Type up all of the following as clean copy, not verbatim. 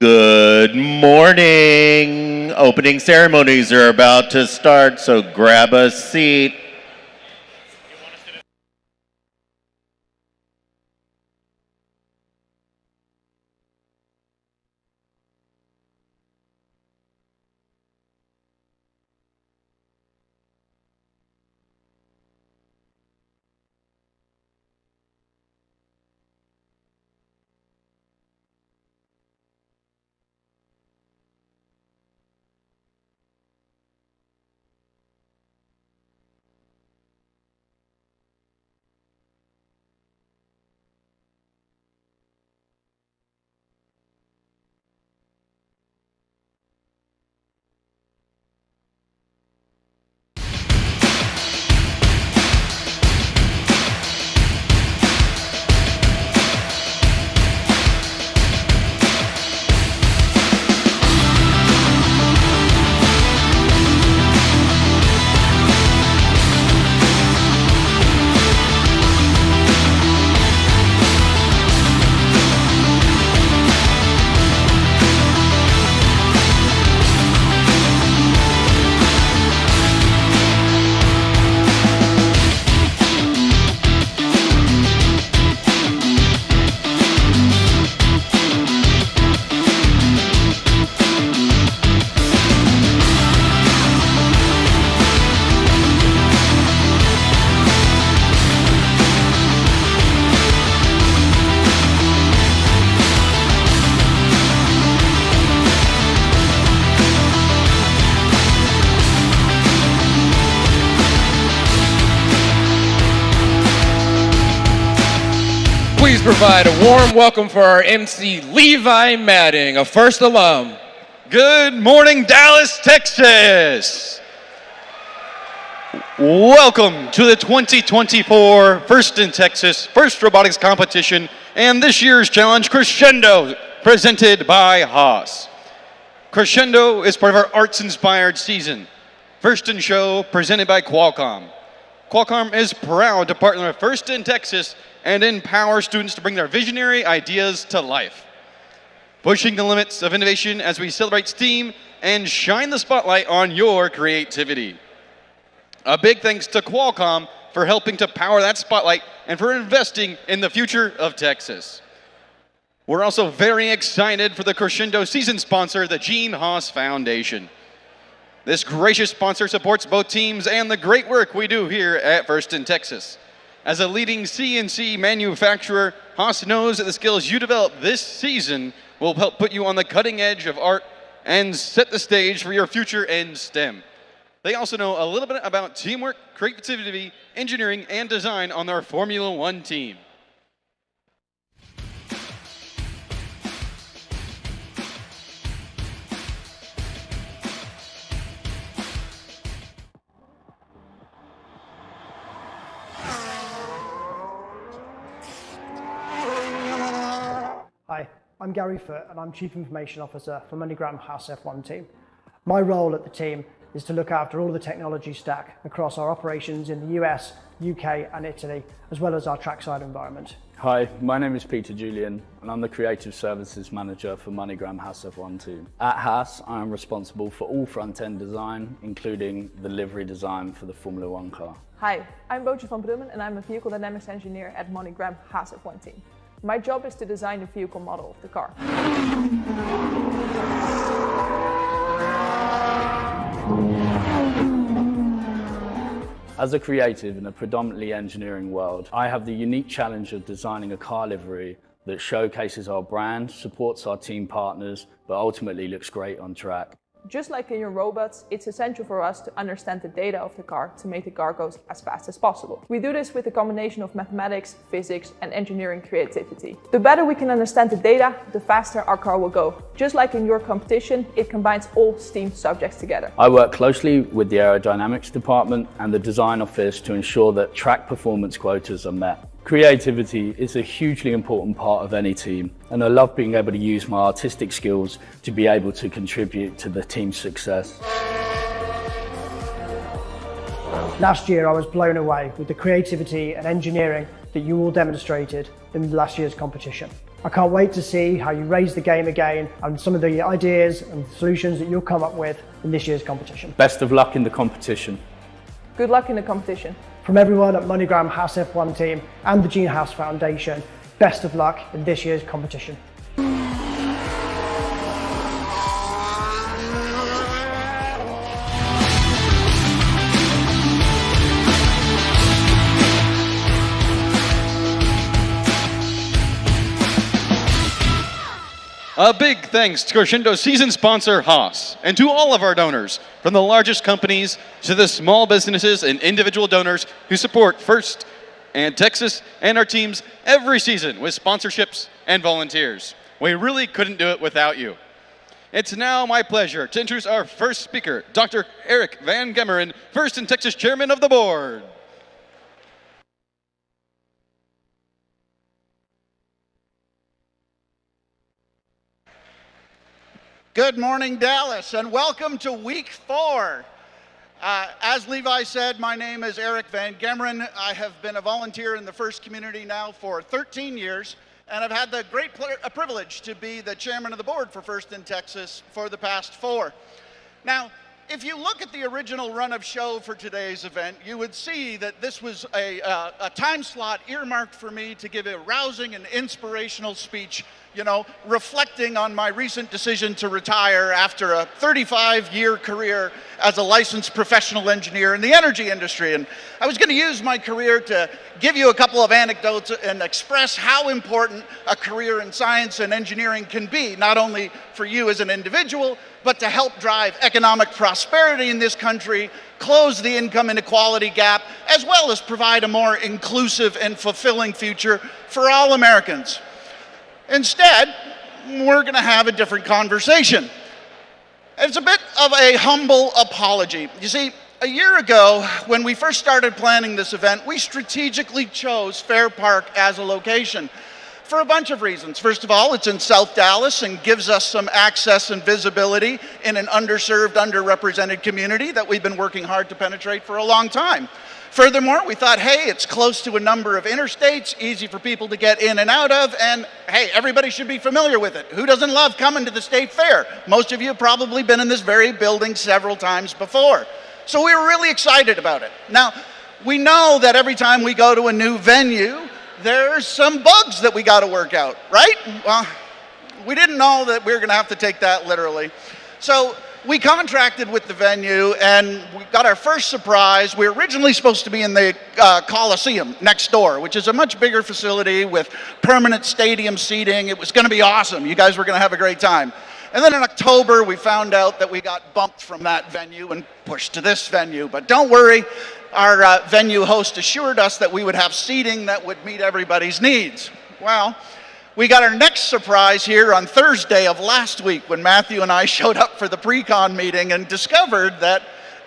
Good morning. Opening ceremonies are about to start, so grab a seat. Please provide a warm welcome for our MC, Levi Madding, a first alum. Good morning, Dallas, Texas. Welcome to the 2024 First in Texas First Robotics Competition and this year's challenge, Crescendo, presented by Haas. Crescendo is part of our arts-inspired season. First in Show, presented by Qualcomm. Qualcomm is proud to partner with First in Texas and empower students to bring their visionary ideas to life. Pushing the limits of innovation as we celebrate STEAM and shine the spotlight on your creativity. A big thanks to Qualcomm for helping to power that spotlight and for investing in the future of Texas. We're also very excited for the Crescendo season sponsor, the Gene Haas Foundation. This gracious sponsor supports both teams and the great work we do here at First in Texas. As a leading CNC manufacturer, Haas knows that the skills you develop this season will help put you on the cutting edge of art and set the stage for your future in STEM. They also know a little bit about teamwork, creativity, engineering, and design on their Formula One team. Hi, I'm Gary Foote and I'm Chief Information Officer for MoneyGram Haas F1 team. My role at the team is to look after all of the technology stack across our operations in the US, UK and Italy, as well as our trackside environment. Hi, my name is Peter Julian and I'm the Creative Services Manager for MoneyGram Haas F1 team. At Haas, I am responsible for all front-end design, including the livery design for the Formula One car. Hi, I'm Bootje van Brummen and I'm a Vehicle Dynamics Engineer at MoneyGram Haas F1 team. My job is to design the vehicle model of the car. As a creative in a predominantly engineering world, I have the unique challenge of designing a car livery that showcases our brand, supports our team partners, but ultimately looks great on track. Just like in your robots, it's essential for us to understand the data of the car to make the car go as fast as possible. We do this with a combination of mathematics, physics, and engineering creativity. The better we can understand the data, the faster our car will go. Just like in your competition, it combines all STEAM subjects together. I work closely with the aerodynamics department and the design office to ensure that track performance quotas are met. Creativity is a hugely important part of any team, and I love being able to use my artistic skills to be able to contribute to the team's success. Last year I was blown away with the creativity and engineering that you all demonstrated in last year's competition. I can't wait to see how you raise the game again and some of the ideas and solutions that you'll come up with in this year's competition. Best of luck in the competition. Good luck in the competition. From everyone at MoneyGram House F1 team and the Gene House Foundation, best of luck in this year's competition. A big thanks to Crescendo season sponsor Haas, and to all of our donors, from the largest companies to the small businesses and individual donors who support First and Texas and our teams every season with sponsorships and volunteers. We really couldn't do it without you. It's now my pleasure to introduce our first speaker, Dr. Eric Van Gemeren, First and Texas Chairman of the Board. Good morning, Dallas, and welcome to week 4. As Levi said, my name is Eric Van Gemeren. I have been a volunteer in the First community now for 13 years, and I've had the great privilege to be the chairman of the board for First in Texas for the past 4. Now, if you look at the original run of show for today's event, you would see that this was a time slot earmarked for me to give a rousing and inspirational speech, reflecting on my recent decision to retire after a 35-year career as a licensed professional engineer in the energy industry. And I was going to use my career to give you a couple of anecdotes and express how important a career in science and engineering can be, not only for you as an individual, but to help drive economic prosperity in this country, close the income inequality gap, as well as provide a more inclusive and fulfilling future for all Americans. Instead, we're going to have a different conversation. It's a bit of a humble apology. You see, a year ago, when we first started planning this event, we strategically chose Fair Park as a location for a bunch of reasons. First of all, it's in South Dallas and gives us some access and visibility in an underserved, underrepresented community that we've been working hard to penetrate for a long time. Furthermore, we thought, hey, it's close to a number of interstates, easy for people to get in and out of, and hey, everybody should be familiar with it. Who doesn't love coming to the state fair? Most of you have probably been in this very building several times before. So we were really excited about it. Now, we know that every time we go to a new venue, there's some bugs that we got to work out, right? Well, we didn't know that we were going to have to take that literally. So we contracted with the venue and we got our first surprise. We were originally supposed to be in the Coliseum next door, which is a much bigger facility with permanent stadium seating. It was going to be awesome. You guys were going to have a great time. And then in October, we found out that we got bumped from that venue and pushed to this venue. But don't worry, our venue host assured us that we would have seating that would meet everybody's needs. Well, we got our next surprise here on Thursday of last week when Matthew and I showed up for the pre-con meeting and discovered that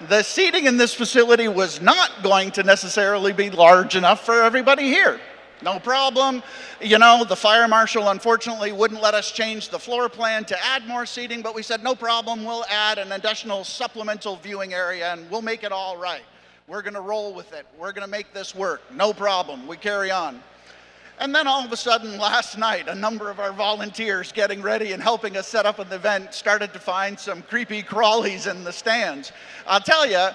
the seating in this facility was not going to necessarily be large enough for everybody here. No problem. The fire marshal unfortunately wouldn't let us change the floor plan to add more seating, but we said, no problem, we'll add an additional supplemental viewing area and we'll make it all right. We're going to roll with it. We're going to make this work. No problem. We carry on. And then all of a sudden last night, a number of our volunteers getting ready and helping us set up an event started to find some creepy crawlies in the stands. I'll tell you,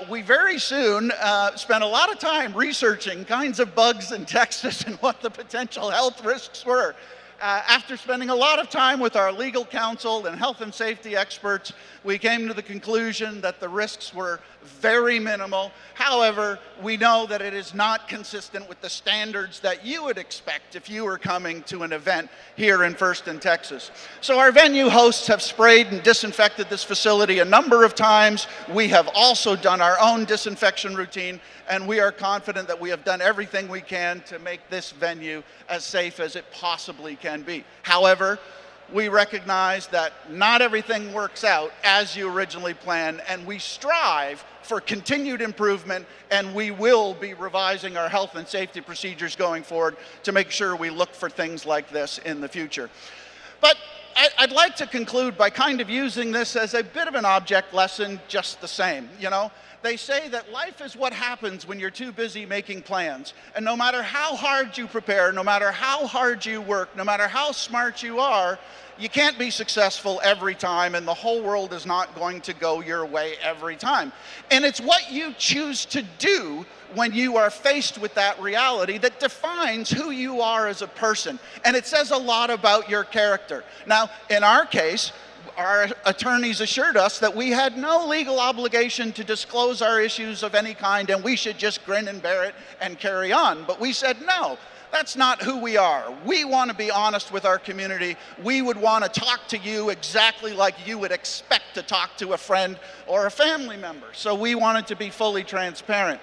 we very soon spent a lot of time researching kinds of bugs in Texas and what the potential health risks were. After spending a lot of time with our legal counsel and health and safety experts, we came to the conclusion that the risks were very minimal. However, we know that it is not consistent with the standards that you would expect if you were coming to an event here in First in Texas. So our venue hosts have sprayed and disinfected this facility a number of times. We have also done our own disinfection routine, and we are confident that we have done everything we can to make this venue as safe as it possibly can be. However, we recognize that not everything works out as you originally planned, and we strive for continued improvement, and we will be revising our health and safety procedures going forward to make sure we look for things like this in the future. But I'd like to conclude by kind of using this as a bit of an object lesson just the same, you know? They say that life is what happens when you're too busy making plans. And no matter how hard you prepare, no matter how hard you work, no matter how smart you are, you can't be successful every time, and the whole world is not going to go your way every time. And it's what you choose to do when you are faced with that reality that defines who you are as a person. And it says a lot about your character. Now, in our case, our attorneys assured us that we had no legal obligation to disclose our issues of any kind, and we should just grin and bear it and carry on. But we said, no, that's not who we are. We want to be honest with our community. We would want to talk to you exactly like you would expect to talk to a friend or a family member. So we wanted to be fully transparent.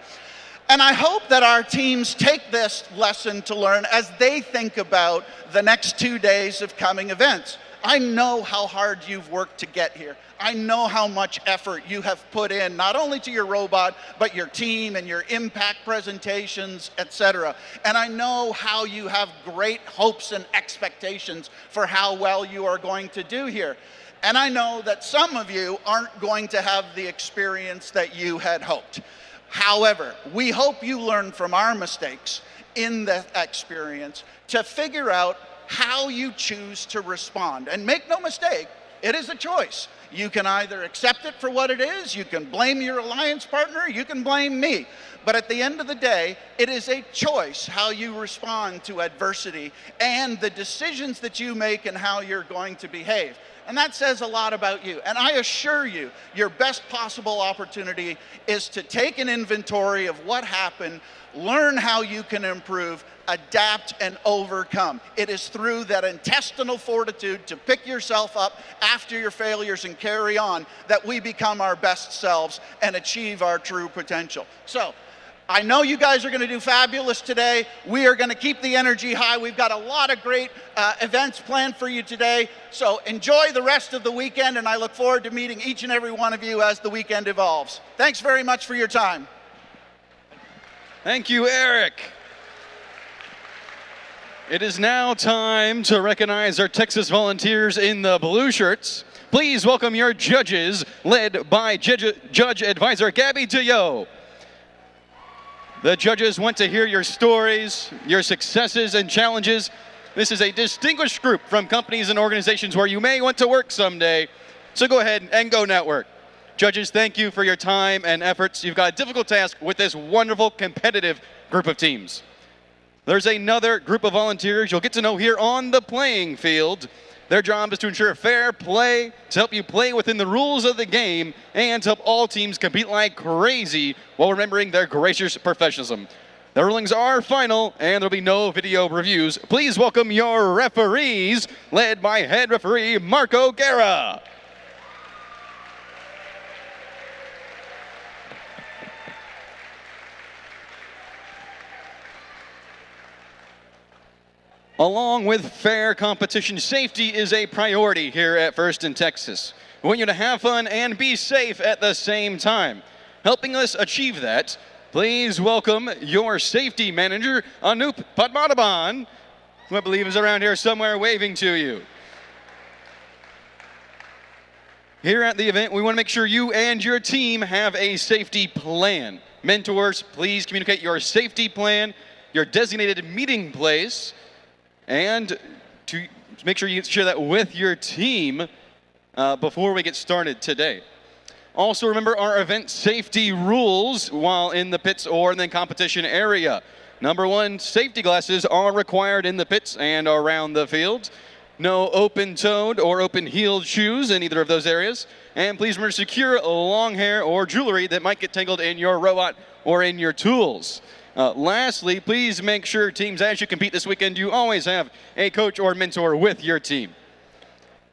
And I hope that our teams take this lesson to learn as they think about the next 2 days of coming events. I know how hard you've worked to get here. I know how much effort you have put in, not only to your robot, but your team and your impact presentations, etc. And I know how you have great hopes and expectations for how well you are going to do here. And I know that some of you aren't going to have the experience that you had hoped. However, we hope you learn from our mistakes in the experience to figure out how you choose to respond. And make no mistake, it is a choice. You can either accept it for what it is, you can blame your alliance partner, you can blame me. But at the end of the day, it is a choice how you respond to adversity and the decisions that you make and how you're going to behave. And that says a lot about you. And I assure you, your best possible opportunity is to take an inventory of what happened, learn how you can improve, adapt, and overcome. It is through that intestinal fortitude to pick yourself up after your failures and carry on that we become our best selves and achieve our true potential. So, I know you guys are going to do fabulous today. We are going to keep the energy high. We've got a lot of great events planned for you today. So enjoy the rest of the weekend, and I look forward to meeting each and every one of you as the weekend evolves. Thanks very much for your time. Thank you, Eric. It is now time to recognize our Texas volunteers in the blue shirts. Please welcome your judges, led by Judge Advisor Gabby Deyo. The judges want to hear your stories, your successes and challenges. This is a distinguished group from companies and organizations where you may want to work someday. So go ahead and go network. Judges, thank you for your time and efforts. You've got a difficult task with this wonderful, competitive group of teams. There's another group of volunteers you'll get to know here on the playing field. Their job is to ensure fair play, to help you play within the rules of the game, and to help all teams compete like crazy while remembering their gracious professionalism. The rulings are final, and there'll be no video reviews. Please welcome your referees, led by head referee Marco Guerra. Along with fair competition, safety is a priority here at First in Texas. We want you to have fun and be safe at the same time. Helping us achieve that, please welcome your safety manager, Anup Padmanabhan, who I believe is around here somewhere waving to you. Here at the event, we want to make sure you and your team have a safety plan. Mentors, please communicate your safety plan, your designated meeting place, and to make sure you share that with your team before we get started today. Also remember our event safety rules while in the pits or in the competition area. Number one, safety glasses are required in the pits and around the field. No open-toed or open-heeled shoes in either of those areas. And please remember to secure long hair or jewelry that might get tangled in your robot or in your tools. Lastly, please make sure teams, as you compete this weekend, you always have a coach or mentor with your team.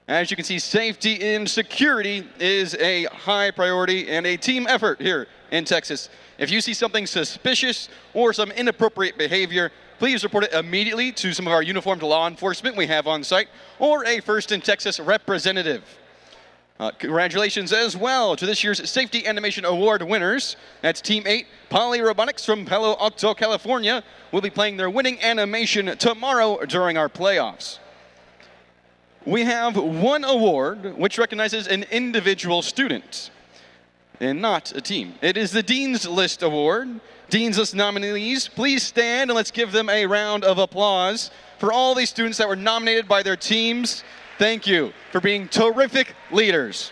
As you can see, safety and security is a high priority and a team effort here in Texas. If you see something suspicious or some inappropriate behavior, please report it immediately to some of our uniformed law enforcement we have on site or a First in Texas representative. Congratulations as well to this year's Safety Animation Award winners. That's Team 8, Poly Robotics from Palo Alto, California, will be playing their winning animation tomorrow during our playoffs. we have one award which recognizes an individual student and not a team. It is the Dean's List Award. Dean's List nominees, please stand and let's give them a round of applause for all these students that were nominated by their teams. Thank you for being terrific leaders.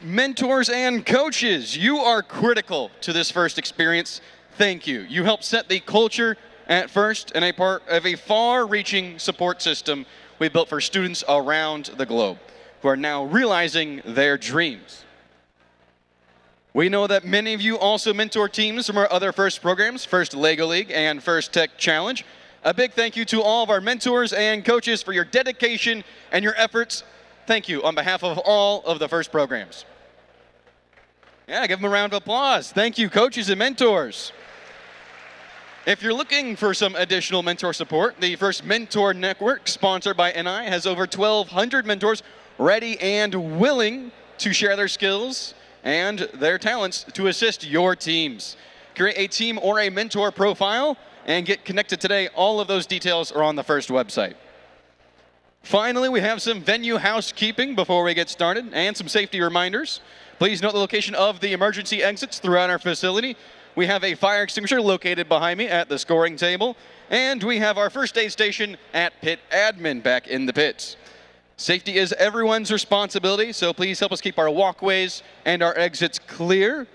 Mentors and coaches, you are critical to this FIRST experience. Thank you. You helped set the culture at FIRST and a part of a far-reaching support system we built for students around the globe who are now realizing their dreams. We know that many of you also mentor teams from our other FIRST programs, FIRST Lego League and FIRST Tech Challenge. A big thank you to all of our mentors and coaches for your dedication and your efforts. Thank you on behalf of all of the FIRST programs. Yeah, give them a round of applause. Thank you, coaches and mentors. If you're looking for some additional mentor support, the FIRST Mentor Network, sponsored by NI, has over 1,200 mentors ready and willing to share their skills and their talents to assist your teams. Create a team or a mentor profile and get connected today. All of those details are on the FIRST website. Finally, we have some venue housekeeping before we get started and some safety reminders. Please note the location of the emergency exits throughout our facility. We have a fire extinguisher located behind me at the scoring table, and we have our first aid station at pit admin back in the pits. Safety is everyone's responsibility, so please help us keep our walkways and our exits clear.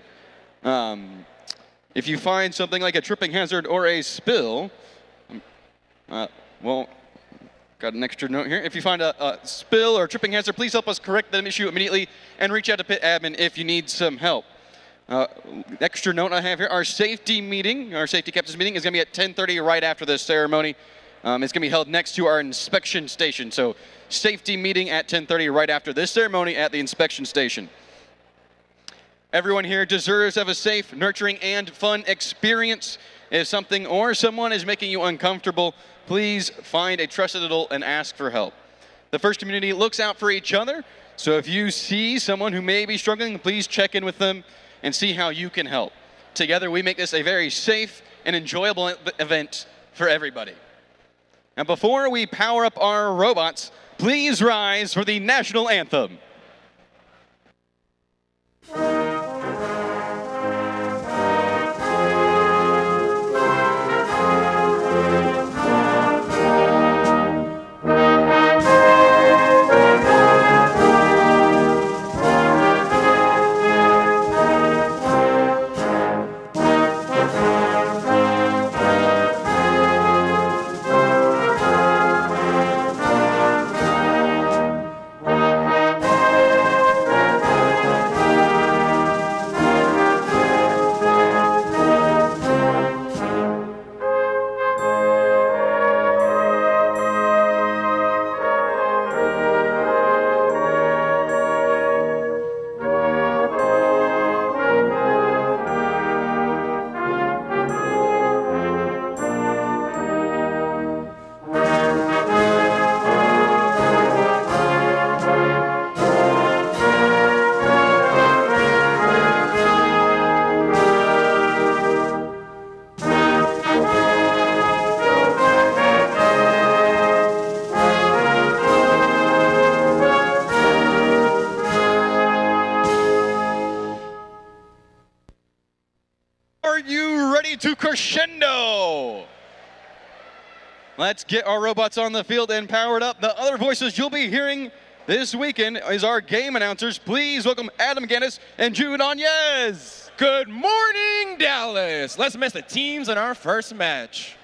If you find something like a tripping hazard or a spill, well, got an extra note here. If you find a spill or tripping hazard, please help us correct that issue immediately and reach out to pit admin if you need some help. Extra note I have here, our safety meeting, our safety captain's meeting is going to be at 10:30 right after this ceremony. It's going to be held next to our inspection station. So safety meeting at 10:30 right after this ceremony at the inspection station. Everyone here deserves to have a safe, nurturing, and fun experience. If something or someone is making you uncomfortable, please find a trusted adult and ask for help. The FIRST community looks out for each other, so if you see someone who may be struggling, please check in with them and see how you can help. Together, we make this a very safe and enjoyable event for everybody. And before we power up our robots, please rise for the national anthem. To crescendo. Let's get our robots on the field and powered up. The other voices you'll be hearing this weekend is our game announcers. Please welcome Adam Gannis and Jude Añez. Good morning, Dallas. Let's miss the teams in our first match.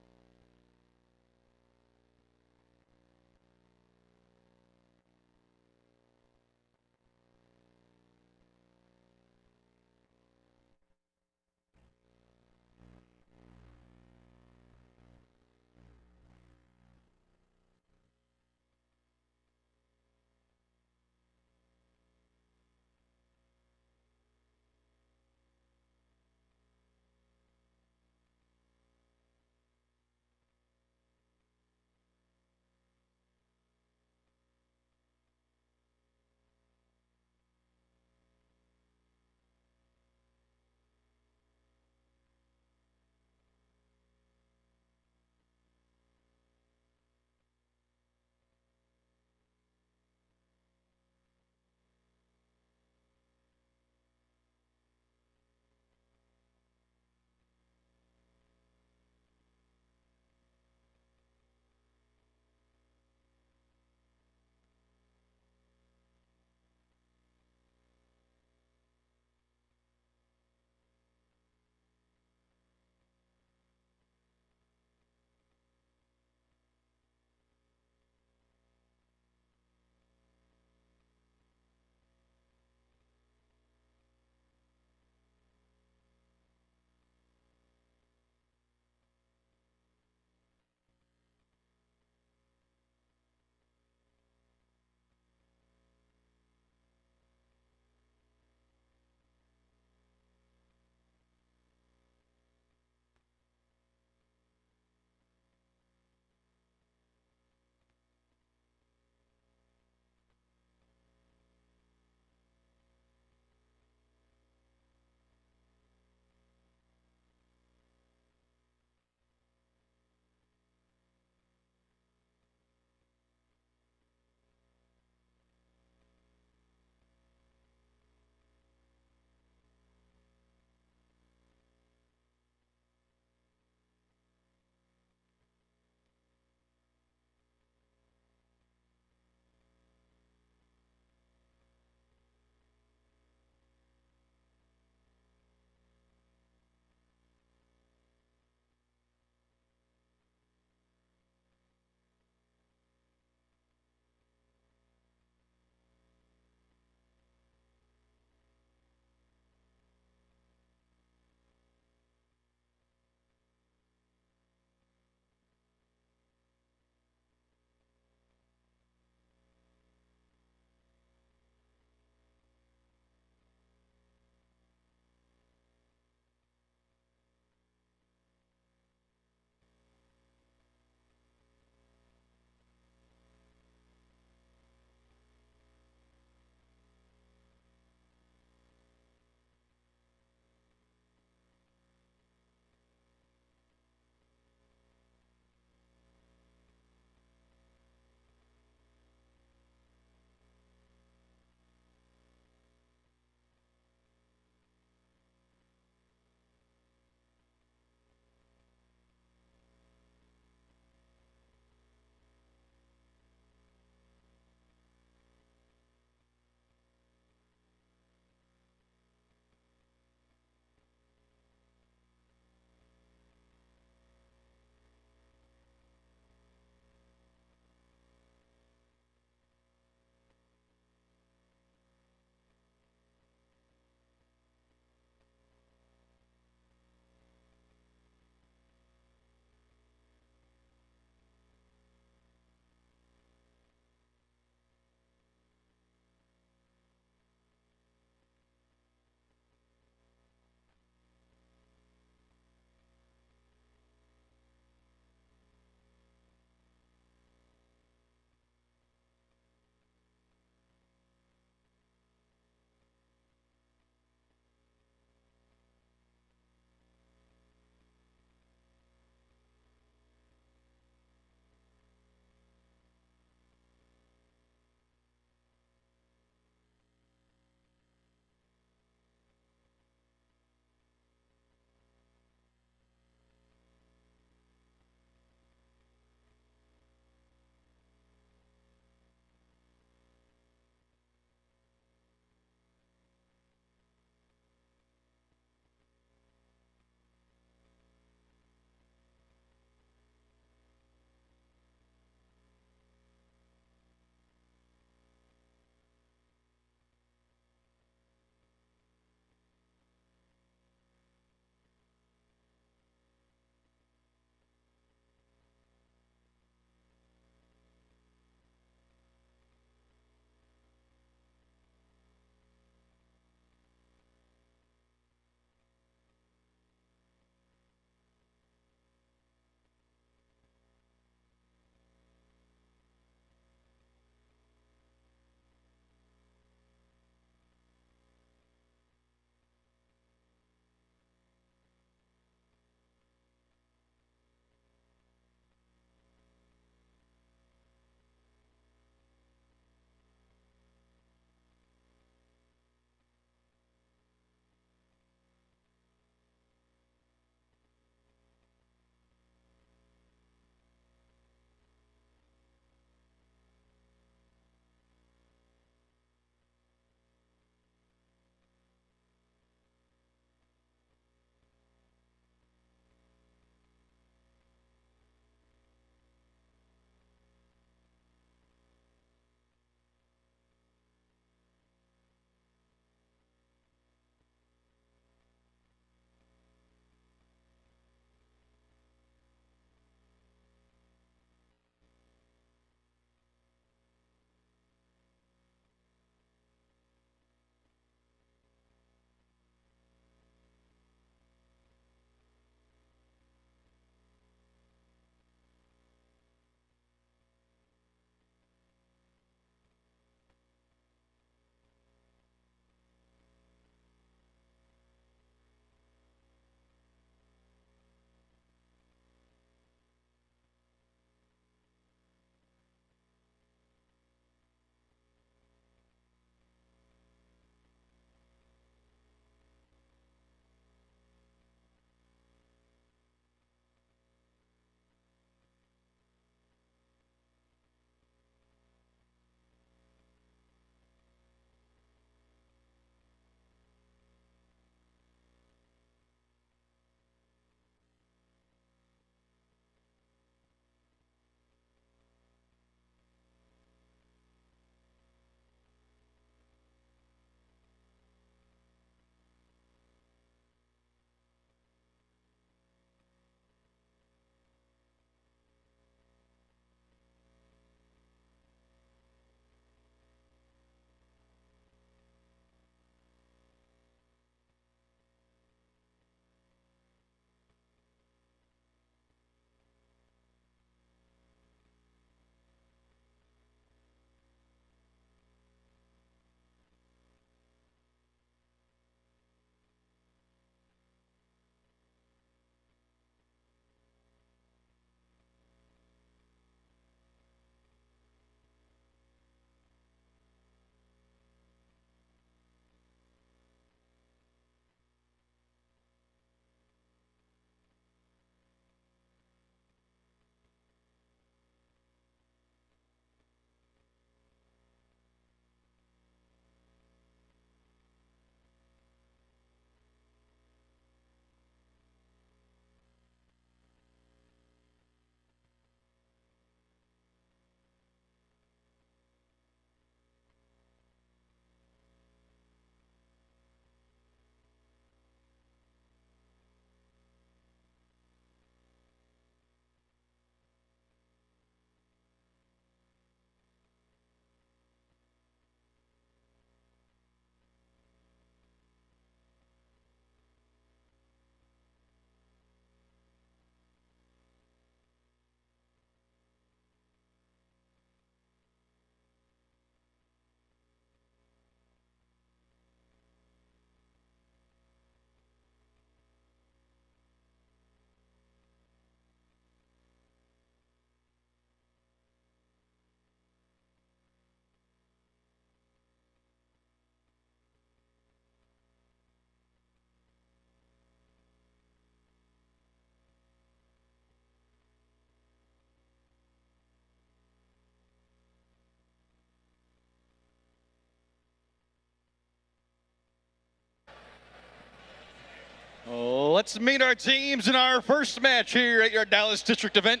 let's meet our teams in our first match here at your Dallas District event.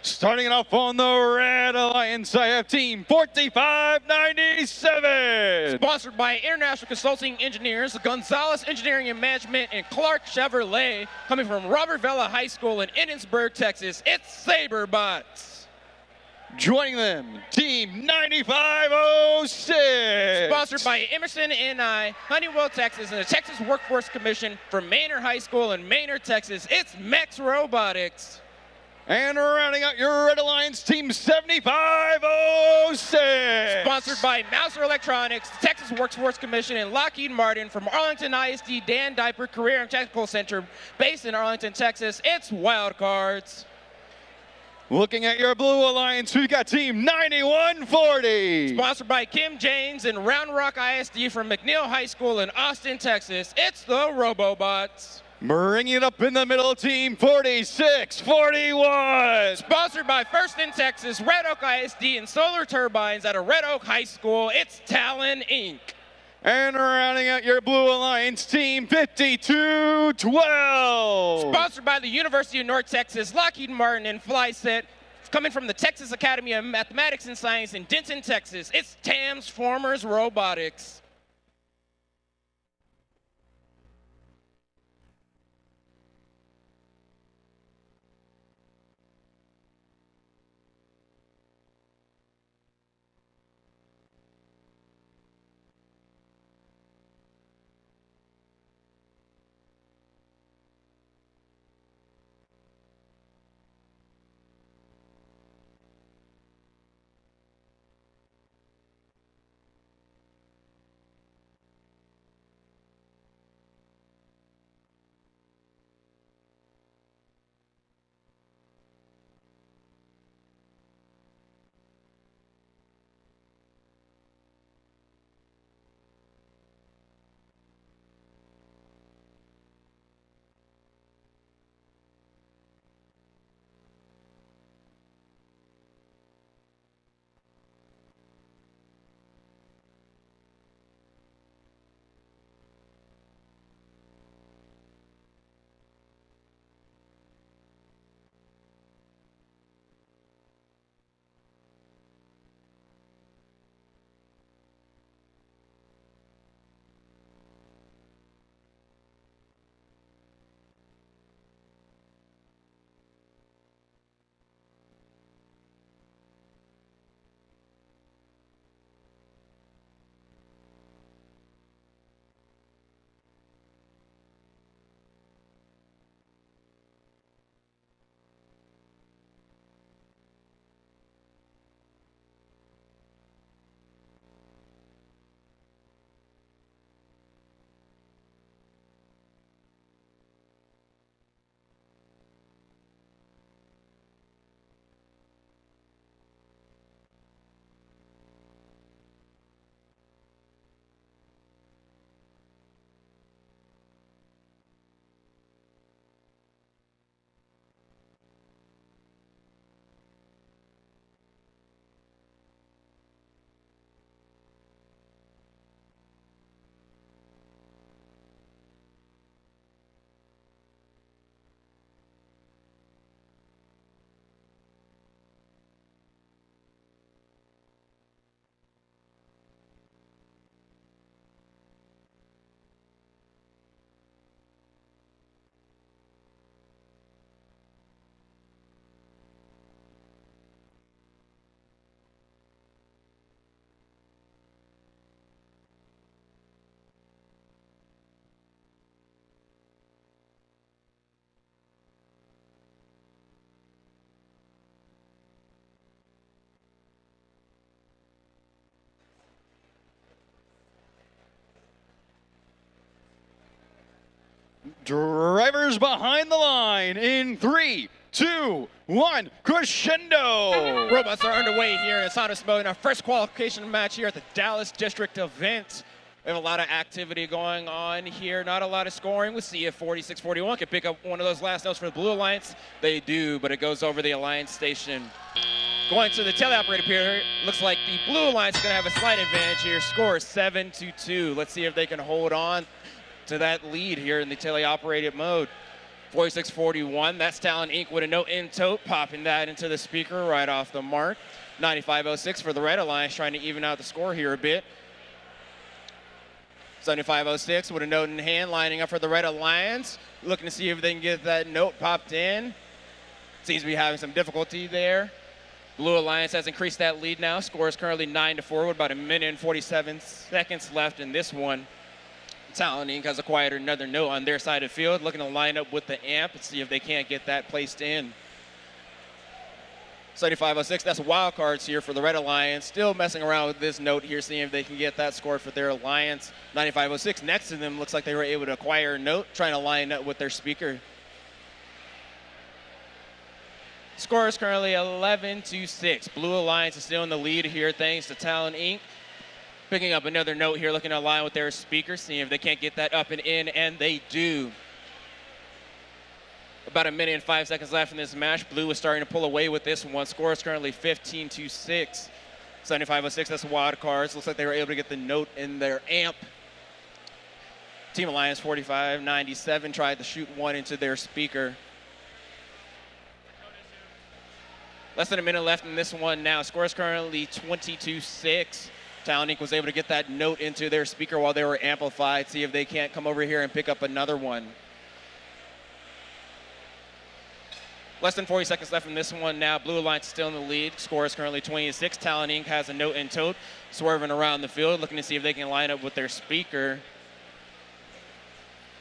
Starting it off on the Red Alliance, I have Team 4597. Sponsored by International Consulting Engineers, Gonzalez Engineering and Management, and Clark Chevrolet. Coming from Robert Vela High School in Emmitsburg, Texas, it's Saberbots. Joining them, Team 9506. Sponsored by Emerson NI, Honeywell, Texas, and the Texas Workforce Commission from Maynard High School in Maynard, Texas, it's Max Robotics. And rounding out your Red Alliance, Team 7506. Sponsored by Mouser Electronics, the Texas Workforce Commission, and Lockheed Martin from Arlington ISD Dan Diaper Career and Technical Center based in Arlington, Texas, it's Wildcards. Looking at your Blue Alliance, we've got Team 9140. Sponsored by Kim James and Round Rock ISD from McNeil High School in Austin, Texas, it's the Robobots. Bringing it up in the middle, Team 4641. Sponsored by First in Texas, Red Oak ISD, and Solar Turbines out of Red Oak High School, it's Talon Inc. And rounding out your Blue Alliance, Team 5212. Sponsored by the University of North Texas, Lockheed Martin, and FlySet. Coming from the Texas Academy of Mathematics and Science in Denton, Texas, it's Transformers Robotics. Drivers behind the line in 3, 2, 1, crescendo! Robots are underway here in autonomous mode in our first qualification match here at the Dallas District event. We have a lot of activity going on here, not a lot of scoring. We'll see if 4641 can pick up one of those last notes for the Blue Alliance. They do, but it goes over the Alliance station. Going to the teleoperator period, looks like the Blue Alliance is going to have a slight advantage here. Score 7-2. Let's see if they can hold on to that lead here in the teleoperated mode. 46-41. That's Talon Inc. with a note in tote, popping that into the speaker right off the mark. 95-06 for the Red Alliance, trying to even out the score here a bit. 75-06 with a note in hand, lining up for the Red Alliance, looking to see if they can get that note popped in. Seems to be having some difficulty there. Blue Alliance has increased that lead now. Score is currently 9-4 with about 1:47 seconds left in this one. Talon Inc. has acquired another note on their side of the field, looking to line up with the amp and see if they can't get that placed in. 75-06, that's wild cards here for the Red Alliance. Still messing around with this note here, seeing if they can get that score for their alliance. 95-06 next to them, looks like they were able to acquire a note, trying to line up with their speaker. Score is currently 11-6. Blue Alliance is still in the lead here thanks to Talon Inc. Picking up another note here, looking to align with their speaker, seeing if they can't get that up and in, and they do. About 1:05 seconds left in this match. Blue is starting to pull away with this one. Score is currently 15-6. 75-06, that's wild cards. Looks like they were able to get the note in their amp. Team Alliance 45-97 tried to shoot one into their speaker. Less than a minute left in this one now. Score is currently 22-6. Talon Inc. was able to get that note into their speaker while they were amplified. See if they can't come over here and pick up another one. Less than 40 seconds left in this one now. Blue Alliance is still in the lead. Score is currently 20-6. Talon Inc. has a note in tote, swerving around the field, looking to see if they can line up with their speaker.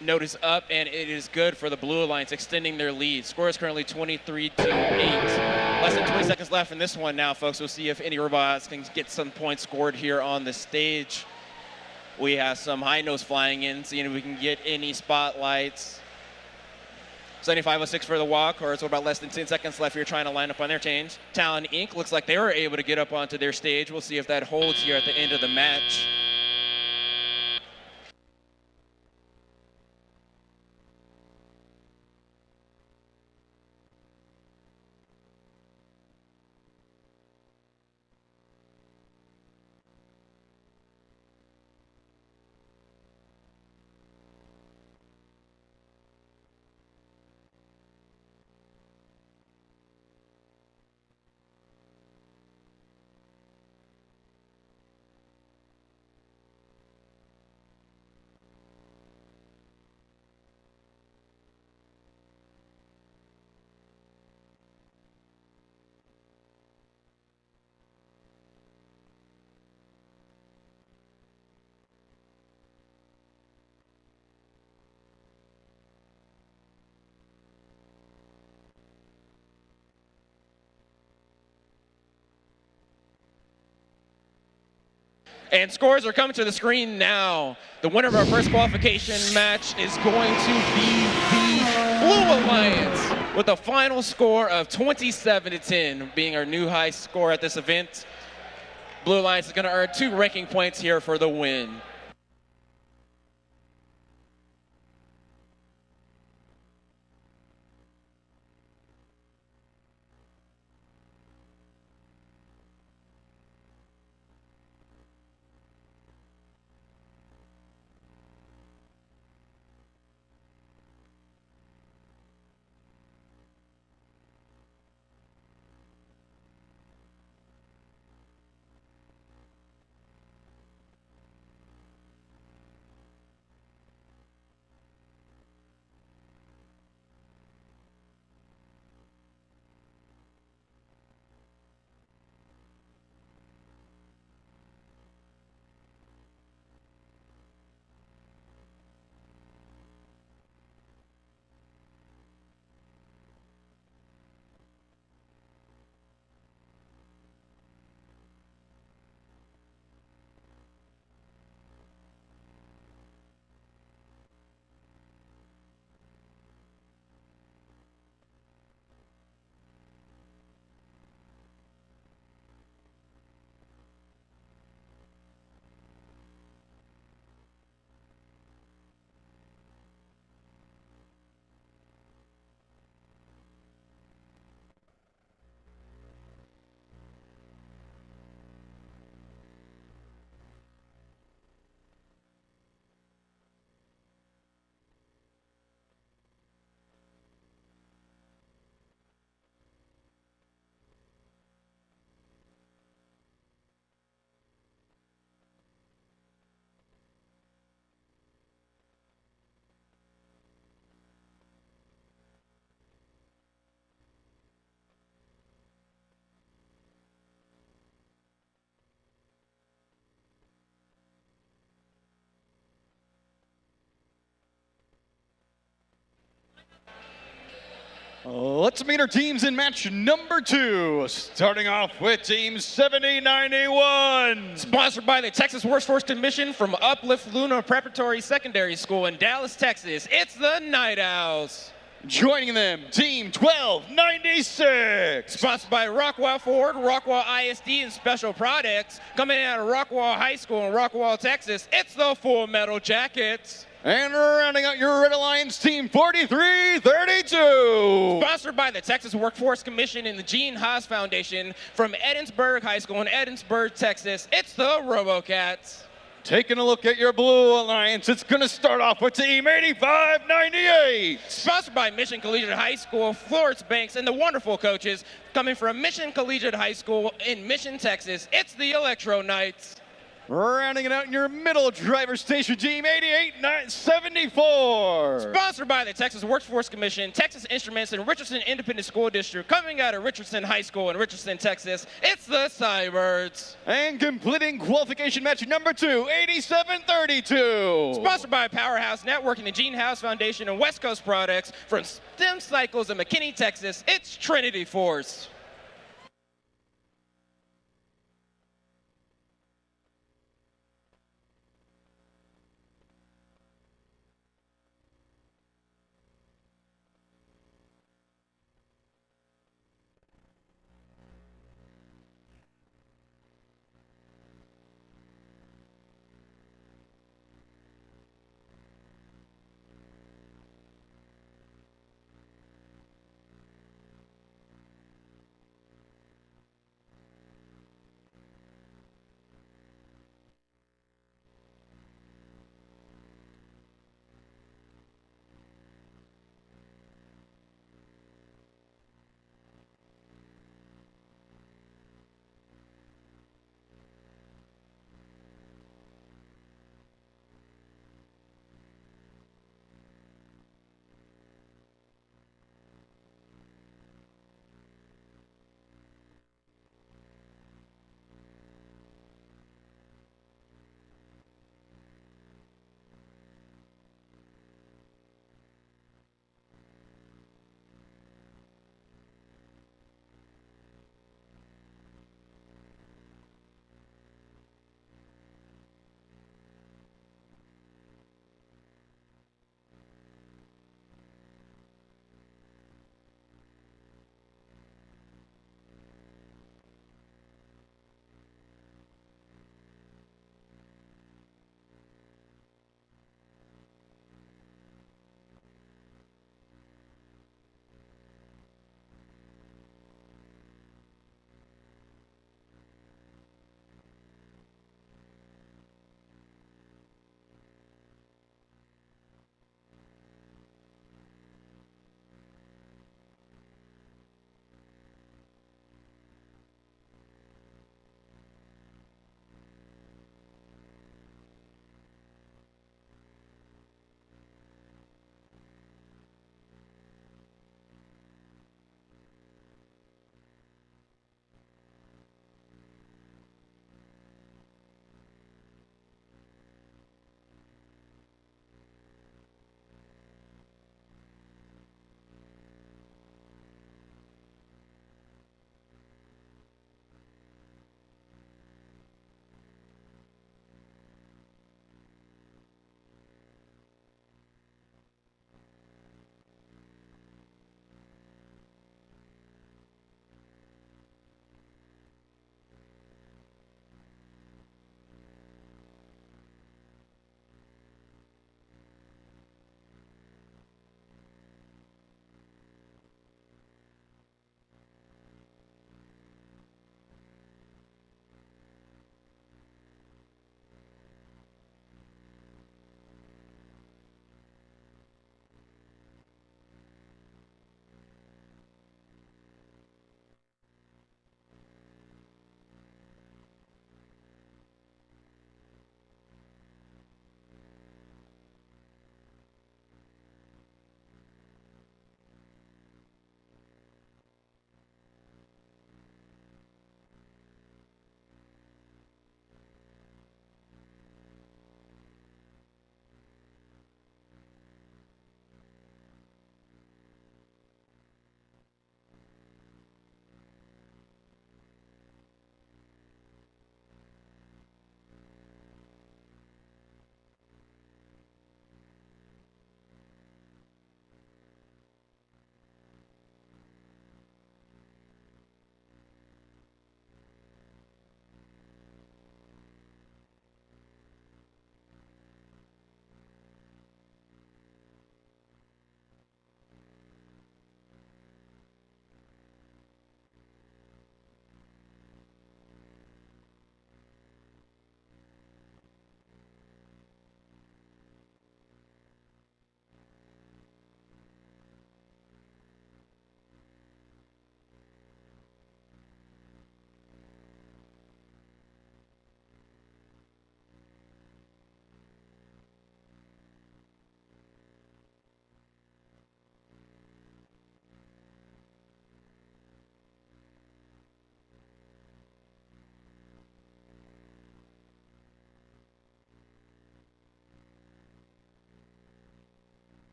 Note is up, and it is good for the Blue Alliance, extending their lead. Score is currently 23-8. Less than 20 seconds left in this one now, folks. We'll see if any robots can get some points scored here on the stage. We have some high notes flying in, seeing if we can get any spotlights. 75-06 for the walk, or it's about less than 10 seconds left here trying to line up on their change. Talon Inc. looks like they were able to get up onto their stage. We'll see if that holds here at the end of the match. And scores are coming to the screen now. The winner of our first qualification match is going to be the Blue Alliance with a final score of 27-10, being our new high score at this event. Blue Alliance is going to earn 2 ranking points here for the win. Let's meet our teams in match number 2. Starting off with Team 7091. Sponsored by the Texas Workforce Commission from Uplift Luna Preparatory Secondary School in Dallas, Texas. It's the Night Owls. Joining them, Team 1296. Sponsored by Rockwall Ford, Rockwall ISD, and Special Products. Coming out of Rockwall High School in Rockwall, Texas, it's the Full Metal Jackets. And rounding out your Red Alliance, Team 4332. Sponsored by the Texas Workforce Commission and the Gene Haas Foundation from Edensburg High School in Edensburg, Texas, it's the RoboCats. Taking a look at your Blue Alliance, it's going to start off with Team 8598. Sponsored by Mission Collegiate High School, Florence Banks, and the wonderful coaches coming from Mission Collegiate High School in Mission, Texas, it's the Electro Knights. Rounding it out in your middle driver station, Team 88974. Sponsored by the Texas Workforce Commission, Texas Instruments, and Richardson Independent School District, coming out of Richardson High School in Richardson, Texas, it's the Cybirds. And completing qualification match number 2, 8732. Sponsored by Powerhouse Network and the Gene House Foundation and West Coast Products from STEM Cycles in McKinney, Texas, it's Trinity Force.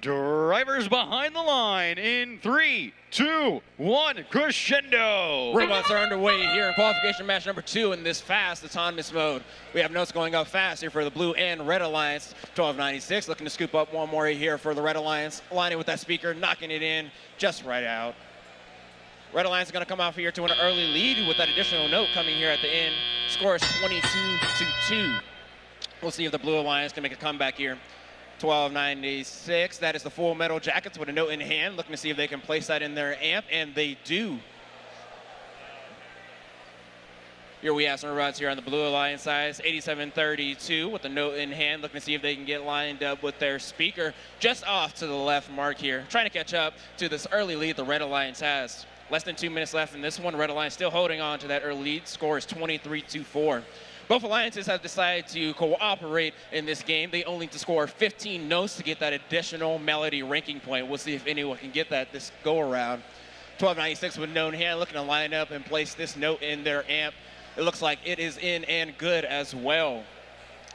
Drivers behind the line in 3, 2, 1, crescendo. Robots are underway here in qualification match number 2 in this fast autonomous mode. We have notes going up fast here for the Blue and Red Alliance. 1296 looking to scoop up one more here for the Red Alliance. Lining with that speaker, knocking it in just right out. Red Alliance is going to come off here to an early lead with that additional note coming here at the end. Score is 22-2. We'll see if the Blue Alliance can make a comeback here. 1296, that is the Full Metal Jackets with a note in hand, looking to see if they can place that in their amp, and they do. Here we have some robots here on the Blue Alliance side. 8732 with the note in hand, looking to see if they can get lined up with their speaker just off to the left mark here, trying to catch up to this early lead the Red Alliance has. Less than 2 minutes left in this one. Red Alliance still holding on to that early lead. Score is 23-4. Both alliances have decided to cooperate in this game. They only need to score 15 notes to get that additional melody ranking point. We'll see if anyone can get that this go around. 1296 with note in hand, looking to line up and place this note in their amp. It looks like it is in and good as well,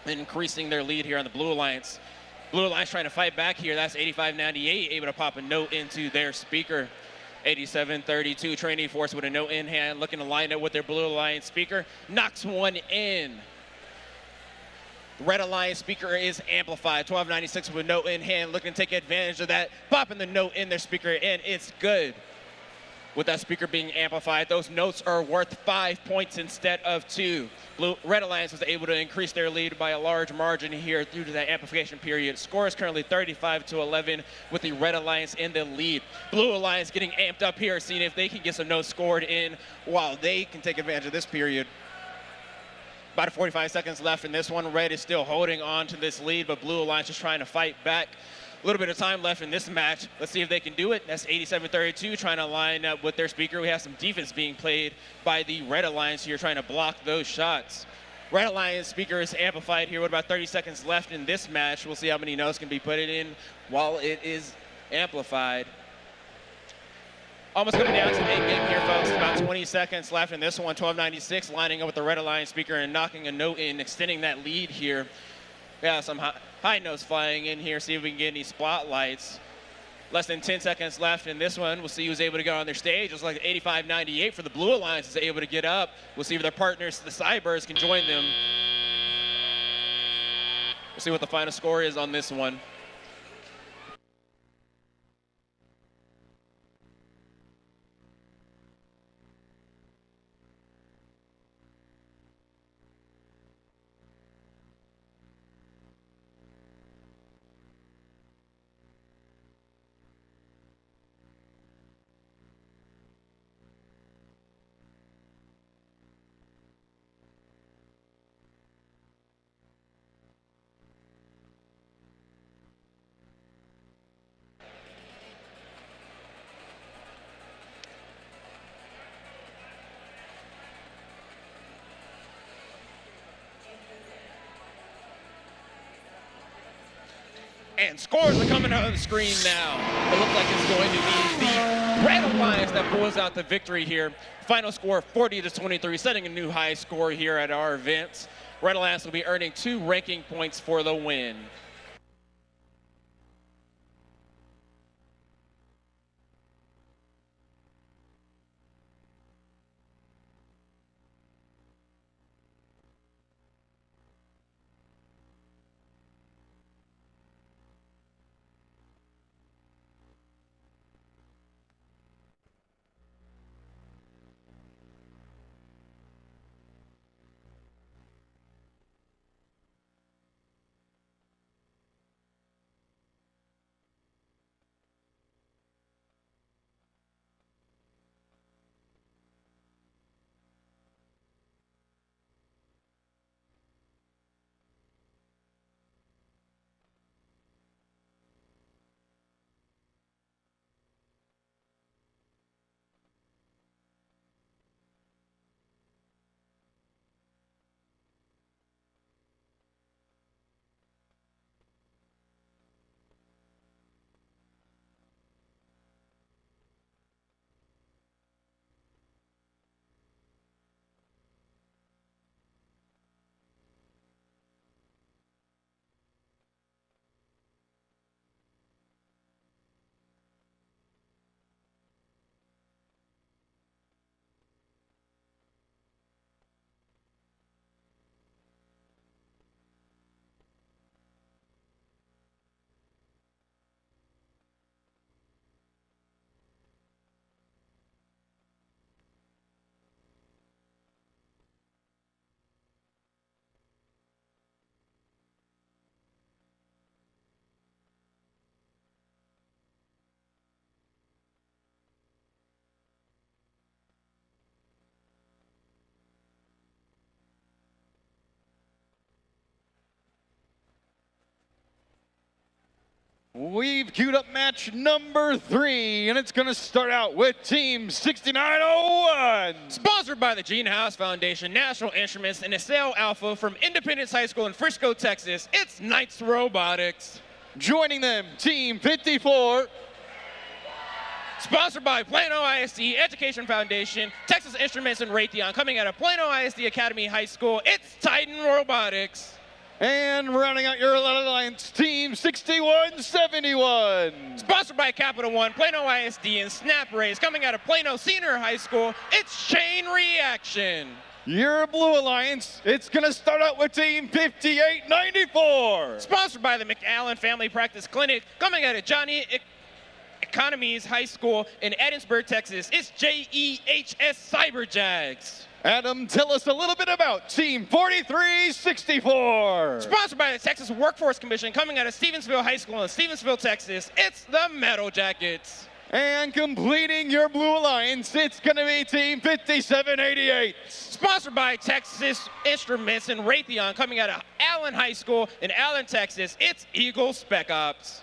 increasing their lead here on the Blue Alliance. Blue Alliance trying to fight back here. That's 8598, able to pop a note into their speaker. 8732 Trainee Force with a note in hand, looking to line up with their Blue Alliance speaker. Knocks one in. The Red Alliance speaker is amplified. 1296 with a note in hand, looking to take advantage of that. Popping the note in their speaker, and it's good. With that speaker being amplified, those notes are worth 5 points instead of 2. Red Alliance was able to increase their lead by a large margin here due to that amplification period. Score is currently 35-11 with the Red Alliance in the lead. Blue Alliance getting amped up here, seeing if they can get some notes scored in while they can take advantage of this period. About 45 seconds left in this one. Red is still holding on to this lead, but Blue Alliance is trying to fight back. A little bit of time left in this match. Let's see if they can do it. That's 8732 trying to line up with their speaker. We have some defense being played by the Red Alliance here trying to block those shots. Red Alliance speaker is amplified here with about 30 seconds left in this match. We'll see how many notes can be put in while it is amplified. Almost coming down to the end game here, folks. About 20 seconds left in this one. 1296 lining up with the Red Alliance speaker and knocking a note in, extending that lead here. We have some high notes flying in here, see if we can get any spotlights. Less than 10 seconds left in this one. We'll see who's able to get on their stage. It's like 8598 for the Blue Alliance is able to get up. We'll see if their partners, the Cybers, can join them. We'll see what the final score is on this one. And scores are coming out of the screen now. It looks like it's going to be the Red Alliance that pulls out the victory here. Final score 40-23, setting a new high score here at our events. Red Alliance will be earning 2 ranking points for the win. we've queued up match number 3, and it's going to start out with Team 6901. Sponsored by the Gene House Foundation, National Instruments, and Acel Alpha from Independence High School in Frisco, Texas, it's Knights Robotics. Joining them, Team 54. Sponsored by Plano ISD Education Foundation, Texas Instruments, and Raytheon. Coming out of Plano ISD Academy High School, it's Titan Robotics. And rounding out your alliance, Team 6171. Sponsored by Capital One, Plano ISD, and Snap Rays. Coming out of Plano Senior High School, it's Chain Reaction. Your blue alliance, it's going to start out with Team 5894. Sponsored by the McAllen Family Practice Clinic. Coming out of Johnny Economies High School in Edinburgh, Texas, it's JEHS Cyberjags. Adam, tell us a little bit about Team 4364. Sponsored by the Texas Workforce Commission, coming out of Stevensville High School in Stevensville, Texas, it's the Metal Jackets. And completing your blue alliance, it's going to be Team 5788. Sponsored by Texas Instruments and Raytheon, coming out of Allen High School in Allen, Texas, it's Eagle Spec Ops.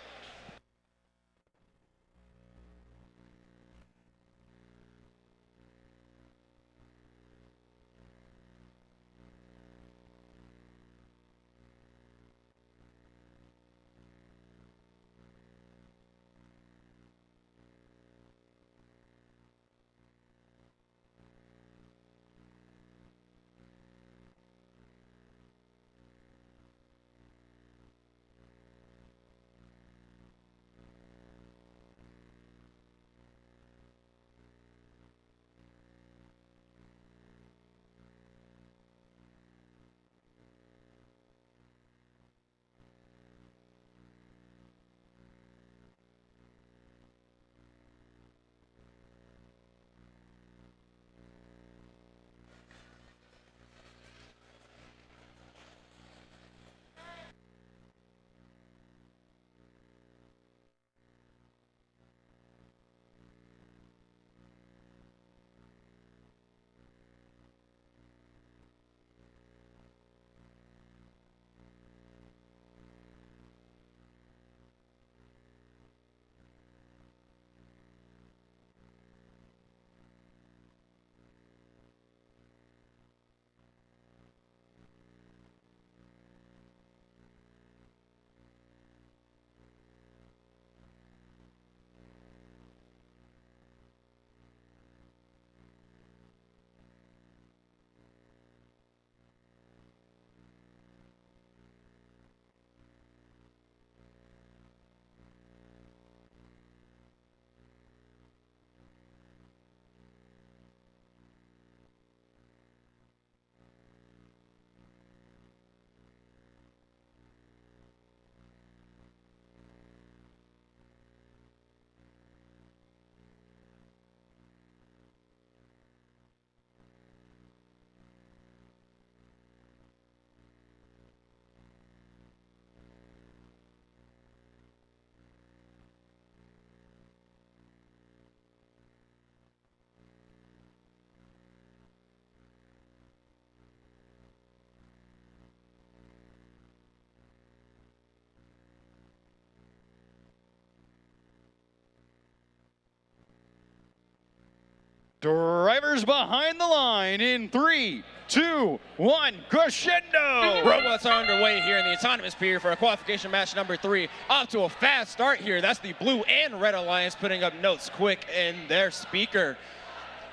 Drivers behind the line in 3, 2, 1, crescendo! Robots are underway here in the autonomous period for a qualification match number 3. Off to a fast start here. That's the blue and red alliance putting up notes quick in their speaker.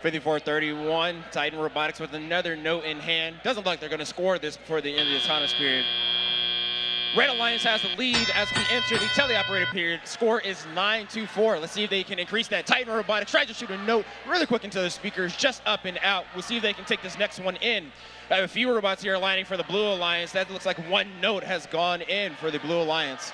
54-31, Titan Robotics with another note in hand. Doesn't look like they're going to score this before the end of the autonomous period. Red Alliance has the lead as we enter the teleoperated period. Score is 9-4. Let's see if they can increase that. Titan Robotics tries to shoot a note really quick into the speakers, just up and out. We'll see if they can take this next one in. I have a few robots here aligning for the Blue Alliance. That looks like one note has gone in for the Blue Alliance.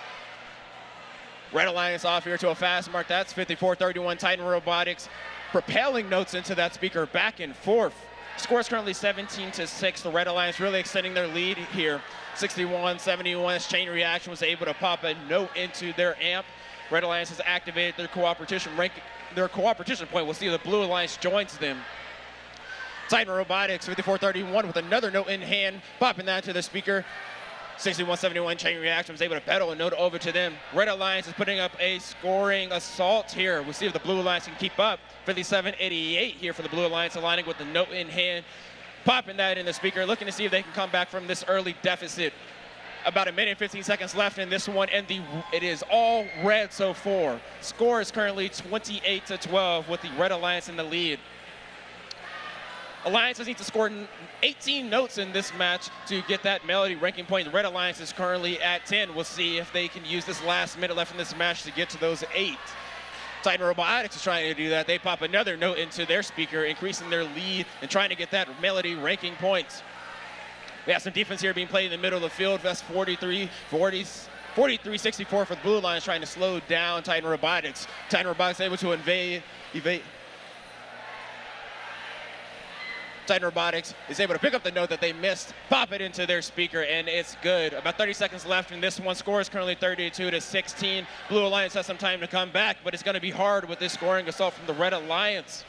Red Alliance off here to a fast mark. That's 54-31. Titan Robotics propelling notes into that speaker back and forth. Score is currently 17-6. The Red Alliance really extending their lead here. 61-71 as Chain Reaction was able to pop a note into their amp. Red Alliance has activated their cooperation point. We'll see if the Blue Alliance joins them. Titan Robotics 54-31 with another note in hand, popping that to the speaker. 61-71 chain reaction was able to pedal a note over to them. Red Alliance is putting up a scoring assault here. We'll see if the Blue Alliance can keep up. 57-88 here for the Blue Alliance, aligning with the note in hand, popping that in the speaker, looking to see if they can come back from this early deficit. About a minute and 15 seconds left in this one, and it is all red so far. Score is currently 28-12 with the Red Alliance in the lead. Alliances need to score 18 notes in this match to get that melody ranking point. The Red Alliance is currently at 10. We'll see if they can use this last minute left in this match to get to those 8. Titan Robotics is trying to do that. They pop another note into their speaker, increasing their lead and trying to get that melody ranking points. We have some defense here being played in the middle of the field. That's 43-64 for the Blue Alliance, trying to slow down Titan Robotics. Titan Robotics able to evade. Titan Robotics is able to pick up the note that they missed, pop it into their speaker, and it's good. About 30 seconds left in this one. Score is currently 32-16. Blue Alliance has some time to come back, but it's going to be hard with this scoring assault from the Red Alliance.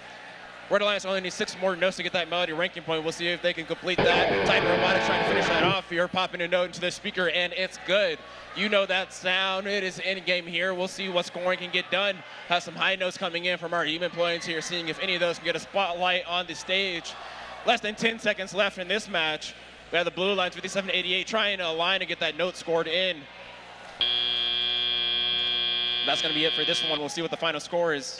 Red Alliance only needs 6 more notes to get that melody ranking point. We'll see if they can complete that. Titan Robotics trying to finish that off here, popping a note into the speaker, and it's good. You know that sound. It is in game here. We'll see what scoring can get done. Have some high notes coming in from our even players here, seeing if any of those can get a spotlight on the stage. Less than 10 seconds left in this match. We have the Blue Alliance 57-88 trying to align and get that note scored in. That's going to be it for this one. We'll see what the final score is.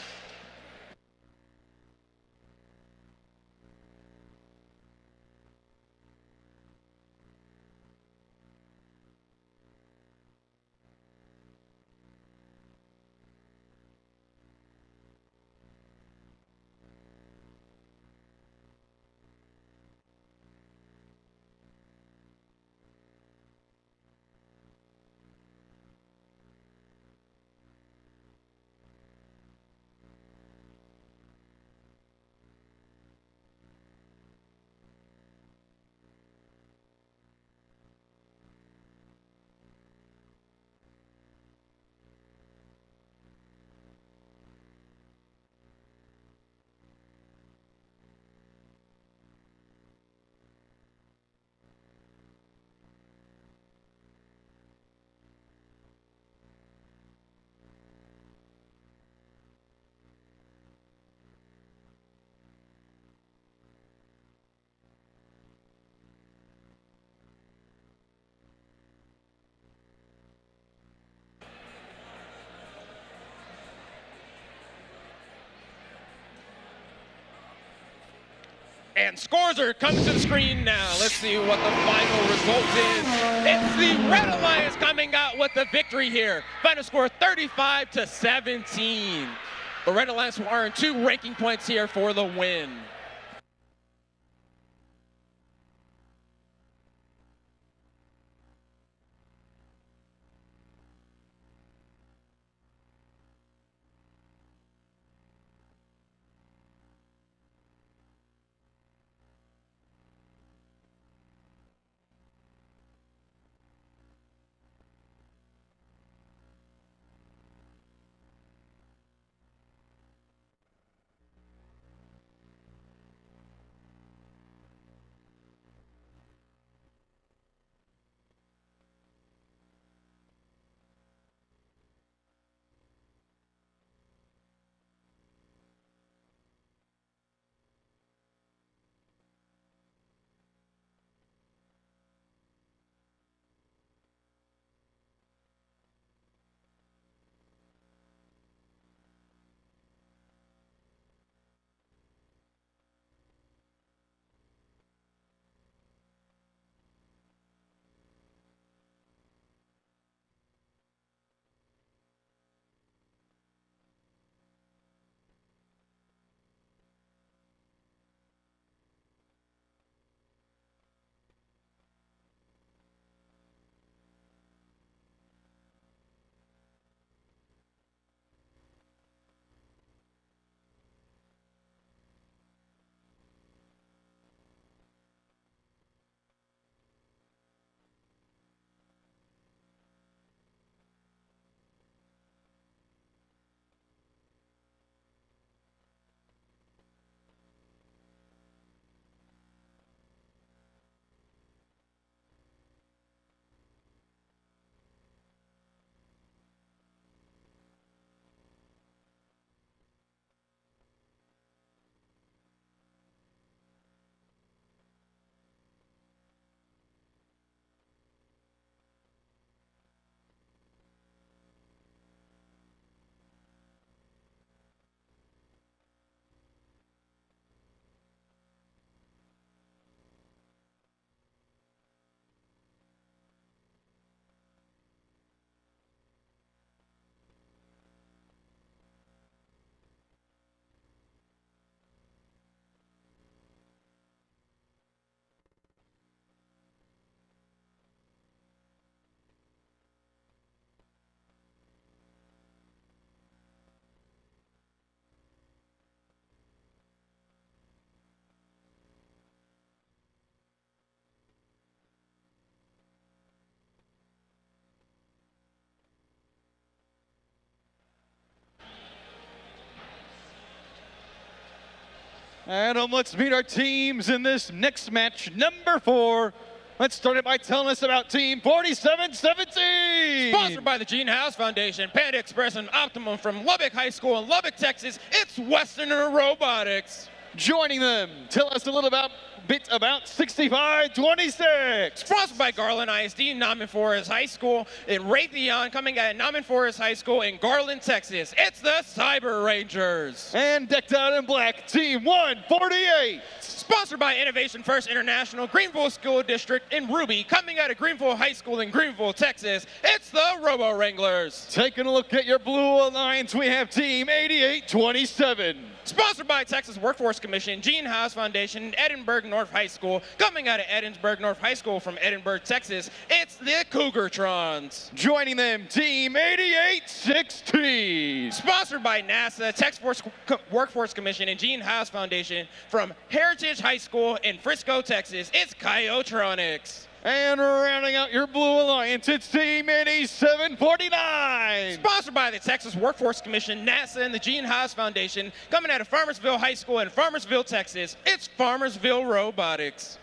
And scores are coming to the screen now. Let's see what the final result is. It's the Red Alliance coming out with the victory here. Final score 35-17. The Red Alliance will earn 2 ranking points here for the win. And let's meet our teams in this next match, number 4. Let's start it by telling us about Team 4717. Sponsored by the Gene House Foundation, Panda Express, and Optimum from Lubbock High School in Lubbock, Texas, it's Westerner Robotics. Joining them, tell us a little bit about 6526. Sponsored by Garland ISD, Naaman Forest High School in Raytheon, coming at Naaman Forest High School in Garland, Texas. It's the Cyber Rangers. And decked out in black, Team 148. Sponsored by Innovation First International, Greenville School District in Ruby, coming out of Greenville High School in Greenville, Texas. It's the Robo Wranglers. Taking a look at your Blue Alliance, we have Team 8827. Sponsored by Texas Workforce Commission, Gene House Foundation, Edinburgh North High School, coming out of Edinburgh North High School from Edinburgh, Texas, it's the Cougartrons. Joining them, Team 8816. Sponsored by NASA, Texas Workforce Commission, and Gene House Foundation from Heritage High School in Frisco, Texas, it's Coyotronics. And rounding out your Blue Alliance, it's Team 8749. Sponsored by the Texas Workforce Commission, NASA, and the Gene Haas Foundation, coming out of Farmersville High School in Farmersville, Texas, it's Farmersville Robotics.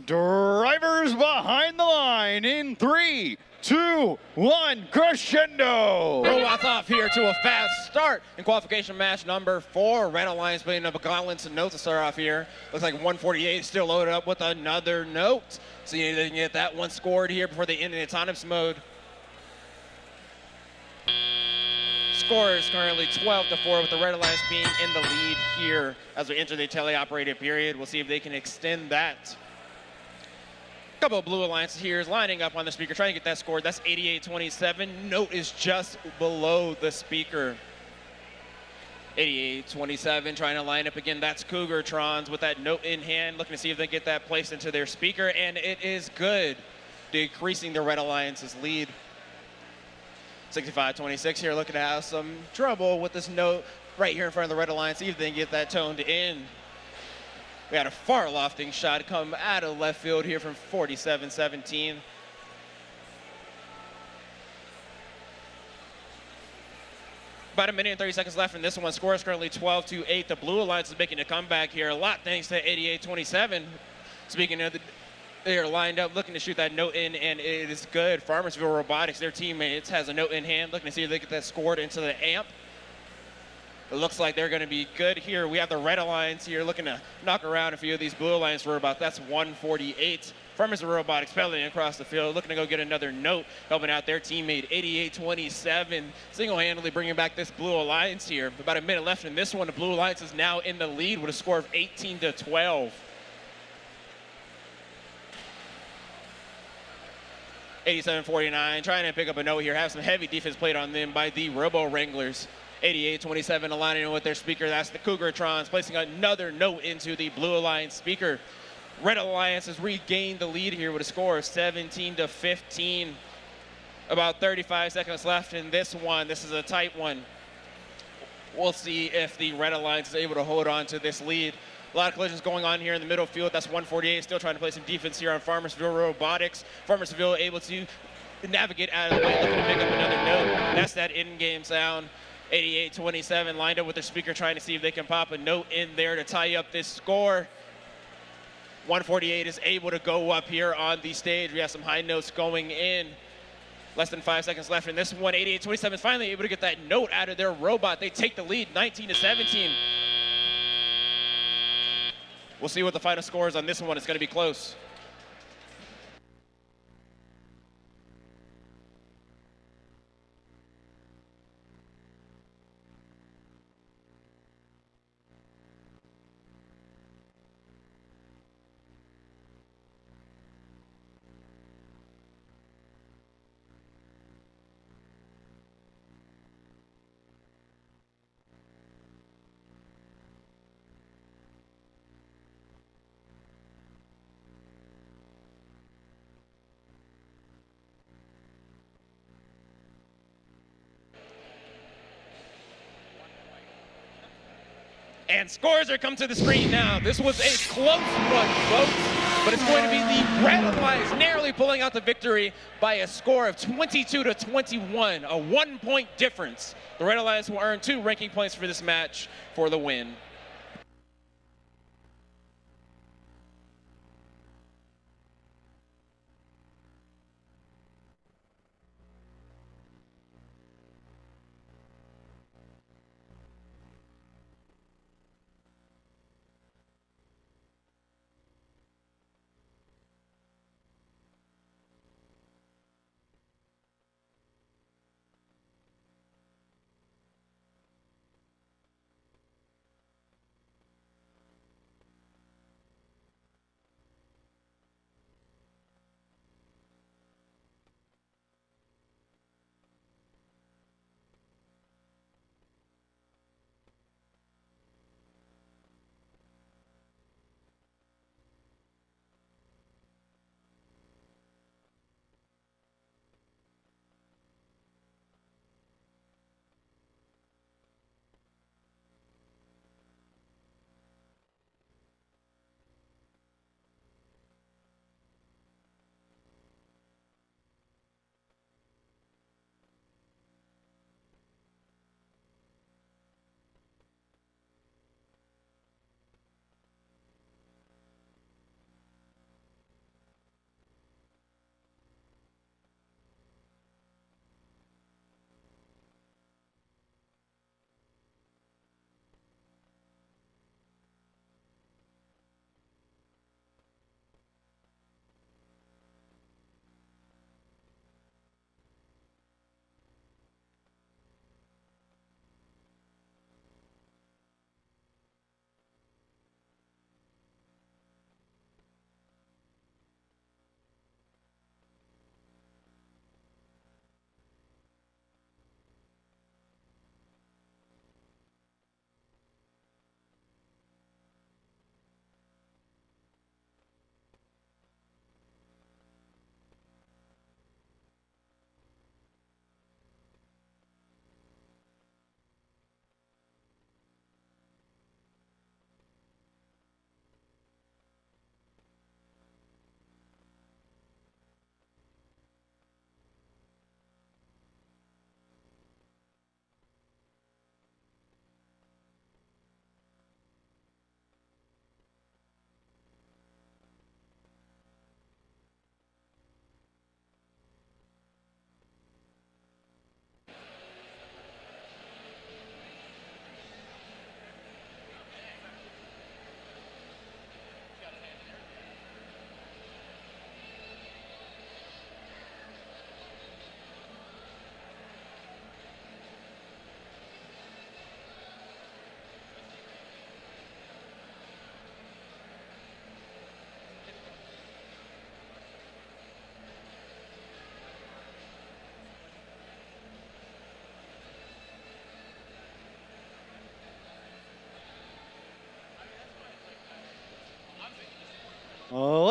Drivers behind the line in 3, 2, 1, crescendo! Robots off here to a fast start in qualification match number 4. Red Alliance putting up a gauntlet of notes to start off here. Looks like 148 still loaded up with another note. See if they can get that one scored here before they end in autonomous mode. Score is currently 12-4 with the Red Alliance being in the lead here as we enter the teleoperated period. We'll see if they can extend that. A couple of Blue Alliances here is lining up on the speaker, trying to get that scored. That's 88-27. Note is just below the speaker. 88-27 trying to line up again. That's Cougartrons with that note in hand, looking to see if they get that placed into their speaker, and it is good, decreasing the Red Alliance's lead. 65-26 here, looking to have some trouble with this note right here in front of the Red Alliance, see if they can get that toned in. We had a far lofting shot come out of left field here from 47-17. About a minute and 30 seconds left in this one. Score is currently 12-8. The Blue Alliance is making a comeback here. A lot thanks to 88-27. Speaking of they're lined up looking to shoot that note in, and it is good. Farmersville Robotics, their teammates, has a note in hand, looking to see if they get that scored into the amp. It looks like they're going to be good here. We have the Red Alliance here looking to knock around a few of these Blue Alliance robots. That's 148. Farmersville Robotics pedaling across the field, looking to go get another note, helping out their teammate, 88-27. Single-handedly bringing back this Blue Alliance here. About a minute left in this one. The Blue Alliance is now in the lead with a score of 18-12. 87-49, trying to pick up a note here. Have some heavy defense played on them by the Robo Wranglers. 88-27 aligning with their speaker. That's the Cougartrons placing another note into the Blue Alliance speaker. Red Alliance has regained the lead here with a score of 17-15. About 35 seconds left in this one. This is a tight one. We'll see if the Red Alliance is able to hold on to this lead. A lot of collisions going on here in the middle field. That's 148, still trying to play some defense here on Farmersville Robotics. Farmersville able to navigate out of the way, looking to pick up another note. That's that in-game sound. 88-27 lined up with their speaker, trying to see if they can pop a note in there to tie up this score. 148 is able to go up here on the stage. We have some high notes going in. Less than 5 seconds left in this one. 88-27 is finally able to get that note out of their robot. They take the lead, 19-17. We'll see what the final score is on this one. It's going to be close. And scores are come to the screen now. This was a close one, folks, but it's going to be the Red Alliance narrowly pulling out the victory by a score of 22-21, a 1-point difference. The Red Alliance will earn 2 ranking points for this match for the win.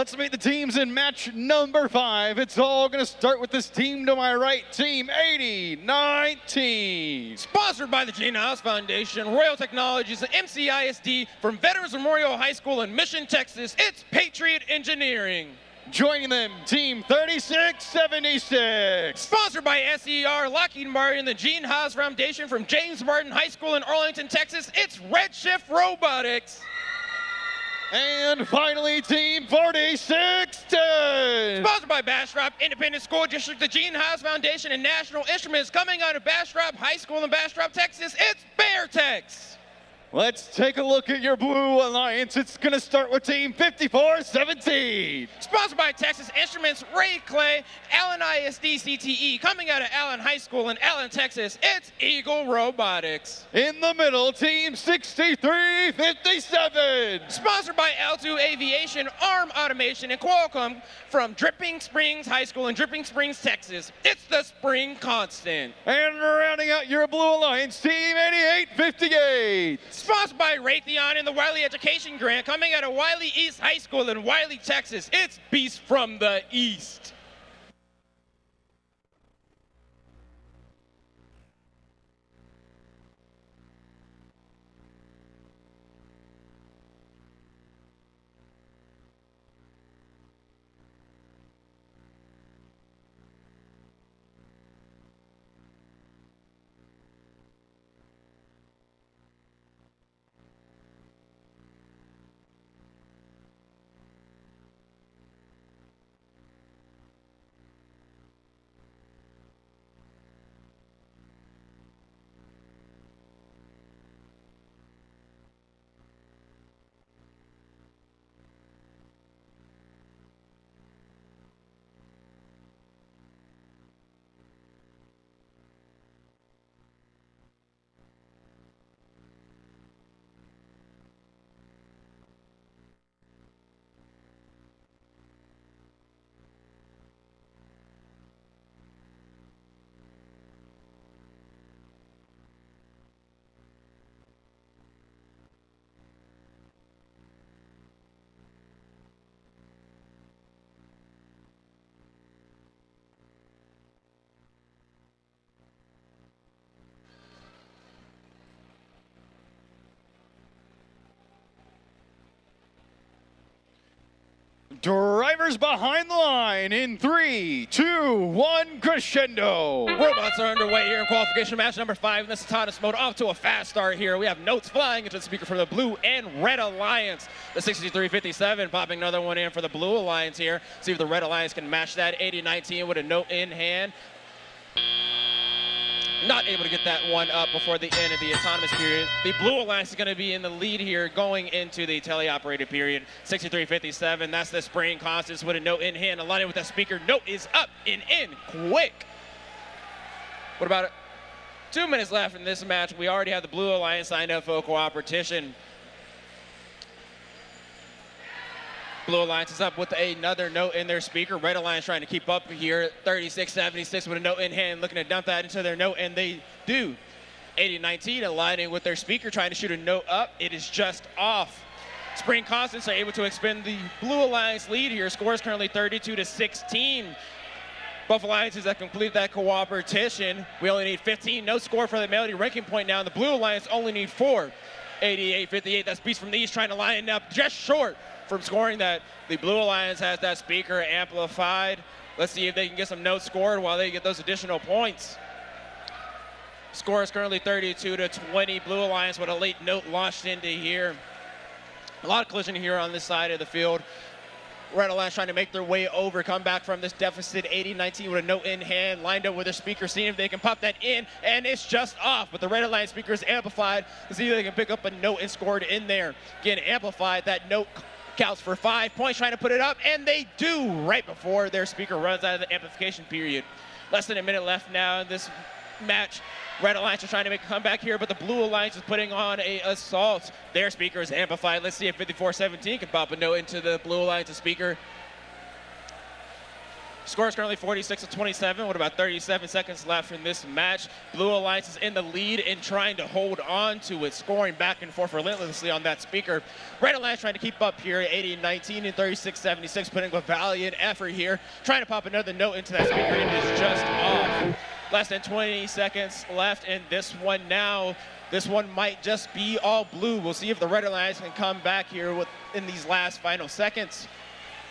Let's meet the teams in match number 5. It's all going to start with this team to my right, Team 8019. Sponsored by the Gene Haas Foundation, Royal Technologies, and MCISD from Veterans Memorial High School in Mission, Texas, it's Patriot Engineering. Joining them, Team 3676. Sponsored by SER, Lockheed Martin, the Gene Haas Foundation from James Martin High School in Arlington, Texas, it's Redshift Robotics. And finally, Team 4610. Sponsored by Bastrop Independent School District, the Gene Haas Foundation, and National Instruments. Coming out of Bastrop High School in Bastrop, Texas, it's BearTex. Let's take a look at your Blue Alliance. It's going to start with Team 5417. Sponsored by Texas Instruments, Ray Clay, Allen ISD CTE. Coming out of Allen High School in Allen, Texas, it's Eagle Robotics. In the middle, Team 6357. Sponsored by L2 Aviation, ARM Automation, and Qualcomm from Dripping Springs High School in Dripping Springs, Texas, it's the Spring Constant. And rounding out your Blue Alliance, Team 8858. Sponsored by Raytheon and the Wiley Education Grant, coming out of Wiley East High School in Wiley, Texas, it's Beast from the East. Drivers behind the line in 3, 2, 1, crescendo. Robots are underway here in qualification match number 5 in this autonomous mode. Off to a fast start here. We have notes flying into the speaker from the Blue and Red Alliance. The 6357 popping another one in for the Blue Alliance here. See if the Red Alliance can match that 8019 with a note in hand. Not able to get that one up before the end of the autonomous period. The Blue Alliance is going to be in the lead here going into the teleoperated period. 6357, that's the Spring Constance with a note in hand. Aligning with that speaker. Note is up and in quick. What about it? 2 minutes left in this match. We already have the Blue Alliance signed up for cooperation. Blue Alliance is up with another note in their speaker. Red Alliance trying to keep up here. 3676 with a note in hand, looking to dump that into their note, and they do. 8019 aligning with their speaker, trying to shoot a note up. It is just off. Spring Constance are able to expend the Blue Alliance lead here. Score is currently 32-16. Both alliances have completed that cooperation. We only need 15. No score for the Melody ranking point now. And the Blue Alliance only need 4. 88-58. That's Beast from the East trying to line up just short from scoring that. The Blue Alliance has that speaker amplified. Let's see if they can get some notes scored while they get those additional points. Score is currently 32-20. Blue Alliance with a late note launched into here. A lot of collision here on this side of the field. Red Alliance trying to make their way over, come back from this deficit. 80-19 with a note in hand, lined up with their speaker, seeing if they can pop that in, and it's just off. But the Red Alliance speaker is amplified to see if they can pick up a note and score it in there. Again, amplified, that note counts for 5 points, trying to put it up, and they do right before their speaker runs out of the amplification period. Less than a minute left now in this match. Red Alliance is trying to make a comeback here, but the Blue Alliance is putting on an assault. Their speaker is amplified. Let's see if 5417 can pop a note into the Blue Alliance speaker. Score is currently 46-27 with about 37 seconds left in this match. Blue Alliance is in the lead and trying to hold on to it, scoring back and forth relentlessly on that speaker. Red Alliance trying to keep up here, 80-19 and 36-76, putting a valiant effort here, trying to pop another note into that speaker, and it is just off. Less than 20 seconds left in this one now. This one might just be all blue. We'll see if the Red Alliance can come back here in these last final seconds.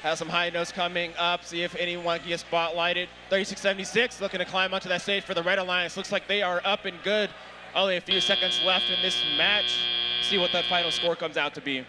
Has some high notes coming up. See if anyone can get spotlighted. 36-76 looking to climb onto that stage for the Red Alliance. Looks like they are up and good. Only a few seconds left in this match. See what that final score comes out to be.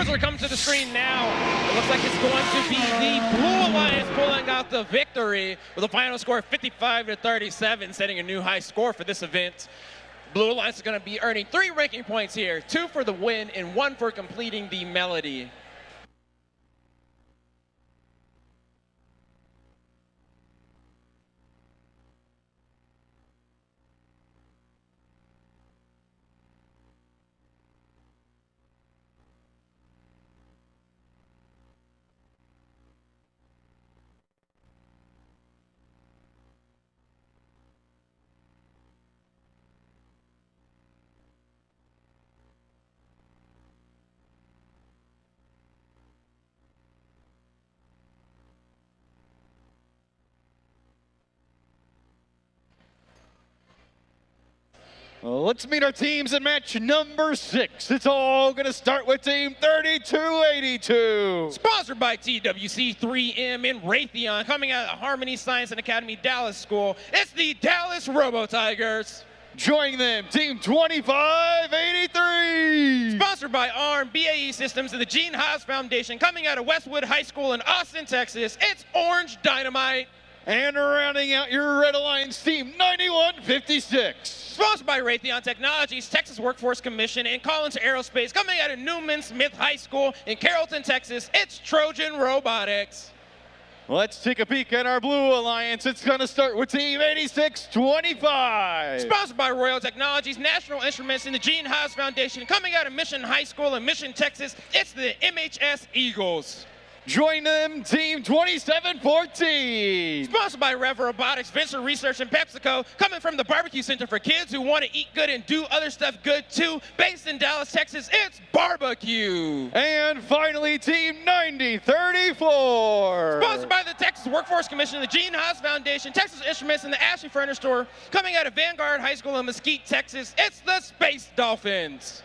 scores are coming to the screen now. It looks like it's going to be the Blue Alliance pulling out the victory with a final score of 55-37, setting a new high score for this event. Blue Alliance is going to be earning 3 ranking points here, 2 for the win and 1 for completing the melody. Let's meet our teams in match number 6. It's all going to start with team 3282. Sponsored by TWC 3M and Raytheon, coming out of Harmony Science and Academy Dallas School. It's the Dallas Robo Tigers. Joining them, team 2583. Sponsored by ARM, BAE Systems, and the Gene Haas Foundation, coming out of Westwood High School in Austin, Texas. It's Orange Dynamite. And rounding out your Red Alliance team, 9156. Sponsored by Raytheon Technologies, Texas Workforce Commission, and Collins Aerospace, coming out of Newman Smith High School in Carrollton, Texas. It's Trojan Robotics. Let's take a peek at our Blue Alliance. It's going to start with team 8625. Sponsored by Royal Technologies, National Instruments, and the Gene Haas Foundation, coming out of Mission High School in Mission, Texas. It's the MHS Eagles. Join them, team 2714. Sponsored by Rev Robotics, Venture Research, and PepsiCo, coming from the Barbecue Center for kids who want to eat good and do other stuff good too. Based in Dallas, Texas, it's Barbecue. And finally, team 9034. Sponsored by the Texas Workforce Commission, the Gene Haas Foundation, Texas Instruments, and the Ashley Furniture Store, coming out of Vanguard High School in Mesquite, Texas. It's the Space Dolphins.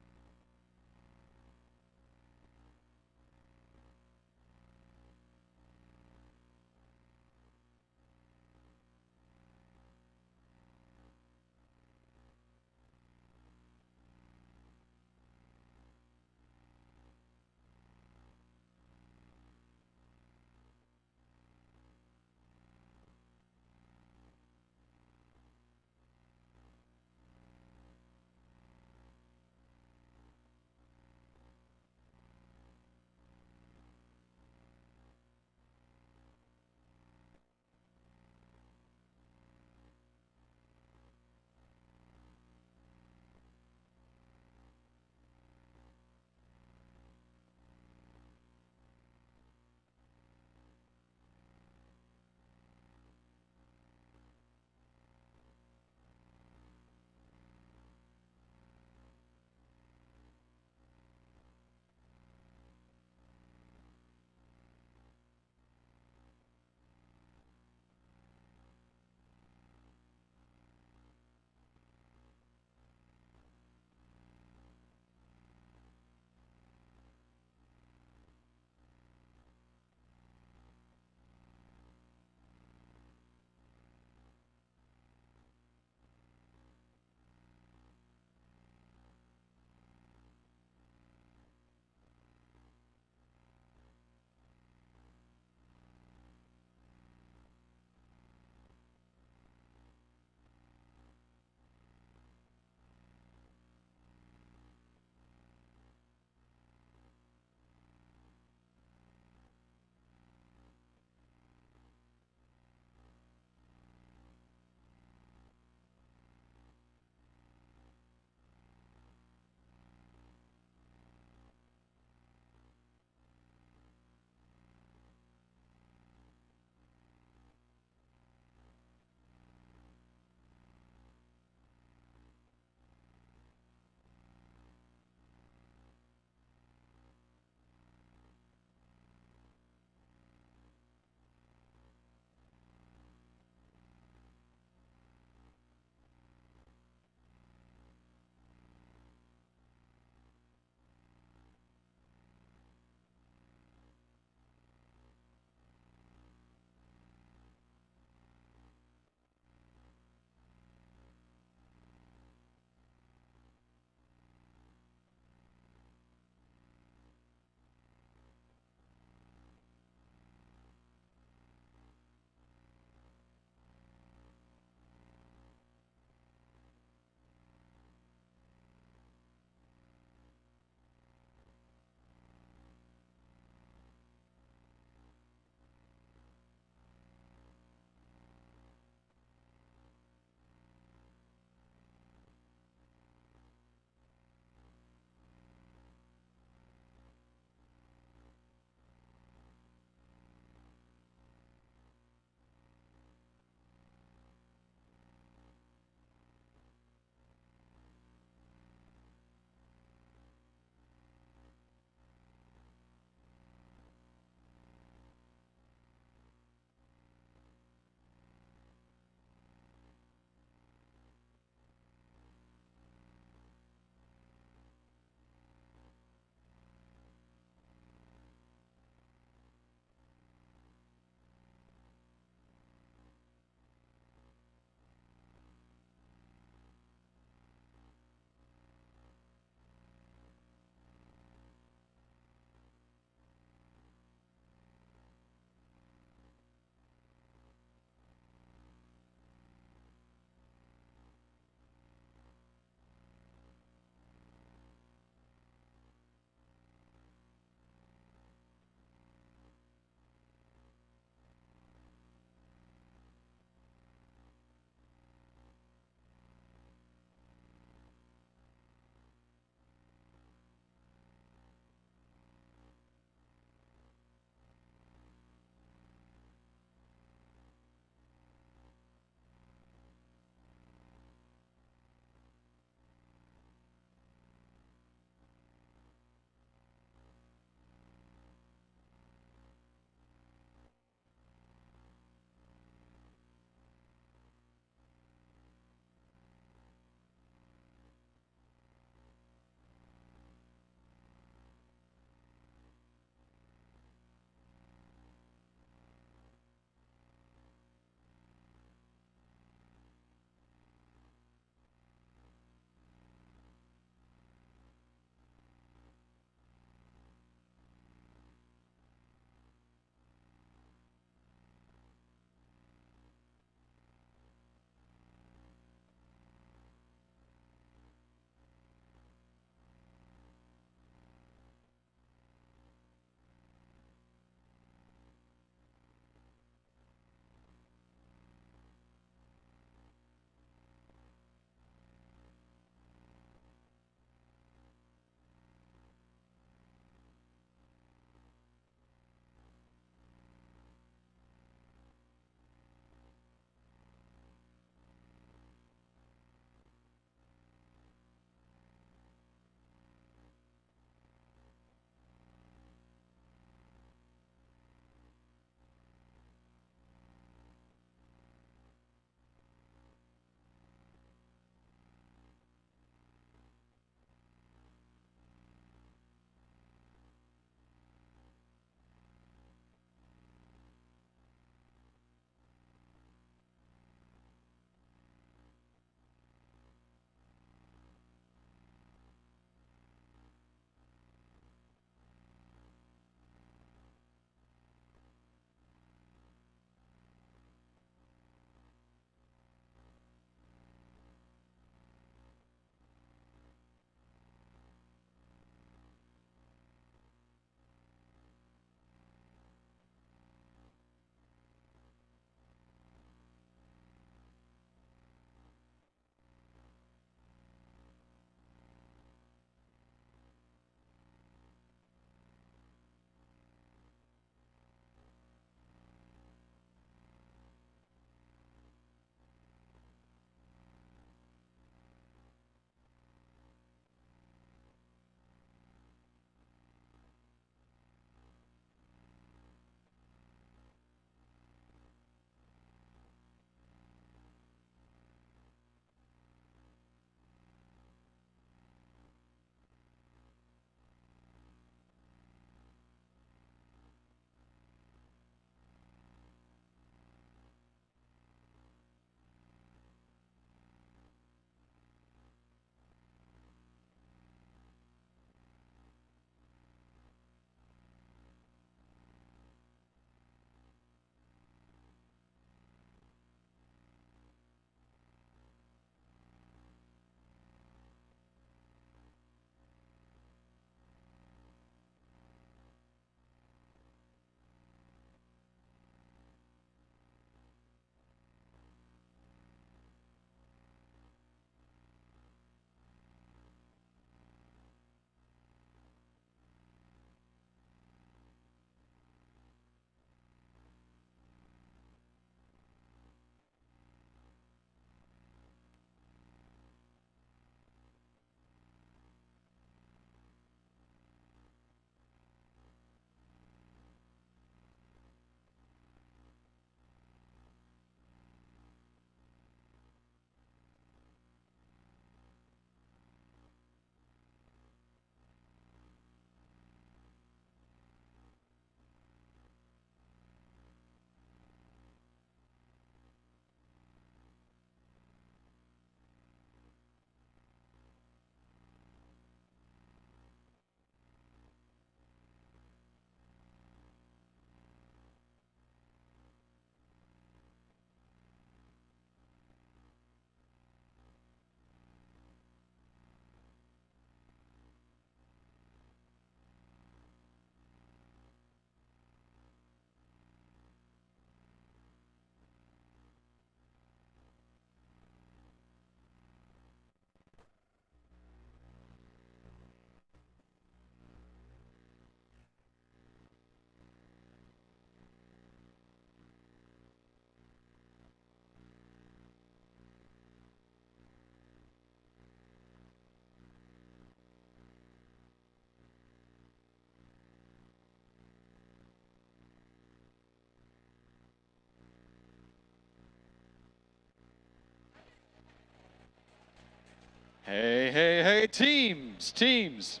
Hey, teams.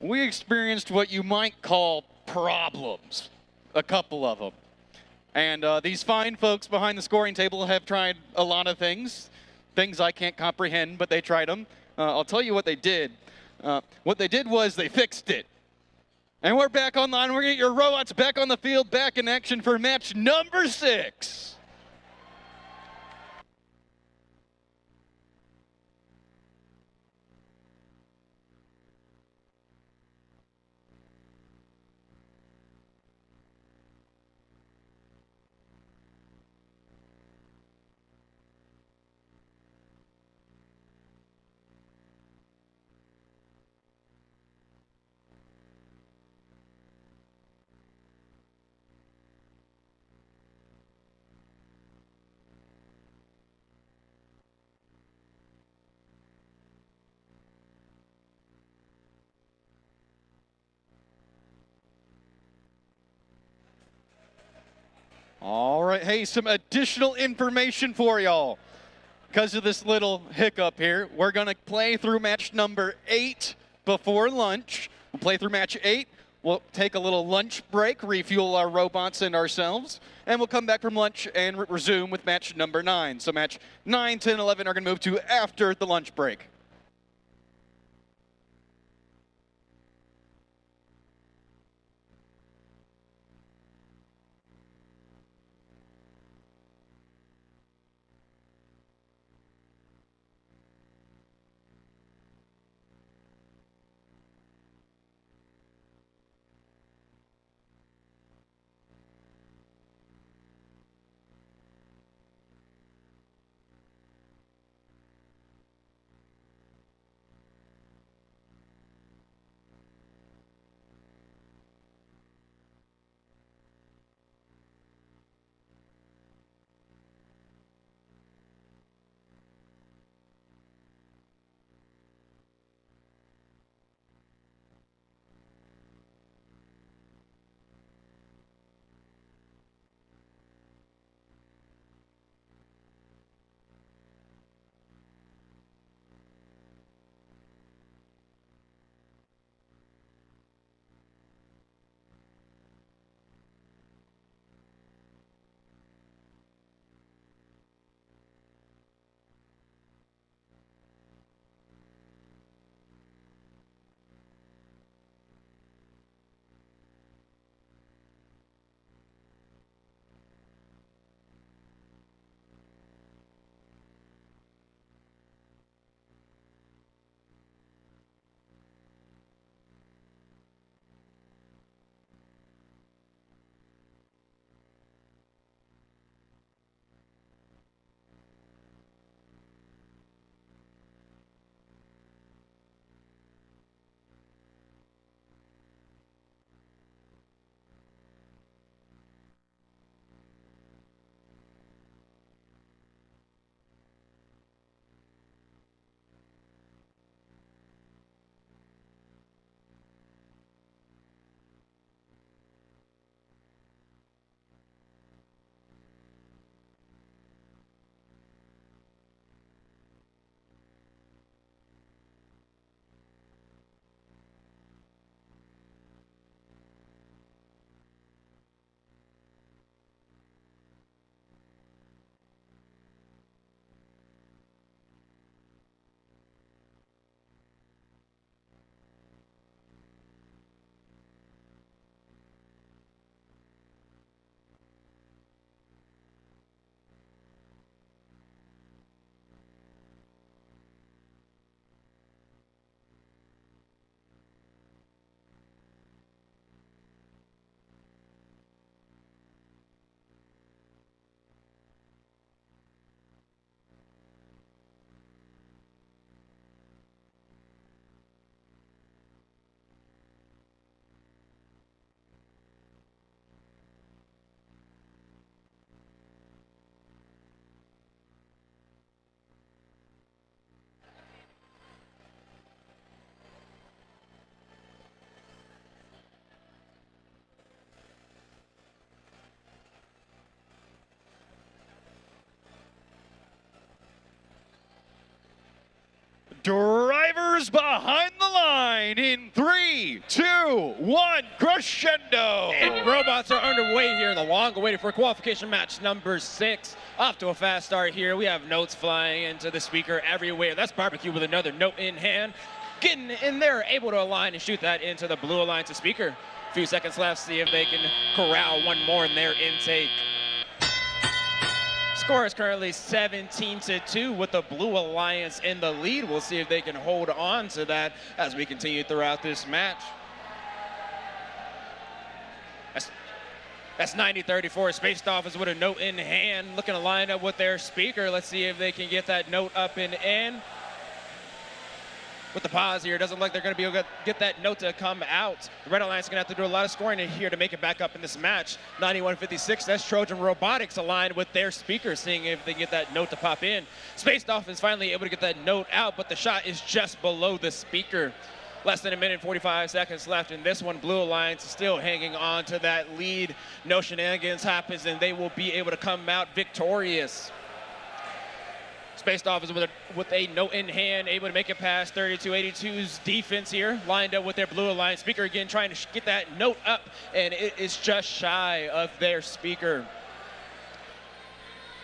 We experienced what you might call problems, a couple of them. And these fine folks behind the scoring table have tried a lot of things I can't comprehend, but they tried them. I'll tell you what they did. What they did was they fixed it. And we're back online. We're going to get your robots back on the field, back in action for match number 6. All right, hey, some additional information for y'all. Because of this little hiccup here, we're going to play through match number 8 before lunch. We'll play through match 8. We'll take a little lunch break, refuel our robots and ourselves, and we'll come back from lunch and resume with match number 9. So match 9, 10, 11 are going to move to after the lunch break. Drivers behind the line in 3, 2, 1, crescendo. And robots are underway here. The long-awaited for qualification match number 6. Off to a fast start here. We have notes flying into the speaker everywhere. That's Barbecue with another note in hand. Getting in there, able to align and shoot that into the Blue Alliance speaker. A few seconds left, see if they can corral one more in their intake. Score is currently 17-2 with the Blue Alliance in the lead. We'll see if they can hold on to that as we continue throughout this match. That's 90-34. Spaced Office with a note in hand, looking to line up with their speaker. Let's see if they can get that note up and in. With the pause here, it doesn't look like they're going to be able to get that note to come out. The Red Alliance is going to have to do a lot of scoring in here to make it back up in this match. 91-56, that's Trojan Robotics aligned with their speaker, seeing if they can get that note to pop in. Spaced Off is finally able to get that note out, but the shot is just below the speaker. Less than a minute and 45 seconds left in this one. Blue Alliance is still hanging on to that lead. No shenanigans happens, and they will be able to come out victorious. Spaced Off is with a note in hand, able to make it past 32-82's defense here, lined up with their Blue Alliance speaker again, trying to get that note up, and it is just shy of their speaker.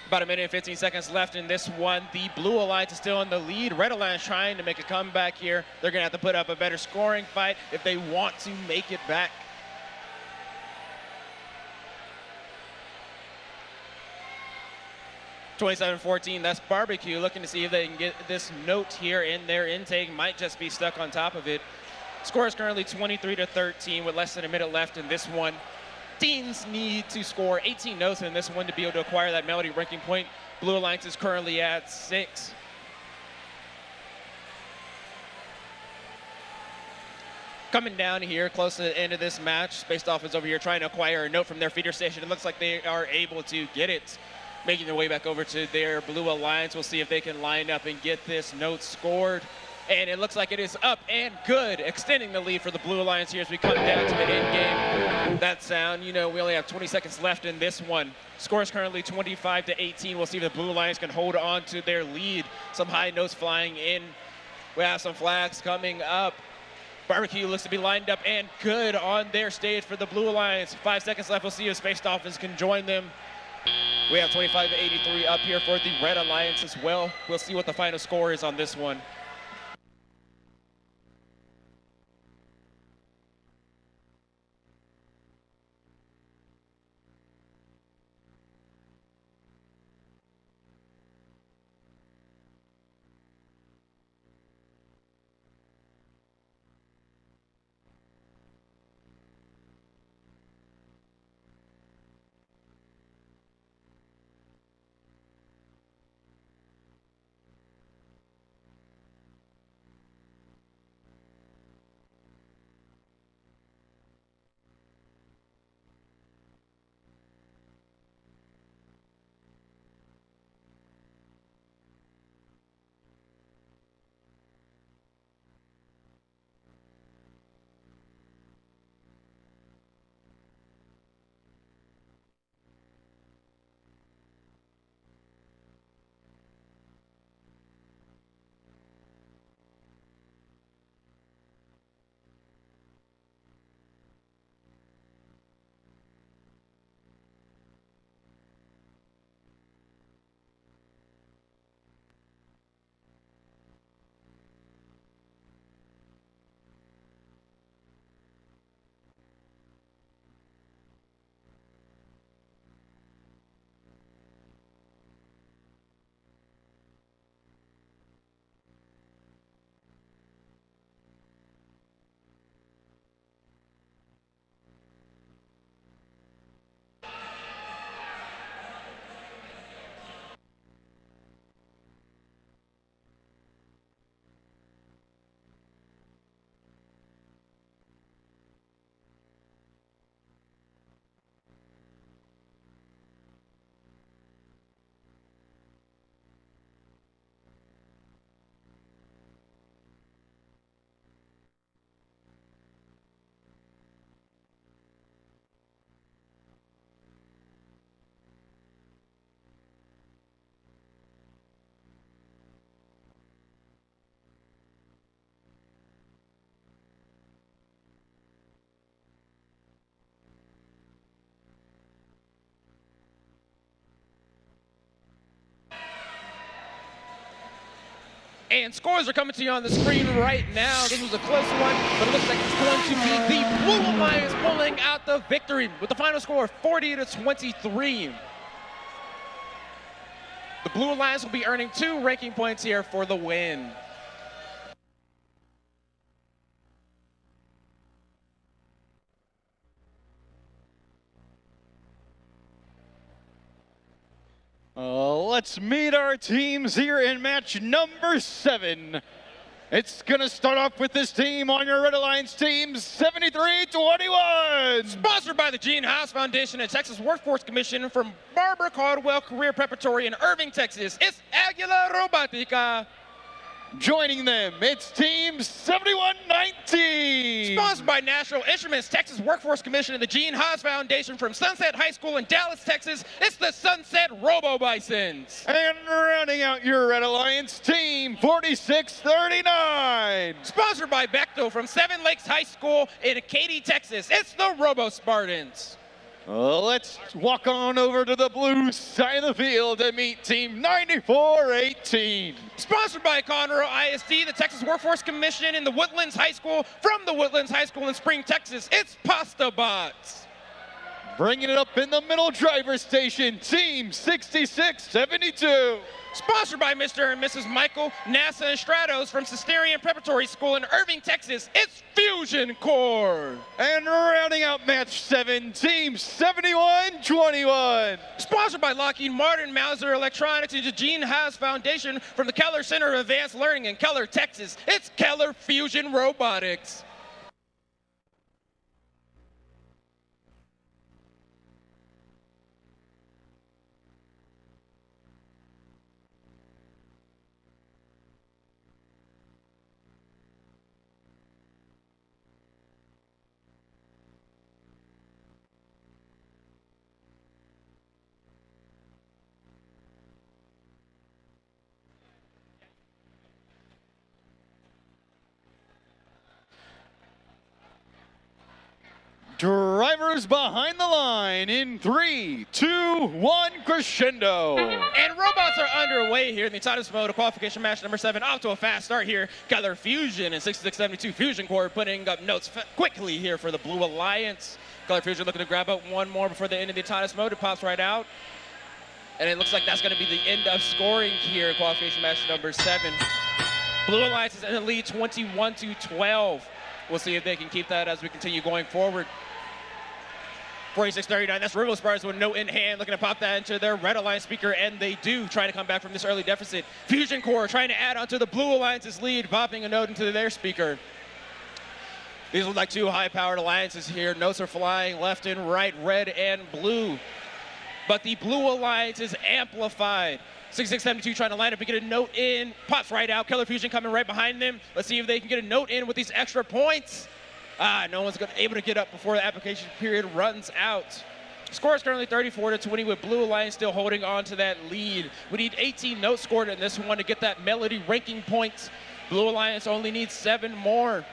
About a minute and 15 seconds left in this one. The Blue Alliance is still in the lead. Red Alliance trying to make a comeback here. They're going to have to put up a better scoring fight if they want to make it back. 27-14, that's Barbecue, looking to see if they can get this note here in their intake. Might just be stuck on top of it. Score is currently 23-13 with less than a minute left in this one. Teams need to score 18 notes in this one to be able to acquire that Melody ranking point. Blue Alliance is currently at 6. Coming down here close to the end of this match, Spaced Off is over here trying to acquire a note from their feeder station. It looks like they are able to get it. Making their way back over to their Blue Alliance. We'll see if they can line up and get this note scored. And it looks like it is up and good, extending the lead for the Blue Alliance here as we come down to the end game. That sound, you know, we only have 20 seconds left in this one. Score is currently 25-18. We'll see if the Blue Alliance can hold on to their lead. Some high notes flying in. We have some flags coming up. Barbecue looks to be lined up and good on their stage for the Blue Alliance. 5 seconds left. We'll see if Spaced Office can join them. We have 25-83 up here for the Red Alliance as well. We'll see what the final score is on this one. And scores are coming to you on the screen right now. This was a close one, but it looks like it's going to be the Blue Alliance pulling out the victory with the final score 40-23. The Blue Alliance will be earning 2 ranking points here for the win. Let's meet our teams here in match number 7. It's going to start off with this team on your Red Alliance team, 73-21. Sponsored by the Gene Haas Foundation and Texas Workforce Commission from Barbara Caldwell Career Preparatory in Irving, Texas. It's Aguila Robotica. Joining them, it's team 71-19. Sponsored by National Instruments, Texas Workforce Commission, and the Gene Haas Foundation from Sunset High School in Dallas, Texas. It's the Sunset Robo Bisons. And rounding out your Red Alliance team, 46-39. Sponsored by Bechtel from Seven Lakes High School in Katy, Texas. It's the Robo Spartans. Let's walk on over to the blue side of the field to meet team 94-18. Sponsored by Conroe ISD, the Texas Workforce Commission, and the Woodlands High School from the Woodlands High School in Spring, Texas. It's Pasta Bots. Bringing it up in the middle driver's station, team 66-72. Sponsored by Mr. and Mrs. Michael, NASA, and Stratos from Cisterian Preparatory School in Irving, Texas. It's Fusion Core. And rounding out match 7, team 71-21. Sponsored by Lockheed Martin, Mauser Electronics, and the Gene Haas Foundation from the Keller Center of Advanced Learning in Keller, Texas. It's Keller Fusion Robotics. Drivers behind the line in 3, 2, 1, crescendo. And robots are underway here in the autonomous mode of qualification match number 7. Off to a fast start here. Keller Fusion and 6672 Fusion Core putting up notes quickly here for the Blue Alliance. Keller Fusion looking to grab up one more before the end of the autonomous mode. It pops right out. And it looks like that's going to be the end of scoring here in qualification match number 7. Blue Alliance is in the lead 21-12. We'll see if they can keep that as we continue going forward. 46-39, that's Robo Spartans with a note in hand, looking to pop that into their Red Alliance speaker, and they do, trying to come back from this early deficit. Fusion Core trying to add on to the Blue Alliance's lead, popping a note into their speaker. These look like 2 high-powered alliances here. Notes are flying left and right, red and blue. But the Blue Alliance is amplified. 6672 trying to line up and get a note in. Pops right out. Keller Fusion coming right behind them. Let's see if they can get a note in with these extra points. No one's able to get up before the application period runs out. Score is currently 34-20 with Blue Alliance still holding on to that lead. We need 18 notes scored in this one to get that melody ranking points. Blue Alliance only needs 7 more.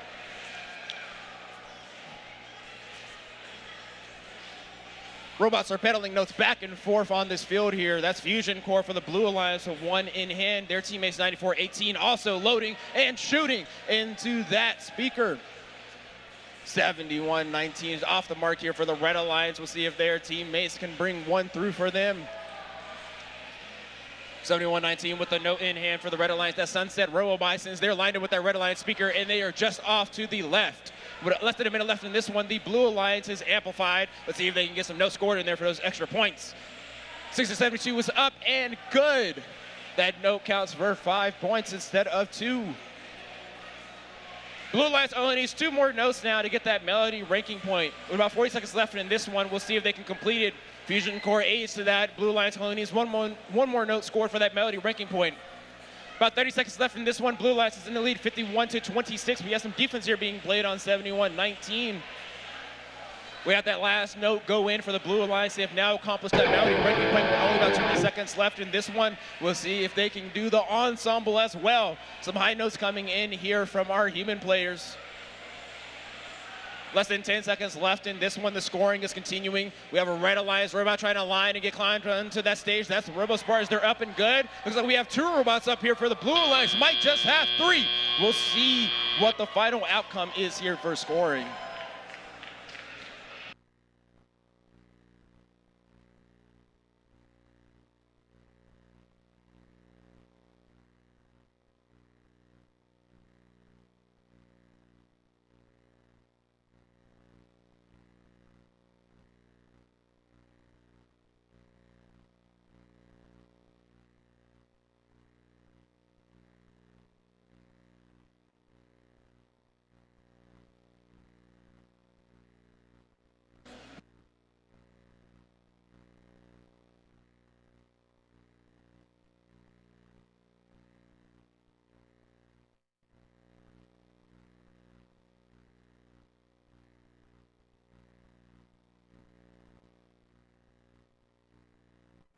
Robots are pedaling notes back and forth on this field here. That's Fusion Core for the Blue Alliance with 1 in hand. Their teammates 94-18 also loading and shooting into that speaker. 71-19 is off the mark here for the Red Alliance. We'll see if their teammates can bring one through for them. 71-19 with the note in hand for the Red Alliance. That Sunset Robo Bisons, they're lined up with that Red Alliance speaker, and they are just off to the left. With less than a minute left in this one, the Blue Alliance is amplified. Let's see if they can get some notes scored in there for those extra points. 60-72 was up and good. That note counts for 5 points instead of 2. Blue Alliance only needs 2 more notes now to get that melody ranking point. With about 40 seconds left in this one, we'll see if they can complete it. Fusion Core aids to that. Blue Alliance only needs one more note scored for that melody ranking point. About 30 seconds left in this one. Blue Alliance is in the lead 51-26. We have some defense here being played on 71-19. We have that last note go in for the Blue Alliance. They have now accomplished that melody ranking point with only about 20 seconds left in this one. We'll see if they can do the ensemble as well. Some high notes coming in here from our human players. Less than 10 seconds left in this one. The scoring is continuing. We have a Red Alliance robot trying to line and get climbed onto that stage. That's the RoboSpars. They're up and good. Looks like we have 2 robots up here for the Blue Alliance. Might just have 3. We'll see what the final outcome is here for scoring.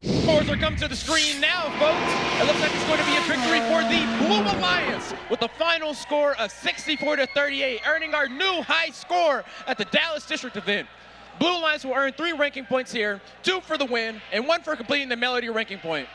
Scores are coming to the screen now, folks. It looks like it's going to be a victory for the Blue Alliance with a final score of 64-38, earning our new high score at the Dallas District event. Blue Alliance will earn 3 ranking points here, 2 for the win, and 1 for completing the Melody ranking point.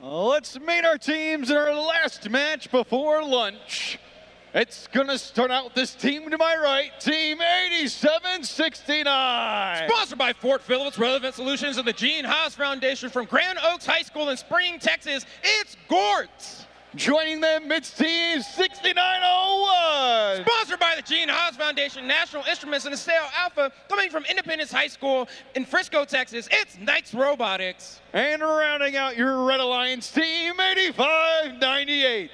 Let's meet our teams in our last match before lunch. It's gonna start out with this team to my right, Team 8769. Sponsored by Fort Phillips Relevant Solutions and the Gene Haas Foundation from Grand Oaks High School in Spring, Texas, it's Gortz. Joining them, it's Team 6901. Sponsored by the Gene Haas Foundation, National Instruments, and Estelle Alpha, coming from Independence High School in Frisco, Texas, it's Knights Robotics. And rounding out your Red Alliance, Team 8598.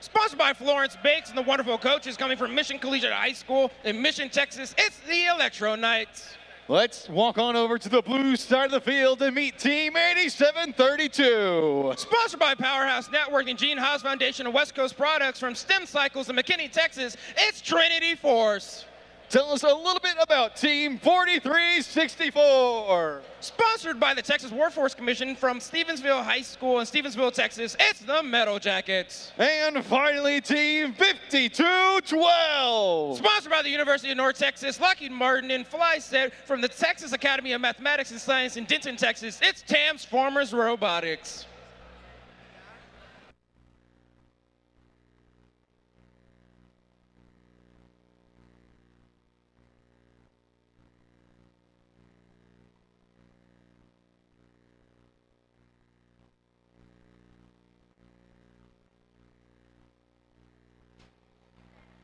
Sponsored by Florence Bakes and the wonderful coaches coming from Mission Collegiate High School in Mission, Texas, it's the Electro Knights. Let's walk on over to the blue side of the field to meet Team 8732. Sponsored by Powerhouse Network and Gene Haas Foundation and West Coast Products from STEM Cycles in McKinney, Texas, it's Trinity Force. Tell us a little bit about Team 4364. Sponsored by the Texas Workforce Commission from Stevensville High School in Stevensville, Texas, it's the Metal Jackets. And finally, Team 5212. Sponsored by the University of North Texas, Lockheed Martin, and FlySet from the Texas Academy of Mathematics and Science in Denton, Texas, it's Transformers Robotics.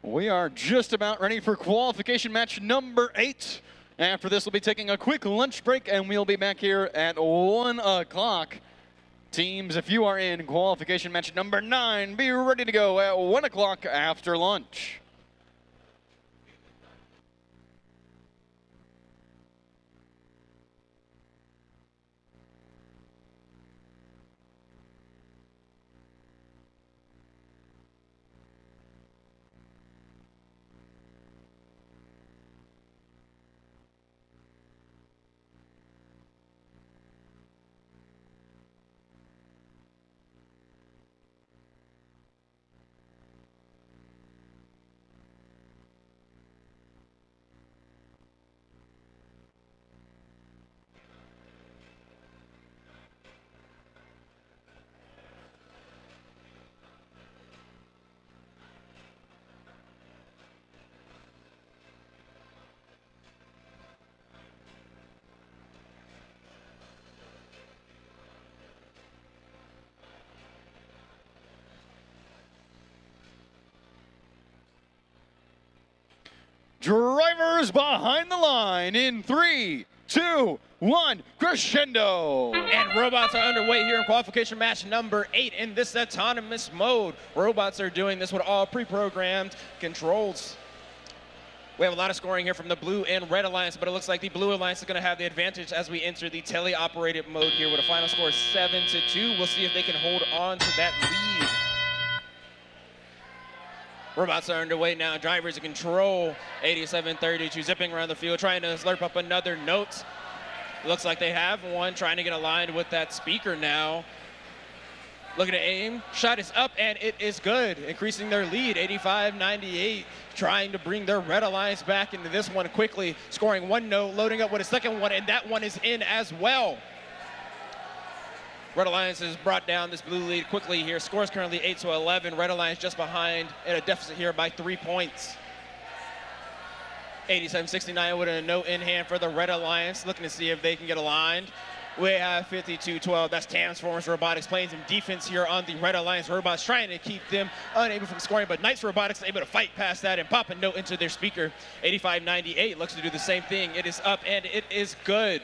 We are just about ready for qualification match number 8. After this, we'll be taking a quick lunch break, and we'll be back here at 1 o'clock. Teams, if you are in qualification match number 9, be ready to go at 1 o'clock after lunch. Drivers behind the line in 3, 2, 1, crescendo. And robots are underway here in qualification match number 8 in this autonomous mode. Robots are doing this with all pre-programmed controls. We have a lot of scoring here from the blue and red alliance, but it looks like the blue alliance is going to have the advantage as we enter the tele-operated mode here with a final score of 7-2. We'll see if they can hold on to that lead. Robots are underway now. Drivers in control. 8732 zipping around the field, trying to slurp up another note. Looks like they have one, trying to get aligned with that speaker now. Looking to aim. Shot is up, and it is good, increasing their lead. 85-98, trying to bring their red alliance back into this one quickly. Scoring one note, loading up with a second one, and that one is in as well. Red Alliance has brought down this blue lead quickly here. Scores currently 8-11. Red Alliance just behind in a deficit here by 3 points. 87-69 with a note in hand for the Red Alliance, looking to see if they can get aligned. We have 52-12. That's Transformers Robotics playing some defense here on the Red Alliance robots, trying to keep them unable from scoring, but Knights Robotics able to fight past that and pop a note into their speaker. 85-98 looks to do the same thing. It is up, and it is good.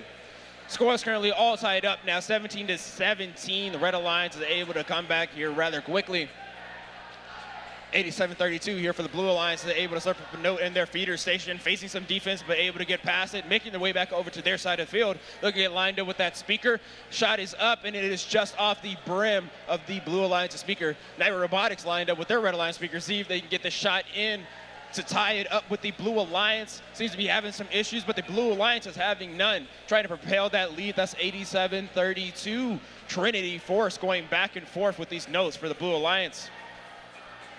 Scores currently all tied up now, 17-17. The Red Alliance is able to come back here rather quickly. 87-32 here for the Blue Alliance. They're able to slurp up a note in their feeder station, facing some defense, but able to get past it, making their way back over to their side of the field. Looking at lined up with that speaker. Shot is up, and it is just off the brim of the Blue Alliance speaker. Knight Robotics lined up with their Red Alliance speaker. See if they can get the shot in to tie it up with the Blue Alliance. Seems to be having some issues, but the Blue Alliance is having none. Trying to propel that lead. That's 87-32. Trinity Force going back and forth with these notes for the Blue Alliance.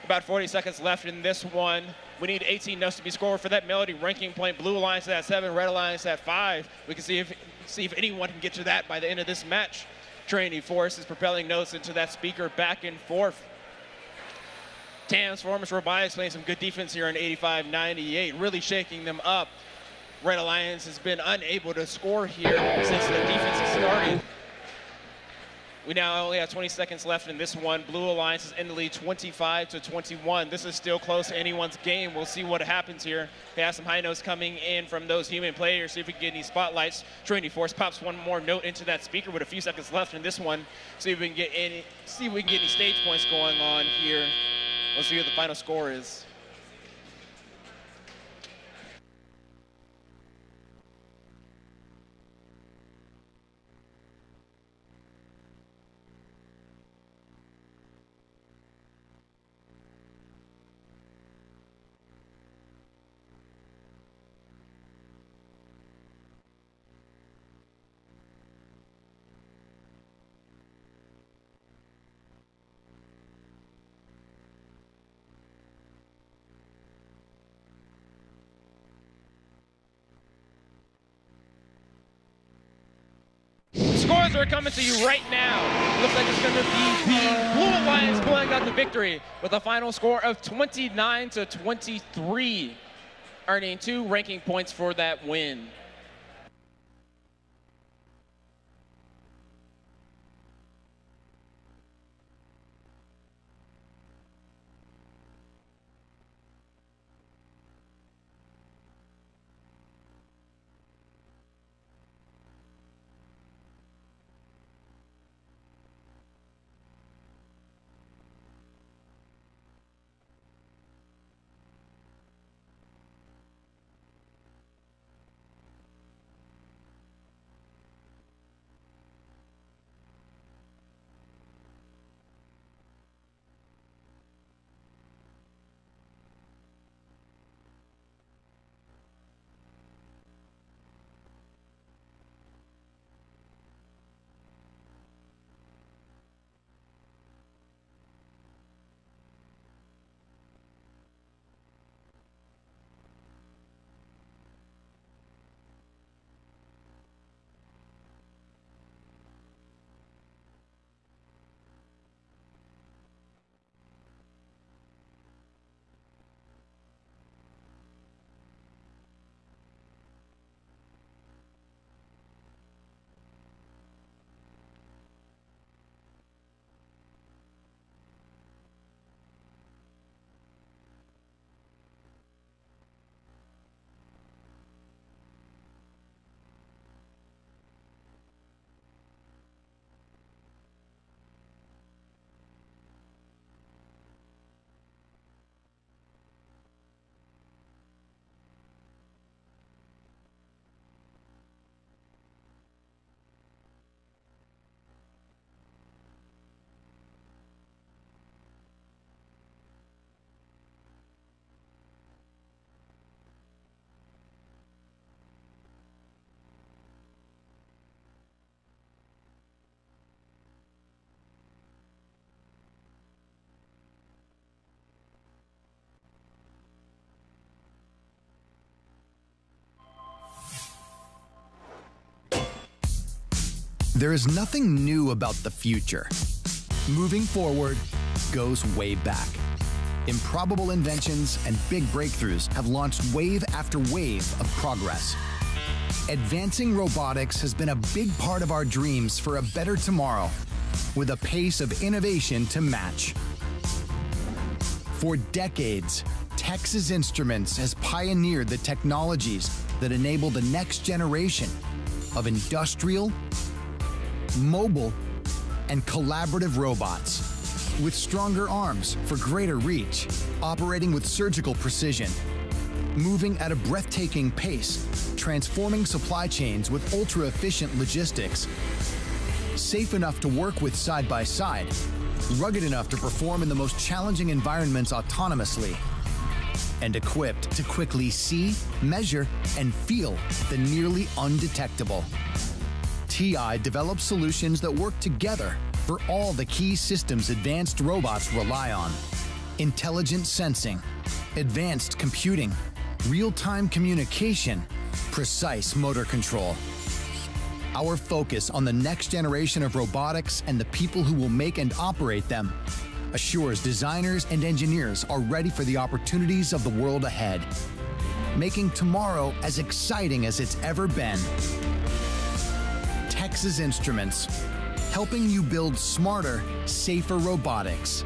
About 40 seconds left in this one. We need 18 notes to be scored for that Melody ranking point. Blue Alliance at 7, Red Alliance at 5. We can see if anyone can get to that by the end of this match. Trinity Force is propelling notes into that speaker back and forth. Transformers Robotics playing some good defense here in 85-98, really shaking them up. Red Alliance has been unable to score here since the defense has started. We now only have 20 seconds left in this one. Blue Alliance is in the lead 25-21. This is still close to anyone's game. We'll see what happens here. We have some high notes coming in from those human players. See if we can get any spotlights. Trinity Force pops one more note into that speaker with a few seconds left in this one. See if we can get any stage points going on here. We'll see what the final score is. pressure coming to you right now. Looks like it's going to be the Blue Lions pulling out the victory with a final score of 29-23, earning 2 ranking points for that win. There is nothing new about the future. Moving forward goes way back. Improbable inventions and big breakthroughs have launched wave after wave of progress. Advancing robotics has been a big part of our dreams for a better tomorrow, with a pace of innovation to match. For decades, Texas Instruments has pioneered the technologies that enable the next generation of industrial, mobile, and collaborative robots. With stronger arms for greater reach, operating with surgical precision, moving at a breathtaking pace, transforming supply chains with ultra-efficient logistics, safe enough to work with side by side, rugged enough to perform in the most challenging environments autonomously, and equipped to quickly see, measure, and feel the nearly undetectable. TI develops solutions that work together for all the key systems advanced robots rely on. Intelligent sensing, advanced computing, real-time communication, precise motor control. Our focus on the next generation of robotics and the people who will make and operate them assures designers and engineers are ready for the opportunities of the world ahead, making tomorrow as exciting as it's ever been. Texas Instruments, helping you build smarter, safer robotics.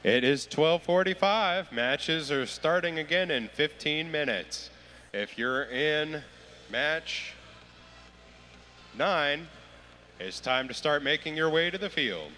It is 12:45. Matches are starting again in 15 minutes. If you're in match 9, it's time to start making your way to the field.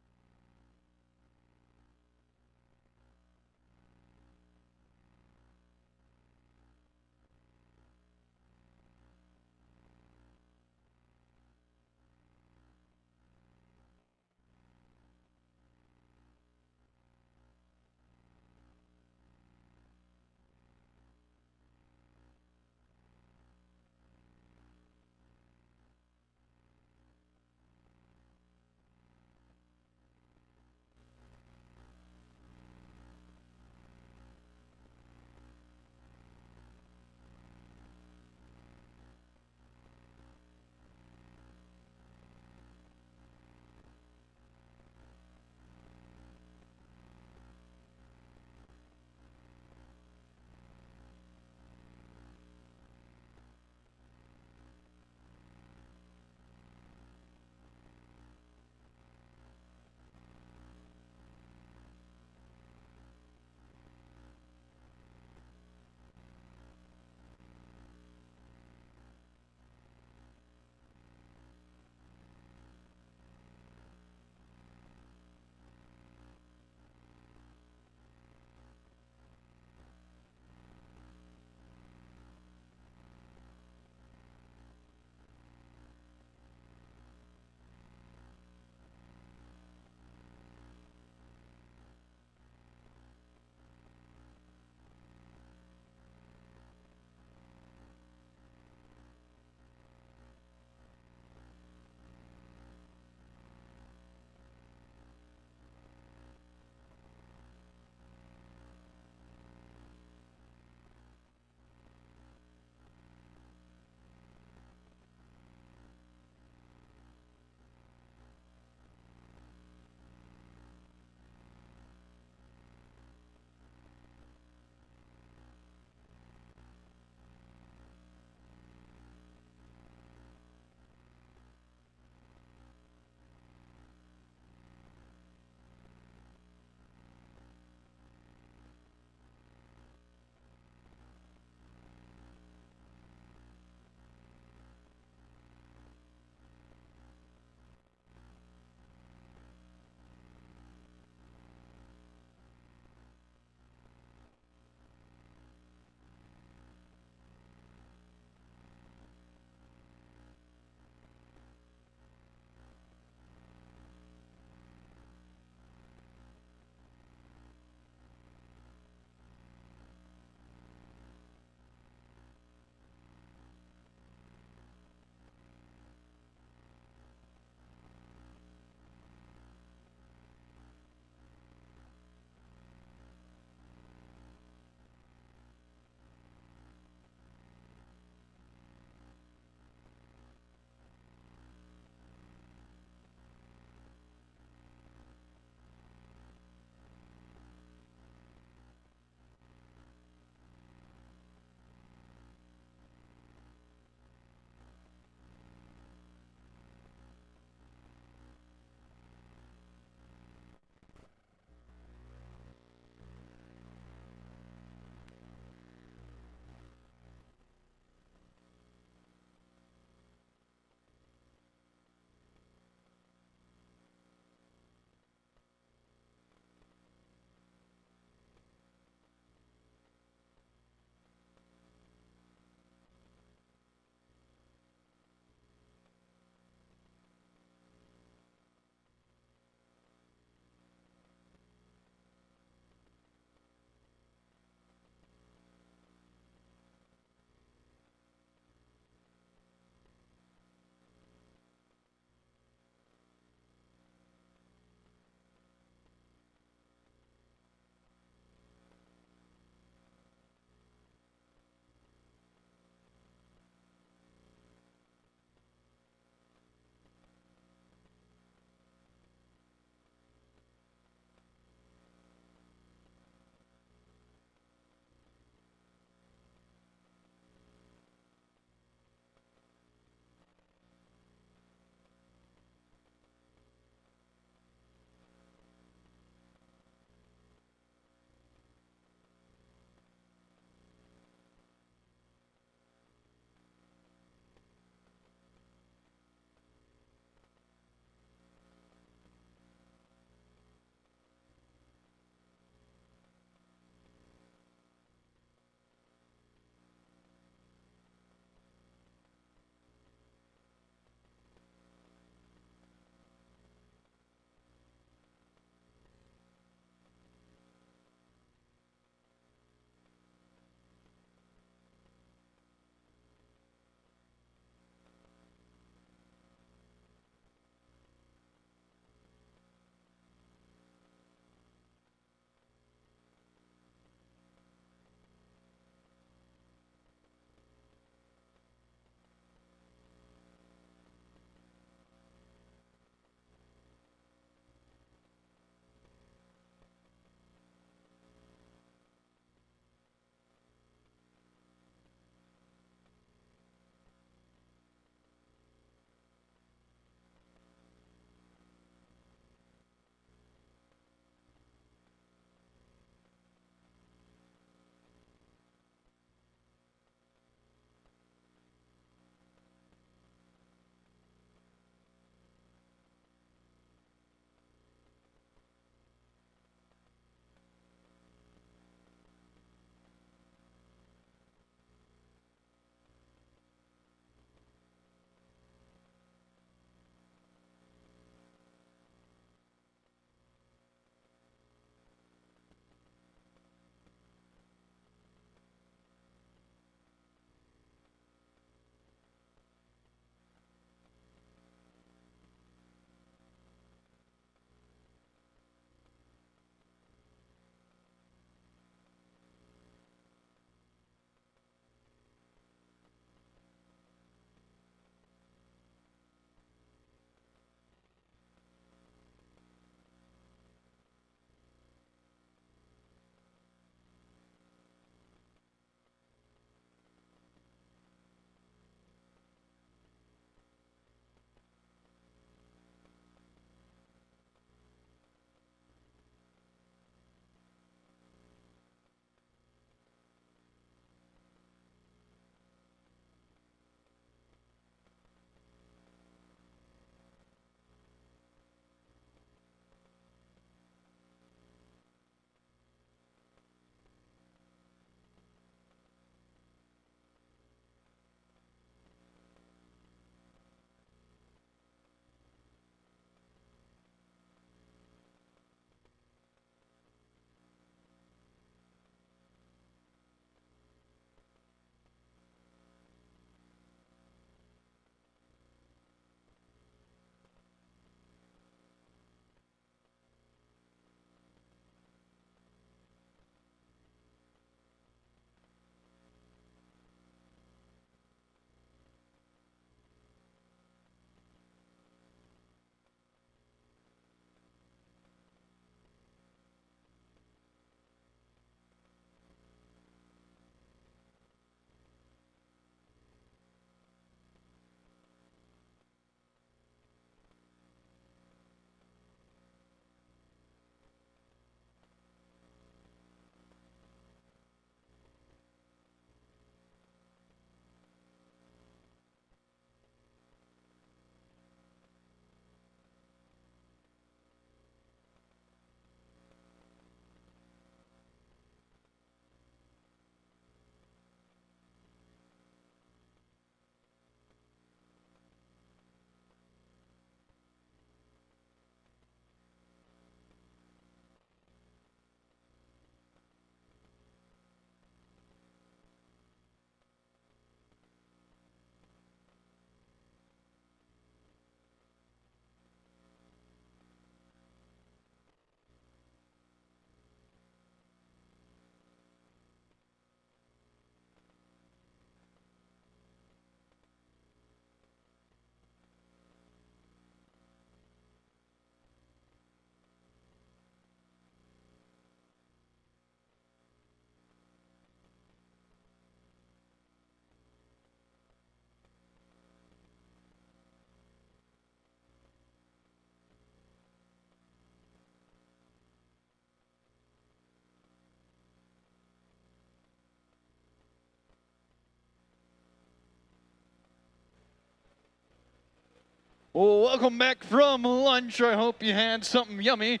Well, welcome back from lunch. I hope you had something yummy.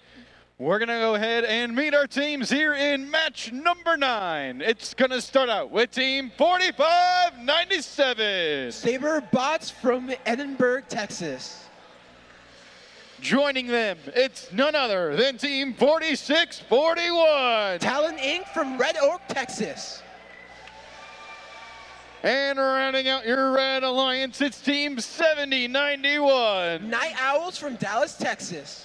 We're going to go ahead and meet our teams here in match number 9. It's going to start out with team 4597. Saber Bots from Edinburgh, Texas. Joining them, it's none other than team 4641. Talon Inc. from Red Oak, Texas. And rounding out your Red Alliance, it's team 7091. Night Owls from Dallas, Texas.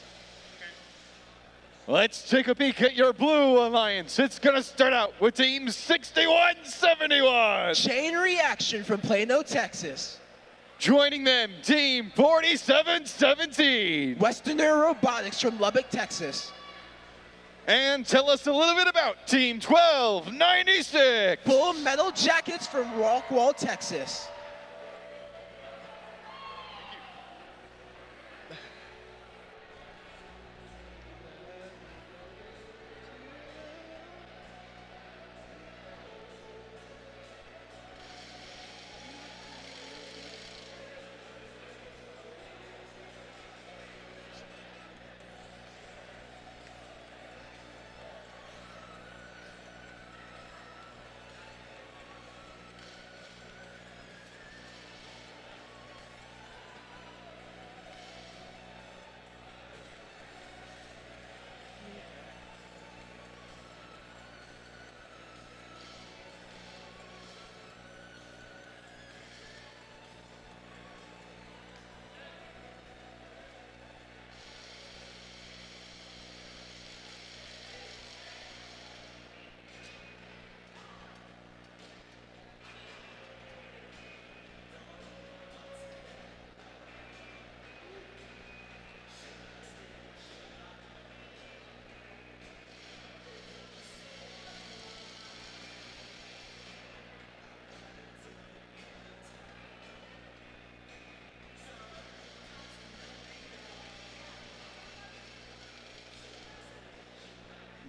Let's take a peek at your Blue Alliance. It's going to start out with team 6171. Chain Reaction from Plano, Texas. Joining them, team 4717. Westerner Robotics from Lubbock, Texas. And tell us a little bit about team 1296. Full Metal Jackets from Rockwall, Texas.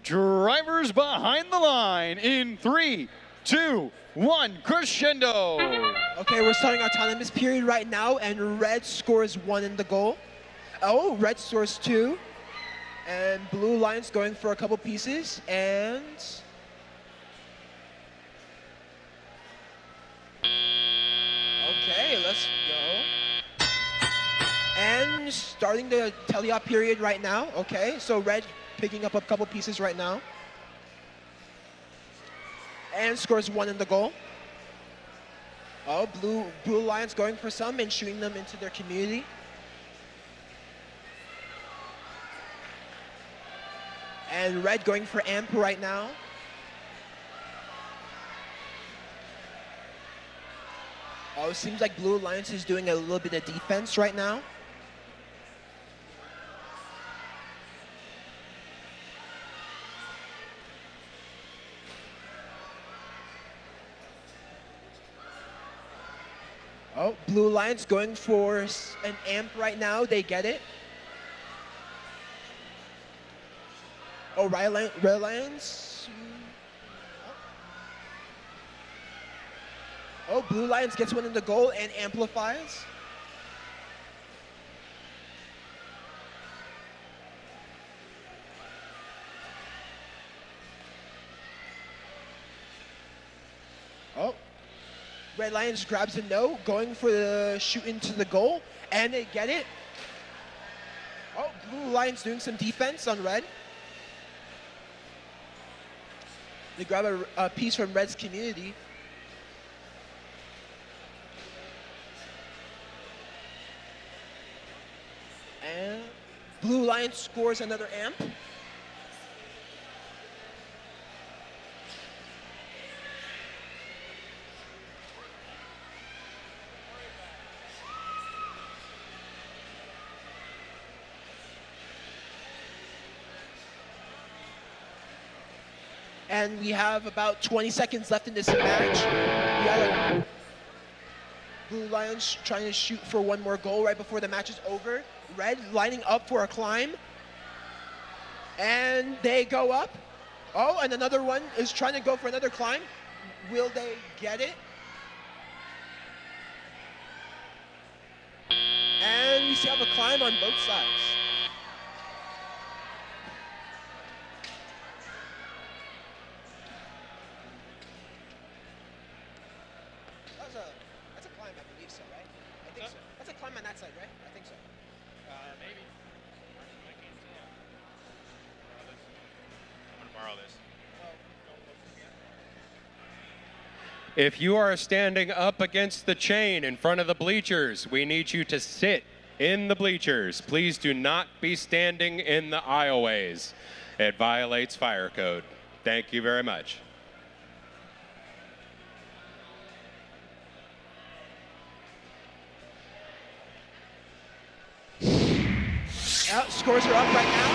Drivers behind the line in 3, 2, 1, crescendo. Okay, we're starting autonomous period right now, and Red scores 1 in the goal. Oh, Red scores 2. And Blue Lions going for a couple pieces, and... Okay, let's go. And starting the teleop period right now. Okay, so Red picking up a couple pieces right now. And scores 1 in the goal. Oh, Blue Lions going for some and shooting them into their community. And Red going for amp right now. Oh, it seems like Blue Alliance is doing a little bit of defense right now. Oh, Blue Alliance going for an amp right now. They get it. Oh, Red Alliance. Oh, Blue Alliance gets 1 in the goal and amplifies. Oh. Red Lions grabs a no, going for the shoot into the goal, and they get it. Oh, Blue Lions doing some defense on Red. They grab a piece from Red's community. And Blue Lions scores another amp. And we have about 20 seconds left in this match. We got Blue Lions trying to shoot for 1 more goal right before the match is over. Red lining up for a climb. And they go up. Oh, and another one is trying to go for another climb. Will they get it? And see have a climb on both sides. That's a climb, I believe so, right? I think so. That's a climb on that side, right? I think so. Maybe. I can't see it. I'm gonna borrow this. If you are standing up against the chain in front of the bleachers, we need you to sit in the bleachers. Please do not be standing in the aisleways. It violates fire code. Thank you very much. Scores are up right now,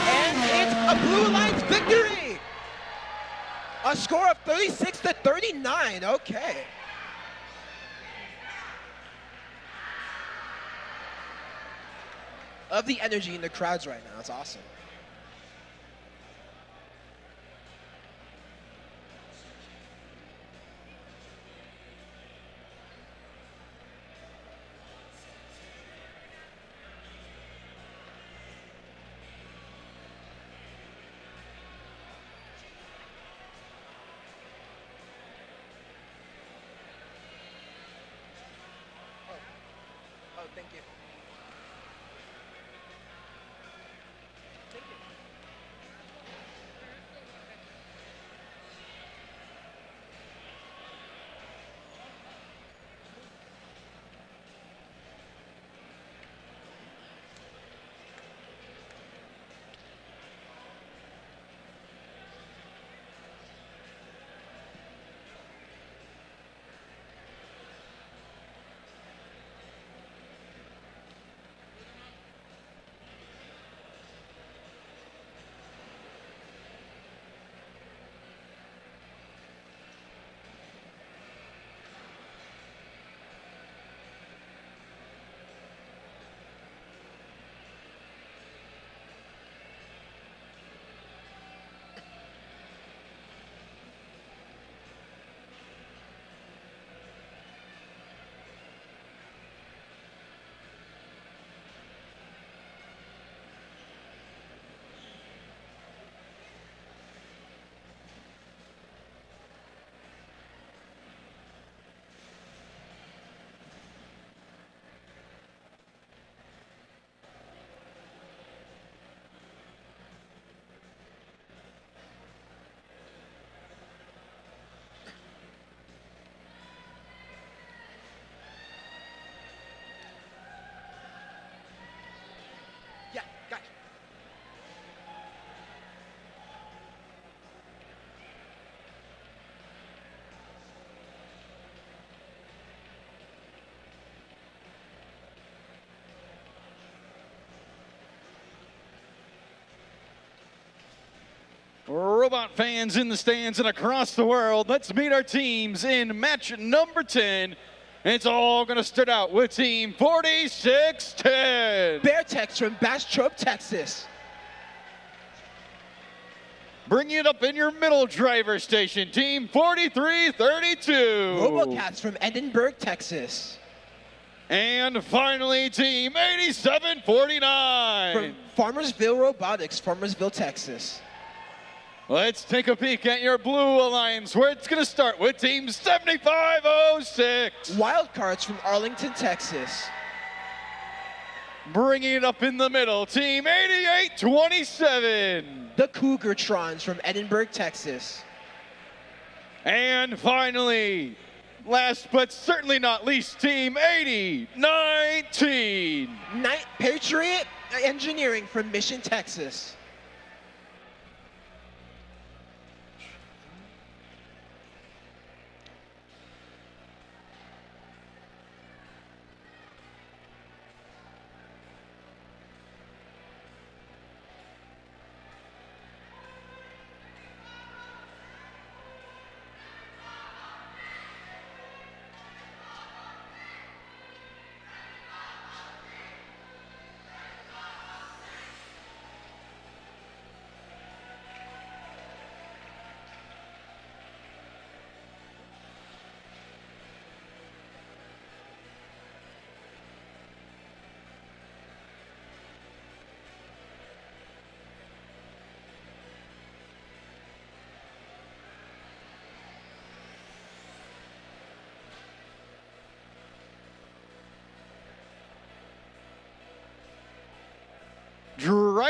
and it's a Blue Alliance victory! A score of 36-39, okay. Love the energy in the crowds right now, it's awesome. Oh, thank you. Thank you. Yeah, gotcha. Robot fans in the stands and across the world, let's meet our teams in match number 10. It's all going to start out with team 4610. Beartex from Bastrop, Texas. Bringing it up in your middle driver station, team 4332. Robocats from Edinburgh, Texas. And finally, team 8749. From Farmersville Robotics, Farmersville, Texas. Let's take a peek at your Blue Alliance, where it's going to start with team 7506. Wildcards from Arlington, Texas. Bringing it up in the middle, team 8827. The Cougartrons from Edinburgh, Texas. And finally, last but certainly not least, team 8019. Patriot Engineering from Mission, Texas.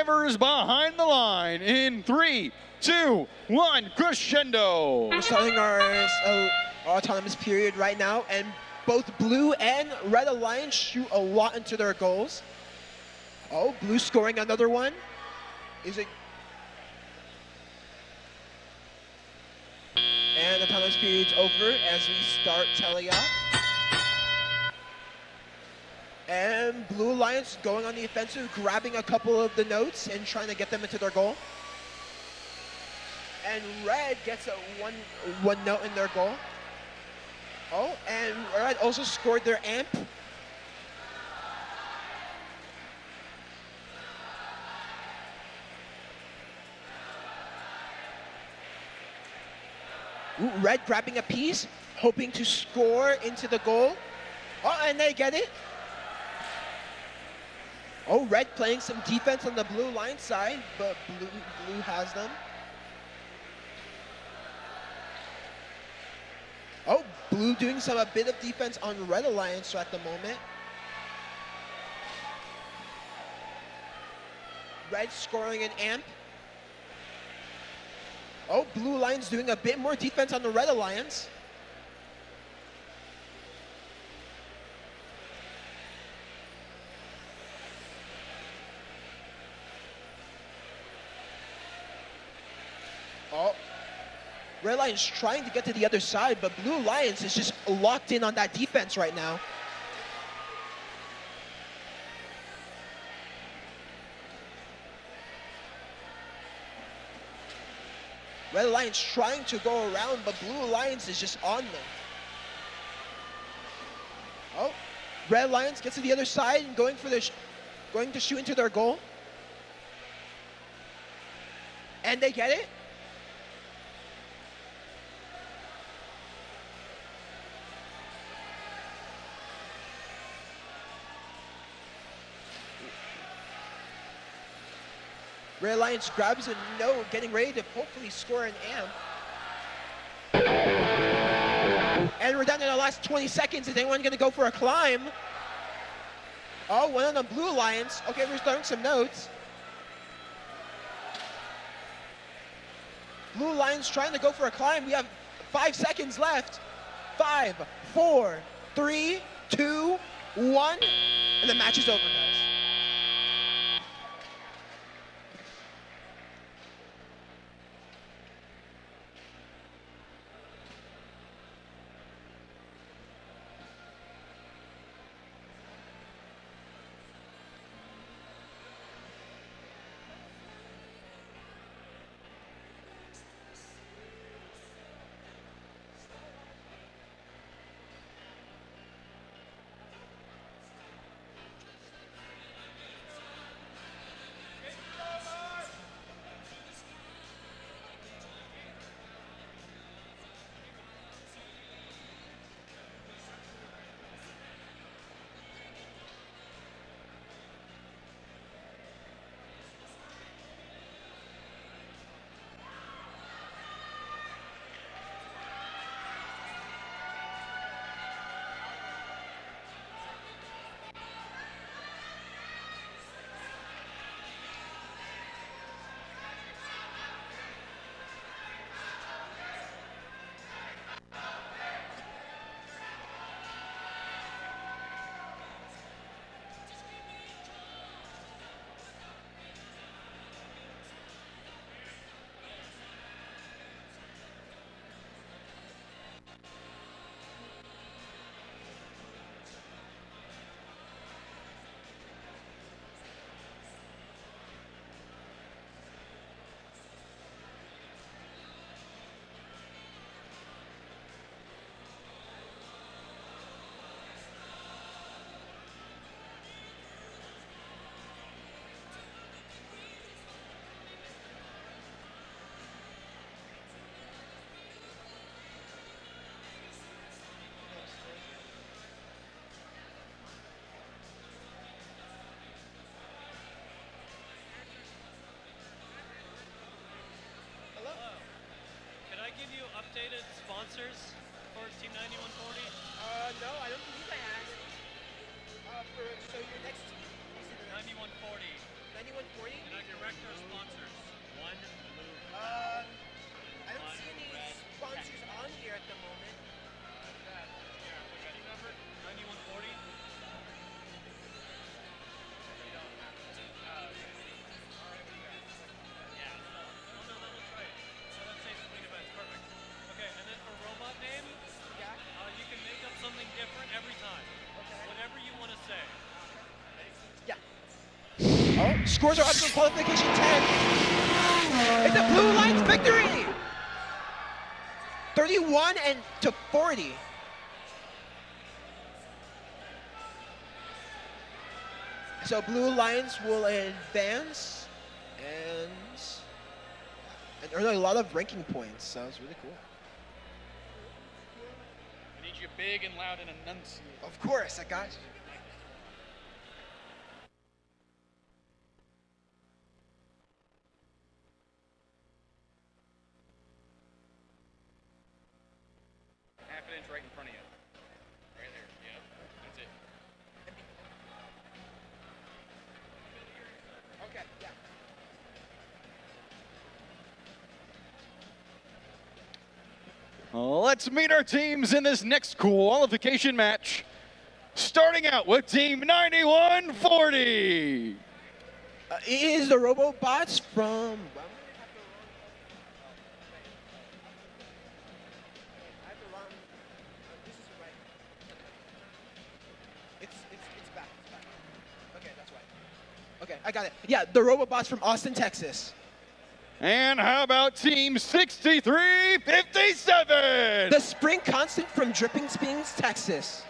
drivers behind the line in 3, 2, 1, crescendo. We're starting our autonomous period right now, and both Blue and Red Alliance shoot a lot into their goals. Oh, Blue scoring another one. Is it? And autonomous period's over as we start teleop. And Blue Alliance going on the offensive, grabbing a couple of the notes and trying to get them into their goal. And Red gets a one note in their goal. Oh, and Red also scored their amp. Ooh, Red grabbing a piece, hoping to score into the goal. Oh, and they get it. Oh, Red playing some defense on the Blue line side, but Blue has them. Oh, Blue doing a bit of defense on Red Alliance at the moment. Red scoring an amp. Oh, Blue Alliance doing a bit more defense on the Red Alliance. Oh, Red Alliance trying to get to the other side, but Blue Alliance is just locked in on that defense right now. Red Alliance trying to go around, but Blue Alliance is just on them. Oh, Red Alliance gets to the other side and going to shoot into their goal. And they get it. Red Alliance grabs a note, getting ready to hopefully score an amp. And we're down to the last 20 seconds. Is anyone going to go for a climb? Oh, one on the Blue Alliance. Okay, we're throwing some notes. Blue Alliance trying to go for a climb. We have 5 seconds left. 5, 4, 3, 2, 1. And the match is over, guys. updated sponsors for Team 9140? No, I don't believe I asked. So your next team is 9140. 9140? And on your Scores are up for qualification 10. It's a Blue Lions victory! 31 to 40. So Blue Lions will advance and earn a lot of ranking points. So it's really cool. I need you big and loud and enunciate. Of course, I got you. Half an inch right in front of you. Right there. Yeah. That's it. Okay, yeah. Let's meet our teams in this next qualification match. Starting out with Team 9140. It is the Robobots from... It's back. Okay, that's right. Okay, I got it. Yeah, the Robobots from Austin, Texas. And how about Team 6357? The Spring Constant from Dripping Springs, Texas.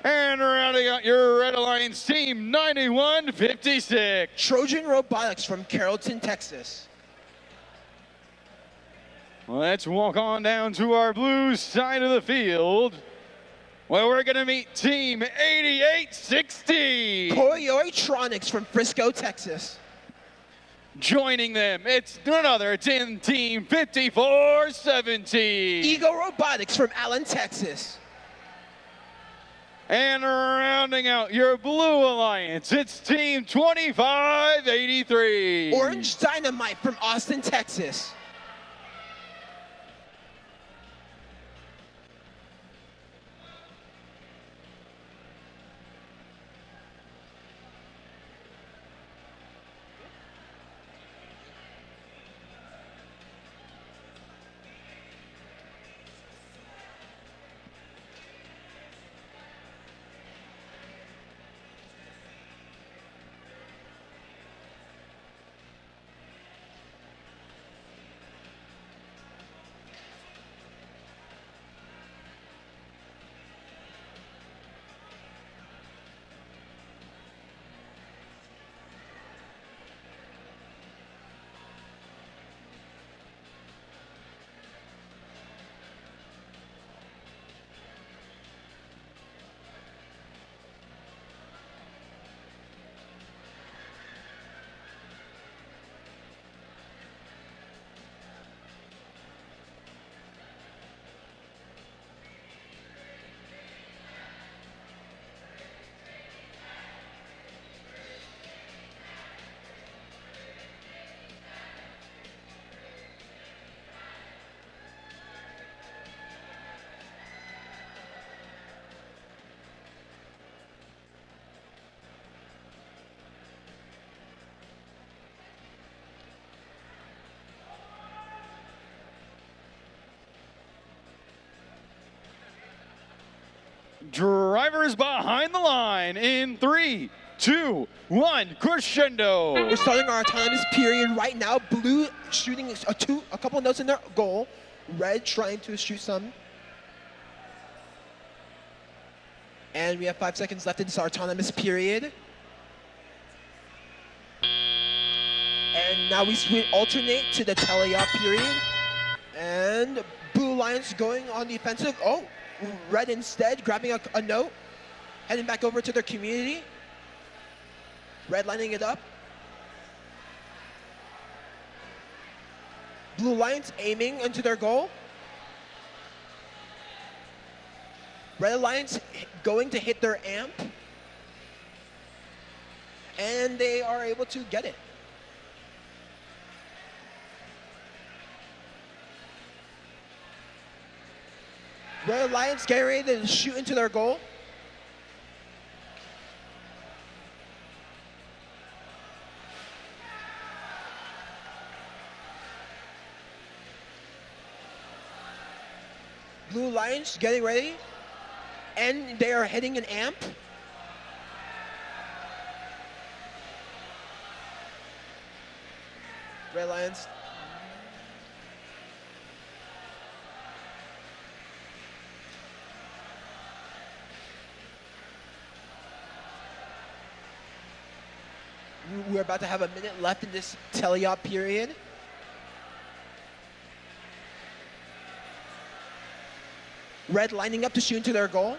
And rounding out your Red Alliance team, 9156. Trojan Robotics from Carrollton, Texas. Let's walk on down to our blue side of the field, where we're going to meet Team 8860. Koyotronics from Frisco, Texas. Joining them, it's none other than Team 5470. Ego Robotics from Allen, Texas. And rounding out your blue alliance, it's Team 2583. Orange Dynamite from Austin, Texas. Drivers behind the line in 3, 2, 1, crescendo. We're starting our autonomous period right now. Blue shooting a couple of notes in their goal. Red trying to shoot some. And we have 5 seconds left in this autonomous period. And now we alternate to the teleop period. And Blue Lions going on the offensive. Oh, Red instead grabbing a note, heading back over to their community. Red lining it up. Blue Lions aiming into their goal. Red Alliance going to hit their amp. And they are able to get it. Red Alliance getting ready to shoot into their goal. Blue Lions getting ready. And they are hitting an amp. Red Lions. We're about to have a minute left in this teleop period. Red lining up to shoot into their goal.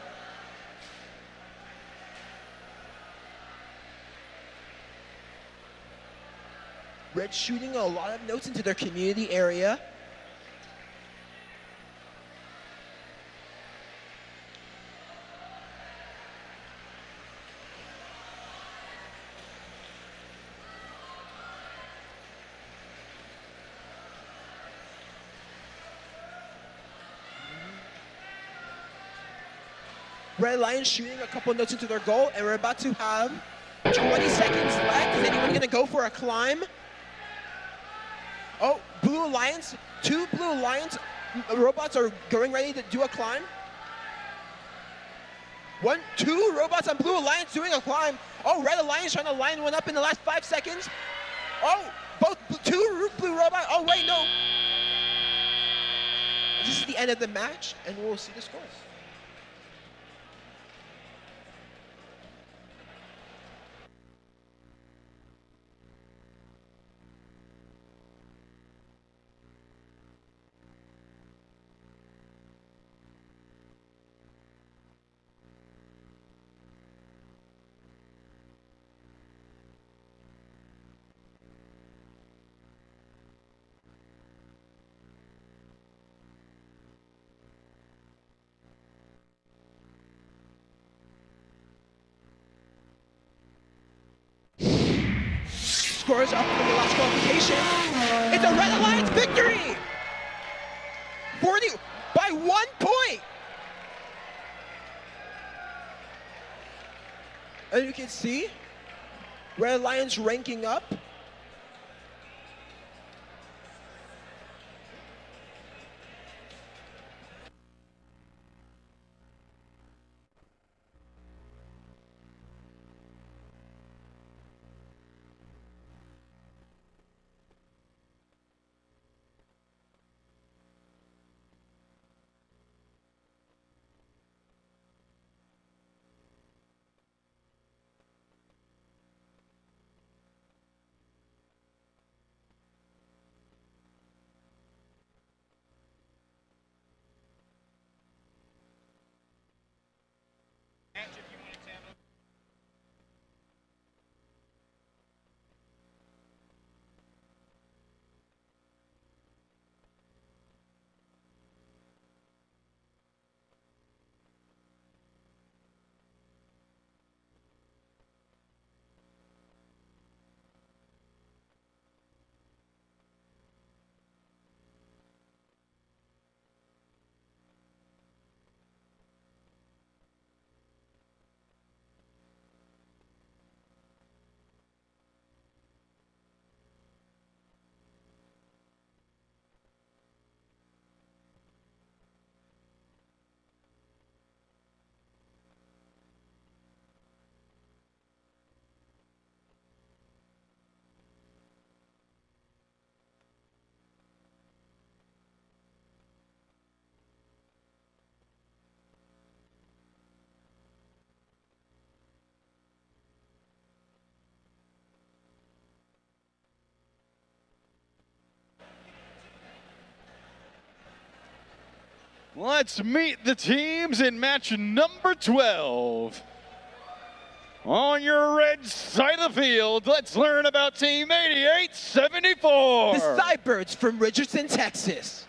Red shooting a lot of notes into their community area. Red Lions shooting a couple notes into their goal, and we're about to have 20 seconds left. Is anyone gonna go for a climb? Oh, Blue Alliance, 2 Blue Alliance robots are going ready to do a climb. 2 robots on Blue Alliance doing a climb. Oh, Red Alliance trying to line one up in the last 5 seconds. Oh, both 2 Blue robots. Oh, wait, no. This is the end of the match, and we'll see the scores. Scores up for the last qualification. It's a Red Alliance victory! 40 by 1 point! And you can see Red Alliance ranking up. Let's meet the teams in match number 12. On your red side of the field, let's learn about Team 8874. The Cybirds from Richardson, Texas.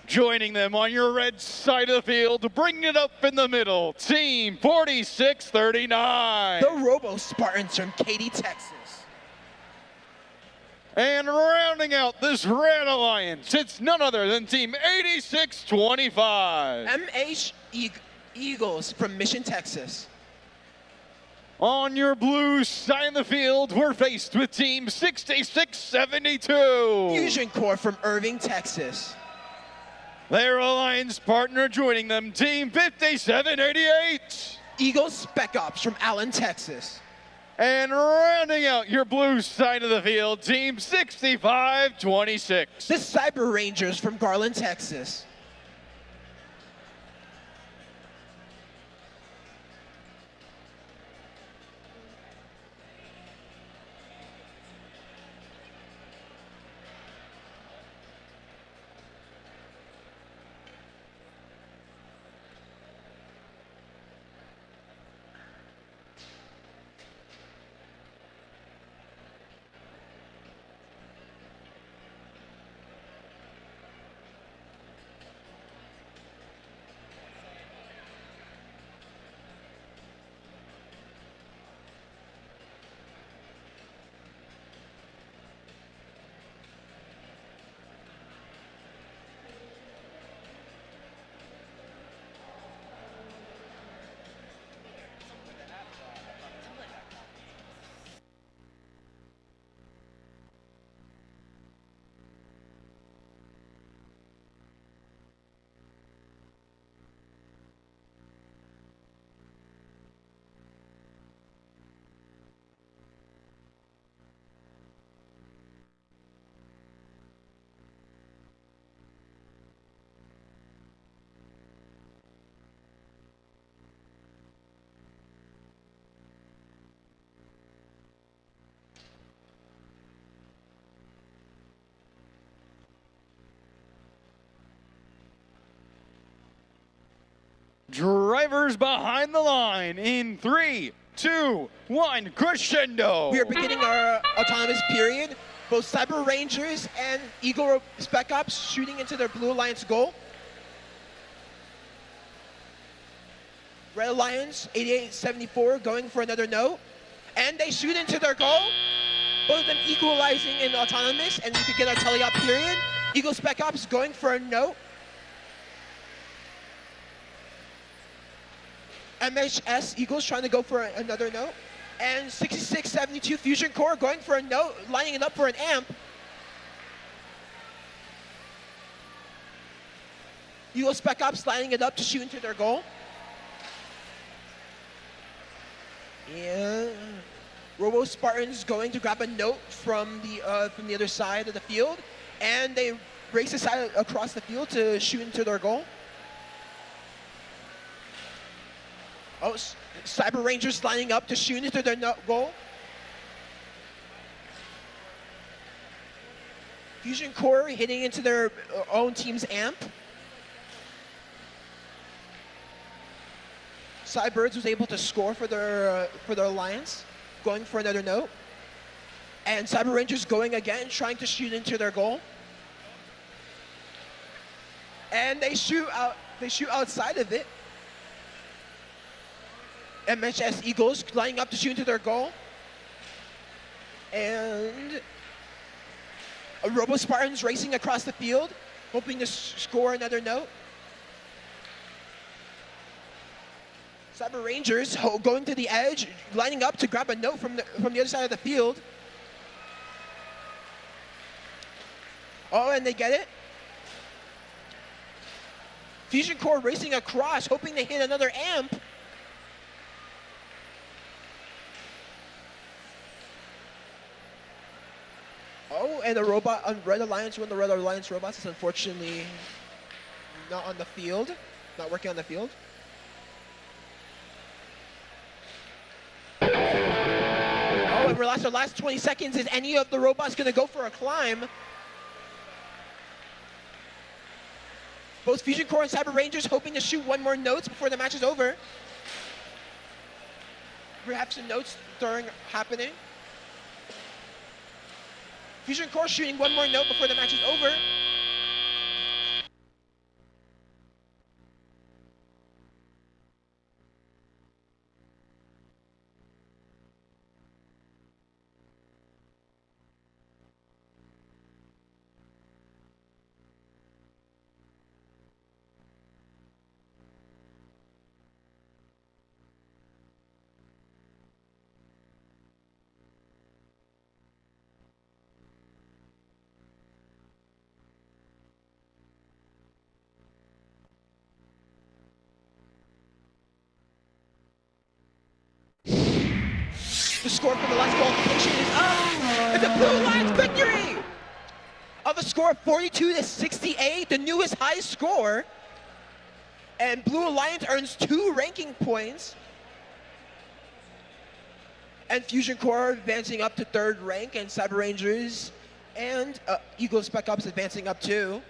Joining them on your red side of the field, bringing it up in the middle, Team 4639. The Robo Spartans from Katy, Texas. And rounding out this Red Alliance, it's none other than Team 8625. MH Eagles from Mission, Texas. On your blue side of the field, we're faced with Team 6672. Fusion Corps from Irving, Texas. Their alliance partner joining them, Team 5788. Eagles Spec Ops from Allen, Texas. And rounding out your blue side of the field, Team 6526. The Cyber Rangers from Garland, Texas. Drivers behind the line in 3, 2, 1, crescendo. We are beginning our autonomous period. Both Cyber Rangers and Eagle Spec Ops shooting into their Blue Alliance goal. Red Alliance 8874 going for another no. And they shoot into their goal. Both of them equalizing in autonomous, and we begin our teleop period. Eagle Spec Ops going for a no. MHS Eagles trying to go for another note. And 6672 Fusion Core going for a note, lining it up for an amp. Eagle Spec Ops lining it up to shoot into their goal. And Robo Spartans going to grab a note from the other side of the field. And they race aside across the field to shoot into their goal. Oh, Cyber Rangers lining up to shoot into their goal. Fusion Core hitting into their own team's amp. Cybirds was able to score for their alliance, going for another note. And Cyber Rangers going again, trying to shoot into their goal. And they shoot outside of it. MHS Eagles lining up to shoot into their goal. And Robo Spartans racing across the field, hoping to score another note. Cyber Rangers going to the edge, lining up to grab a note from the other side of the field. Oh, and they get it. Fusion Core racing across, hoping to hit another amp. Oh, and the robot on Red Alliance, one of the Red Alliance robots is unfortunately not on the field, not working on the field. Oh, and we're our last 20 seconds. Is any of the robots going to go for a climb? Both Fusion Core and Cyber Rangers hoping to shoot one more notes before the match is over. Perhaps some notes during happening. Fusion Core shooting one more note before the match is over. score from the last qualification is up. It's a Blue Lions victory of a score of 42-68, the newest high score. And Blue Alliance earns 2 ranking points. And Fusion Core advancing up to 3rd rank, and Cyber Rangers and Eagle Spec Ops advancing up too.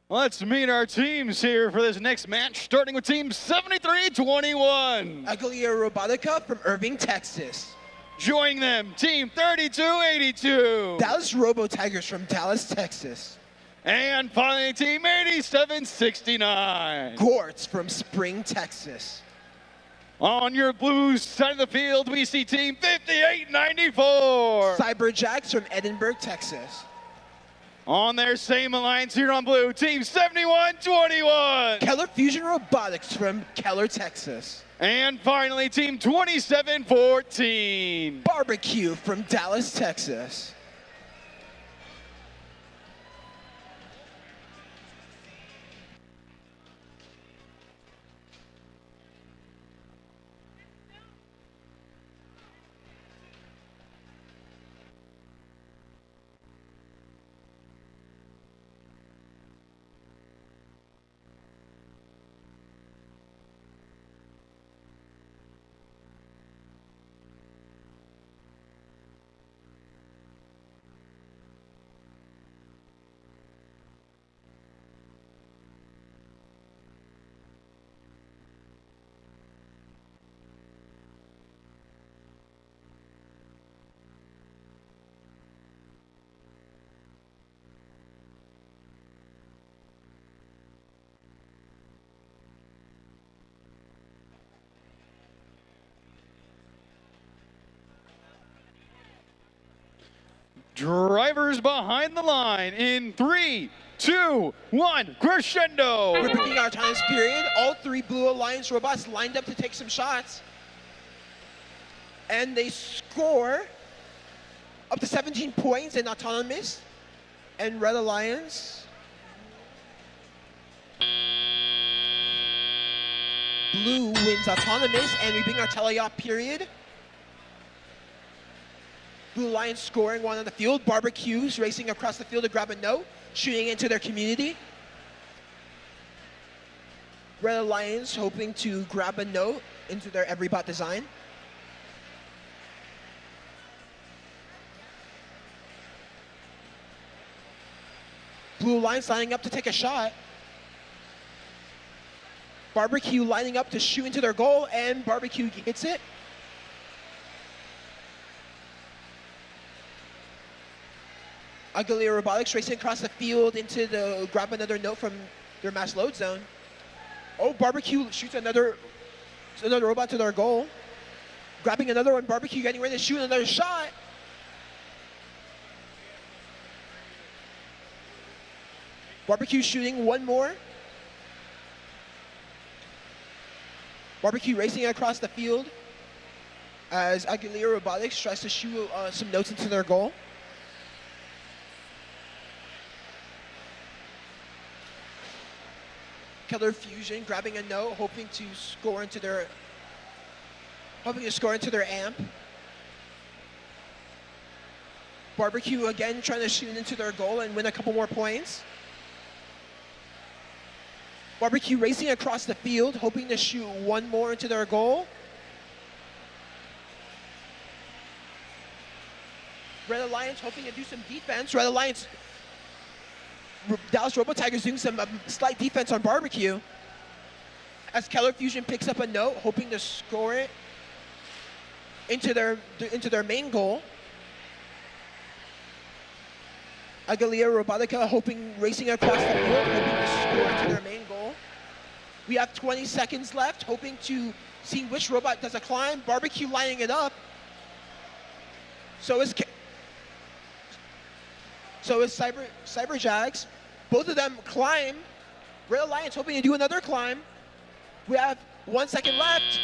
Let's meet our teams here for this next match, starting with Team 7321. Aguilera Robotica from Irving, Texas. Joining them, Team 3282. Dallas Robo Tigers from Dallas, Texas. And finally, Team 8769. Gortz from Spring, Texas. On your blue side of the field, we see Team 5894. Cyberjacks from Edinburgh, Texas. On their same alliance here on blue, Team 7121. Keller Fusion Robotics from Keller, Texas. And finally, Team 2714. Barbecue from Dallas, Texas. Drivers behind the line in 3, 2, 1, crescendo. We're beginning our times period. All three Blue Alliance robots lined up to take some shots. And they score up to 17 points in autonomous. And Red Alliance. Blue wins autonomous, and we begin our teleop period. Blue Alliance scoring one on the field. Barbecues racing across the field to grab a note, shooting into their community. Red Alliance hoping to grab a note into their Everybot design. Blue Alliance lining up to take a shot. Barbecue lining up to shoot into their goal, and Barbecue hits it. Aguilera Robotics racing across the field into the grab another note from their mass load zone. Oh, Barbecue shoots another robot to their goal. Grabbing another one, Barbecue getting ready to shoot another shot. Barbecue shooting one more. Barbecue racing across the field as Aguilera Robotics tries to shoot some notes into their goal. Keller Fusion grabbing a note, hoping to score into their amp. Barbecue again trying to shoot into their goal and win a couple more points. Barbecue racing across the field, hoping to shoot one more into their goal. Red Alliance hoping to do some defense. Red Alliance, Dallas Robo Tigers doing some slight defense on Barbecue. As Keller Fusion picks up a note, hoping to score it into their main goal. Aguilera Robotica racing across the field, hoping to score into their main goal. We have 20 seconds left, hoping to see which robot does a climb. Barbecue lining it up. So is Cyberjags. Both of them climb. Red Alliance hoping to do another climb. We have 1 second left.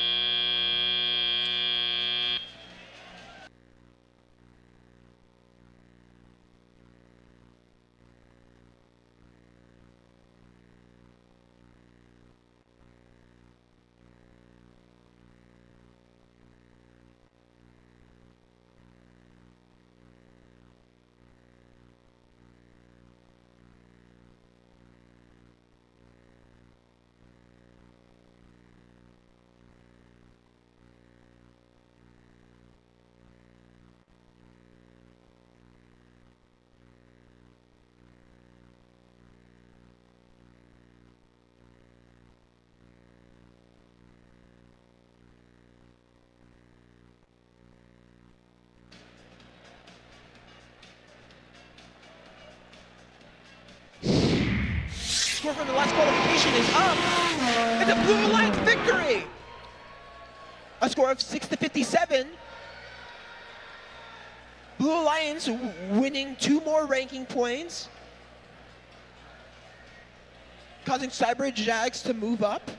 score from the last qualification is up. It's a Blue Alliance victory. A score of 6-57. Blue Alliance winning 2 more ranking points, causing Cyber Jags to move up.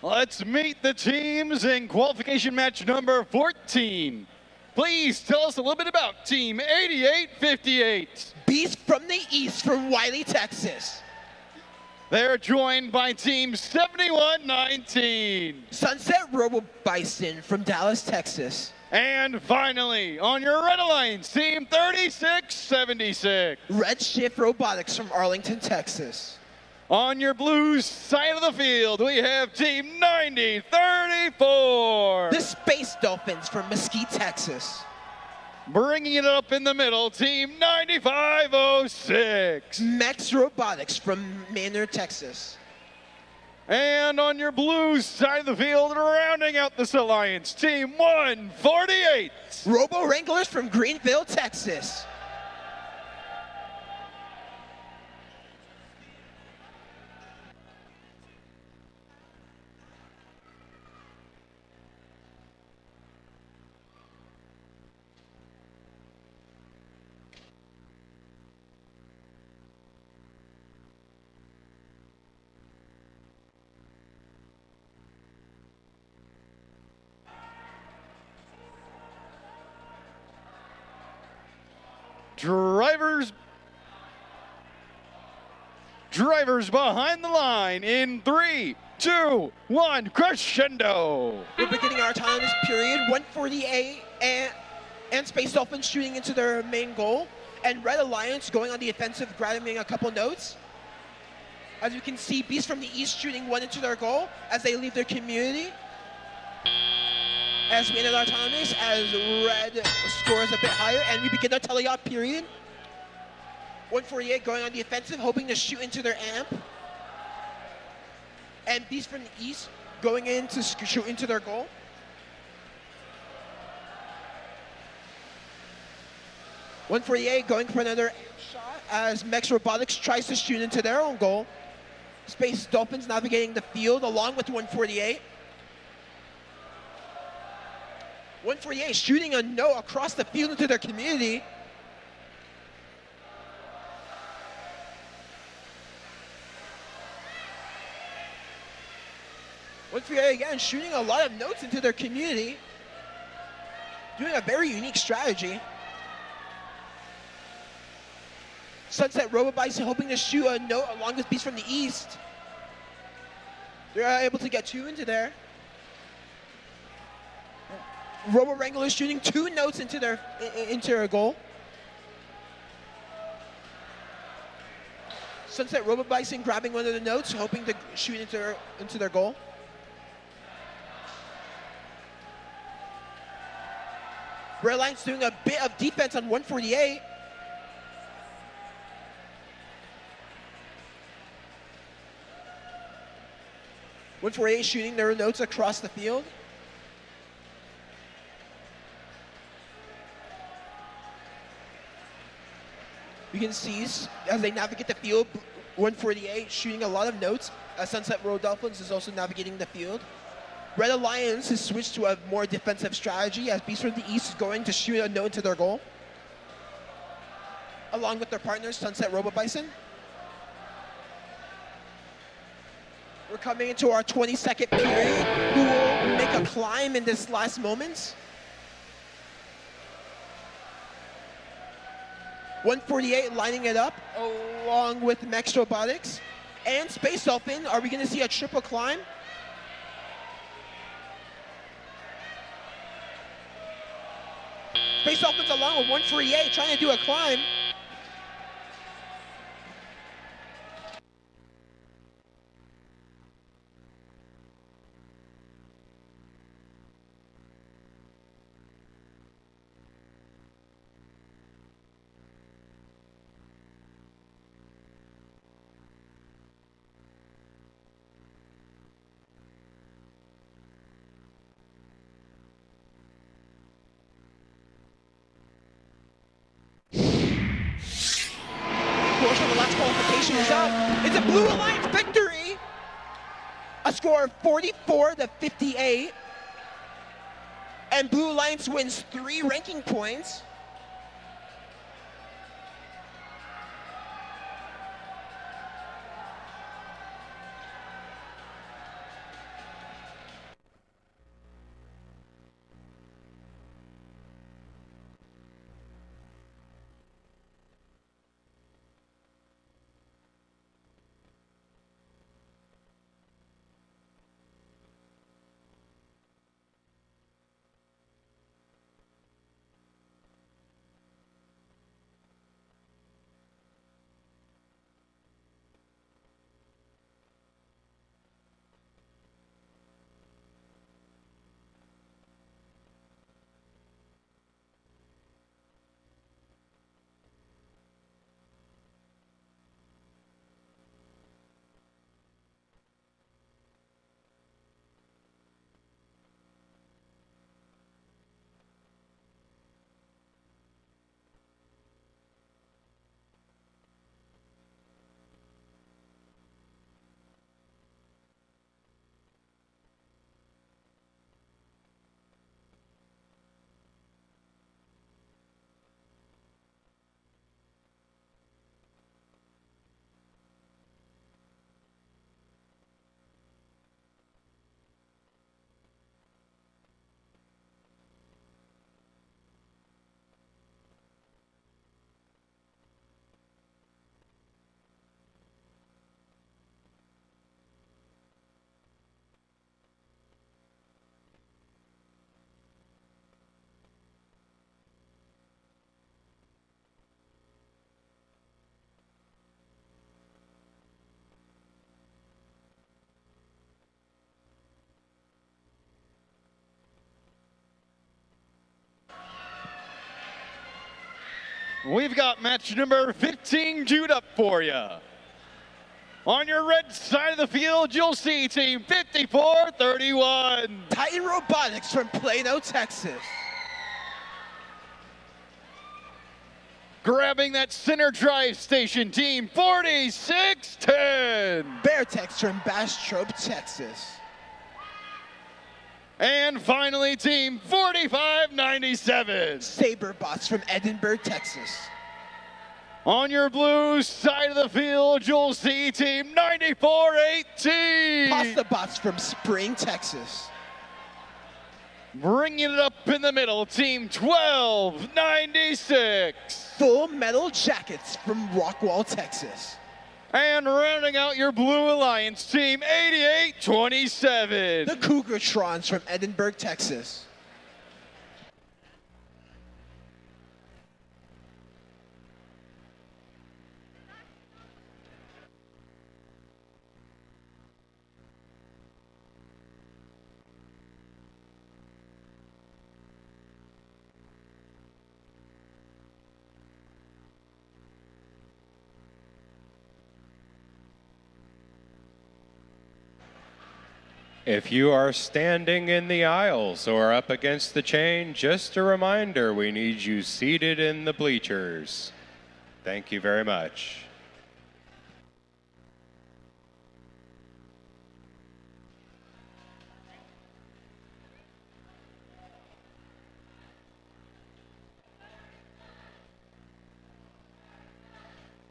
Let's meet the teams in qualification match number 14. Please tell us a little bit about Team 8858. Beast from the East from Wiley, Texas. They're joined by Team 7119. Sunset Robo Bison from Dallas, Texas. And finally, on your Red Alliance, Team 3676. Red Shift Robotics from Arlington, Texas. On your blue side of the field, we have Team 9034. The Space Dolphins from Mesquite, Texas. Bringing it up in the middle, Team 9506. Mex Robotics from Manor, Texas. And on your blue side of the field, rounding out this alliance, Team 148. Robo Wranglers from Greenville, Texas. Drivers behind the line in 3, 2, 1, crescendo. We're beginning our autonomous period. 148 and Space Dolphins shooting into their main goal, and Red Alliance going on the offensive, grabbing a couple notes. As you can see, Beast from the East shooting 1 into their goal as they leave their community. As we ended our autonomous, as Red scores a bit higher, and we begin our teleop period. 148 going on the offensive, hoping to shoot into their amp. And Beast from the East going in to shoot into their goal. .148 going for another shot as Mex Robotics tries to shoot into their own goal. Space Dolphins navigating the field along with 148. 148 shooting a no across the field into their community. Again, shooting a lot of notes into their community, doing a very unique strategy. Sunset Robobites hoping to shoot a note along with Beast from the East. They're able to get 2 into there. Robo Wranglers shooting 2 notes into their goal. Sunset Robot Bison grabbing one of the notes, hoping to shoot into their goal. Red Alliance doing a bit of defense on 148. Shooting their notes across the field. You can see as they navigate the field, 148 shooting a lot of notes. Sunset Road Dolphins is also navigating the field. Red Alliance has switched to a more defensive strategy as Beast from the East is going to shoot a note into their goal. Along with their partners, Sunset Robo Bison. We're coming into our 22nd period. Who will make a climb in this last moments? 148 lining it up along with Max Robotics and Space Dolphin. Are we going to see a triple climb? Space Dolphins along with 148 trying to do a climb. The last qualification is up. It's a Blue Alliance victory. A score of 44-58. And Blue Alliance wins 3 ranking points. We've got match number 15 queued up for you. On your red side of the field, you'll see team 5431. Titan Robotics from Plano, Texas. Grabbing that center drive station, team 4610. Beartex from Bastrop, Texas. And finally, team 4597. Saberbots from Edinburgh, Texas. On your blue side of the field, you'll see team 9418. Pasta Bots from Spring, Texas. Bringing it up in the middle, team 1296. Full Metal Jackets from Rockwall, Texas. And rounding out your Blue Alliance, team 8827. The Cougartrons from Edinburgh, Texas. If you are standing in the aisles or up against the chain, just a reminder, we need you seated in the bleachers. Thank you very much.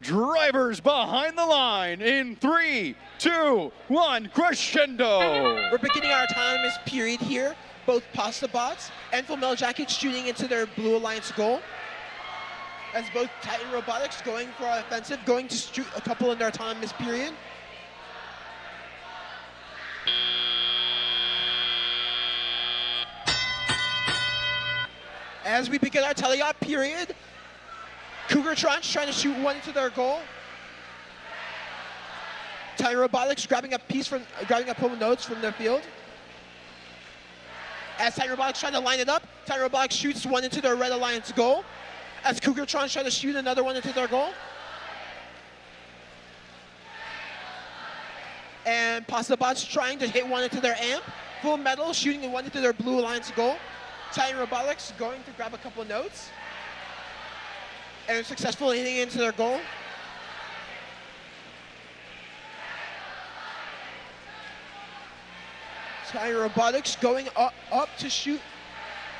Drivers behind the line in 3, 2, 1, crescendo. We're beginning our autonomous period here. Both pasta bots and Full Metal Jackets shooting into their Blue Alliance goal. As both Titan Robotics going for offensive, going to shoot a couple in their autonomous period. As we begin our teleop period, Cougartron's trying to shoot one into their goal. Titan Robotics grabbing a couple notes from their field. As Titan Robotics trying to line it up, Titan Robotics shoots one into their Red Alliance goal. As Cougartron's trying to shoot another one into their goal. And Pastabots trying to hit one into their amp. Full Metal shooting one into their Blue Alliance goal. Titan Robotics going to grab a couple notes. And successfully hitting into their goal. Titan Robotics going up to shoot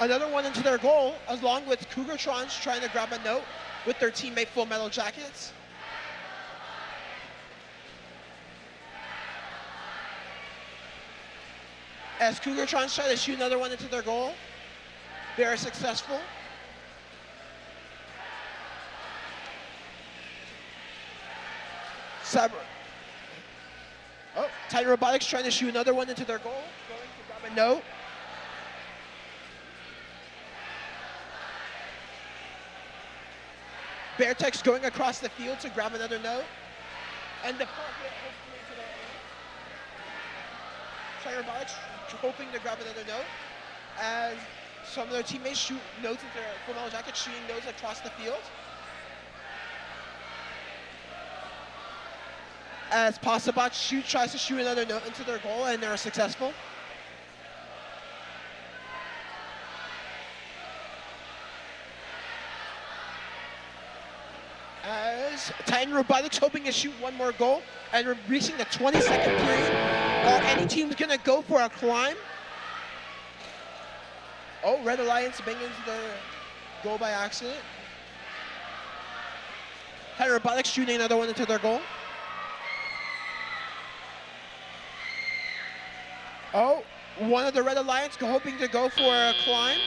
another one into their goal, along with Cougartrons trying to grab a note with their teammate Full Metal Jackets. As Cougartrons try to shoot another one into their goal, they are successful. Titan Robotics trying to shoot another one into their goal, going to grab a note. Beartex going across the field to grab another note. And the hopefully into their aim. Titan Robotics hoping to grab another note. As some of their teammates shoot notes into their Full Metal Jackets, shooting notes across the field. As Pastabot tries to shoot another note into their goal, and they're successful. As Titan Robotics hoping to shoot one more goal, and we're reaching the 22nd period. Any team's gonna go for a climb. Oh, Red Alliance bang into the goal by accident. Titan Robotics shooting another one into their goal. Oh, one of the Red Alliance hoping to go for a climb.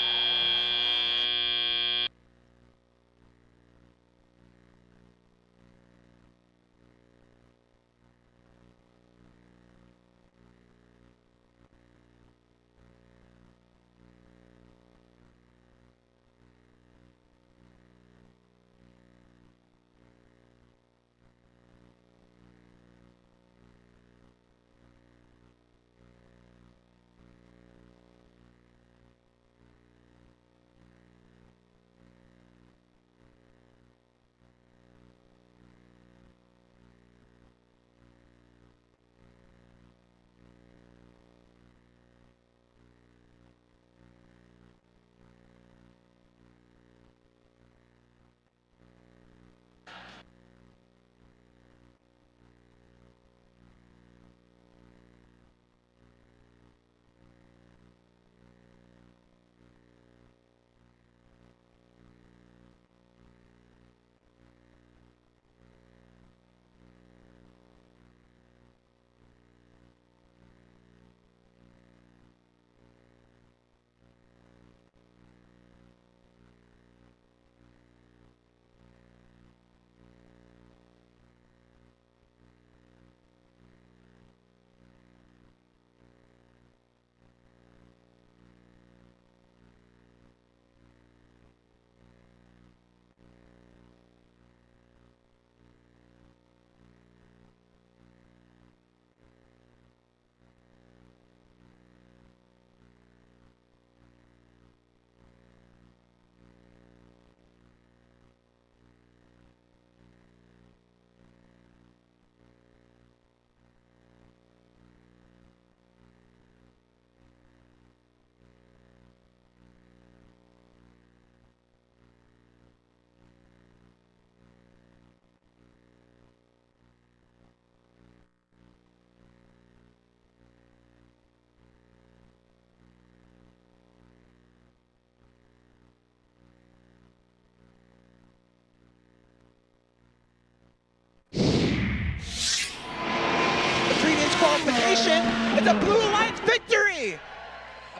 It's a Blue Alliance victory!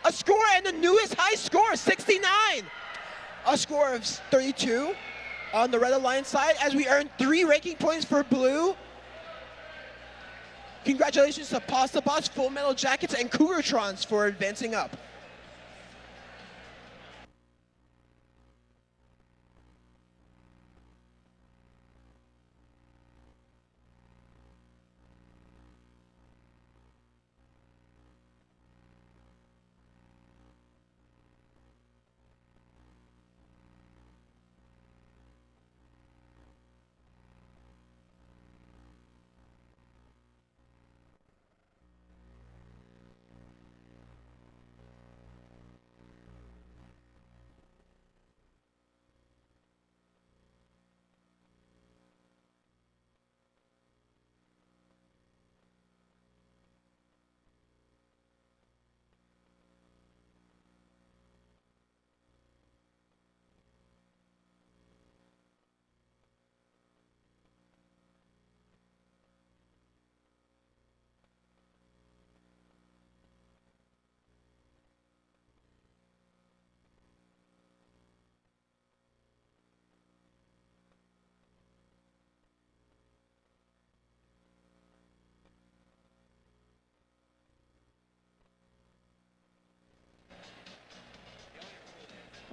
A score and the newest high score, 69. A score of 32 on the Red Alliance side as we earn 3 ranking points for Blue. Congratulations to Pasta Bots, Full Metal Jackets, and Cougartrons for advancing up.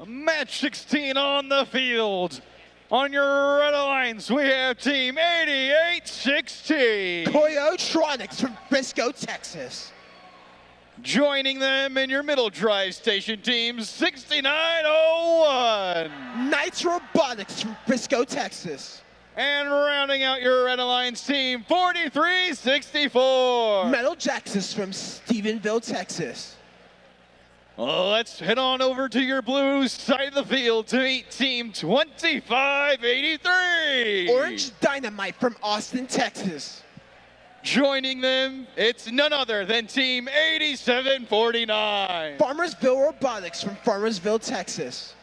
Match 16 on the field. On your Red Alliance, we have Team 8816. Coyotronics from Frisco, Texas. Joining them in your middle drive station team, 6901. Knights Robotics from Frisco, Texas. And rounding out your Red Alliance team, 4364. Metal Jaxus from Stephenville, Texas. Let's head on over to your blue side of the field to meet Team 2583. Orange Dynamite from Austin, Texas. Joining them, it's none other than Team 8749. Farmersville Robotics from Farmersville, Texas.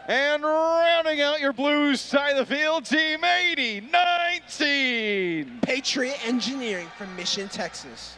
And rounding out your blue side of the field, Team 8019. Patriot Engineering from Mission, Texas.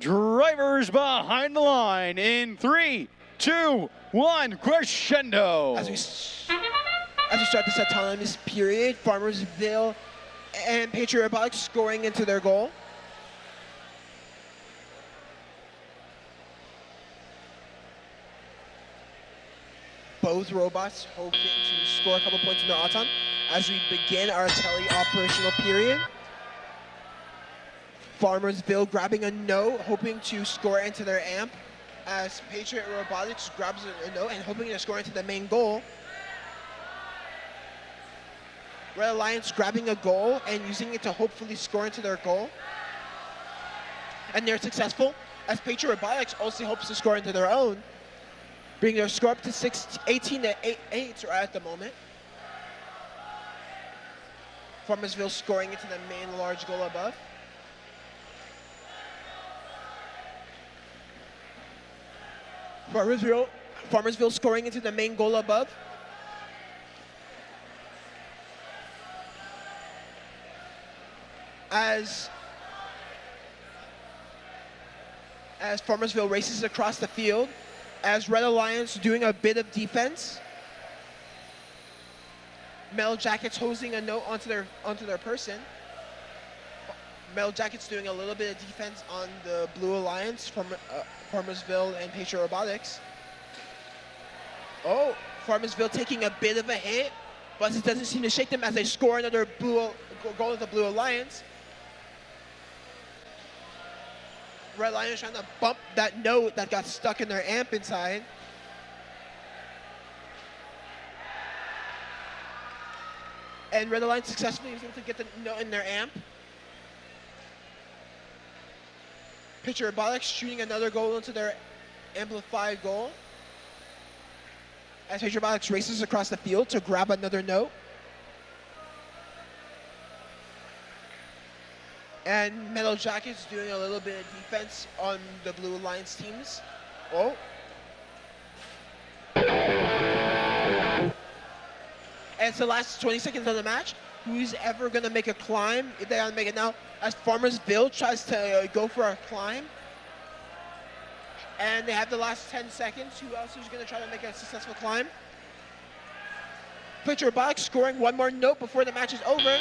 Drivers behind the line in 3, 2, 1, crescendo. As we start this autonomous period, Farmersville and Patriot Robotics scoring into their goal. Both robots hoping to score a couple points in their auton as we begin our tele-operational period. Farmersville grabbing a note, hoping to score into their amp, as Patriot Robotics grabs a note and hoping to score into the main goal. Red Alliance grabbing a goal and using it to hopefully score into their goal. And they're successful, as Patriot Robotics also hopes to score into their own, bringing their score up to 18 to 8 right at the moment. Farmersville scoring into the main large goal above. Farmersville scoring into the main goal above. As Farmersville races across the field, as Red Alliance doing a bit of defense. Metal Jackets hosing a note onto their person. Metal Jackets doing a little bit of defense on the Blue Alliance from Farmersville and Patriot Robotics. Oh, Farmersville taking a bit of a hit, but it doesn't seem to shake them as they score another goal with the Blue Alliance. Red Alliance trying to bump that note that got stuck in their amp inside. And Red Alliance successfully was able to get the note in their amp. Patriot Robotics shooting another goal into their amplified goal. As Patriot Robotics races across the field to grab another note. And Metal Jackets doing a little bit of defense on the Blue Alliance teams. Oh. And it's the last 20 seconds of the match. Who's ever going to make a climb? If they're going to make it now, as Farmersville tries to go for a climb. And they have the last 10 seconds. Who else is going to try to make a successful climb? Patriot Robotics scoring one more note before the match is over.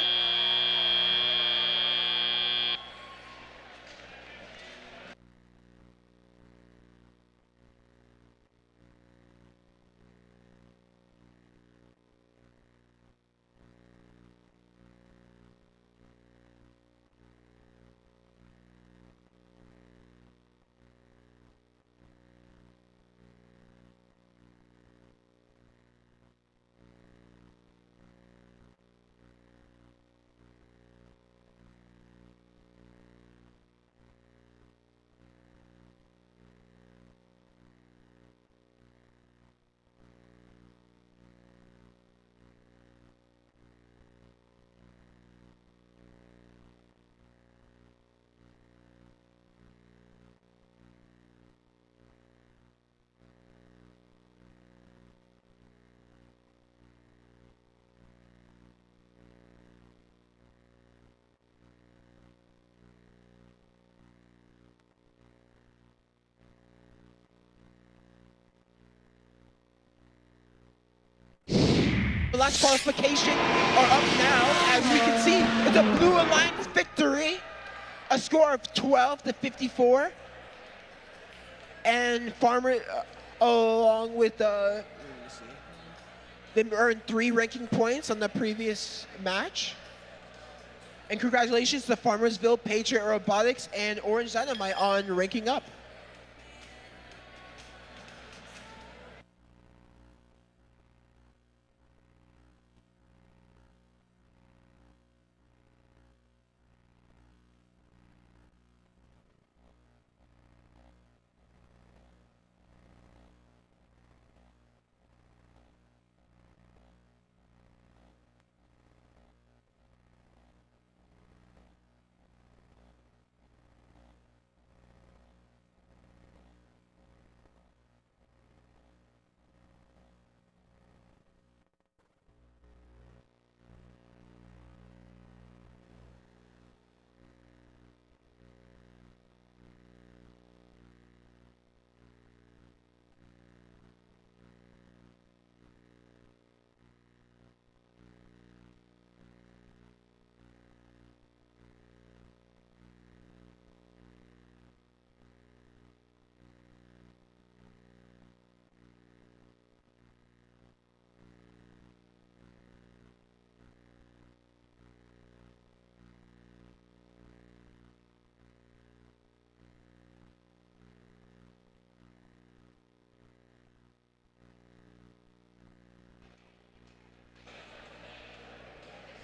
The last qualification are up now, as we can see. It's a Blue Alliance victory. A score of 12-54. And Farmer, along with, let me see. They earned 3 ranking points on the previous match. And congratulations to Farmersville, Patriot Robotics, and Orange Dynamite on ranking up.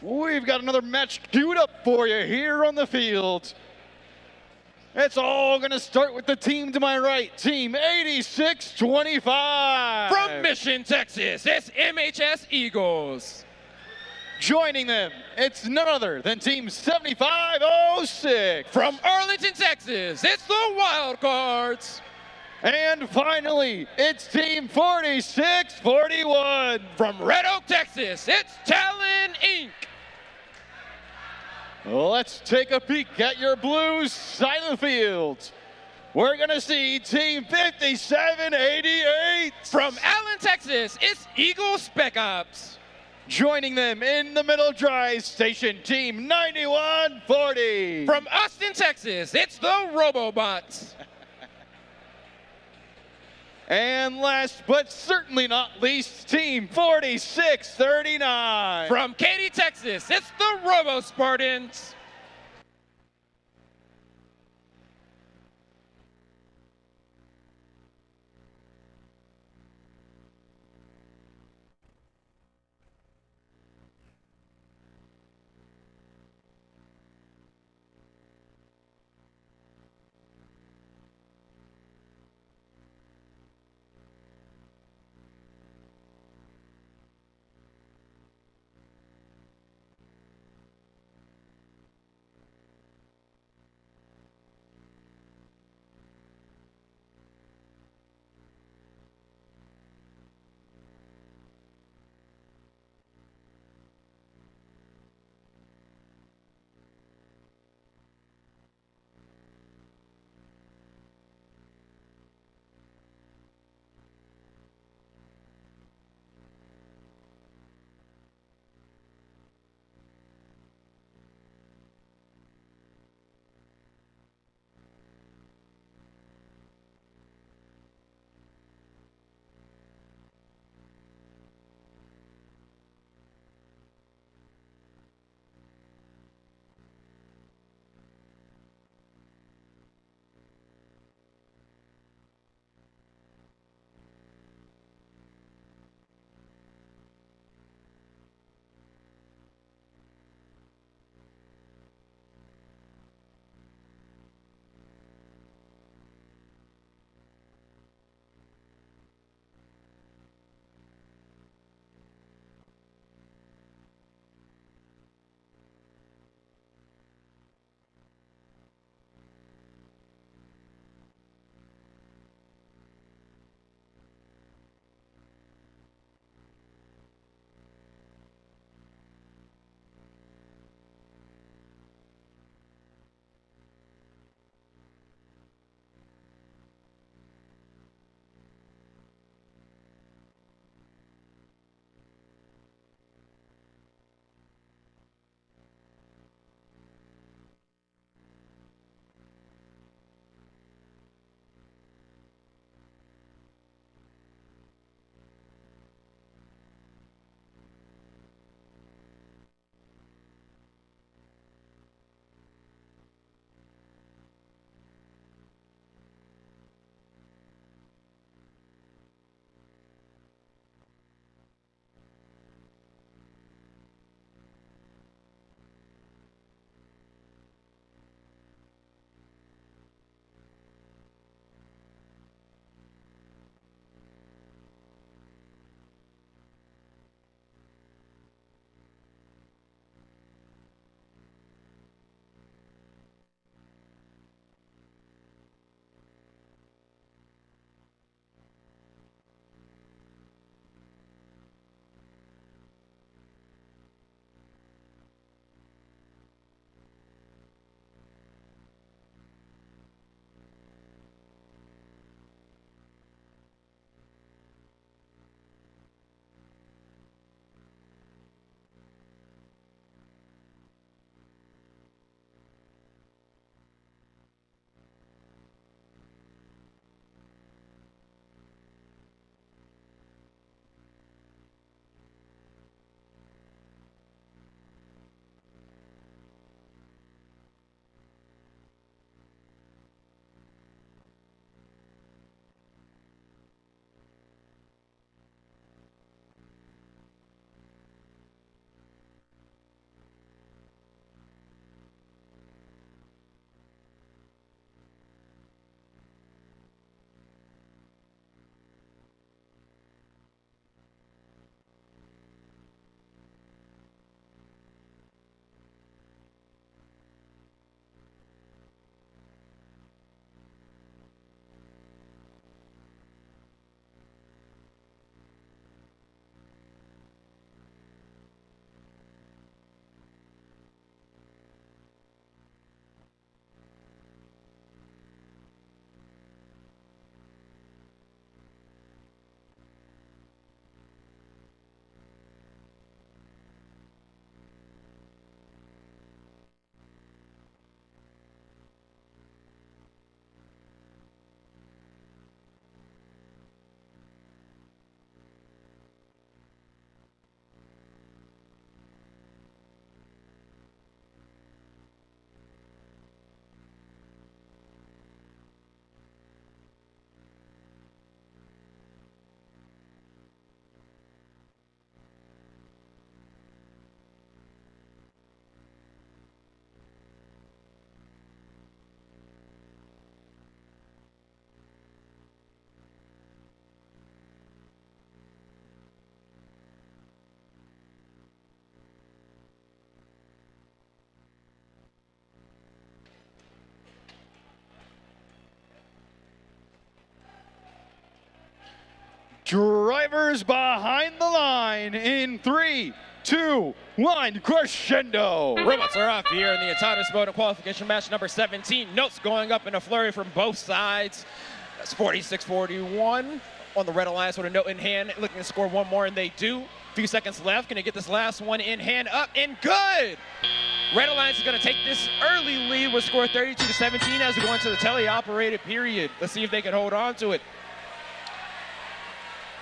We've got another match queued up for you here on the field. It's all going to start with the team to my right, Team 8625. From Mission, Texas, it's MHS Eagles. Joining them, it's none other than Team 7506. From Arlington, Texas, it's the Wildcards. And finally, it's Team 4641. From Red Oak, Texas, it's Talon Inc. Let's take a peek at your Blues side of the field. We're going to see Team 5788. From Allen, Texas, it's Eagle Spec Ops. Joining them in the middle drive station, Team 9140. From Austin, Texas, it's the Robobots. And last but certainly not least, Team 4639. From Katy, Texas, it's the Robo Spartans. drivers behind the line in 3, 2, 1, crescendo. Robots are off here in the autonomous mode of qualification match number 17. Notes going up in a flurry from both sides. That's 46-41 on the Red Alliance with a note in hand, looking to score one more, and they do. Few seconds left. Going to get this last one in hand, up and good. Red Alliance is going to take this early lead with score 32-17 as we go into the teleoperated period. Let's see if they can hold on to it.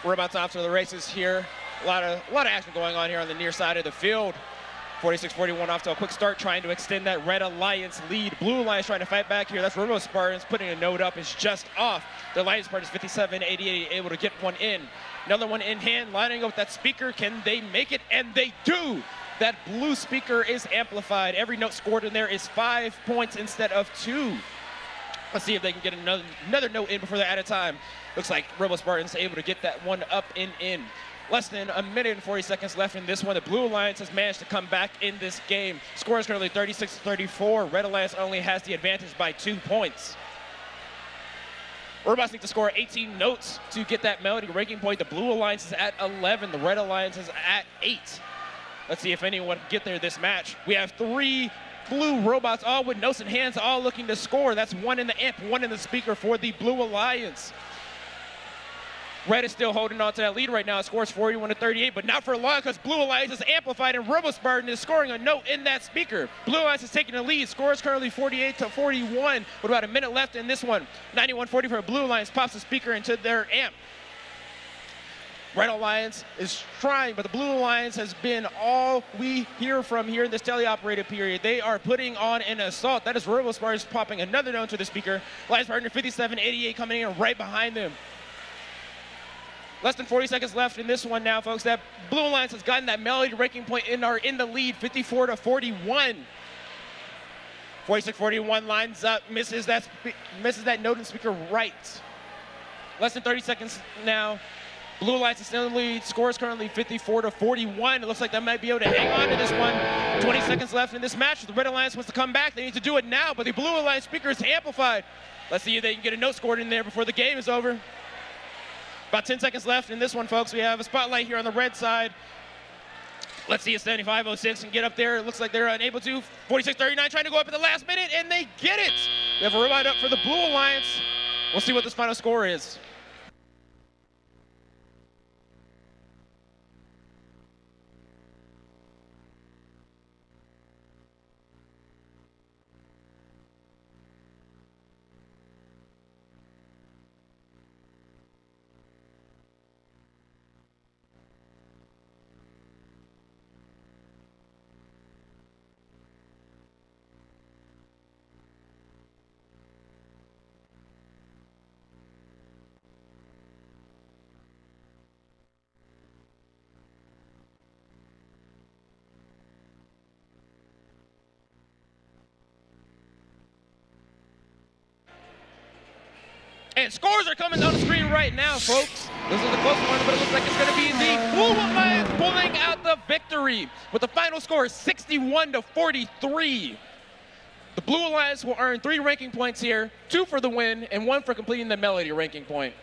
We're about to enter the races here. A lot of action going on here on the near side of the field. 46-41 off to a quick start, trying to extend that Red Alliance lead. Blue Alliance trying to fight back here. That's Robo Spartans putting a note up. It's just off. The Alliance Spartans 57-88 able to get one in. Another one in hand, lining up with that speaker. Can they make it? And they do. That blue speaker is amplified. Every note scored in there is 5 points instead of 2. Let's see if they can get another note in before they're out of time. Looks like Robo Spartans able to get that one up and in. Less than a minute and 40 seconds left in this one. The Blue Alliance has managed to come back in this game. Score is currently 36-34. Red Alliance only has the advantage by 2 points. Robots need to score 18 notes to get that melody ranking point. The Blue Alliance is at 11. The Red Alliance is at 8. Let's see if anyone can get there this match. We have 3 blue robots, all with notes in hands, all looking to score. That's 1 in the amp, 1 in the speaker for the Blue Alliance. Red is still holding on to that lead right now. It scores 41-38, but not for long because Blue Alliance is amplified and Robo Spartan is scoring a note in that speaker. Blue Alliance is taking the lead. Scores currently 48-41 with about a minute left in this one. 91-40 for Blue Alliance pops the speaker into their amp. Red Alliance is trying, but the Blue Alliance has been all we hear from here in this teleoperated period. They are putting on an assault. That is Robo Spartans popping another note to the speaker. Alliance partner 57-88 coming in right behind them. Less than 40 seconds left in this one now, folks. That Blue Alliance has gotten that melody breaking point in the lead, 54-41. 46-41 lines up, misses that note in speaker right. Less than 30 seconds now. Blue Alliance is still in the lead. Score is currently 54-41. It looks like they might be able to hang on to this one. 20 seconds left in this match. The Red Alliance wants to come back. They need to do it now, but the Blue Alliance speaker is amplified. Let's see if they can get a note scored in there before the game is over. About 10 seconds left in this one, folks. We have a spotlight here on the red side. Let's see if 75-06 can get up there. It looks like they're unable to. 46-39 trying to go up at the last minute, and they get it. We have a robot up for the Blue Alliance. We'll see what this final score is. And scores are coming down the screen right now, folks. This is a close one, but it looks like it's going to be the Blue Alliance pulling out the victory with the final score 61-43. The Blue Alliance will earn 3 ranking points here, 2 for the win and 1 for completing the melody ranking point.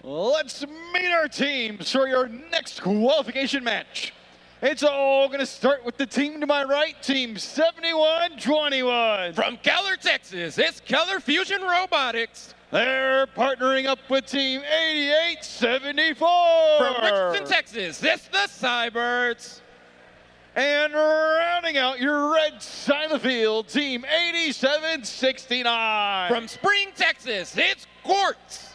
Let's meet our teams for your next qualification match. It's all going to start with the team to my right, Team 7121. From Keller, Texas, it's Keller Fusion Robotics. They're partnering up with Team 8874. From Richardson, Texas, it's the Cybirds. And rounding out your red side of the field, Team 8769. From Spring, Texas, it's Quartz.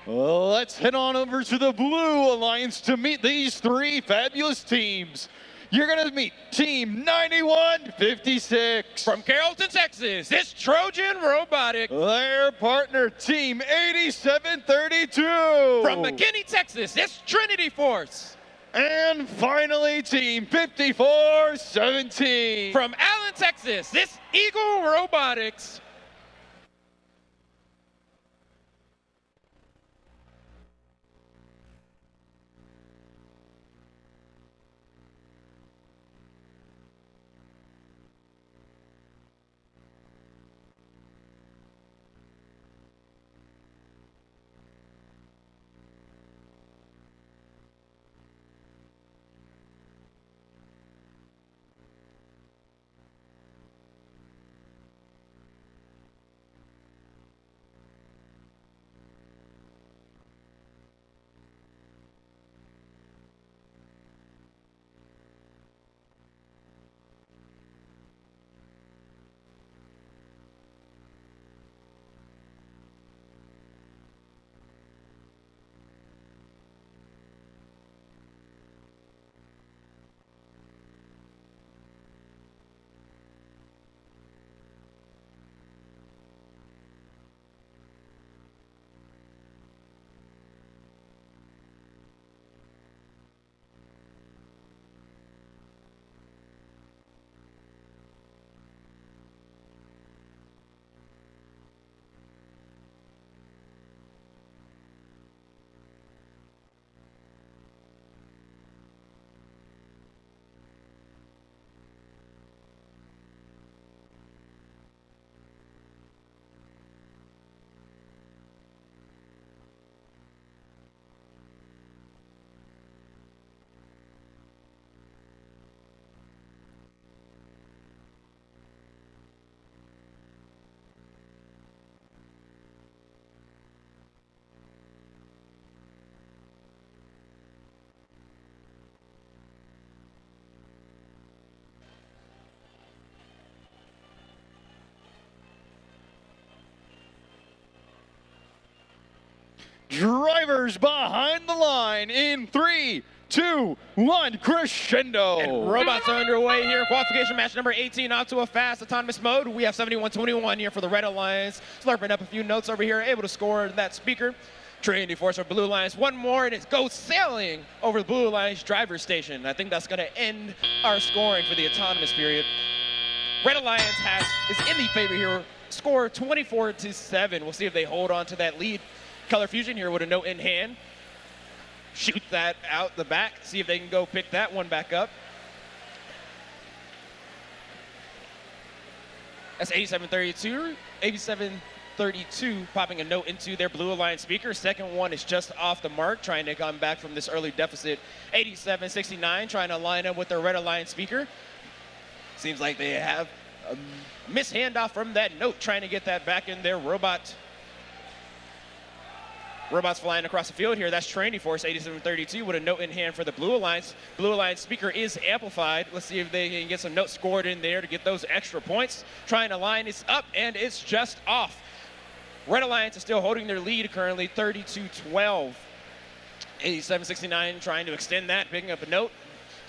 Let's head on over to the Blue Alliance to meet these three fabulous teams. You're going to meet Team 9156. From Carrollton, Texas, it's Trojan Robotics. Their partner, Team 8732. From McKinney, Texas, it's Trinity Force. And finally, Team 5417. From Allen, Texas, it's Eagle Robotics. Drivers behind the line in 3, 2, 1, crescendo. And robots are underway here. Qualification match number 18 off to a fast autonomous mode. We have 7121 here for the Red Alliance. Slurping up a few notes over here, able to score that speaker. Trinity Force for Blue Alliance. One more and it goes sailing over the Blue Alliance driver station. I think that's going to end our scoring for the autonomous period. Red Alliance is in the favor here. Score 24-7. We'll see if they hold on to that lead. Keller Fusion here with a note in hand. Shoot that out the back. See if they can go pick that one back up. That's 8732. 8732 popping a note into their Blue Alliance speaker. Second one is just off the mark, trying to come back from this early deficit. 8769 trying to line up with their Red Alliance speaker. Seems like they have a miss handoff from that note, trying to get that back in their robots flying across the field here. That's Trinity Force 8732 with a note in hand for the Blue Alliance. Blue Alliance speaker is amplified. Let's see if they can get some notes scored in there to get those extra points. Trying to line this up, and it's just off. Red Alliance is still holding their lead currently, 32-12. 8769 trying to extend that, picking up a note.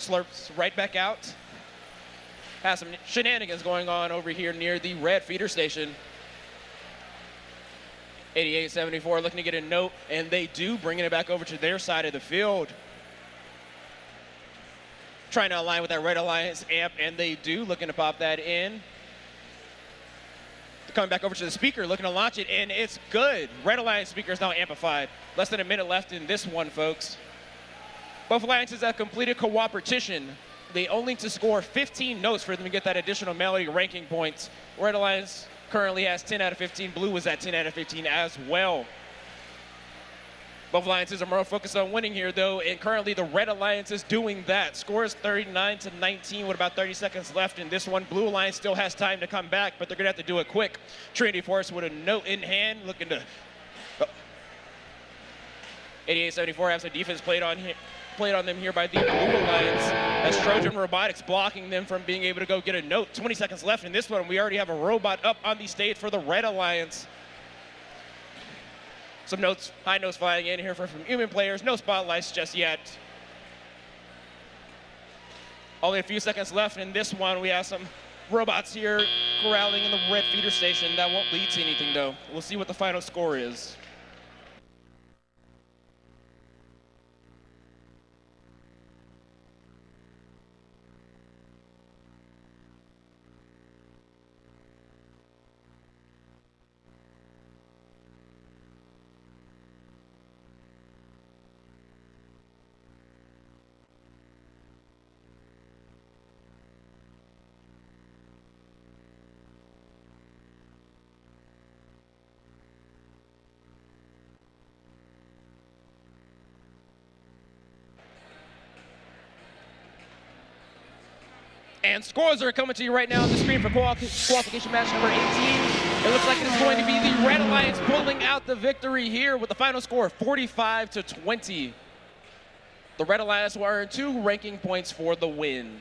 Slurps right back out. Has some shenanigans going on over here near the red feeder station. 8874 looking to get a note, and they do, bringing it back over to their side of the field. Trying to align with that Red Alliance amp, and they do, looking to pop that in. Coming back over to the speaker, looking to launch it, and it's good. Red Alliance speaker is now amplified. Less than a minute left in this one, folks. Both alliances have completed cooperation. They only need to score 15 notes for them to get that additional melody ranking points. Red Alliance currently has 10 out of 15. Blue was at 10 out of 15 as well. Both alliances are more focused on winning here, though, and currently the Red Alliance is doing that. Score is 39-19 with about 30 seconds left in this one. Blue Alliance still has time to come back, but they're going to have to do it quick. Trinity Force with a note in hand, looking to... 88-74 has some defense played on them here by the Blue Alliance, as Trojan Robotics blocking them from being able to go get a note. 20 seconds left in this one. We already have a robot up on the stage for the Red Alliance. Some notes, high notes flying in here from human players. No spotlights just yet. Only a few seconds left in this one. We have some robots here corralling in the red feeder station. That won't lead to anything, though. We'll see what the final score is. And scores are coming to you right now on the screen for qualification match number 18. It looks like it is going to be the Red Alliance pulling out the victory here with the final score of 45-20. The Red Alliance will earn 2 ranking points for the win.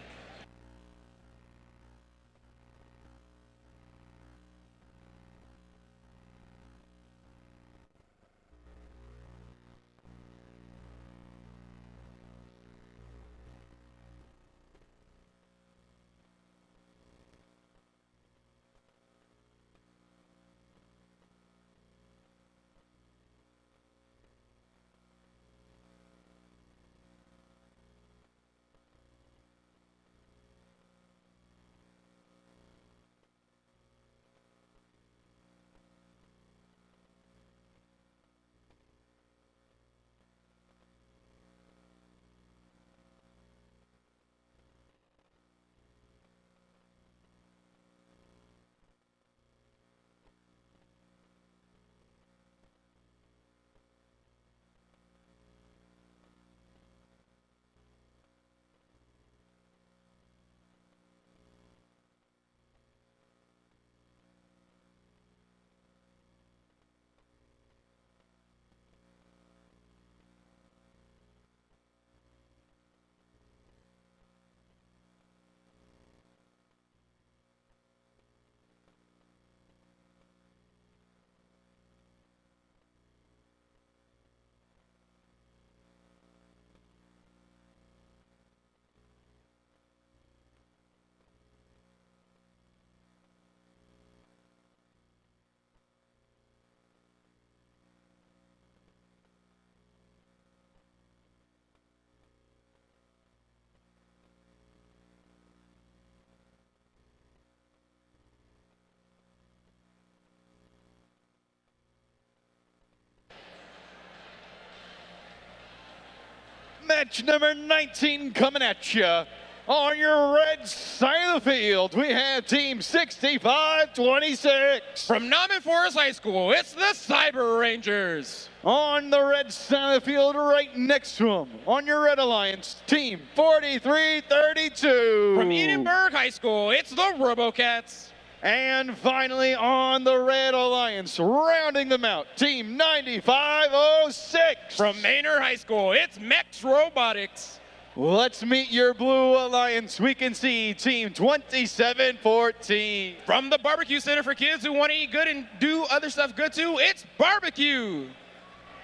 Match number 19 coming at you. On your red side of the field, we have Team 6526. From Nauman Forest High School, it's the Cyber Rangers. On the red side of the field, right next to them, on your Red Alliance, Team 4332. From Edinburgh High School, it's the RoboCats. And finally, on the Red Alliance, rounding them out, Team 9506. From Maynard High School, it's Mex Robotics. Let's meet your Blue Alliance. We can see Team 2714. From the Barbecue Center for kids who want to eat good and do other stuff good too, it's Barbecue.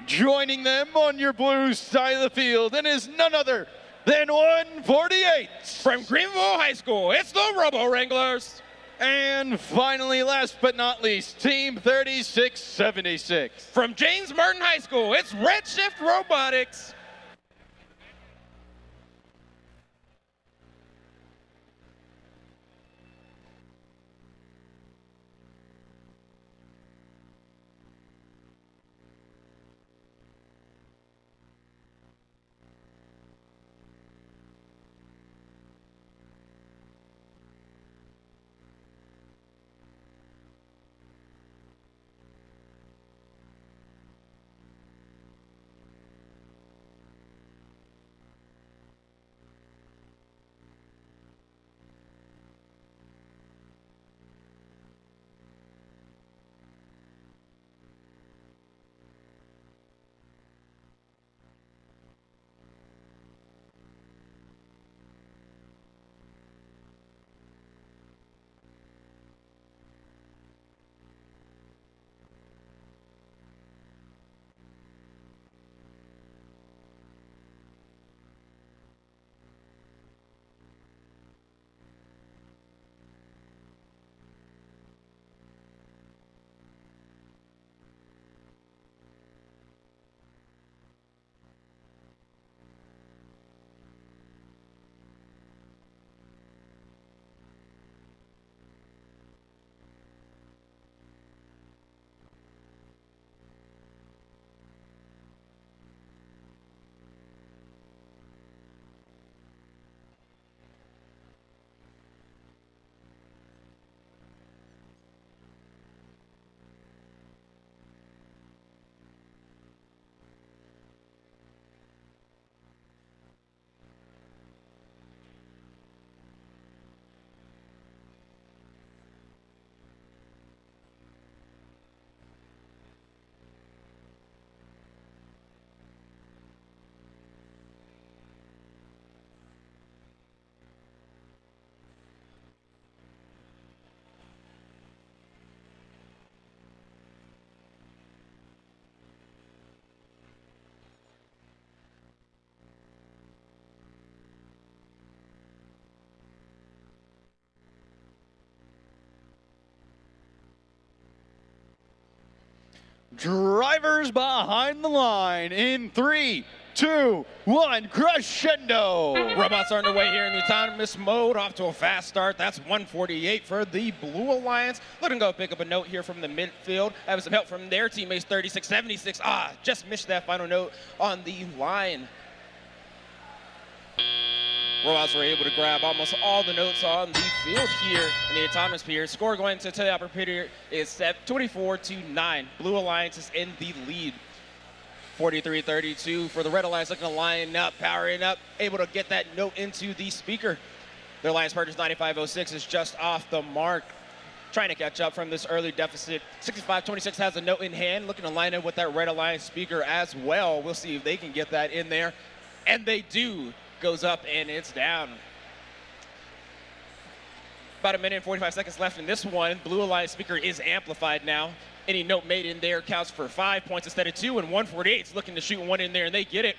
Joining them on your blue side of the field, and is none other than 148. From Greenville High School, it's the Robo Wranglers. And finally, last but not least, Team 3676. From James Martin High School, it's Redshift Robotics. Drivers behind the line in 3, 2, 1, crescendo. Robots are underway here in the autonomous mode, off to a fast start. That's 148 for the Blue Alliance. Looking to go pick up a note here from the midfield. Having some help from their teammates, 36-76. Just missed that final note on the line. Robots were able to grab almost all the notes on the field here in the autonomous period. Score going to the upper period is set 24-9. Blue Alliance is in the lead. 43-32 for the Red Alliance, looking to line up, powering up, able to get that note into the speaker. Their Alliance purchase 9506 is just off the mark. Trying to catch up from this early deficit. 65-26 has a note in hand, looking to line up with that Red Alliance speaker as well. We'll see if they can get that in there. And they do. Goes up and it's down. About a minute and 45 seconds left in this one. Blue Alliance speaker is amplified now. Any note made in there counts for 5 points instead of 2, and 148 is looking to shoot one in there, and they get it.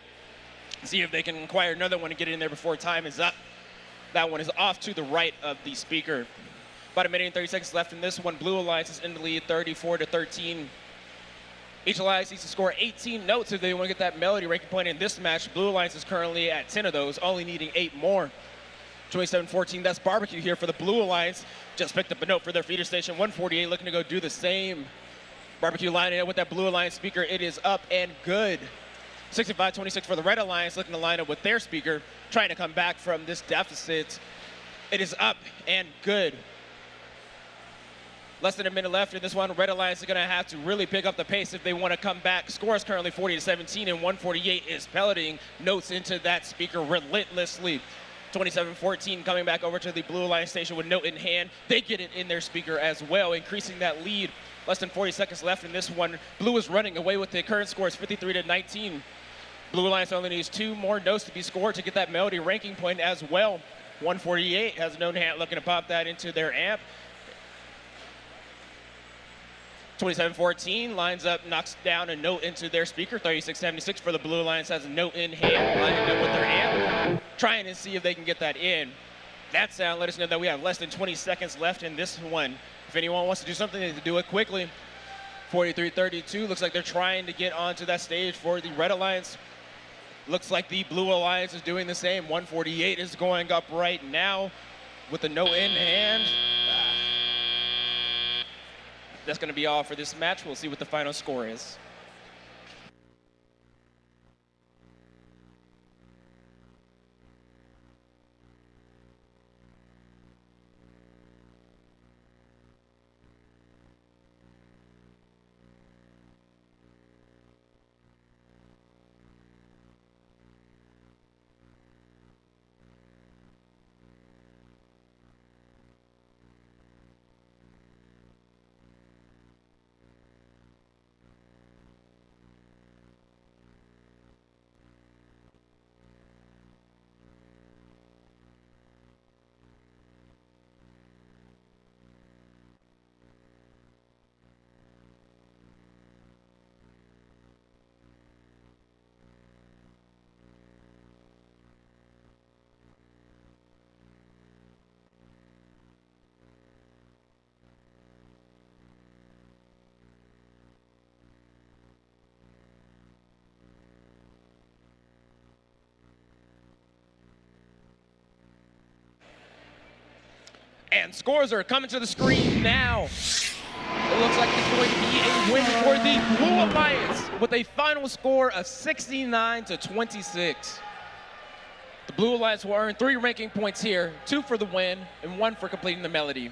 See if they can acquire another one and get it in there before time is up. That one is off to the right of the speaker. About a minute and 30 seconds left in this one. Blue Alliance is in the lead, 34-13. Each Alliance needs to score 18 notes if they want to get that melody ranking point in this match. Blue Alliance is currently at 10 of those, only needing 8 more. 27-14, that's Barbecue here for the Blue Alliance. Just picked up a note for their feeder station. 148 looking to go do the same. Barbecue lining up with that Blue Alliance speaker. It is up and good. 65-26 for the Red Alliance, looking to line up with their speaker, trying to come back from this deficit. It is up and good. Less than a minute left in this one. Red Alliance is going to have to really pick up the pace if they want to come back. Score is currently 40-17, and 148 is pelleting notes into that speaker relentlessly. 27-14 coming back over to the Blue Alliance station with note in hand. They get it in their speaker as well, increasing that lead. Less than 40 seconds left in this one. Blue is running away with the current score is 53-19. Blue Alliance only needs 2 more notes to be scored to get that melody ranking point as well. 148 has no hand looking to pop that into their amp. 27-14 lines up, knocks down a note into their speaker. 36-76 for the Blue Alliance has a note in hand, lining up with their amp, trying to see if they can get that in. That sound let us know that we have less than 20 seconds left in this one. If anyone wants to do something, they can do it quickly. 43-32, looks like they're trying to get onto that stage for the Red Alliance. Looks like the Blue Alliance is doing the same. 148 is going up right now with the note in hand. That's going to be all for this match. We'll see what the final score is. And scores are coming to the screen now. It looks like it's going to be a win for the Blue Alliance with a final score of 69-26. The Blue Alliance will earn 3 ranking points here, 2 for the win and 1 for completing the melody.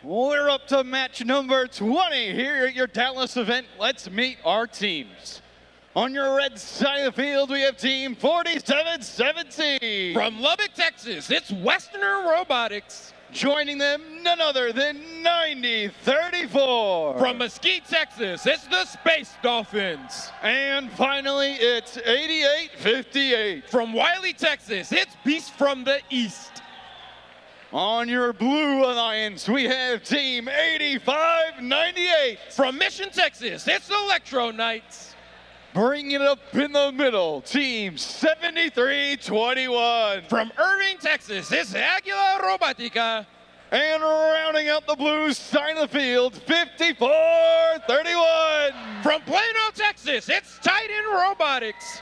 We're up to match number 20 here at your Dallas event. Let's meet our teams. On your red side of the field, we have team 4717. From Lubbock, Texas, it's Westerner Robotics. Joining them, none other than 9034. From Mesquite, Texas, it's the Space Dolphins. And finally, it's 8858. From Wiley, Texas, it's Beast from the East. On your blue alliance, we have team 8598. From Mission, Texas, it's Electro Knights. Bringing it up in the middle, team 7321. From Irving, Texas, it's Aguila Robotica. And rounding out the blue side of the field, 5431. From Plano, Texas, it's Titan Robotics.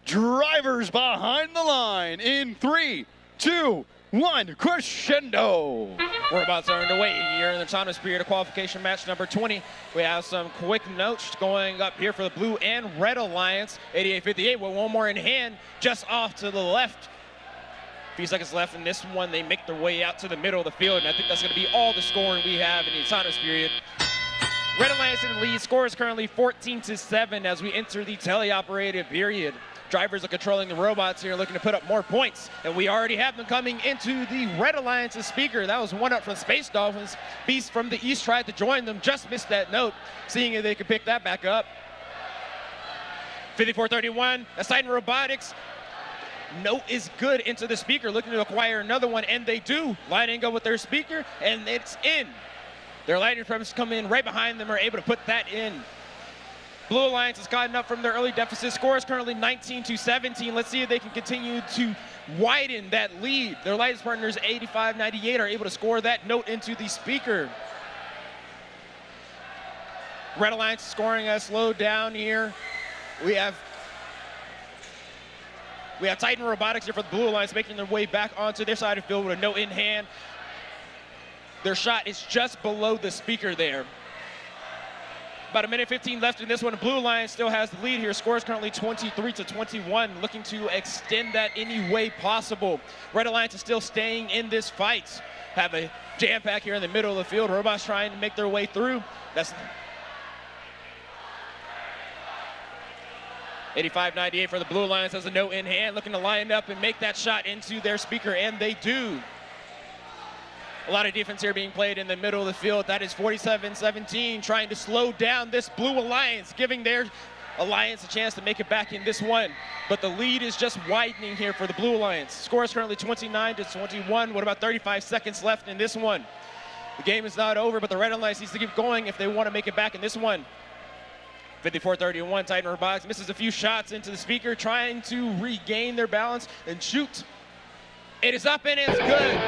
Drivers behind the line in 3, 2, 1, crescendo. Robots are underway here in the autonomous period of qualification match number 20. We have some quick notes going up here for the blue and red alliance. 8858 with one more in hand, just off to the left. A few seconds left in this one. They make their way out to the middle of the field, and I think that's going to be all the scoring we have in the autonomous period. Red alliance in the lead. Score is currently 14-7 as we enter the teleoperated period. Drivers are controlling the robots here, looking to put up more points, and we already have them coming into the Red Alliance's speaker. That was one up from Space Dolphins. Beast from the East tried to join them, just missed that note, seeing if they could pick that back up. 5431, that's Titan Robotics. Note is good into the speaker, looking to acquire another one, and they do. Lining up with their speaker, and it's in. Their lighting premise come in right behind them, are able to put that in. Blue Alliance has gotten up from their early deficit. Score is currently 19-17. Let's see if they can continue to widen that lead. Their alliance partners, 8598, are able to score that note into the speaker. Red Alliance scoring us slowed down here. We have Titan Robotics here for the Blue Alliance, making their way back onto their side of the field with a note in hand. Their shot is just below the speaker there. About 1:15 left in this one. Blue Alliance still has the lead here. Score is currently 23-21, looking to extend that any way possible. Red Alliance is still staying in this fight. Have a jam pack here in the middle of the field. Robots trying to make their way through. That's 8598 for the Blue Alliance has a note in hand, looking to line up and make that shot into their speaker, and they do. A lot of defense here being played in the middle of the field. That is 47-17, trying to slow down this Blue Alliance, giving their alliance a chance to make it back in this one. But the lead is just widening here for the Blue Alliance. Score is currently 29-21, with about 35 seconds left in this one. The game is not over, but the Red Alliance needs to keep going if they want to make it back in this one. 54-31, Titan Robotics misses a few shots into the speaker, trying to regain their balance and shoot. It is up and it's good.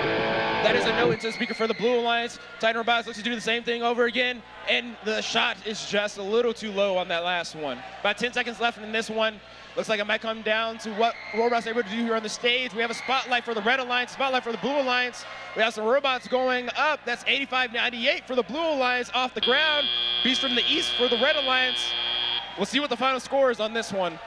That is a note into the speaker for the Blue Alliance. Titan Robotics looks to do the same thing over again, and the shot is just a little too low on that last one. About 10 seconds left in this one. Looks like it might come down to what robots are able to do here on the stage. We have a spotlight for the Red Alliance, spotlight for the Blue Alliance. We have some robots going up. That's 8598 for the Blue Alliance off the ground. Beast from the East for the Red Alliance. We'll see what the final score is on this one.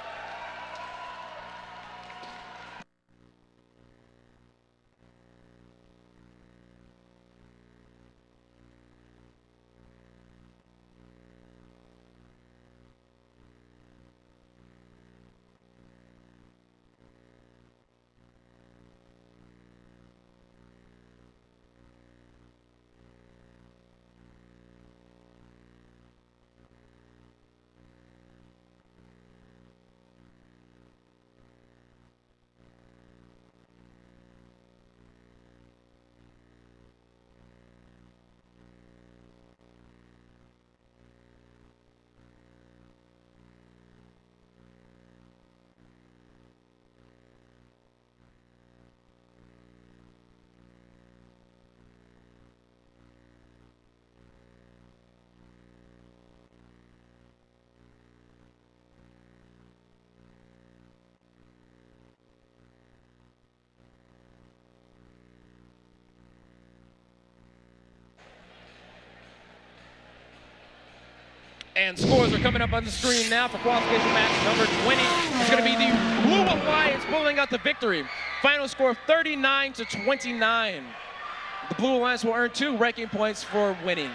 And scores are coming up on the screen now for qualification match number 20. It's going to be the Blue Alliance pulling out the victory. Final score of 39-29. The Blue Alliance will earn 2 ranking points for winning.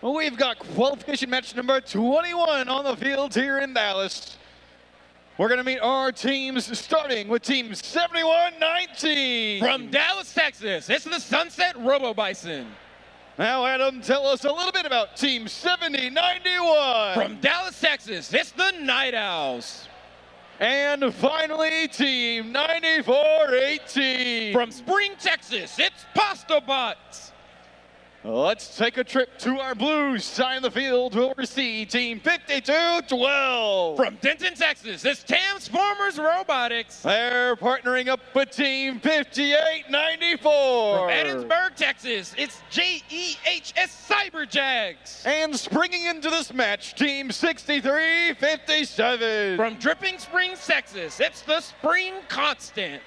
Well, we've got qualification match number 21 on the field here in Dallas. We're going to meet our teams, starting with Team 7119. From Dallas, Texas, it's the Sunset Robo Bison. Now, Adam, tell us a little bit about Team 7091. From Dallas, Texas, it's the Night Owls. And finally, Team 9418. From Spring, Texas, it's Pasta Bots. Let's take a trip to our blue side of the field where we see Team 5212. From Denton, Texas, it's Transformers Robotics. They're partnering up with Team 5894. From Edinburgh, Texas, it's JEHS Cyberjags. And springing into this match, Team 6357. From Dripping Springs, Texas, it's the Spring Constant.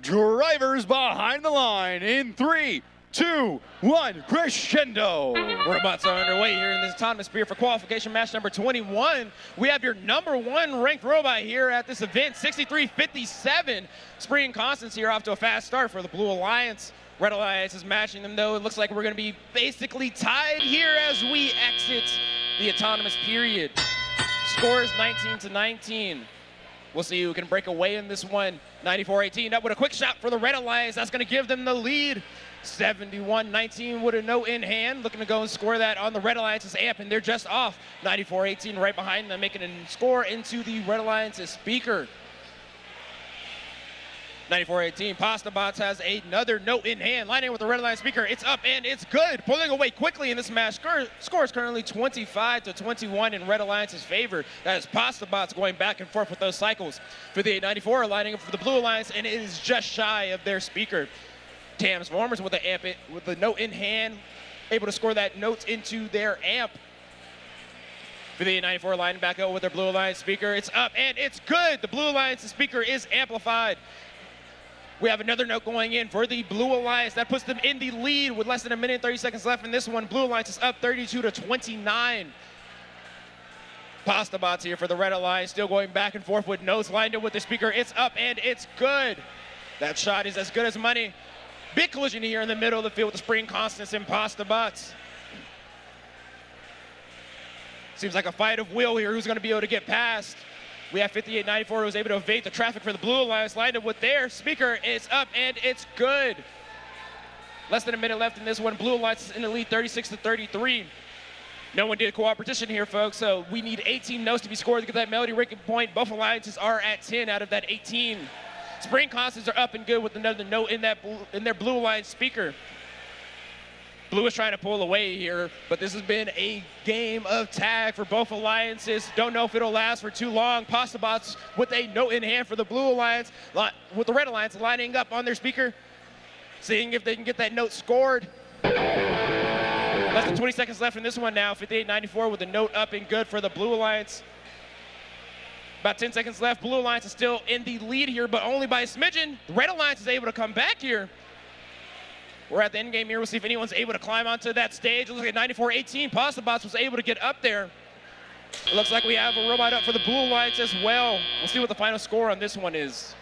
Drivers behind the line in 3, 2, 1, crescendo. Robots are underway here in this autonomous sphere for qualification match number 21. We have your #1 ranked robot here at this event, 6357. Spring Constance here off to a fast start for the Blue Alliance. Red Alliance is matching them, though. It looks like we're going to be basically tied here as we exit the autonomous period. Score is 19-19. We'll see who can break away in this one. 94-18 up with a quick shot for the Red Alliance. That's going to give them the lead. 71-19 with a note in hand. Looking to go and score that on the Red Alliance's amp, and they're just off. 94-18 right behind them, making a score into the Red Alliance's speaker. 94-18, Pasta Bots has another note in hand. Lining with the Red Alliance speaker, it's up and it's good. Pulling away quickly in this match. Score is currently 25-21 in Red Alliance's favor. That is Pasta Bots going back and forth with those cycles. For the 894, lining up for the Blue Alliance, and it is just shy of their speaker. Transformers with the note in hand, able to score that note into their amp. For the 94 line back out with their Blue Alliance speaker. It's up and it's good. The Blue Alliance speaker is amplified. We have another note going in for the Blue Alliance. That puts them in the lead with less than a minute and 30 seconds left in this one. Blue Alliance is up 32-29. Pasta bots here for the Red Alliance, still going back and forth with notes lined up with the speaker. It's up and it's good. That shot is as good as money. Big collision here in the middle of the field with the Spring Constants and Pasta bots. Seems like a fight of will here. Who's going to be able to get past? We have 5894 who was able to evade the traffic for the Blue Alliance, lined up with their speaker. It's up and it's good. Less than a minute left in this one. Blue Alliance is in the lead 36-33. No one did cooperation here, folks, so we need 18 notes to be scored to get that melody ranking point. Both alliances are at 10 out of that 18. Spring Constants are up and good with another note in their Blue Alliance speaker. Blue is trying to pull away here, but this has been a game of tag for both alliances. Don't know if it'll last for too long. Pasta bots with a note in hand for the Blue Alliance, with the Red Alliance lining up on their speaker, seeing if they can get that note scored. Less than 20 seconds left in this one now. 5894 with a note up and good for the Blue Alliance. About 10 seconds left. Blue Alliance is still in the lead here, but only by a smidgen. The Red Alliance is able to come back here. We're at the end game here. We'll see if anyone's able to climb onto that stage. It looks like 94-18. Pasta bots was able to get up there. It looks like we have a robot up for the Blue Alliance as well. We'll see what the final score on this one is.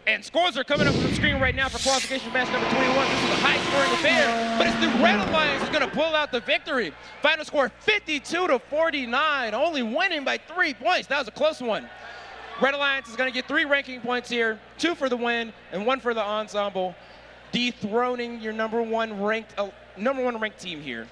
And scores are coming up on the screen right now for qualification match number 21. This is a high-scoring affair, but it's the Red Alliance who's going to pull out the victory. Final score 52-49, only winning by 3 points. That was a close one. Red Alliance is going to get 3 ranking points here, 2 for the win and 1 for the ensemble, dethroning your number one ranked team here.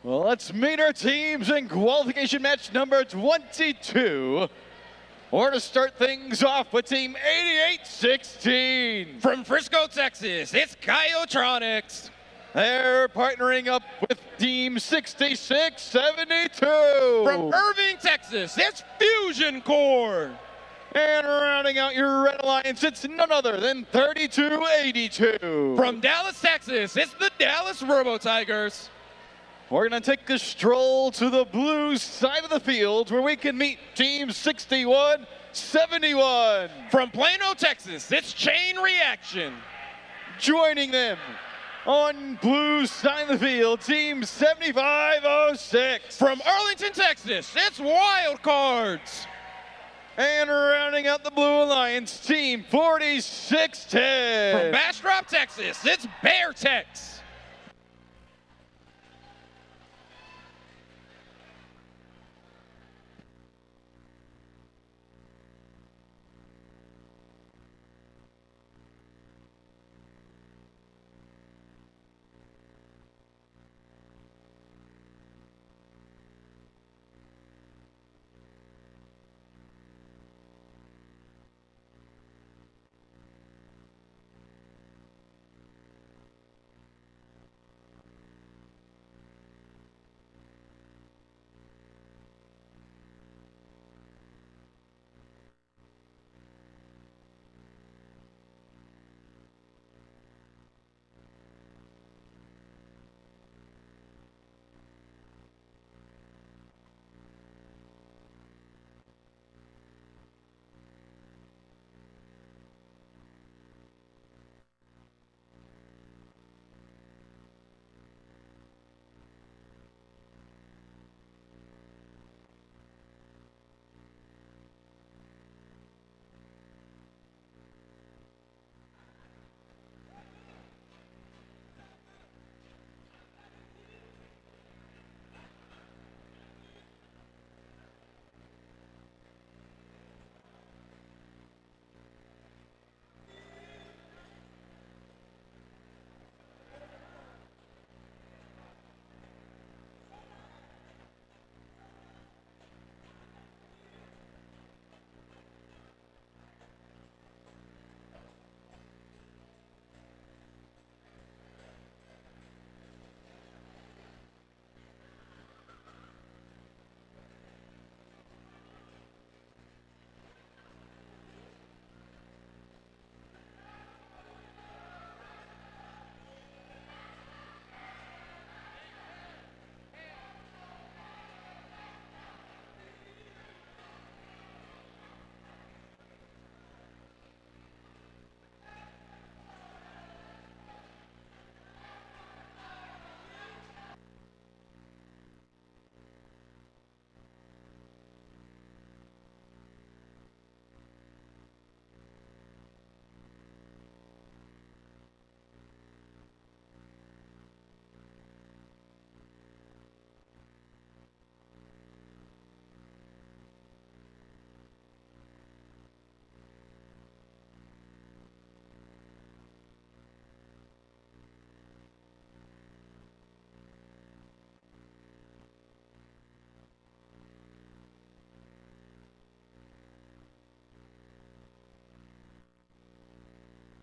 Well, let's meet our teams in qualification match number 22. We're to start things off with Team 8816. From Frisco, Texas, it's Kyotronics. They're partnering up with Team 6672. From Irving, Texas, it's Fusion Core. And rounding out your Red Alliance, it's none other than 3282. From Dallas, Texas, it's the Dallas Robo Tigers. We're going to take a stroll to the blue side of the field where we can meet Team 6171. From Plano, Texas, it's Chain Reaction. Joining them on blue side of the field, Team 7506. From Arlington, Texas, it's Wild Cards. And rounding out the Blue Alliance, Team 4610. From Bastrop, Texas, it's Bear Tex.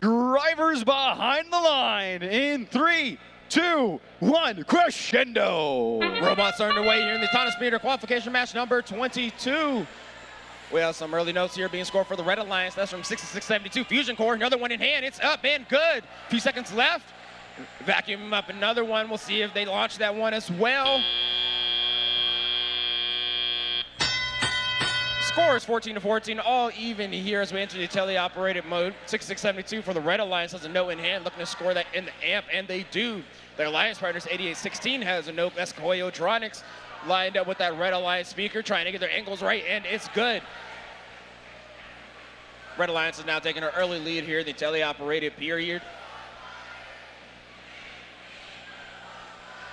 Drivers behind the line in 3, 2, 1, crescendo. Robots are underway here in the autonomous meter qualification match number 22. We have some early notes here being scored for the Red Alliance. That's from 6672 Fusion Core. Another one in hand. It's up and good. A few seconds left. Vacuum up another one. We'll see if they launch that one as well. Score is 14-14, all even here as we enter the teleoperated mode. 6672 for the Red Alliance has a note in hand, looking to score that in the amp, and they do. Their alliance partners, 8816, has a note. That's Kyotronics lined up with that Red Alliance speaker, trying to get their angles right, and it's good. Red Alliance is now taking an early lead here in the teleoperated period.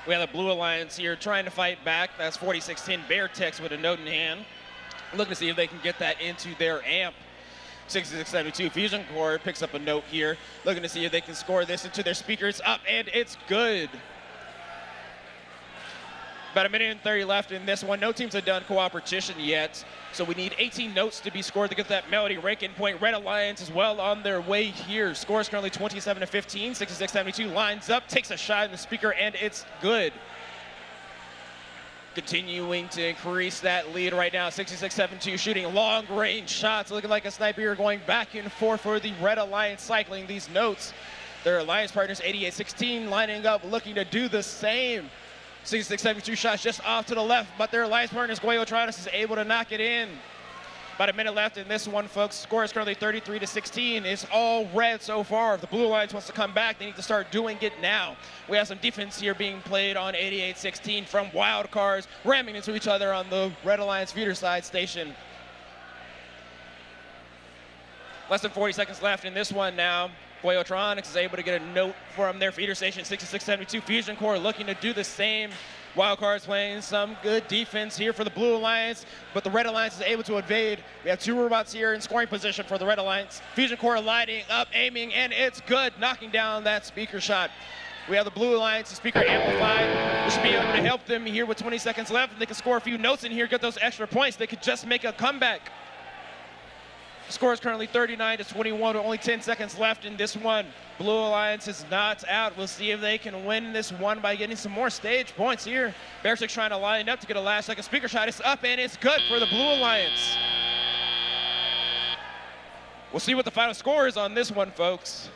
We have the Blue Alliance here trying to fight back. That's 4610 Bear Tex with a note in hand. Looking to see if they can get that into their amp. 6672 Fusion Core picks up a note here. Looking to see if they can score this into their speakers up, and it's good. About a minute and 30 left in this one. No teams have done co-opetition yet, so we need 18 notes to be scored to get that melody ranking point. Red Alliance is well on their way here. Score is currently 27-15. 66-72 lines up, takes a shot in the speaker, and it's good. Continuing to increase that lead right now. 66-72 shooting long-range shots, looking like a sniper here, going back and forth for the Red Alliance, cycling these notes. Their alliance partners, 88-16, lining up, looking to do the same. 66-72 shots just off to the left, but their alliance partners, Goyotranis, is able to knock it in. About a minute left in this one, folks. Score is currently 33-16. It's all red so far. If the Blue Alliance wants to come back, they need to start doing it now. We have some defense here being played on 88-16 from wild cards, ramming into each other on the Red Alliance feeder side station. Less than 40 seconds left in this one now. Goyotronics is able to get a note from their feeder station, 66-72. Fusion Core looking to do the same. Wildcards playing some good defense here for the Blue Alliance, but the Red Alliance is able to evade. We have 2 robots here in scoring position for the Red Alliance. Fusion Core lighting up, aiming, and it's good, knocking down that speaker shot. We have the Blue Alliance, the speaker amplified. This should be able to help them here with 20 seconds left. And they can score a few notes in here, get those extra points. They could just make a comeback. The score is currently 39-21 with only 10 seconds left in this one. Blue Alliance is not out. We'll see if they can win this one by getting some more stage points here. Bearstick's trying to line up to get a last second speaker shot. It's up and it's good for the Blue Alliance. We'll see what the final score is on this one, folks.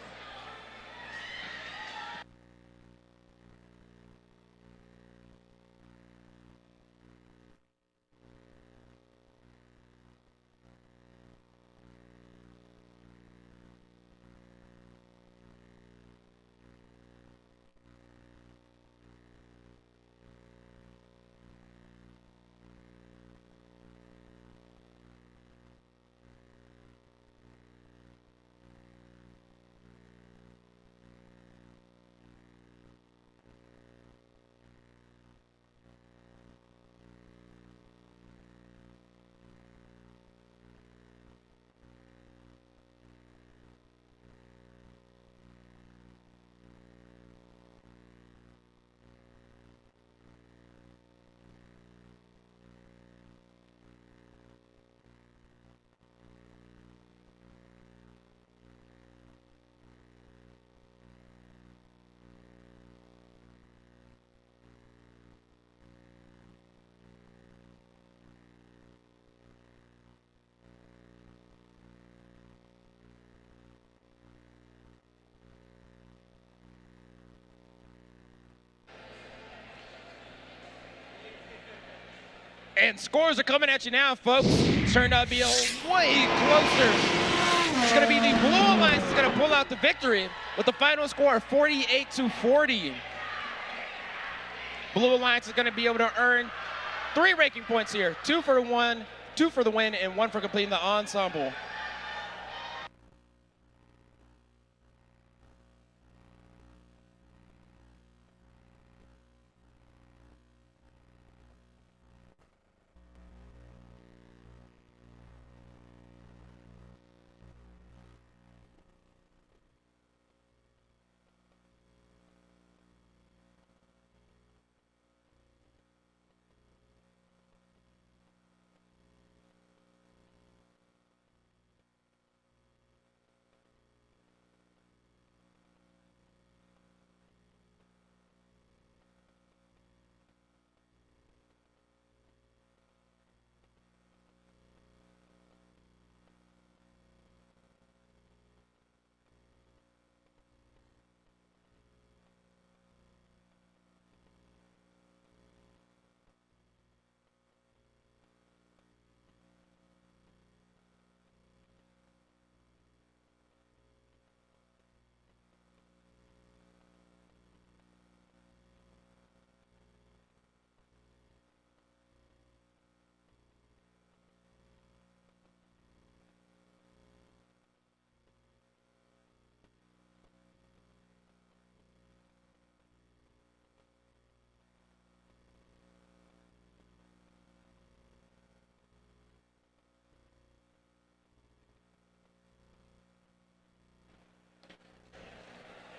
And scores are coming at you now, folks. It's turned out to be a way closer. It's going to be the Blue Alliance that's going to pull out the victory with the final score of 48-40. Blue Alliance is going to be able to earn 3 ranking points here. 2 for the win, and 1 for completing the ensemble.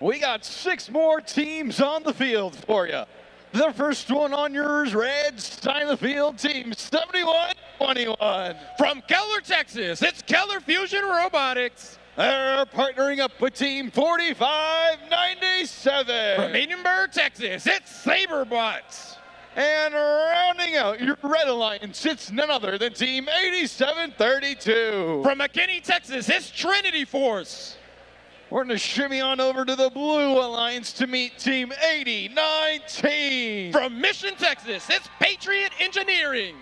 We got 6 more teams on the field for you. The first one on yours, red side of the field, team 7121. From Keller, Texas, it's Keller Fusion Robotics. They're partnering up with team 4597. From Edinburgh, Texas, it's SaberBots. And rounding out your red alliance, it's none other than team 8732. From McKinney, Texas, it's Trinity Force. We're going to shimmy on over to the blue alliance to meet team 8019. From Mission, Texas, it's Patriot Engineering.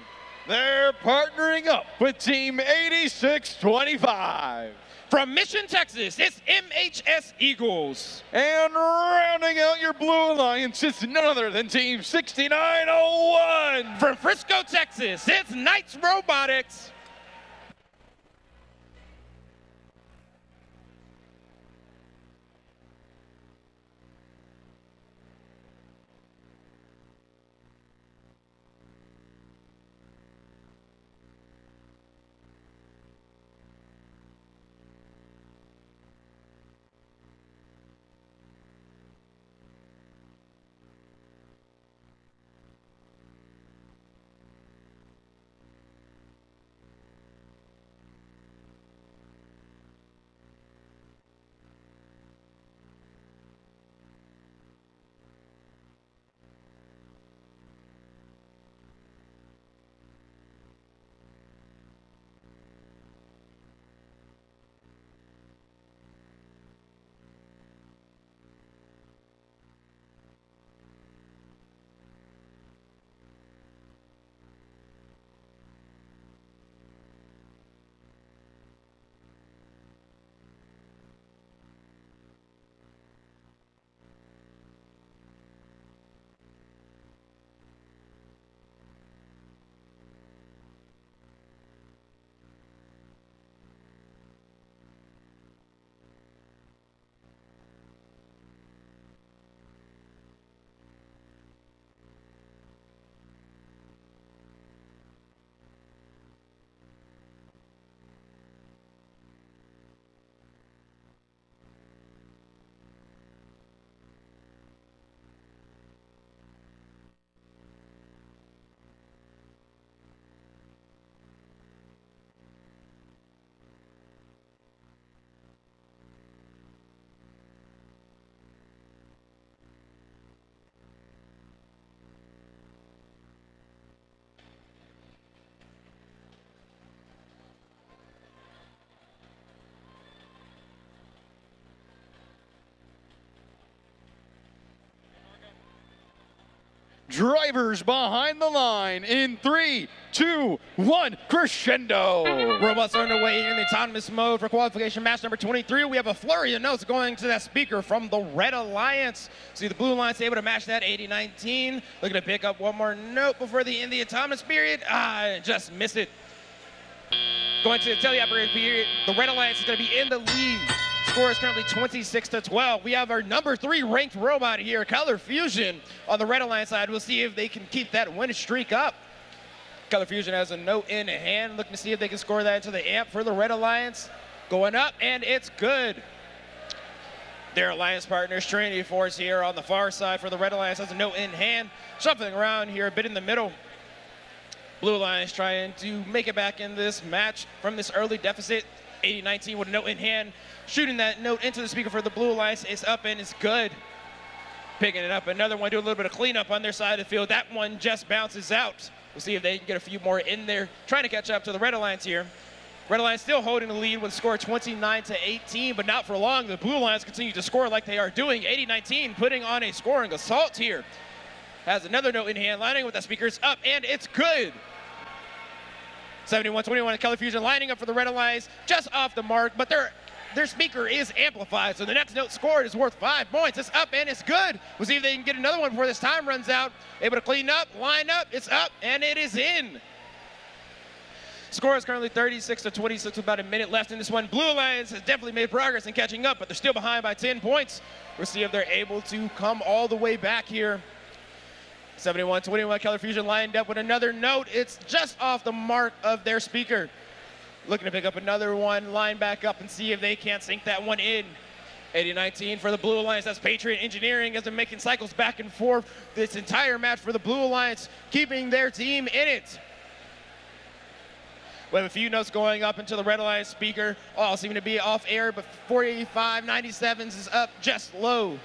They're partnering up with team 8625. From Mission, Texas, it's MHS Eagles. And rounding out your blue alliance, it's none other than team 6901. From Frisco, Texas, it's Knights Robotics. Drivers behind the line in 3, 2, 1, crescendo. Robots are underway in the autonomous mode for qualification match number 23. We have a flurry of notes going to that speaker from the Red Alliance. See the Blue Alliance able to match that 80-19. Looking to pick up one more note before the end of the autonomous period. Just missed it. Going to the teleoperated period, the Red Alliance is going to be in the lead. Score is currently 26-12. We have our number 3 ranked robot here, Keller Fusion, on the Red Alliance side. We'll see if they can keep that win streak up. Keller Fusion has a note in hand, looking to see if they can score that into the amp for the Red Alliance. Going up, and it's good. Their alliance partners, Trinity Force here on the far side for the Red Alliance, has a note in hand. Shuffling around here a bit in the middle. Blue Alliance trying to make it back in this match from this early deficit. 80-19 with a note in hand. Shooting that note into the speaker for the Blue Alliance. It's up and it's good. Picking it up. Another one, do a little bit of cleanup on their side of the field. That one just bounces out. We'll see if they can get a few more in there. Trying to catch up to the Red Alliance here. Red Alliance still holding the lead with a score 29-18, but not for long. The Blue Alliance continue to score like they are doing. 80-19 putting on a scoring assault here. Has another note in hand, lining with the speakers up, and it's good. 71-21, Keller Fusion lining up for the Red Alliance, just off the mark, but their speaker is amplified, so the next note scored is worth 5 points. It's up and it's good. We'll see if they can get another one before this time runs out. Able to clean up, line up, it's up, and it is in. Score is currently 36-26 with about a minute left in this one. Blue Alliance has definitely made progress in catching up, but they're still behind by 10 points. We'll see if they're able to come all the way back here. 71-21, Keller Fusion lined up with another note. It's just off the mark of their speaker. Looking to pick up another one, line back up and see if they can't sink that one in. 80-19 for the Blue Alliance. That's Patriot Engineering has been making cycles back and forth this entire match for the Blue Alliance, keeping their team in it. We have a few notes going up into the Red Alliance speaker. All seem to be off air, but 485-97s is up just low.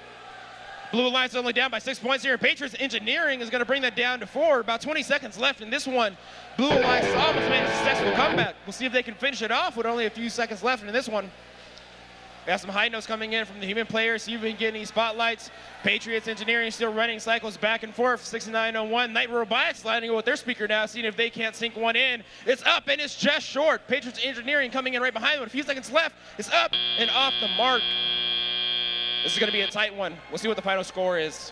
Blue Alliance only down by 6 points here. Patriots Engineering is going to bring that down to 4. About 20 seconds left in this one. Blue Alliance almost made a successful comeback. We'll see if they can finish it off with only a few seconds left in this one. We got some high notes coming in from the human players. See if we can get any spotlights. Patriots Engineering still running cycles back and forth. 6901. Night Robotics sliding with their speaker now, seeing if they can't sink one in. It's up and it's just short. Patriots Engineering coming in right behind them with a few seconds left. It's up and off the mark. This is going to be a tight one. We'll see what the final score is.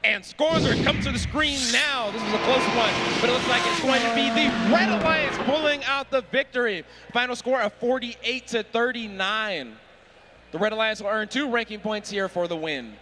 And scores are coming to the screen now. This was a close one, but it looks like it's going to be the Red Alliance pulling out the victory. Final score of 48-39. The Red Alliance will earn 2 ranking points here for the win.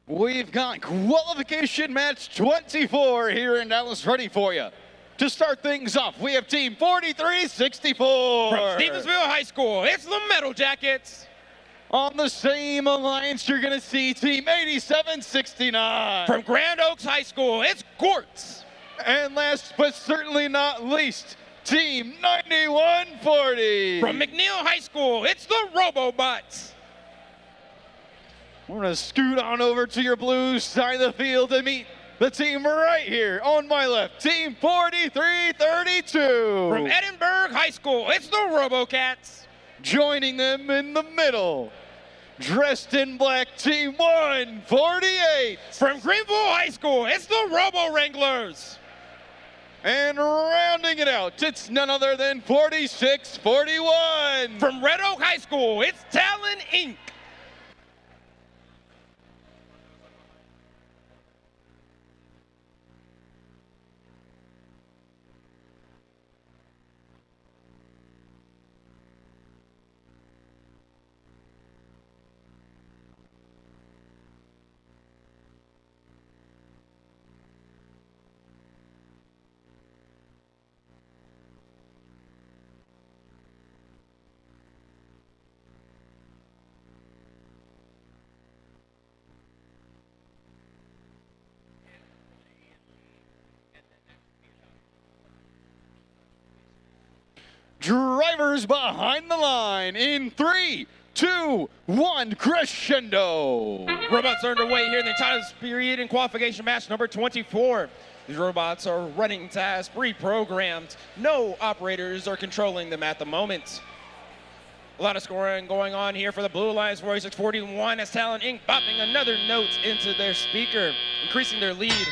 We've got qualification match 24 here in Dallas ready for you. To start things off, we have team 4364. From Stevensville High School, it's the Metal Jackets. On the same alliance, you're going to see team 8769. From Grand Oaks High School, it's Gortz. And last but certainly not least, team 9140. From McNeil High School, it's the Robobots. We're going to scoot on over to your blue side of the field to meet the team right here on my left, team 4332. From Edinburgh High School, it's the RoboCats. Joining them in the middle, dressed in black, team 148. From Greenville High School, it's the Robo Wranglers. And rounding it out, it's none other than 4641. From Red Oak High School, it's Talon Inc. racers behind the line in 3, 2, 1, crescendo. Robots are underway here in the time period in qualification match number 24. These robots are running tasks pre-programmed. No operators are controlling them at the moment. A lot of scoring going on here for the Blue Alliance. 46-41 as Talon Inc. bopping another note into their speaker, increasing their lead.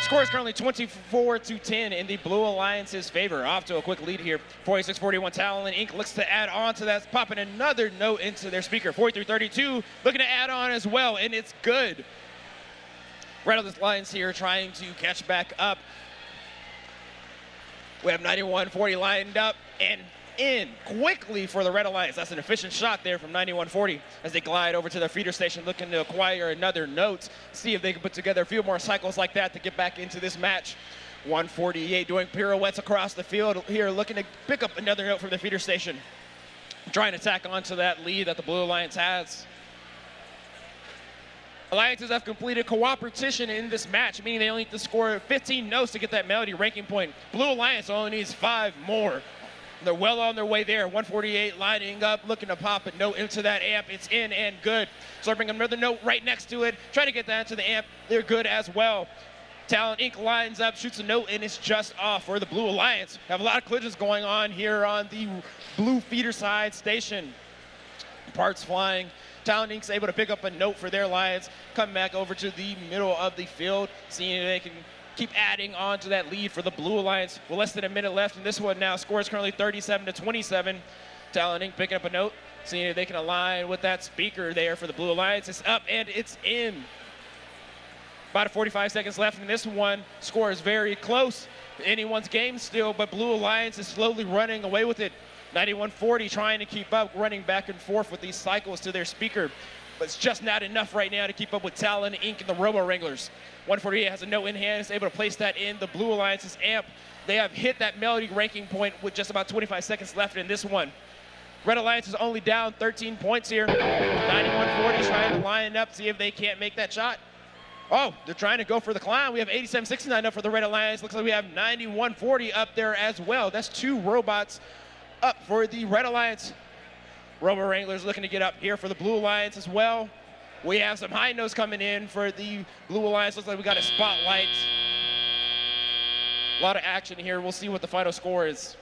Score is currently 24-10 in the Blue Alliance's favor. Off to a quick lead here. 46-41 Talon Inc. looks to add on to that, popping another note into their speaker. 43-32 looking to add on as well, and it's good. Red Alliance here trying to catch back up. We have 91-40 lined up and in quickly for the Red Alliance. That's an efficient shot there from 91-40 as they glide over to their feeder station looking to acquire another note. See if they can put together a few more cycles like that to get back into this match. 148 doing pirouettes across the field here, looking to pick up another note from the feeder station. Trying to tack onto that lead that the Blue Alliance has. Alliances have completed cooperation in this match, meaning they only need to score 15 notes to get that melody ranking point. Blue Alliance only needs 5 more. They're well on their way there. 148 lining up, looking to pop a note into that amp. It's in and good. So I bring another note right next to it, trying to get that into the amp. They're good as well. Talon Inc. lines up, shoots a note, and it's just off for the Blue Alliance. Have a lot of collisions going on here on the blue feeder side station. Parts flying. Talon Inc.'s able to pick up a note for their Alliance, come back over to the middle of the field, seeing if they can keep adding on to that lead for the Blue Alliance. With less than a minute left in this one now. Score is currently 37-27. Talon Inc. picking up a note, seeing if they can align with that speaker there for the Blue Alliance. It's up and it's in. About 45 seconds left in this one. Score is very close. Anyone's game still, but Blue Alliance is slowly running away with it. 91-40 trying to keep up, running back and forth with these cycles to their speaker. But it's just not enough right now to keep up with Talon Inc. and the Robo Wranglers. 148 has a note in hand, is able to place that in the Blue Alliance's amp. They have hit that melody ranking point with just about 25 seconds left in this one. Red Alliance is only down 13 points here. 91-40 trying to line up, see if they can't make that shot. Oh, they're trying to go for the climb. We have 87-69 up for the Red Alliance. Looks like we have 91-40 up there as well. That's 2 robots up for the Red Alliance. Robo Wranglers looking to get up here for the Blue Alliance as well. We have some high notes coming in for the Blue Alliance. Looks like we got a spotlight. A lot of action here. We'll see what the final score is.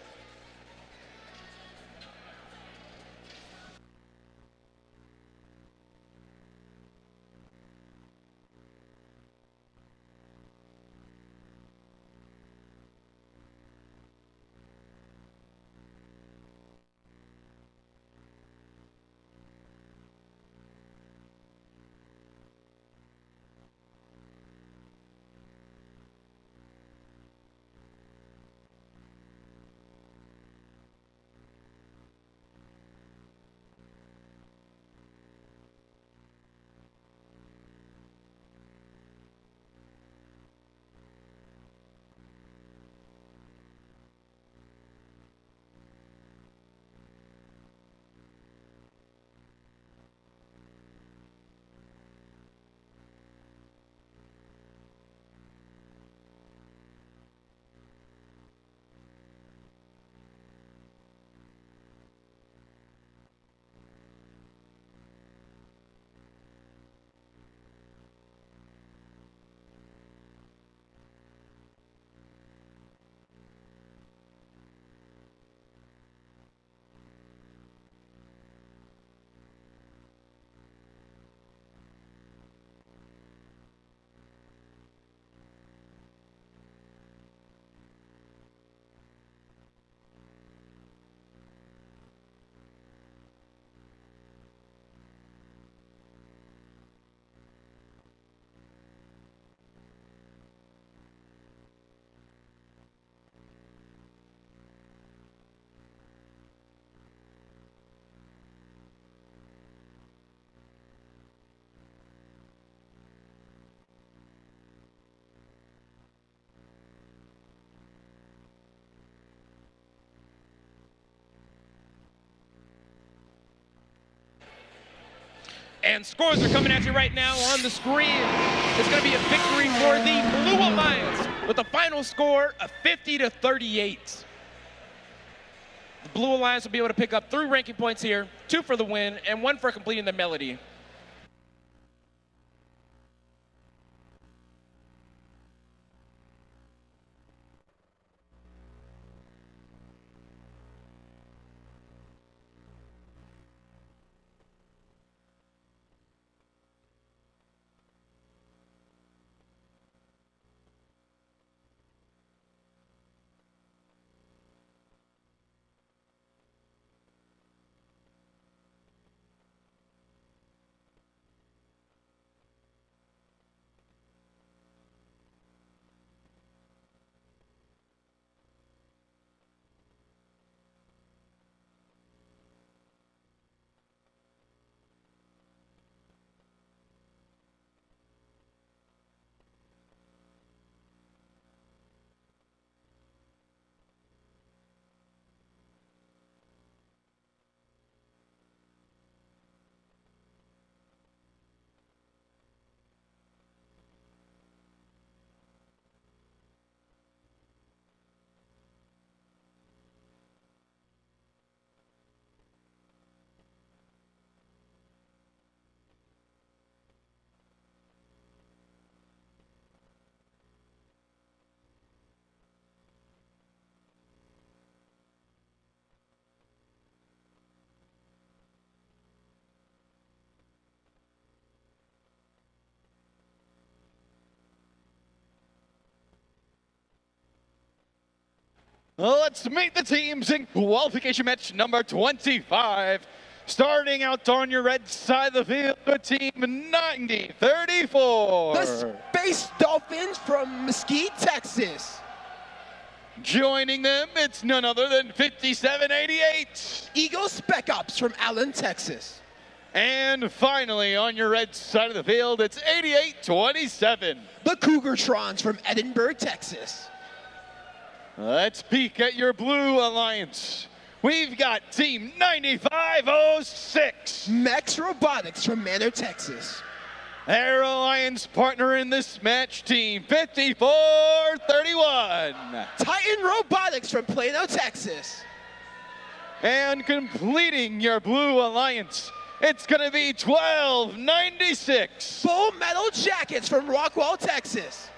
And scores are coming at you right now on the screen. It's going to be a victory for the Blue Alliance with a final score of 50-38. The Blue Alliance will be able to pick up 3 ranking points here, 2 for the win, and 1 for completing the melody. Let's meet the teams in qualification match number 25. Starting out on your red side of the field, with team 9034. The Space Dolphins from Mesquite, Texas. Joining them, it's none other than 5788. Eagle Spec Ops from Allen, Texas. And finally, on your red side of the field, it's 8827. The Cougartrons from Edinburgh, Texas. Let's peek at your Blue Alliance. We've got team 9506. Mex Robotics from Manor, Texas. Their alliance partner in this match, team 5431. Titan Robotics from Plano, Texas. And completing your Blue Alliance, it's gonna be 1296. Full Metal Jackets from Rockwall, Texas.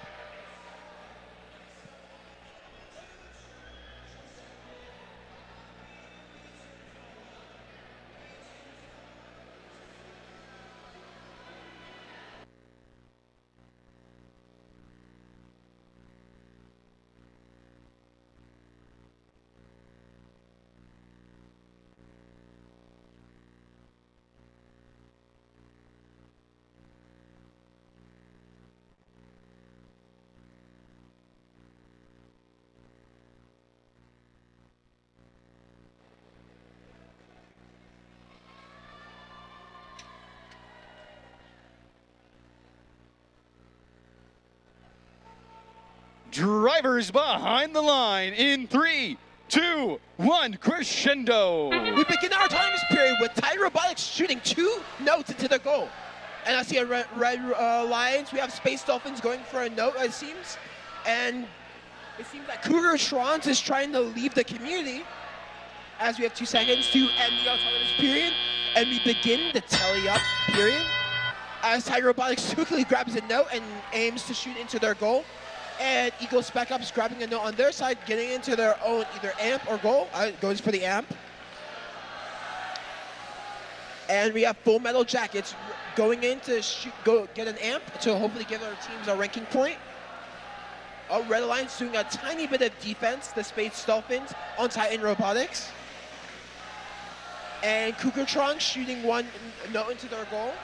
Drivers behind the line in 3, 2, 1, crescendo. We begin our autonomous period with Titan Robotics shooting 2 notes into the goal. And I see a red Lions. We have Space Dolphins going for a note, it seems. And it seems that Cougartrons is trying to leave the community as we have 2 seconds to end the autonomous period. And we begin the tally-up period as Titan Robotics quickly grabs a note and aims to shoot into their goal. And Eagle Spec Ops grabbing a note on their side, getting into their own either amp or goal. Goes for the amp. And we have Full Metal Jackets going in to go get an amp to hopefully give our teams a ranking point. Red Alliance doing a tiny bit of defense, the Space Dolphins on Titan Robotics. And Cougartron shooting 1 note into their goal.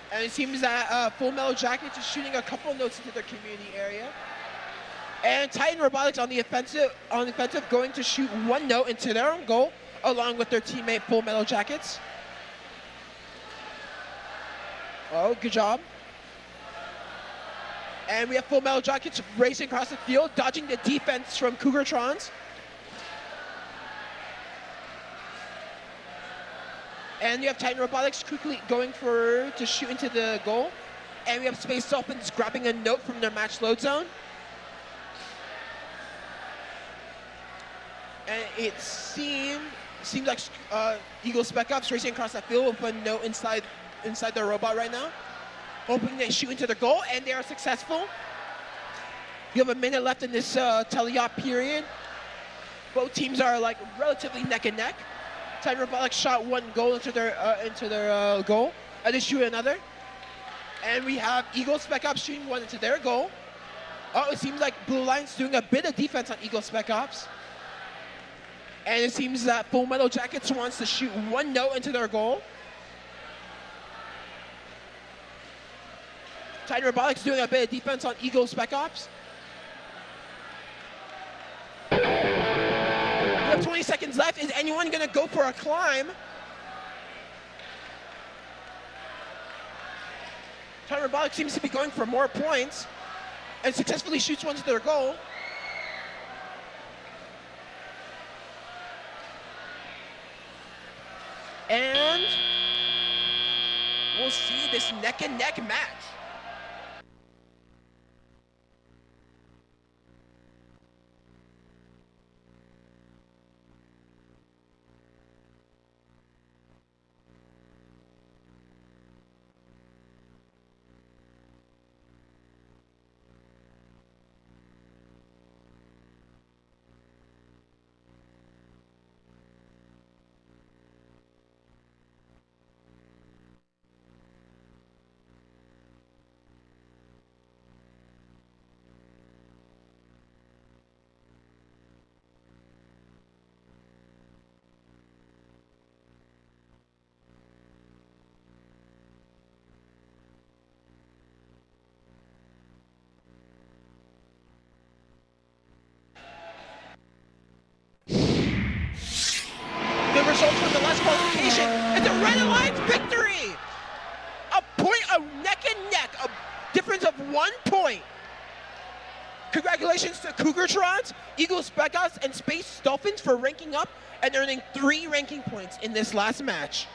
And it seems that Full Metal Jackets is shooting a couple of notes into their community area. And Titan Robotics on the offensive going to shoot 1 note into their own goal, along with their teammate Full Metal Jackets. Oh, good job. And we have Full Metal Jackets racing across the field, dodging the defense from Cougartrons. And you have Titan Robotics quickly going to shoot into the goal. And we have Space Dolphins grabbing a note from their match load zone. And it seems like Eagle Spec Ops racing across that field with a note inside their robot right now, hoping they shoot into their goal, and they are successful. You have a minute left in this teleop period. Both teams are like relatively neck and neck. Titan Robotics shot one goal into their goal, and they shoot another. And we have Eagle Spec Ops shooting one into their goal. Oh, it seems like Blue Lion's doing a bit of defense on Eagle Spec Ops. And it seems that Full Metal Jackets wants to shoot one note into their goal. Titan Robotics doing a bit of defense on Eagle Spec Ops. We have 20 seconds left. Is anyone going to go for a climb? Titan Robotics seems to be going for more points and successfully shoots one to their goal. And we'll see this neck and neck match. Results from the last qualification. It's a Red Alliance victory! A neck and neck, a difference of 1 point. Congratulations to Cougartrons, Eagle Spec Ops, and Space Dolphins for ranking up and earning 3 ranking points in this last match.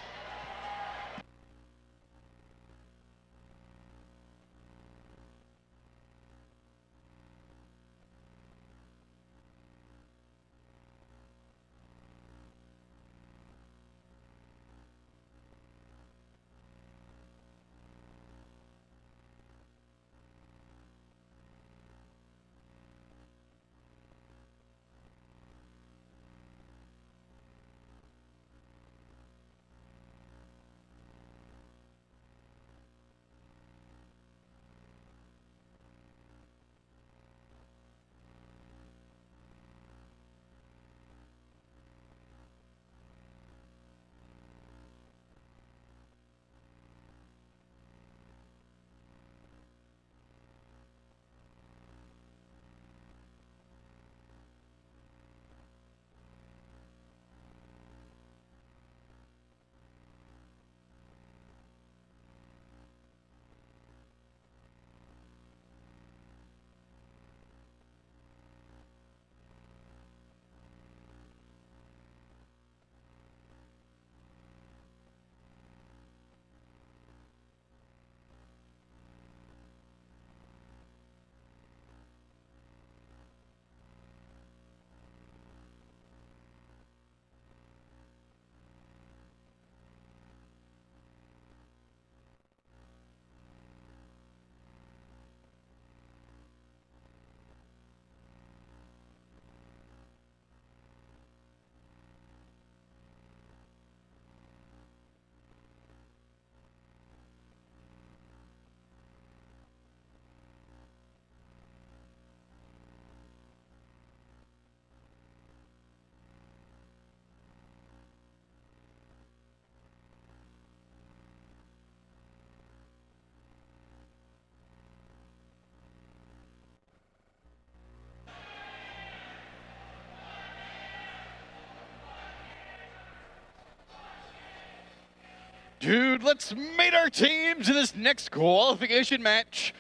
Dude, let's meet our teams in this next qualification match.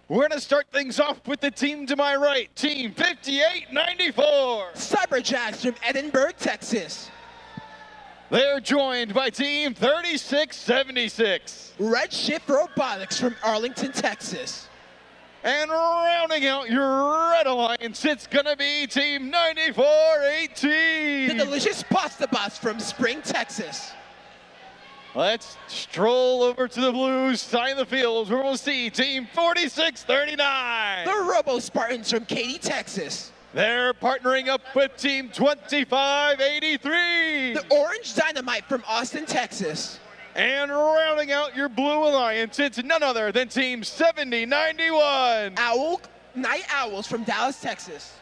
We're going to start things off with the team to my right, Team 5894. Cyberjacks from Edinburgh, Texas. They're joined by Team 3676. Redshift Robotics from Arlington, Texas. And rounding out your Red Alliance, it's going to be Team 9418. The delicious pasta bots from Spring, Texas. Let's stroll over to the blue side of the field where we'll see Team 4639. The Robo Spartans from Katy, Texas. They're partnering up with Team 2583. The Orange Dynamite from Austin, Texas. And rounding out your blue alliance, it's none other than Team 7091. Night Owls from Dallas, Texas.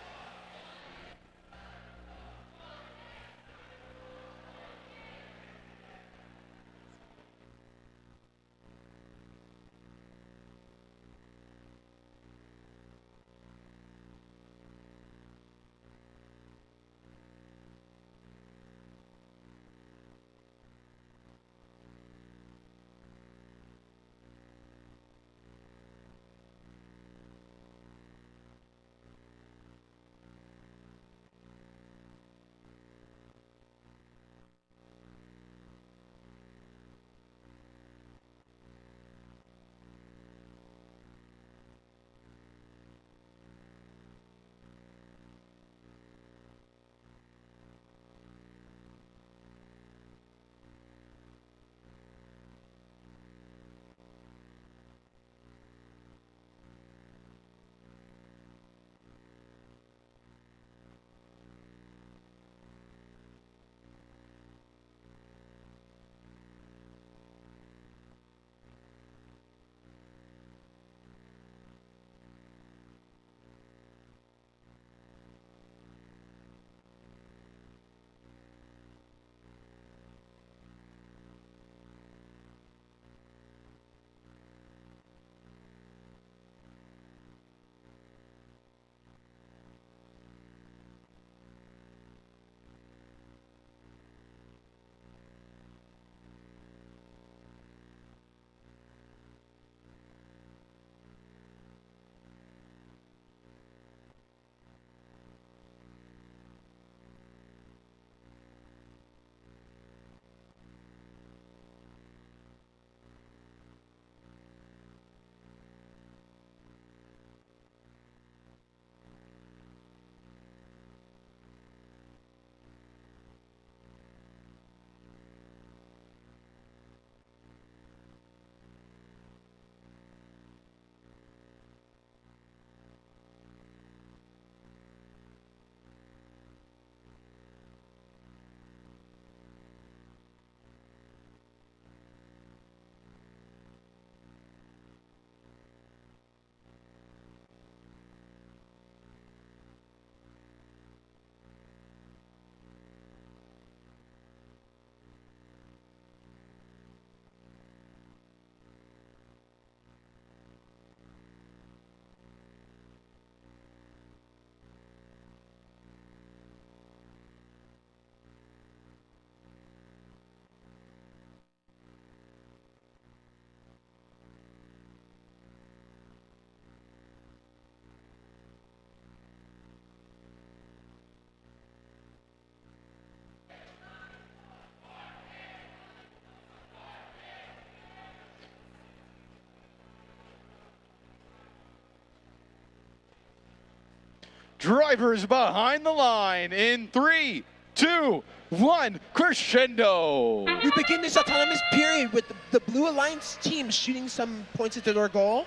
Drivers behind the line in 3, 2, 1, crescendo. We begin this autonomous period with the Blue Alliance team shooting some points into their goal.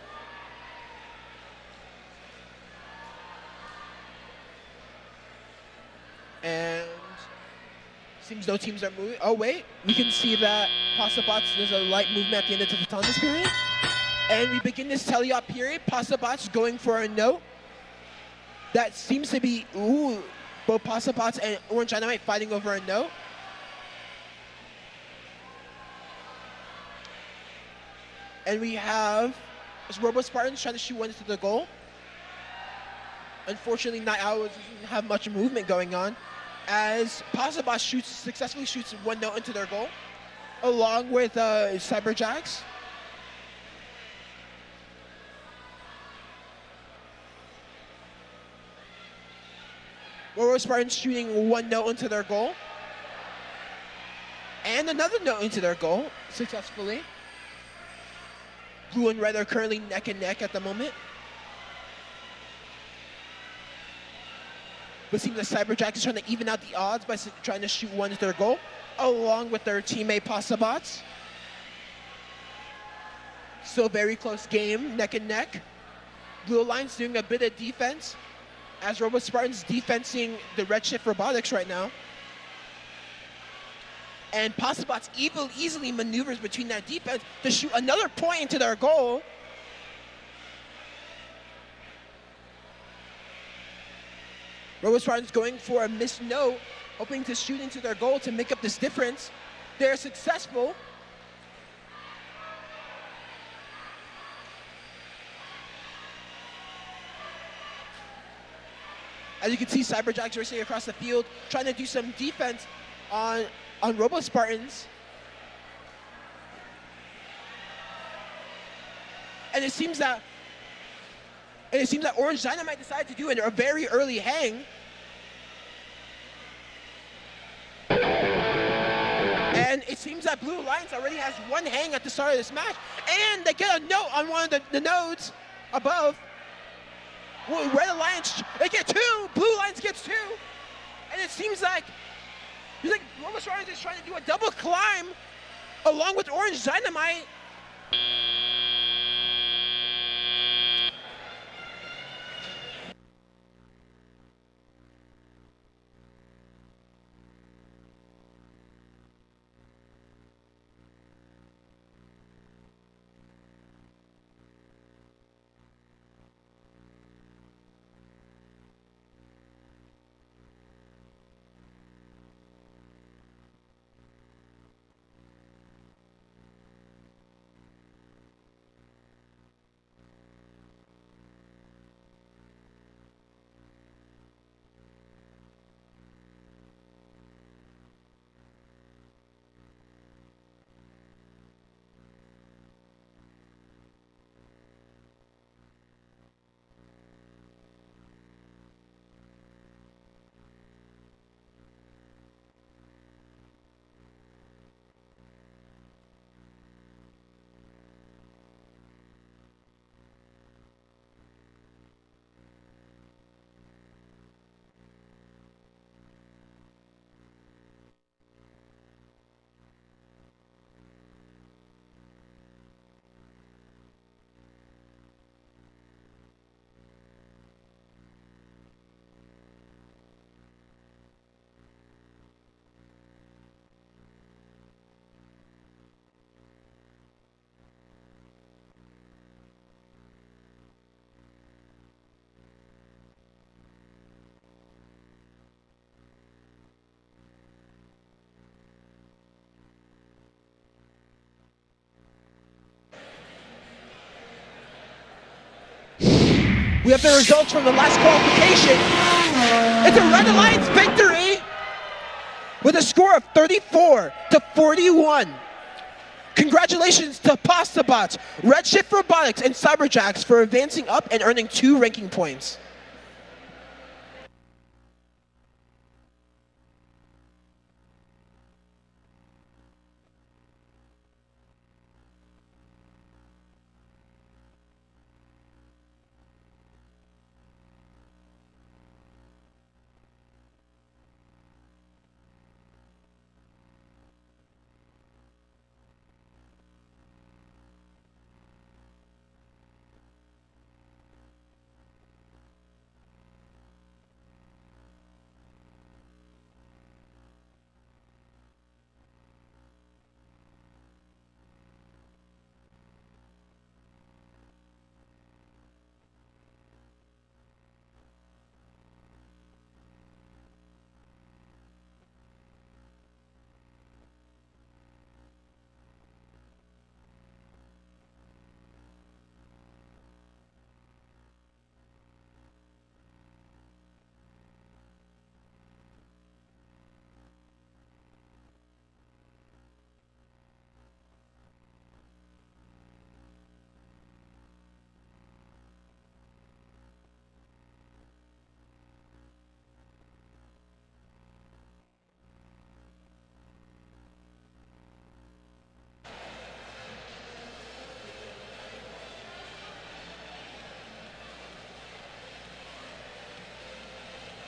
And seems no teams are moving. Oh wait, we can see that Pasabots, there's a light movement at the end of the autonomous period. And we begin this teleop period. Pasabots going for a note. That seems to be, both Pasabots and Orange Dynamite fighting over a note. And we have Robo Spartans trying to shoot one into the goal. Unfortunately, Night Owl doesn't have much movement going on, as Pasabots successfully shoots one note into their goal, along with Cyberjacks. Robo Spartans shooting one note into their goal. And another note into their goal, successfully. Blue and red are currently neck and neck at the moment. But it seems like Cyberjack is trying to even out the odds by trying to shoot one to their goal, along with their teammate Pasabots. Still very close game, neck and neck. Blue Alliance doing a bit of defense, as Robo Spartans defensing the Redshift Robotics right now. And Pasabots easily maneuvers between that defense to shoot another point into their goal. Robo Spartans going for a missed note, hoping to shoot into their goal to make up this difference. They're successful. As you can see, Cyberjack's racing across the field, trying to do some defense on Robo Spartans. And it seems that Orange Dynamite decided to do a very early hang. And it seems that Blue Alliance already has one hang at the start of this match. And they get a note on one of the nodes above. Well, Red Alliance, they get two. Blue Alliance gets two. And it seems like Robo Spartans is trying to do a double climb along with Orange Dynamite. We have the results from the last qualification. It's a Red Alliance victory with a score of 34-41. Congratulations to Pastabots, Redshift Robotics, and Cyberjacks for advancing up and earning 2 ranking points.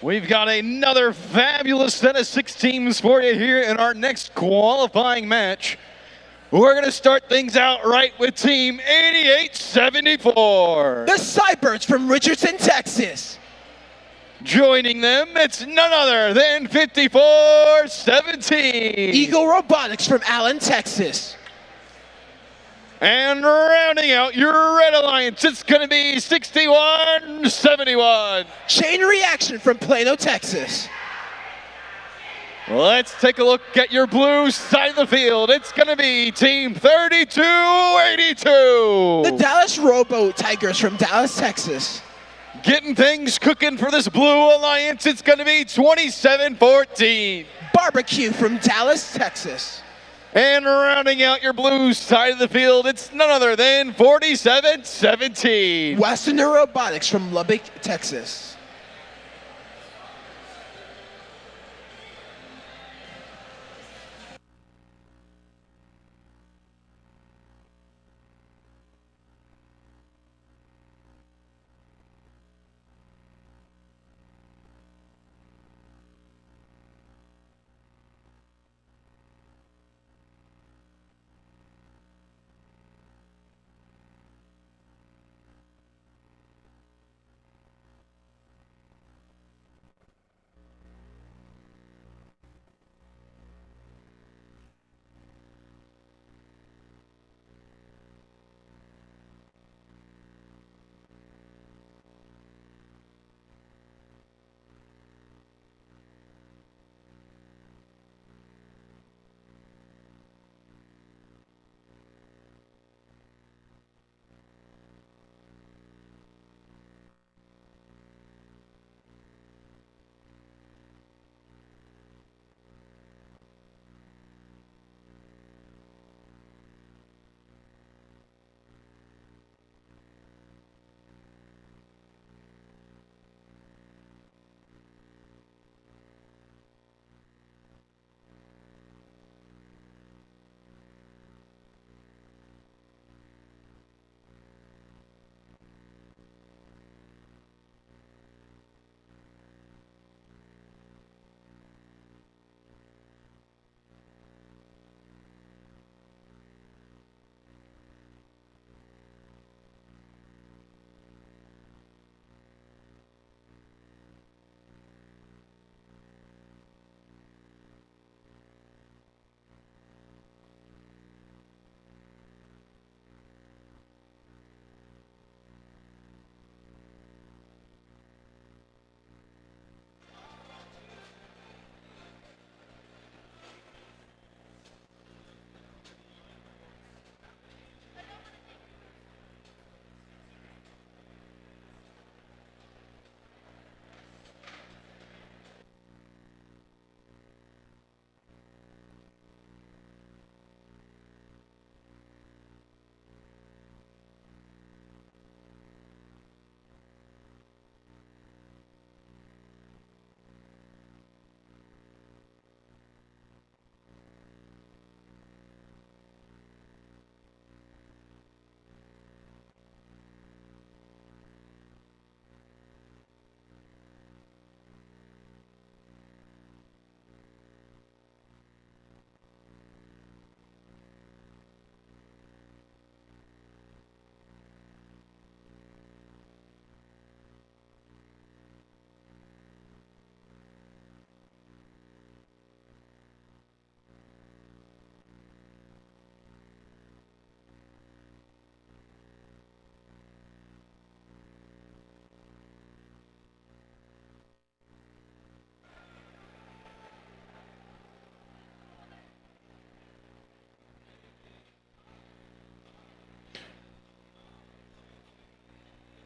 We've got another fabulous set of 6 teams for you here in our next qualifying match. We're going to start things out right with Team 8874. The Cybirds from Richardson, Texas. Joining them, it's none other than 5417. Eagle Robotics from Allen, Texas. And rounding out your Red Alliance, it's going to be 6171. Chain Reaction from Plano, Texas. Let's take a look at your blue side of the field. It's going to be Team 3282. The Dallas Robo Tigers from Dallas, Texas. Getting things cooking for this blue alliance, it's going to be 2714. Barbecue from Dallas, Texas. And rounding out your blue side of the field, it's none other than 4717. Westerner Robotics from Lubbock, Texas.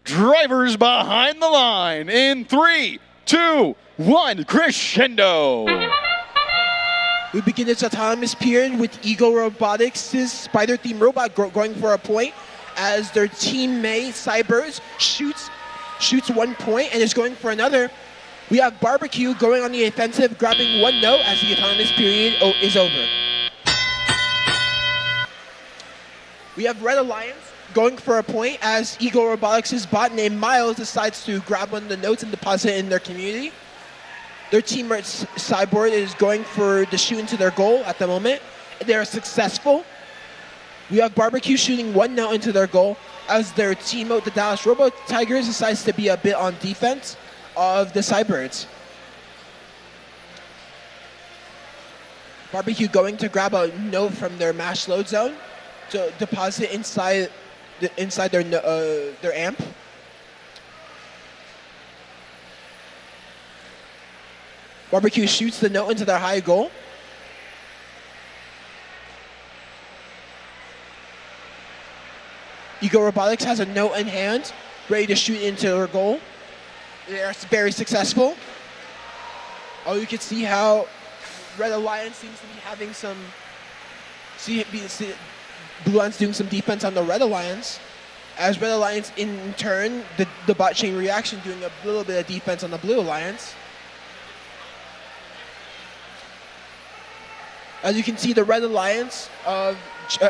Drivers behind the line in 3, 2, 1, crescendo. We begin this autonomous period with Eagle Robotics' Spider Theme Robot going for a point as their teammate Cybers shoots 1 point and is going for another. We have Barbecue going on the offensive, grabbing 1 note as the autonomous period is over. We have Red Alliance going for a point as Eagle Robotics' bot named Miles decides to grab one of the notes and deposit it in their community. Their teammate Cyborg is going for the shoot into their goal at the moment. They're successful. We have Barbecue shooting 1 note into their goal as their teammate, the Dallas Robo Tigers, decides to be a bit on defense of the Cybirds. Barbecue going to grab a note from their mash load zone to deposit inside their amp. Barbecue shoots the note into their high goal. Ego Robotics has a note in hand, ready to shoot into their goal. They're very successful. Oh, you can see how Red Alliance seems to be having some... Blue Alliance doing some defense on the Red Alliance. As Red Alliance, in turn, the bot chain reaction doing a little bit of defense on the Blue Alliance. As you can see, the Red Alliance of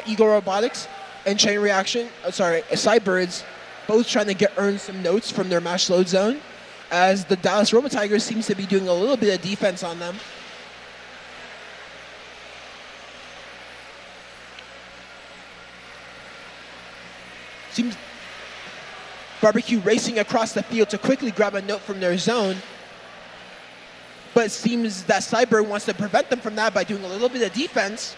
Ego Robotics and Chain Reaction, Cybirds, both trying to earn some notes from their mash load zone, as the Dallas Robo Tigers seems to be doing a little bit of defense on them. Seems Barbecue racing across the field to quickly grab a note from their zone. But it seems that Cyber wants to prevent them from that by doing a little bit of defense.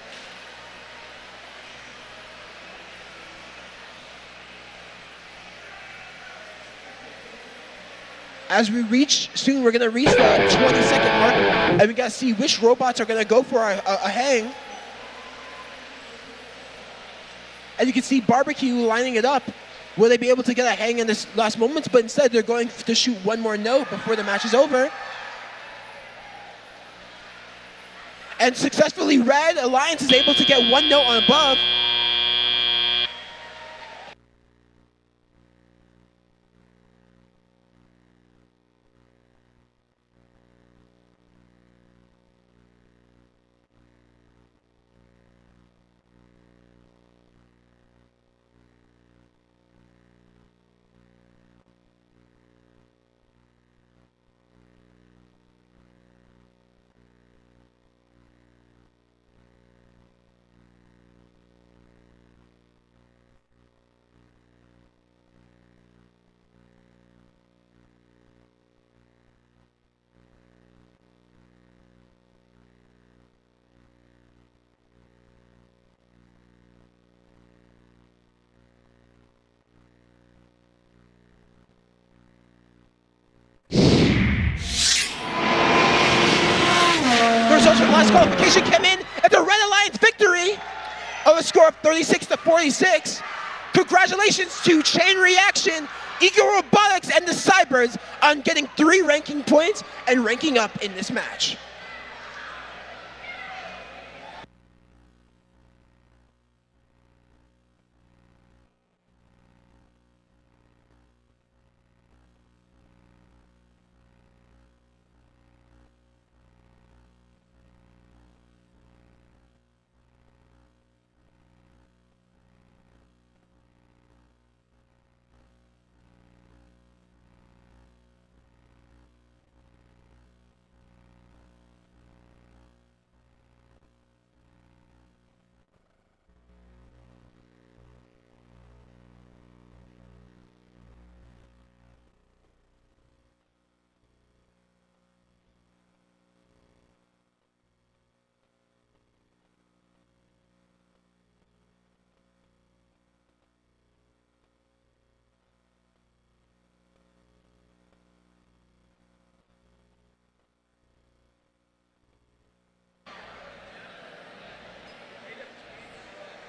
As we reach, soon we're gonna reach the 20-second mark, and we gotta see which robots are gonna go for a hang. And you can see Barbecue lining it up. Will they be able to get a hang in this last moments? But instead, they're going to shoot one more note before the match is over. And successfully, Red Alliance is able to get 1 note on above. Results from the last qualification came in at the Red Alliance victory of a score of 36-46. Congratulations to Chain Reaction, Ego Robotics, and the Cybirds on getting 3 ranking points and ranking up in this match.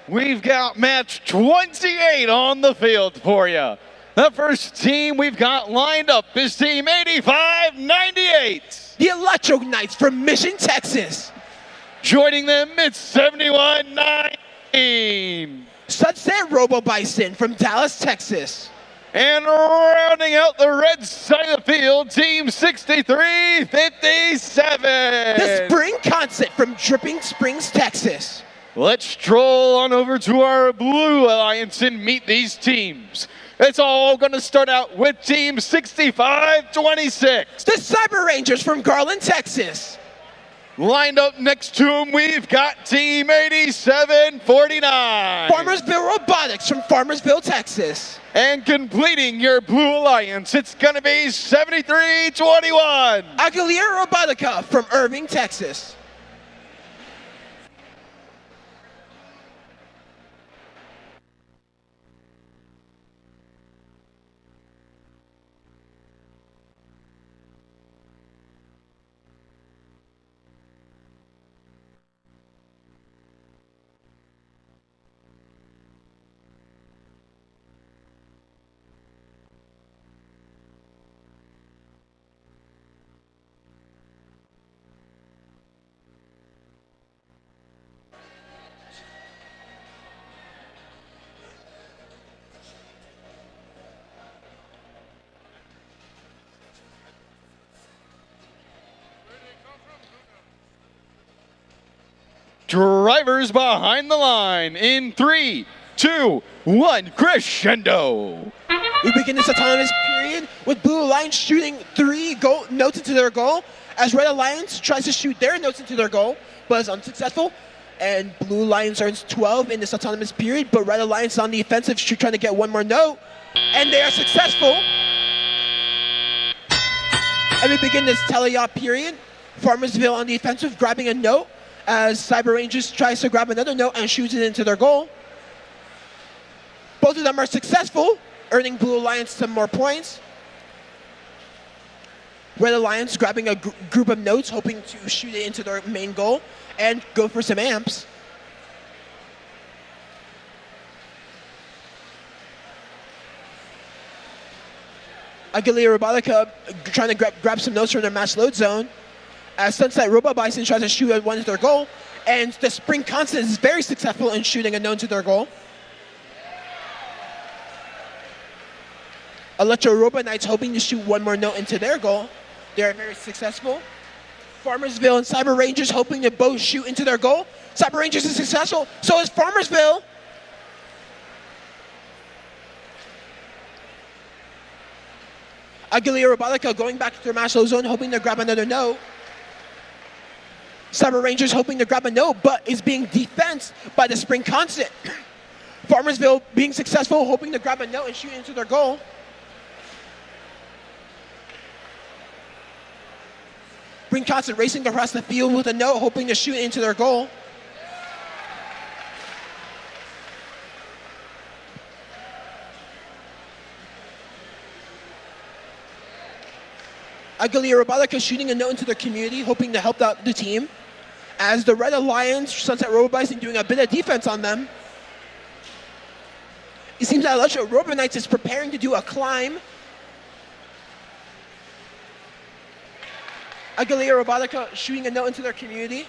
We've got match 28 on the field for you. The first team we've got lined up is team 8598. The Electro Knights from Mission, Texas. Joining them, it's 7119. Sunset Robo Bison from Dallas, Texas. And rounding out the red side of the field, team 6357. The Spring Concept from Dripping Springs, Texas. Let's stroll on over to our Blue Alliance and meet these teams. It's all going to start out with Team 6526. The Cyber Rangers from Garland, Texas. Lined up next to him, we've got Team 8749. Farmersville Robotics from Farmersville, Texas. And completing your Blue Alliance, it's going to be 7321. Aguilera Robotica from Irving, Texas. Drivers behind the line in 3, 2, 1, crescendo. We begin this autonomous period with Blue Alliance shooting 3 notes into their goal, as Red Alliance tries to shoot their notes into their goal, but is unsuccessful. And Blue Alliance earns 12 in this autonomous period, but Red Alliance is on the offensive, trying to get one more note, and they are successful. And we begin this teleop period. Farmersville on the offensive, grabbing a note, as Cyber Rangers tries to grab another note and shoots it into their goal. Both of them are successful, earning Blue Alliance some more points. Red Alliance grabbing a group of notes, hoping to shoot it into their main goal and go for some amps. Aguilera Robotica trying to grab some notes from their mass load zone, as Sunset Robot Bison tries to shoot one into their goal, and the Spring Constant is very successful in shooting a note to their goal. Electro Robot Knights hoping to shoot one more note into their goal. They are very successful. Farmersville and Cyber Rangers hoping to both shoot into their goal. Cyber Rangers is successful, so is Farmersville. Aguilera Robotica going back to their mass load zone, hoping to grab another note. Cyber Rangers hoping to grab a note, but is being defensed by the Spring Constant. Farmersville being successful, hoping to grab a note and shoot into their goal. Spring Constant racing across the field with a note, hoping to shoot into their goal. Aguilera Robotica shooting a note into their community, hoping to help out the team. As the Red Alliance, Sunset Robot Bison doing a bit of defense on them. It seems that Electro Robot Knights is preparing to do a climb. Aguilera Robotica shooting a note into their community.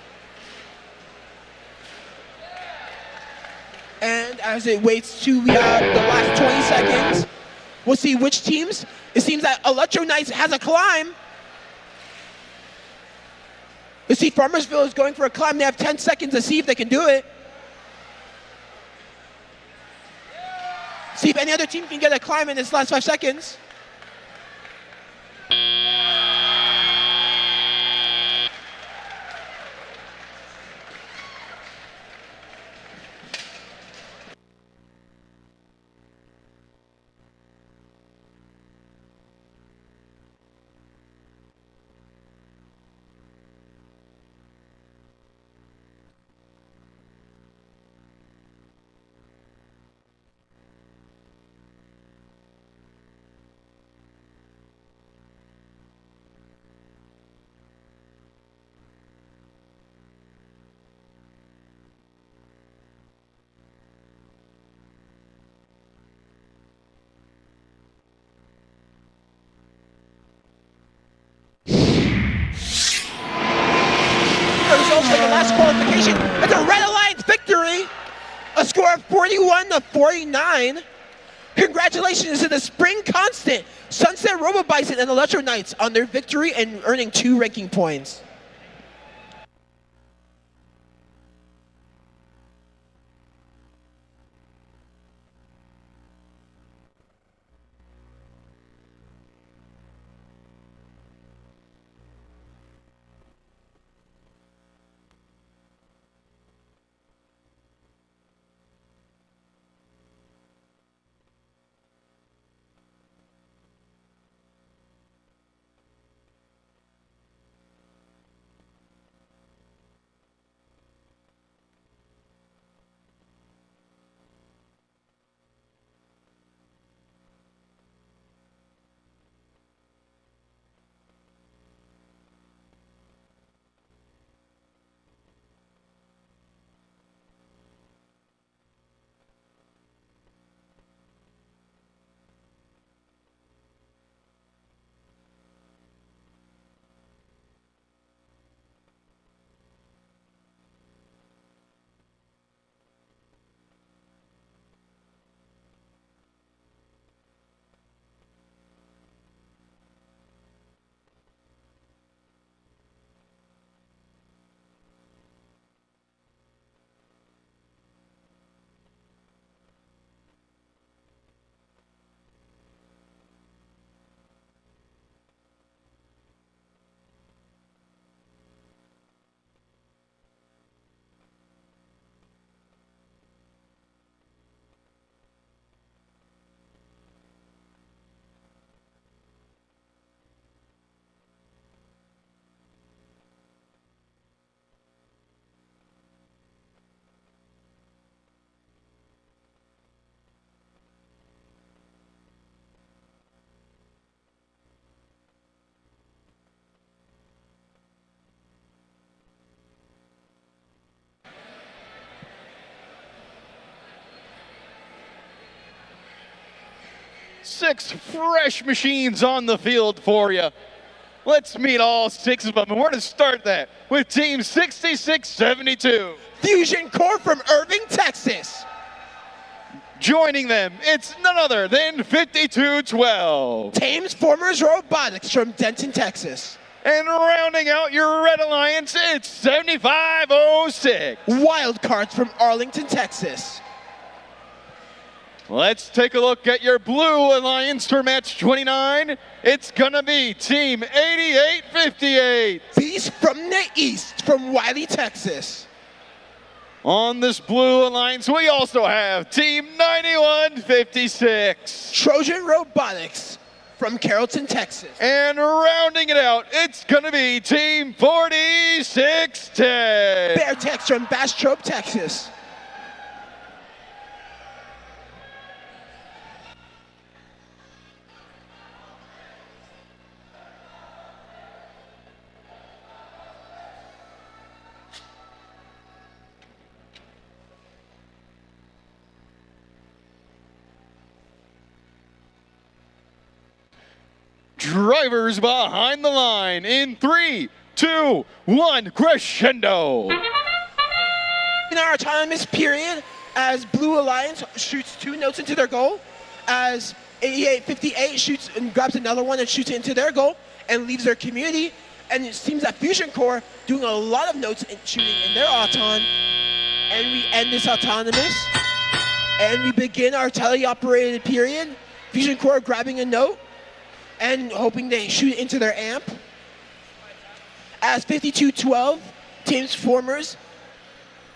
And as it waits to the last 20 seconds, we'll see which teams. It seems that Electro Knights has a climb. You see Farmersville is going for a climb. They have 10 seconds to see if they can do it. See if any other team can get a climb in this last 5 seconds. Qualification. It's a Red Alliance victory. A score of 41-49. Congratulations to the Spring Constant, Sunset Robot Bison, and Electro Knights on their victory and earning 2 ranking points. 6 fresh machines on the field for you. Let's meet all 6 of them, and we're going to start that with Team 6672. Fusion Core from Irving, Texas. Joining them, it's none other than 5212. Thames Formers Robotics from Denton, Texas. And rounding out your Red Alliance, it's 7506. Wildcards from Arlington, Texas. Let's take a look at your Blue Alliance for match 29. It's gonna be Team 8858. Beast from the East from Wiley, Texas. On this Blue Alliance, we also have Team 9156. Trojan Robotics from Carrollton, Texas. And rounding it out, it's gonna be Team 4610. Beartex from Bastrop, Texas. Drivers behind the line in 3, 2, 1, crescendo. In our autonomous period, as Blue Alliance shoots 2 notes into their goal, as 8858 shoots and grabs another one and shoots it into their goal and leaves their community. And it seems that Fusion Core doing a lot of notes and shooting in their auton. And we end this autonomous. And we begin our teleoperated period. Fusion Core grabbing a note and hoping they shoot it into their amp. As 5212, Thames Formers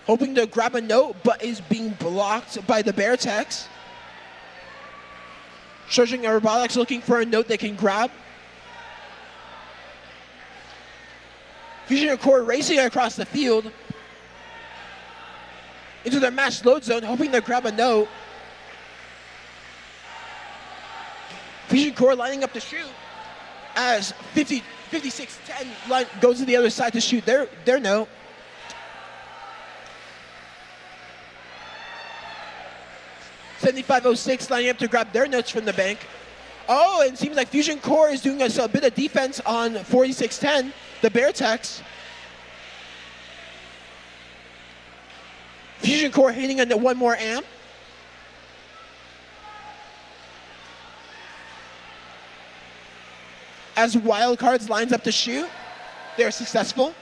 hoping to grab a note, but is being blocked by the Beartex. Trojan Robotics looking for a note they can grab. Fusion Core racing across the field into their match load zone, hoping to grab a note. Fusion Core lining up to shoot as 5610 goes to the other side to shoot their note. .7506 lining up to grab their notes from the bank. Oh, and it seems like Fusion Core is doing a bit of defense on 4610, the Beartex. Fusion Core hitting into one more amp. As Wildcards lines up to shoot, they're successful.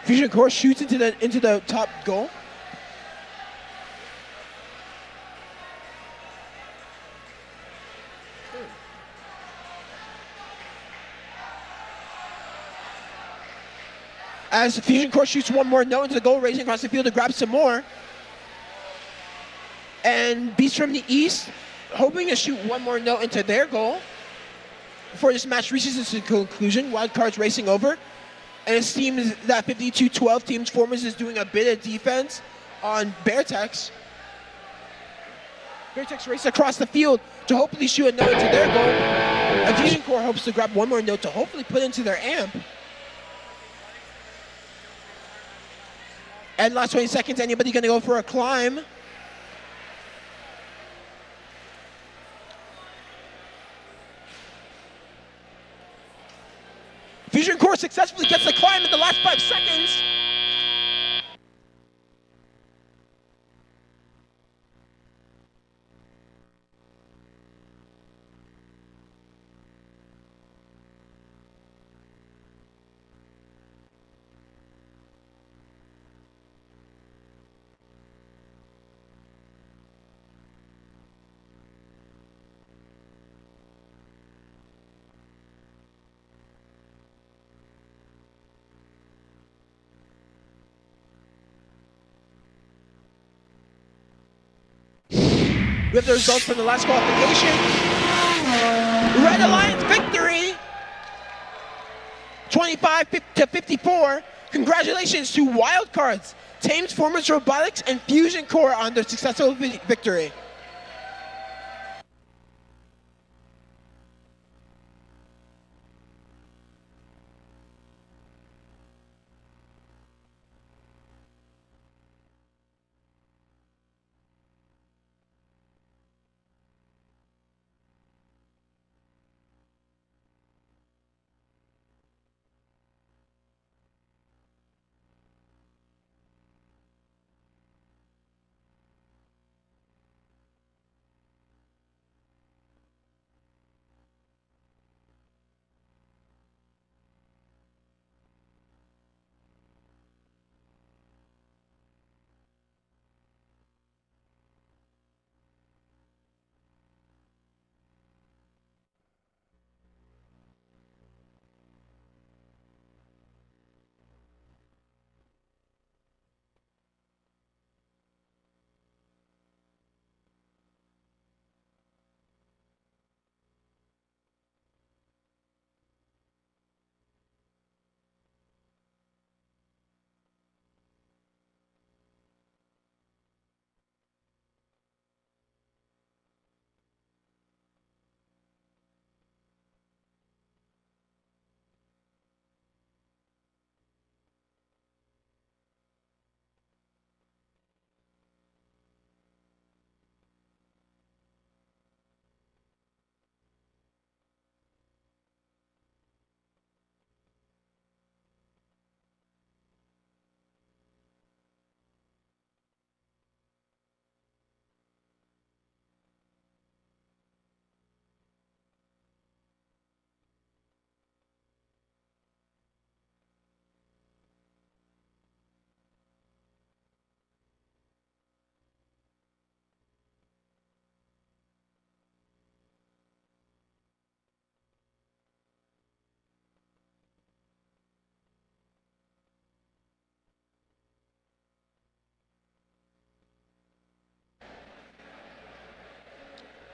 Fusion Core shoots into the top goal. As Fusion Core shoots one more note into the goal, racing across the field to grab some more. And Beast from the East hoping to shoot one more note into their goal before this match reaches its conclusion. Wildcards racing over. And it seems that 5212 Thames Formers is doing a bit of defense on Beartex. Beartex races across the field to hopefully shoot a note into their goal. And Fusion Core hopes to grab one more note to hopefully put into their amp. And last 20 seconds, anybody gonna go for a climb? Fusion Core successfully gets the climb in the last 5 seconds. We have the results from the last qualification. Red Alliance victory, 25-54. Congratulations to Wildcards, Thames Formers Robotics, and Fusion Core on their successful victory.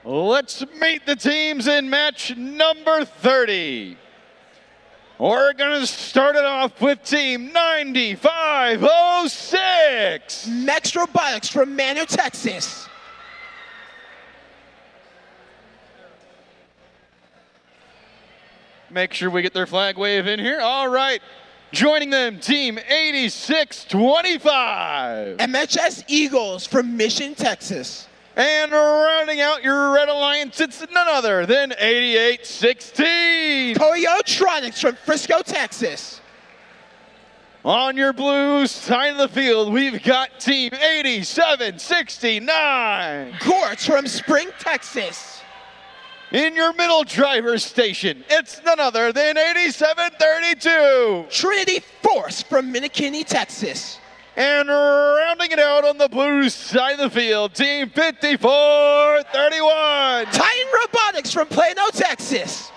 Let's meet the teams in match number 30. We're going to start it off with team 9506. Mex Robotics from Manor, Texas. Make sure we get their flag wave in here. All right. Joining them, team 8625. MHS Eagles from Mission, Texas. And rounding out your Red Alliance, it's none other than 8816. Toyotronics from Frisco, Texas. On your blue side of the field, we've got team 8769. Gorts from Spring, Texas. In your middle driver's station, it's none other than 8732. Trinity Force from McKinney, Texas. And rounding it out on the blue side of the field, team 5431. Titan Robotics from Plano, Texas.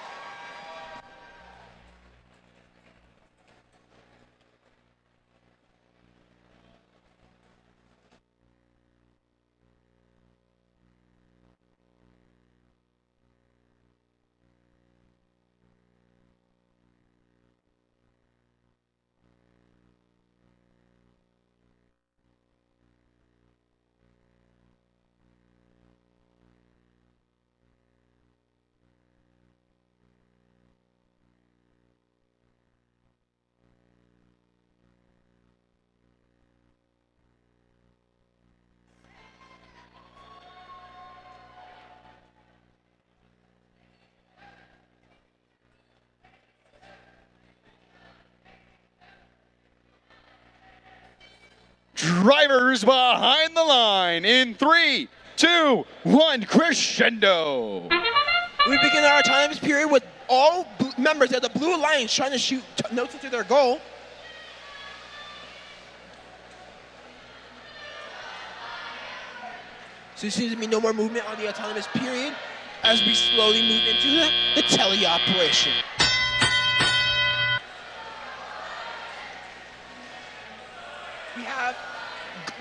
Drivers behind the line in 3, 2, 1, crescendo. We begin our times period with all members of the Blue Alliance trying to shoot notes into their goal. So there seems to be no more movement on the autonomous period as we slowly move into the teleoperation. We have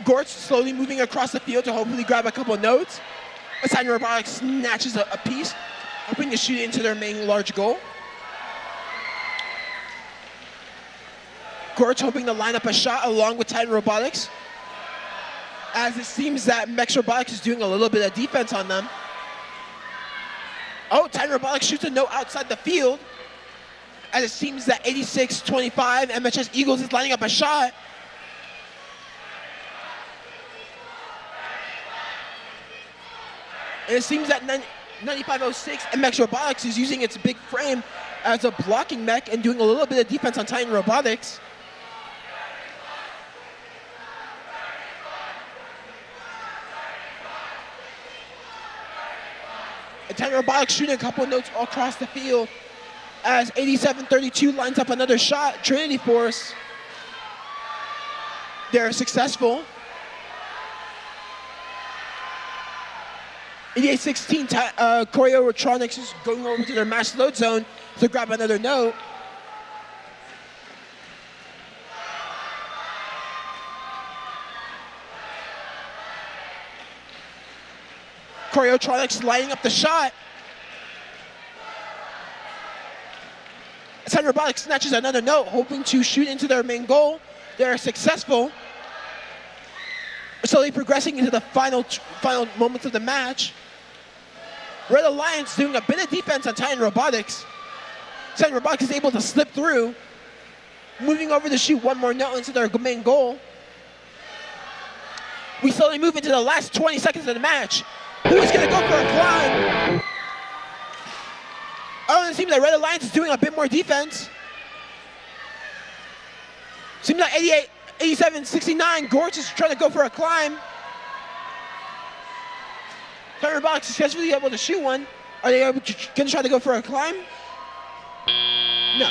Gortz slowly moving across the field to hopefully grab a couple notes. Titan Robotics snatches a piece, hoping to shoot it into their main large goal. Gortz hoping to line up a shot along with Titan Robotics, as it seems that Mex Robotics is doing a little bit of defense on them. Oh, Titan Robotics shoots a note outside the field, as it seems that 8625 MHS Eagles is lining up a shot. And it seems that 9506 MX Robotics is using its big frame as a blocking mech and doing a little bit of defense on Titan Robotics. And Titan Robotics shooting a couple of notes all across the field as 8732 lines up another shot. Trinity Force, they're successful. 8816 Choreotronics is going over to their match load zone to grab another note. Choreotronics lining up the shot. Titan Robotics snatches another note, hoping to shoot into their main goal. They're successful. Slowly progressing into the final moments of the match. Red Alliance doing a bit of defense on Titan Robotics. Titan Robotics is able to slip through, moving over to shoot one more note into their main goal. We slowly move into the last 20 seconds of the match. Who's going to go for a climb? Oh, it seems like Red Alliance is doing a bit more defense. Seems like 8769 Gortz is trying to go for a climb. Titan Robotics successfully able to shoot one. Are they going to try to go for a climb? No.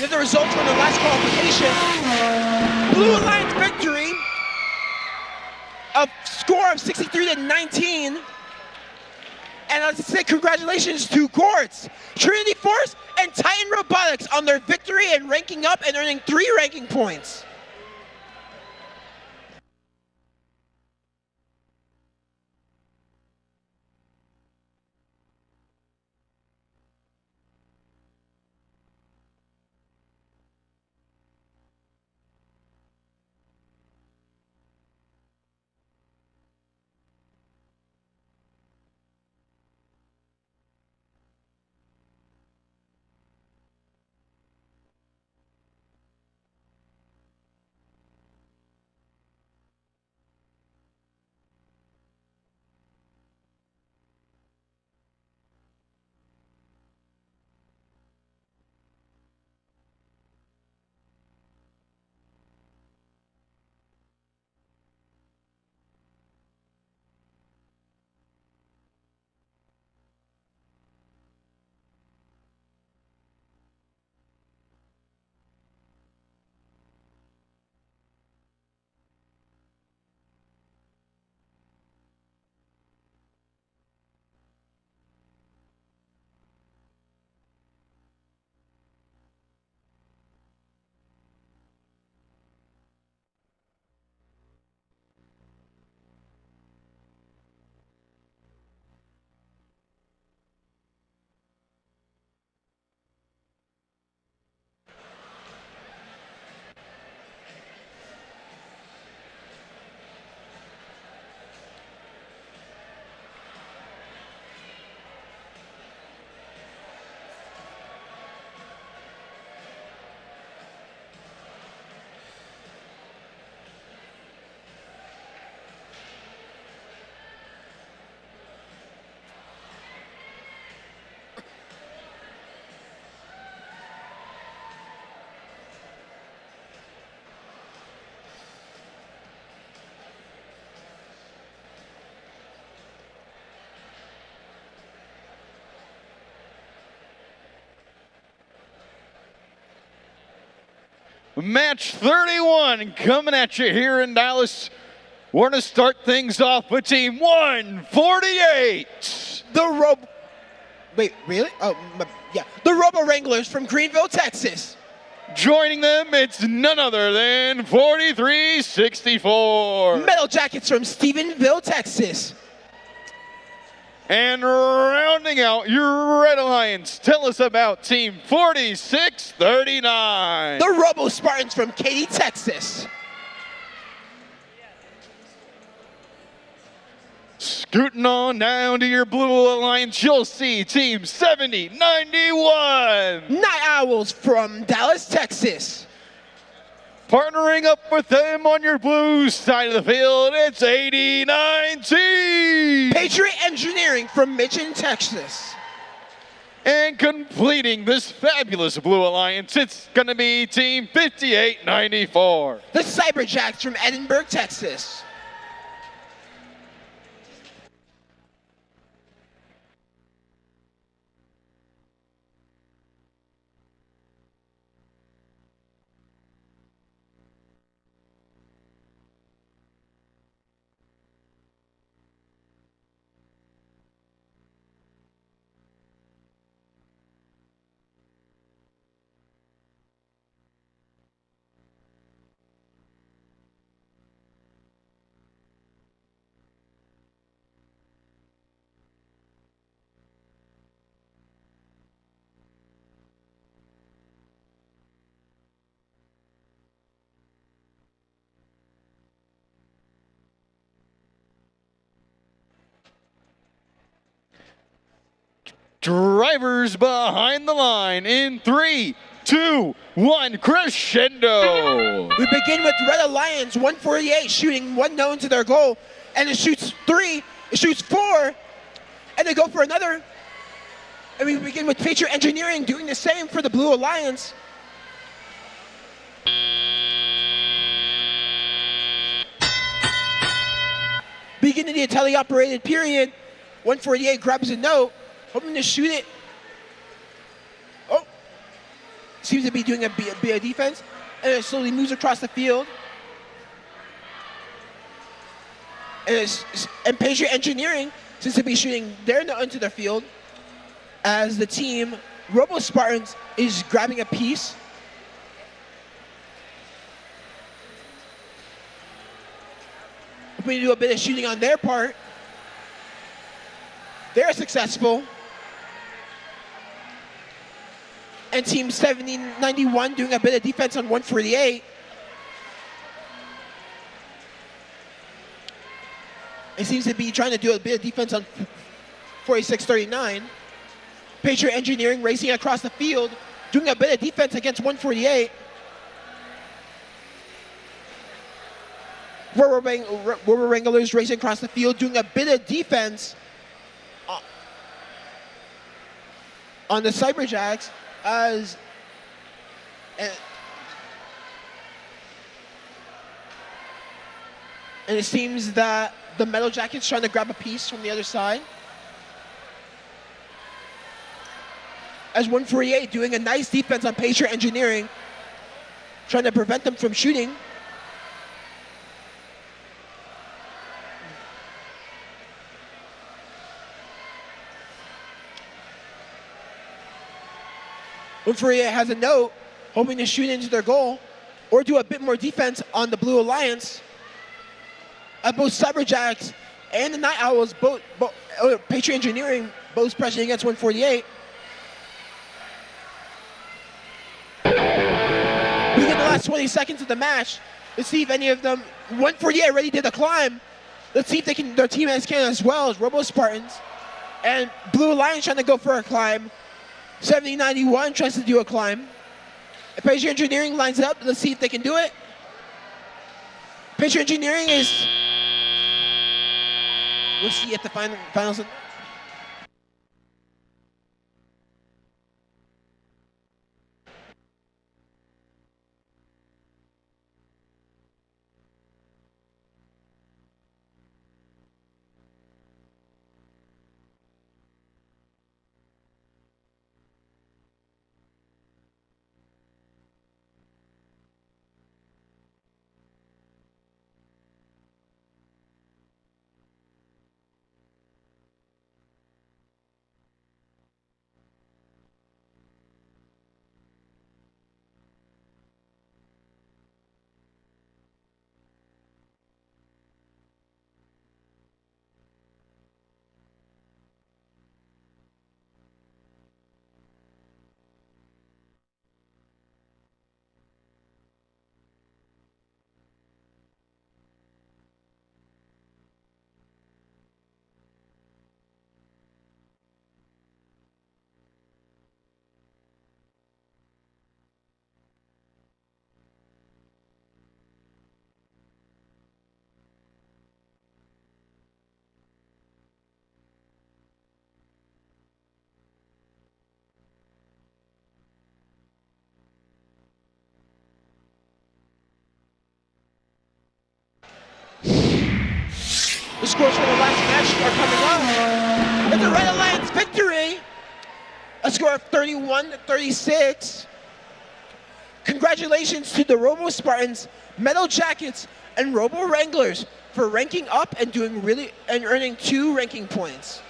at the results from the last qualification. Blue Alliance victory. A score of 63-19. And I'd say congratulations to Quartz, Trinity Force, and Titan Robotics on their victory and ranking up and earning 3 ranking points. Match 31 coming at you here in Dallas. We're going to start things off with Team 148. Wait, really? Oh, yeah. The Robo Wranglers from Greenville, Texas. Joining them, it's none other than 4364. Metal Jackets from Stephenville, Texas. And rounding out your Red Alliance, tell us about Team 4639. The Robo Spartans from Katy, Texas. Scooting on down to your Blue Alliance, you'll see Team 7091. Night Owls from Dallas, Texas. Partnering up with them on your blue side of the field, it's 8019. Patriot Engineering from Mission, Texas. And completing this fabulous Blue Alliance, it's going to be Team 5894. The Cyberjacks from Edinburgh, Texas. Drivers behind the line in 3, 2, 1, crescendo. We begin with Red Alliance, 148, shooting one known to their goal, and it shoots 3, it shoots 4, and they go for another. And we begin with Patriot Engineering doing the same for the Blue Alliance. Beginning the teleoperated period, 148 grabs a note, hoping to shoot it. Oh, seems to be doing a bit of defense, and it slowly moves across the field. And Patriot Engineering seems to be shooting their note into the field as the team Robo Spartans is grabbing a piece. We do a bit of shooting on their part. They're successful. And Team 7091 doing a bit of defense on 148. It seems to be trying to do a bit of defense on 4639. Patriot Engineering racing across the field, doing a bit of defense against 148. Rubber Wranglers racing across the field, doing a bit of defense on the Cyberjacks as and it seems that the Metal Jackets trying to grab a piece from the other side. As 148 doing a nice defense on Patriot Engineering, trying to prevent them from shooting. Unfuria has a note, hoping to shoot into their goal or do a bit more defense on the Blue Alliance. Both Cyberjacks and the Night Owls, both Patriot Engineering, both pressing against 148. We get the last 20 seconds of the match. Let's see if any of them, 148 already did the climb. Let's see if they can, their teammates can as well as Robo Spartans. And Blue Alliance trying to go for a climb. 7091 tries to do a climb. Patriot Engineering lines it up. Let's see if they can do it. Patriot Engineering is... We'll see at the finals. The scores for the last match are coming up. It's a Red Alliance victory. A score of 31-36. Congratulations to the Robo Spartans, Metal Jackets, and Robo Wranglers for ranking up and earning 2 ranking points.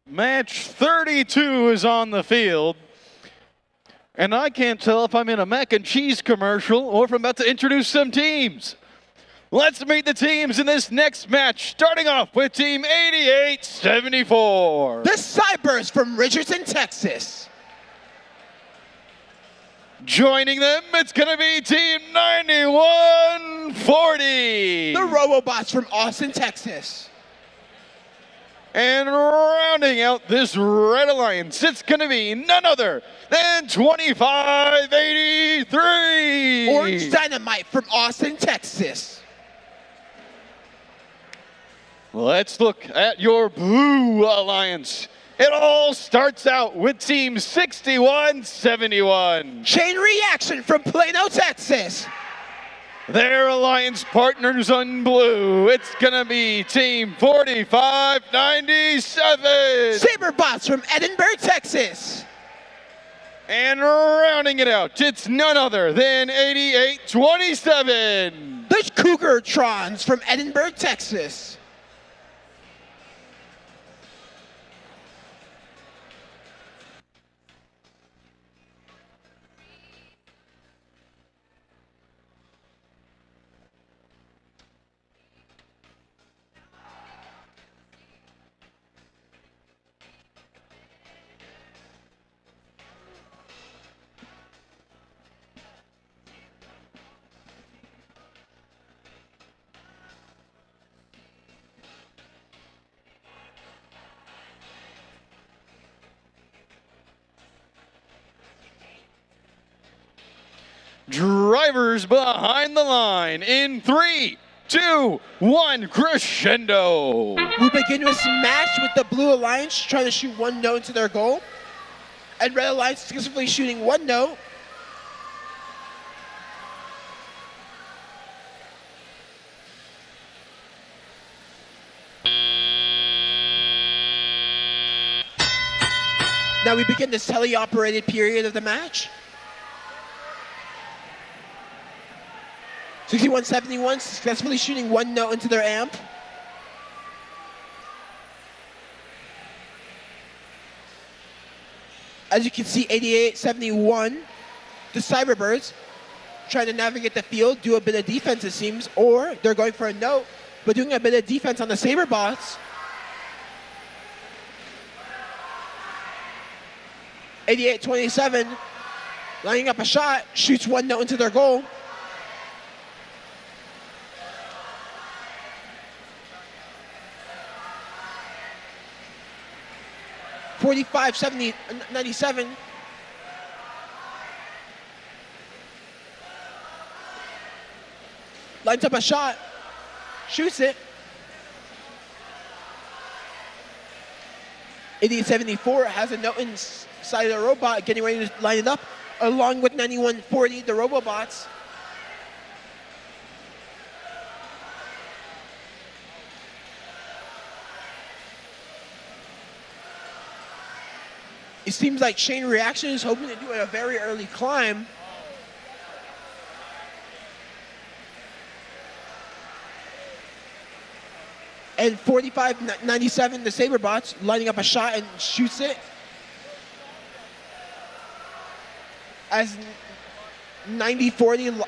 Match 32 is on the field. And I can't tell if I'm in a mac and cheese commercial or if I'm about to introduce some teams. Let's meet the teams in this next match, starting off with Team 8874. The Cybers from Richardson, Texas. Joining them, it's going to be Team 9140. The Robobots from Austin, Texas. And rounding out this Red Alliance, it's going to be none other than 2583. Orange Dynamite from Austin, Texas. Let's look at your Blue Alliance. It all starts out with Team 6171. Chain Reaction from Plano, Texas. Their alliance partners on blue, it's gonna be Team 4597. Saberbots from Edinburgh, Texas. And rounding it out, it's none other than 8827. The Cougartrons from Edinburgh, Texas. Drivers behind the line in 3, 2, 1, crescendo. We begin this match with the Blue Alliance trying to shoot one note into their goal, and Red Alliance successfully shooting one note. Now we begin this teleoperated period of the match. 6171 successfully shooting one note into their amp. As you can see, 8871, the Cyberbirds, trying to navigate the field, do a bit of defense it seems, or they're going for a note, but doing a bit of defense on the Saberbots. 8827, lining up a shot, shoots one note into their goal. .95-70-97. Lines up a shot, shoots it. 8874 has a note inside of the robot, getting ready to line it up, along with 9140, the Robobots. It seems like Chain Reaction is hoping to do a very early climb. And 45-97, the Saberbots lining up a shot and shoots it. As 90-40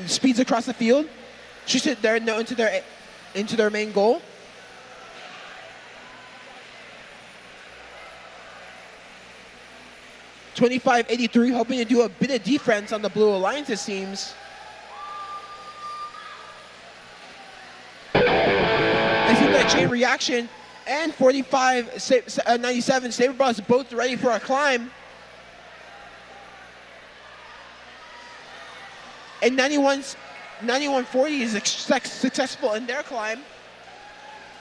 speeds across the field, shoots it there no, into their main goal. .25-83 hoping to do a bit of defense on the Blue Alliance, it seems. I think that Chain Reaction and 45-97 Saberbots both ready for a climb. And 9140 is successful in their climb.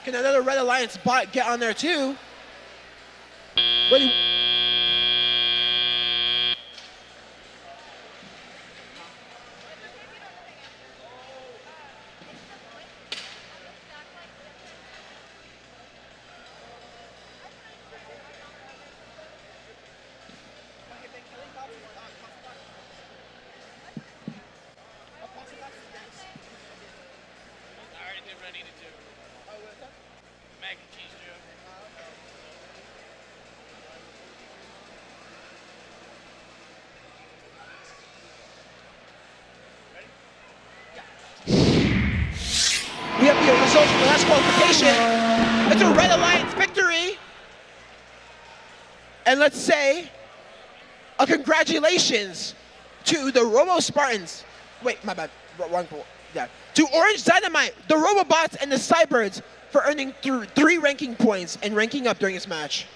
Can another Red Alliance bot get on there too? Ready. last qualification. It's a Red Alliance victory. And let's say a congratulations to the Robo Spartans. Wait, my bad. Wrong. Yeah. To Orange Dynamite, the Robobots, and the Cybirds for earning 3 ranking points and ranking up during this match.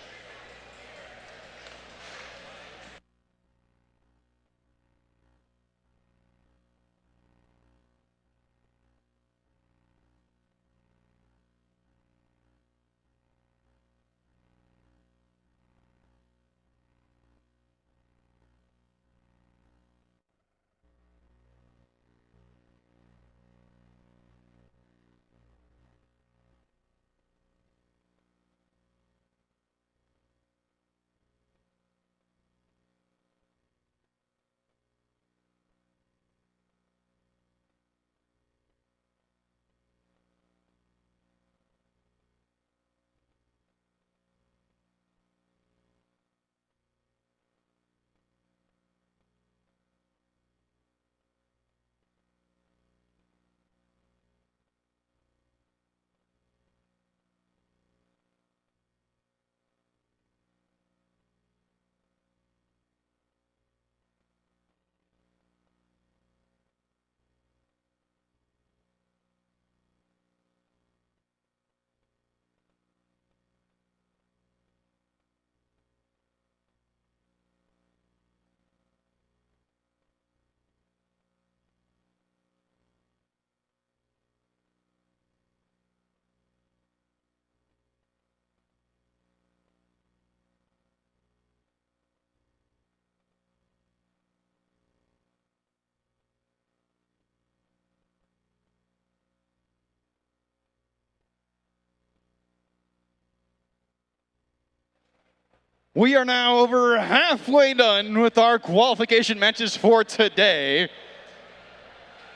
We are now over halfway done with our qualification matches for today.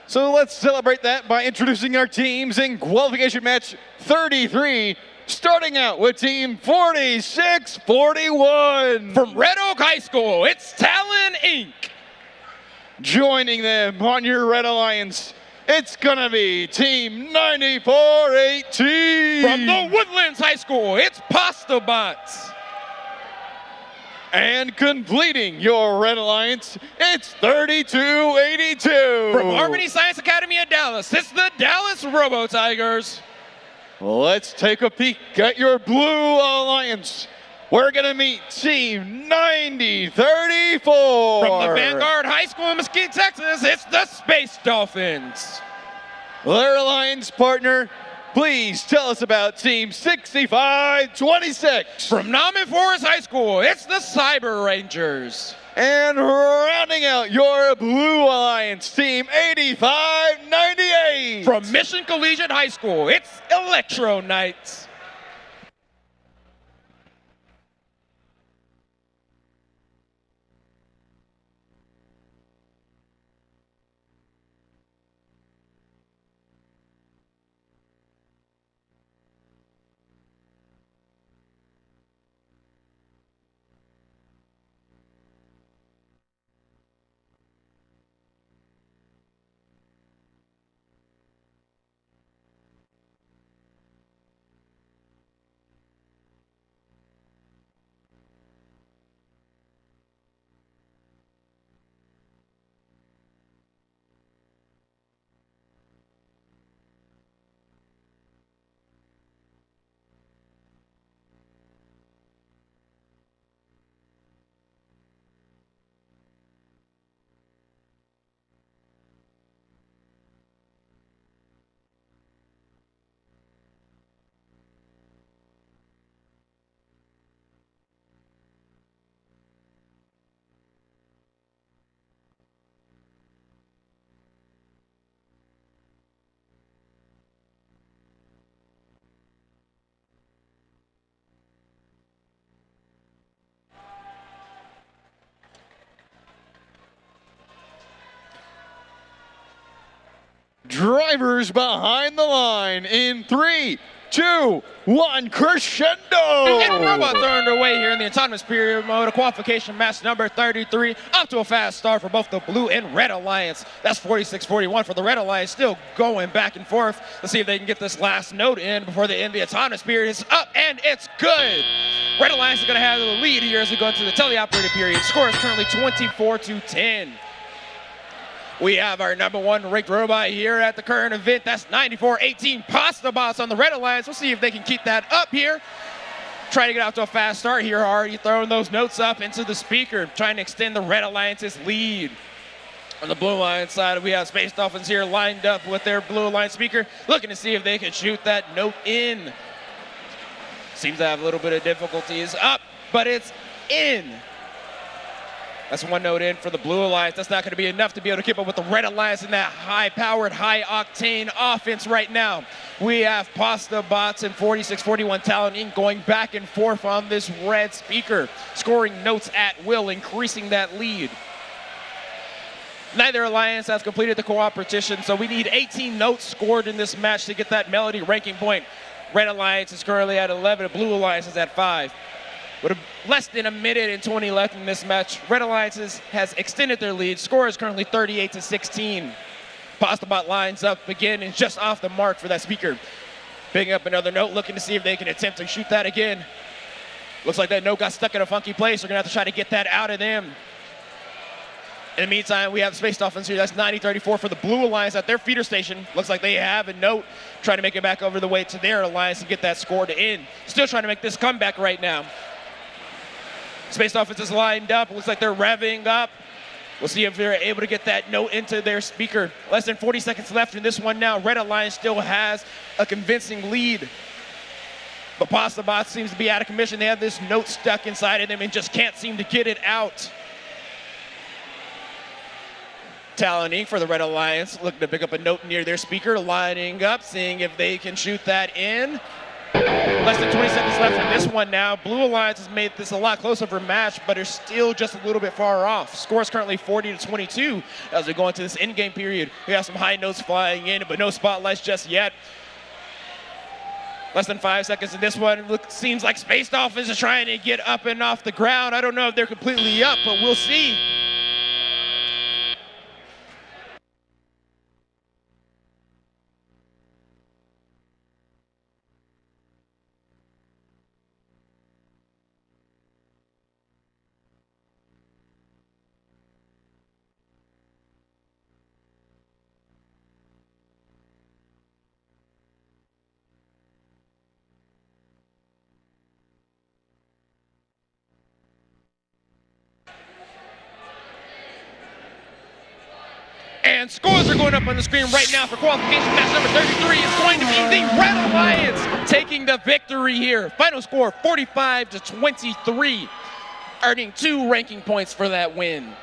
So let's celebrate that by introducing our teams in qualification match 33, starting out with team 4641. From Red Oak High School, it's Talon Inc. Joining them on your Red Alliance, it's gonna be team 9418. From the Woodlands High School, it's Pasta Bots. And completing your Red Alliance, it's 3282. From Harmony Science Academy of Dallas, it's the Dallas Robo Tigers. Let's take a peek at your Blue Alliance. We're gonna meet team 9034. From the Vanguard High School in Mesquite, Texas, it's the Space Dolphins. Their alliance partner, please tell us about team 6526. From Nauman Forest High School, it's the Cyber Rangers. And rounding out your Blue Alliance, team 8598. From Mission Collegiate High School, it's Electro Knights. Drivers behind the line in 3, 2, 1, crescendo! And robots are underway here in the autonomous period mode of qualification match number 33. Up to a fast start for both the blue and red alliance. That's 46-41 for the red alliance, still going back and forth. Let's see if they can get this last note in before the end of the autonomous period. It's up and it's good. Red alliance is going to have the lead here as we go into the teleoperated period. Score is currently 24-10. We have our number 1 ranked robot here at the current event. That's 94-18 Pasta Bots on the Red Alliance. We'll see if they can keep that up here. Trying to get out to a fast start here, already throwing those notes up into the speaker, trying to extend the Red Alliance's lead. On the Blue Alliance side, we have Space Dolphins here lined up with their Blue Alliance speaker, looking to see if they can shoot that note in. Seems to have a little bit of difficulties. Up, but it's in. That's 1 note in for the Blue Alliance. That's not going to be enough to be able to keep up with the Red Alliance in that high-powered, high-octane offense right now. We have Pasta Bots and 46-41 Talon Inc. going back and forth on this red speaker, scoring notes at will, increasing that lead. Neither alliance has completed the competition, so we need 18 notes scored in this match to get that melody ranking point. Red Alliance is currently at 11, Blue Alliance is at 5. With less than a minute and 20 left in this match, Red Alliance has extended their lead. Score is currently 38-16. Pastabot lines up again and just off the mark for that speaker. Picking up another note, looking to see if they can attempt to shoot that again. Looks like that note got stuck in a funky place. They're going to have to try to get that out of them. In the meantime, we have Space Dolphins here. That's 90-34 for the Blue Alliance at their feeder station. Looks like they have a note trying to make it back over the way to their alliance and get that score to end. Still trying to make this comeback right now. Space Dolphins is lined up. Looks like they're revving up. We'll see if they're able to get that note into their speaker. Less than 40 seconds left in this one now. Red Alliance still has a convincing lead. But Pasta Bot seems to be out of commission. They have this note stuck inside of them and just can't seem to get it out. Talon Inc. for the Red Alliance looking to pick up a note near their speaker, lining up, seeing if they can shoot that in. Less than 20 seconds left in this one now. Blue Alliance has made this a lot closer of a match, but are still just a little bit far off. Score is currently 40-22 as we go into this in-game period. We have some high notes flying in, but no spotlights just yet. Less than 5 seconds in this one. Seems like Space Dolphins is trying to get up and off the ground. I don't know if they're completely up, but we'll see. And scores are going up on the screen right now for qualification match number 33. It's going to be the Red Alliance taking the victory here. Final score 45-23, earning 2 ranking points for that win.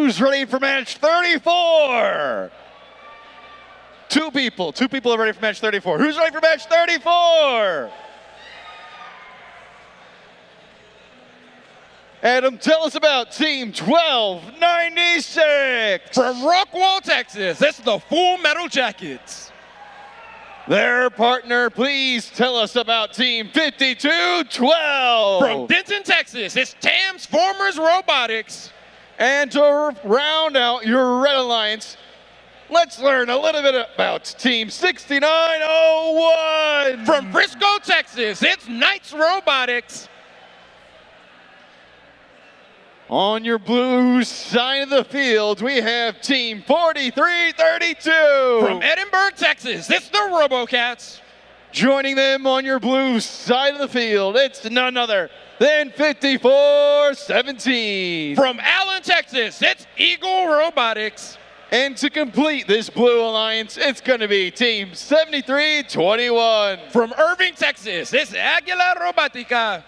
Who's ready for match 34? Two people are ready for match 34. Who's ready for match 34? Adam, tell us about Team 1296. From Rockwall, Texas, it's the Full Metal Jackets. Their partner, please tell us about Team 5212. From Denton, Texas, it's Transformers Robotics. And to round out your Red Alliance, let's learn a little bit about Team 6901. From Frisco, Texas, it's Knights Robotics. On your blue side of the field, we have Team 4332. From Edinburgh, Texas, it's the RoboCats. Joining them on your blue side of the field, it's none other than 5417. From Allen, Texas, it's Eagle Robotics. And to complete this blue alliance, it's going to be Team 7321. From Irving, Texas, it's Aguila Robotica.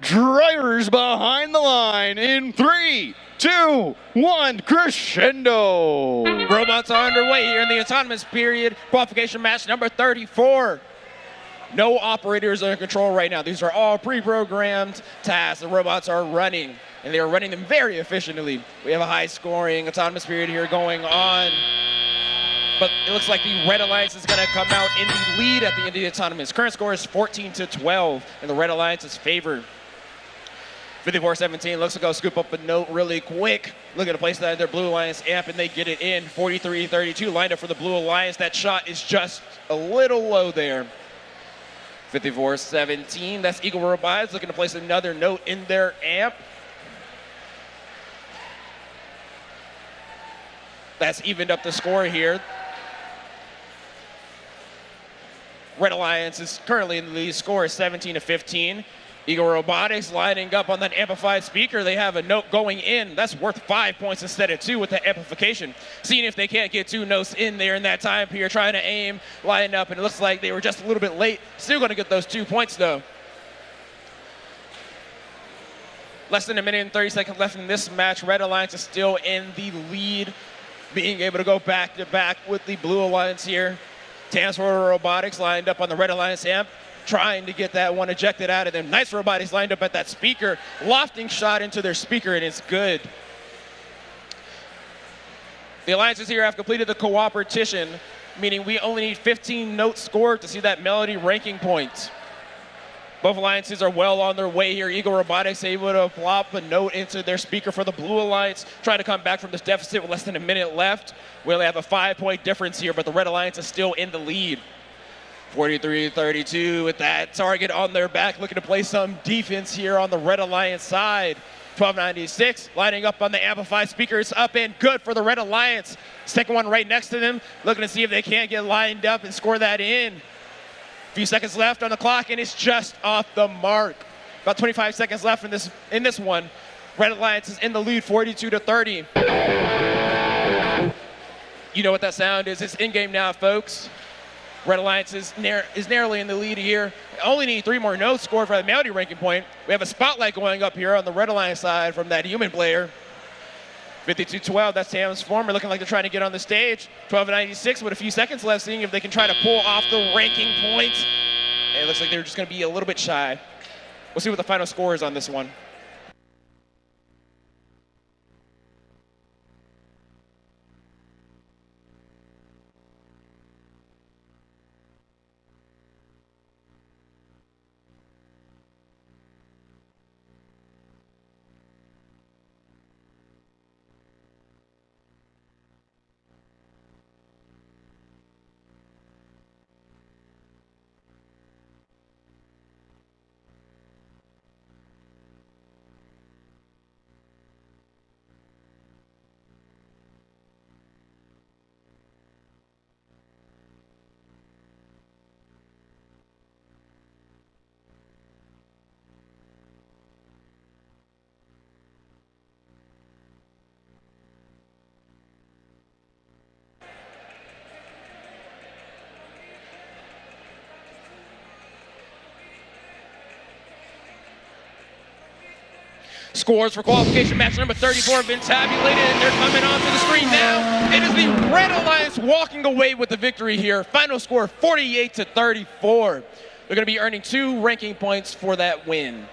Drivers behind the line in 3, 2, 1, crescendo. Robots are underway here in the autonomous period. Qualification match number 34. No operators are in control right now. These are all pre-programmed tasks the robots are running, and they are running them very efficiently. We have a high-scoring autonomous period here going on, but it looks like the Red Alliance is going to come out in the lead at the end of the autonomous. Current score is 14-12, and the Red Alliance is favored. 54-17 looks like they'll scoop up a note really quick. Looking to place that in their Blue Alliance amp, and they get it in. 43-32 lined up for the Blue Alliance. That shot is just a little low there. 54-17, that's Eagle Robotics looking to place another note in their amp. That's evened up the score here. Red Alliance is currently in the lead. Score is 17-15. Eagle Robotics lining up on that amplified speaker. They have a note going in. That's worth 5 points instead of 2 with the amplification. Seeing if they can't get 2 notes in there in that time period, trying to aim, line up, and it looks like they were just a little bit late. Still going to get those 2 points, though. Less than a minute and 30 seconds left in this match. Red Alliance is still in the lead, being able to go back-to-back with the Blue Alliance here. Transformer Robotics lined up on the Red Alliance amp, trying to get that one ejected out of them. Nice Robotics lined up at that speaker, lofting shot into their speaker, and it's good. The alliances here have completed the cooperation, meaning we only need 15 notes scored to see that melody ranking point. Both alliances are well on their way here. Eagle Robotics able to plop a note into their speaker for the Blue Alliance, trying to come back from this deficit with less than a minute left. We only have a 5-point difference here, but the Red Alliance is still in the lead. 43-32 with that target on their back, looking to play some defense here on the Red Alliance side. 1296 lining up on the amplified speakers, up and good for the Red Alliance. Second one right next to them, looking to see if they can't get lined up and score that in. A few seconds left on the clock, and it's just off the mark. About 25 seconds left in this one. Red Alliance is in the lead, 42-30. You know what that sound is. It's in-game now, folks. Red Alliance is narrowly in the lead here. Only need 3 more notes scored for the melody ranking point. We have a spotlight going up here on the Red Alliance side from that human player. 52-12, that's Transformer looking like they're trying to get on the stage. 12-96 with a few seconds left, seeing if they can try to pull off the ranking points. And it looks like they're just going to be a little bit shy. We'll see what the final score is on this one. Scores for qualification match number 34 have been tabulated, and they're coming onto the screen now. It is the Red Alliance walking away with the victory here. Final score 48-34. They're going to be earning 2 ranking points for that win.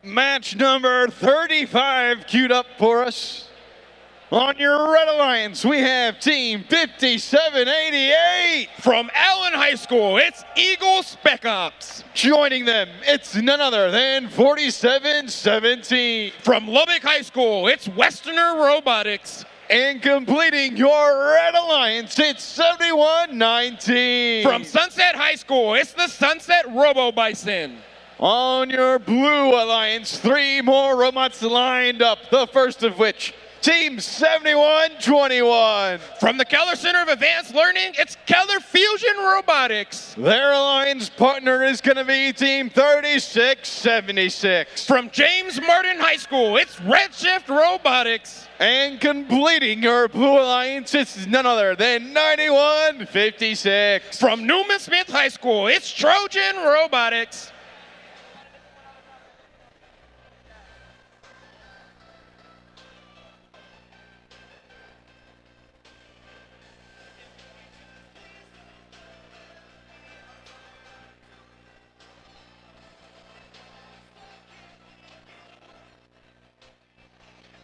Match number 35 queued up for us. On your Red Alliance, we have Team 5788. From Allen High School, it's Eagle Spec Ops. Joining them, it's none other than 4717. From Lubbock High School, it's Westerner Robotics. And completing your Red Alliance, it's 7119. From Sunset High School, it's the Sunset Robo Bison. On your Blue Alliance, 3 more robots lined up, the first of which, Team 7121. From the Keller Center of Advanced Learning, it's Keller Fusion Robotics. Their alliance partner is going to be Team 3676. From James Martin High School, it's Redshift Robotics. And completing your Blue Alliance, it's none other than 9156. From Newman Smith High School, it's Trojan Robotics.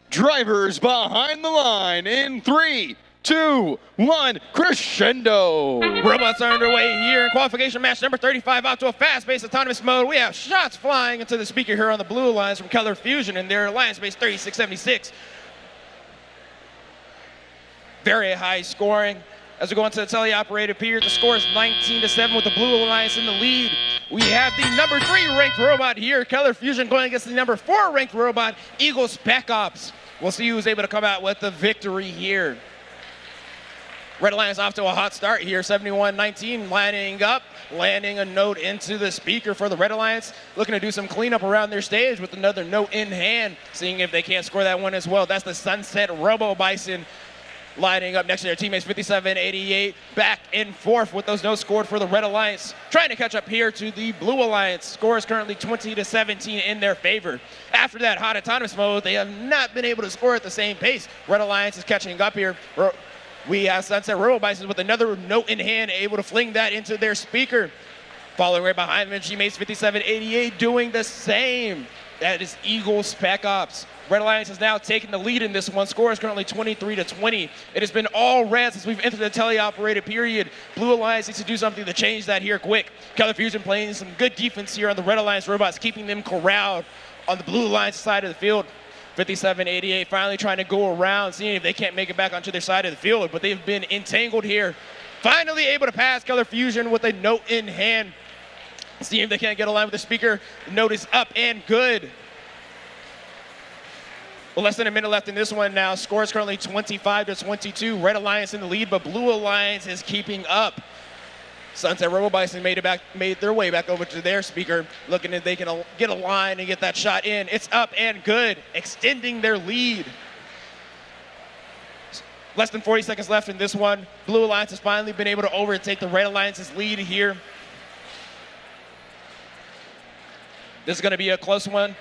Drivers behind the line in 3, 2, 1, crescendo. Robots are underway here in qualification match number 35 out to a fast-paced autonomous mode. We have shots flying into the speaker here on the Blue Alliance from Keller Fusion and their Alliance base 3676. Very high scoring. As we go into the teleoperated period, the score is 19-7 with the Blue Alliance in the lead. We have the number 3 ranked robot here, Keller Fusion, going against the number 4 ranked robot, Eagle Spec Ops. We'll see who's able to come out with the victory here. Red Alliance off to a hot start here, 71-19, lining up, landing a note into the speaker for the Red Alliance, looking to do some cleanup around their stage with another note in hand, seeing if they can't score that one as well. That's the Sunset Robo Bison lining up next to their teammates, 5788, back and forth with those notes scored for the Red Alliance. Trying to catch up here to the Blue Alliance. Score is currently 20-17 in their favor. After that hot autonomous mode, they have not been able to score at the same pace. Red Alliance is catching up here. We have Sunset Robo Bison with another note in hand, able to fling that into their speaker. Following right behind them, teammates 5788 doing the same. That is Eagles Spec Ops. Red Alliance has now taken the lead in this one. Score is currently 23-20. It has been all red since we've entered the teleoperated period. Blue Alliance needs to do something to change that here quick. Keller Fusion playing some good defense here on the Red Alliance robots, keeping them corralled on the Blue Alliance side of the field. 57-88 finally trying to go around, seeing if they can't make it back onto their side of the field, but they've been entangled here. Finally able to pass. Keller Fusion with a note in hand. See if they can't get a line with the speaker. The note is up and good. Well, less than a minute left in this one now. Score is currently 25-22. Red Alliance in the lead, but Blue Alliance is keeping up. Sunset Robo Bison made their way back over to their speaker, looking if they can get a line and get that shot in. It's up and good, extending their lead. Less than 40 seconds left in this one. Blue Alliance has finally been able to overtake the Red Alliance's lead here. This is going to be a close one.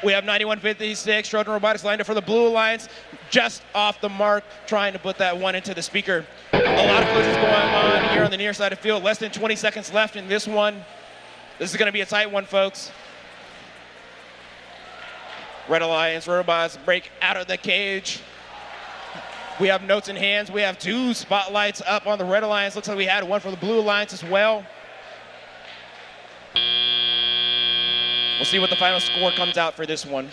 We have 91-56, Trojan Robotics lined up for the Blue Alliance, just off the mark, trying to put that one into the speaker. A lot of collisions going on here on the near side of the field. Less than 20 seconds left in this one. This is going to be a tight one, folks. Red Alliance robots break out of the cage. We have notes in hands. We have 2 spotlights up on the Red Alliance. Looks like we had one for the Blue Alliance as well. We'll see what the final score comes out for this one.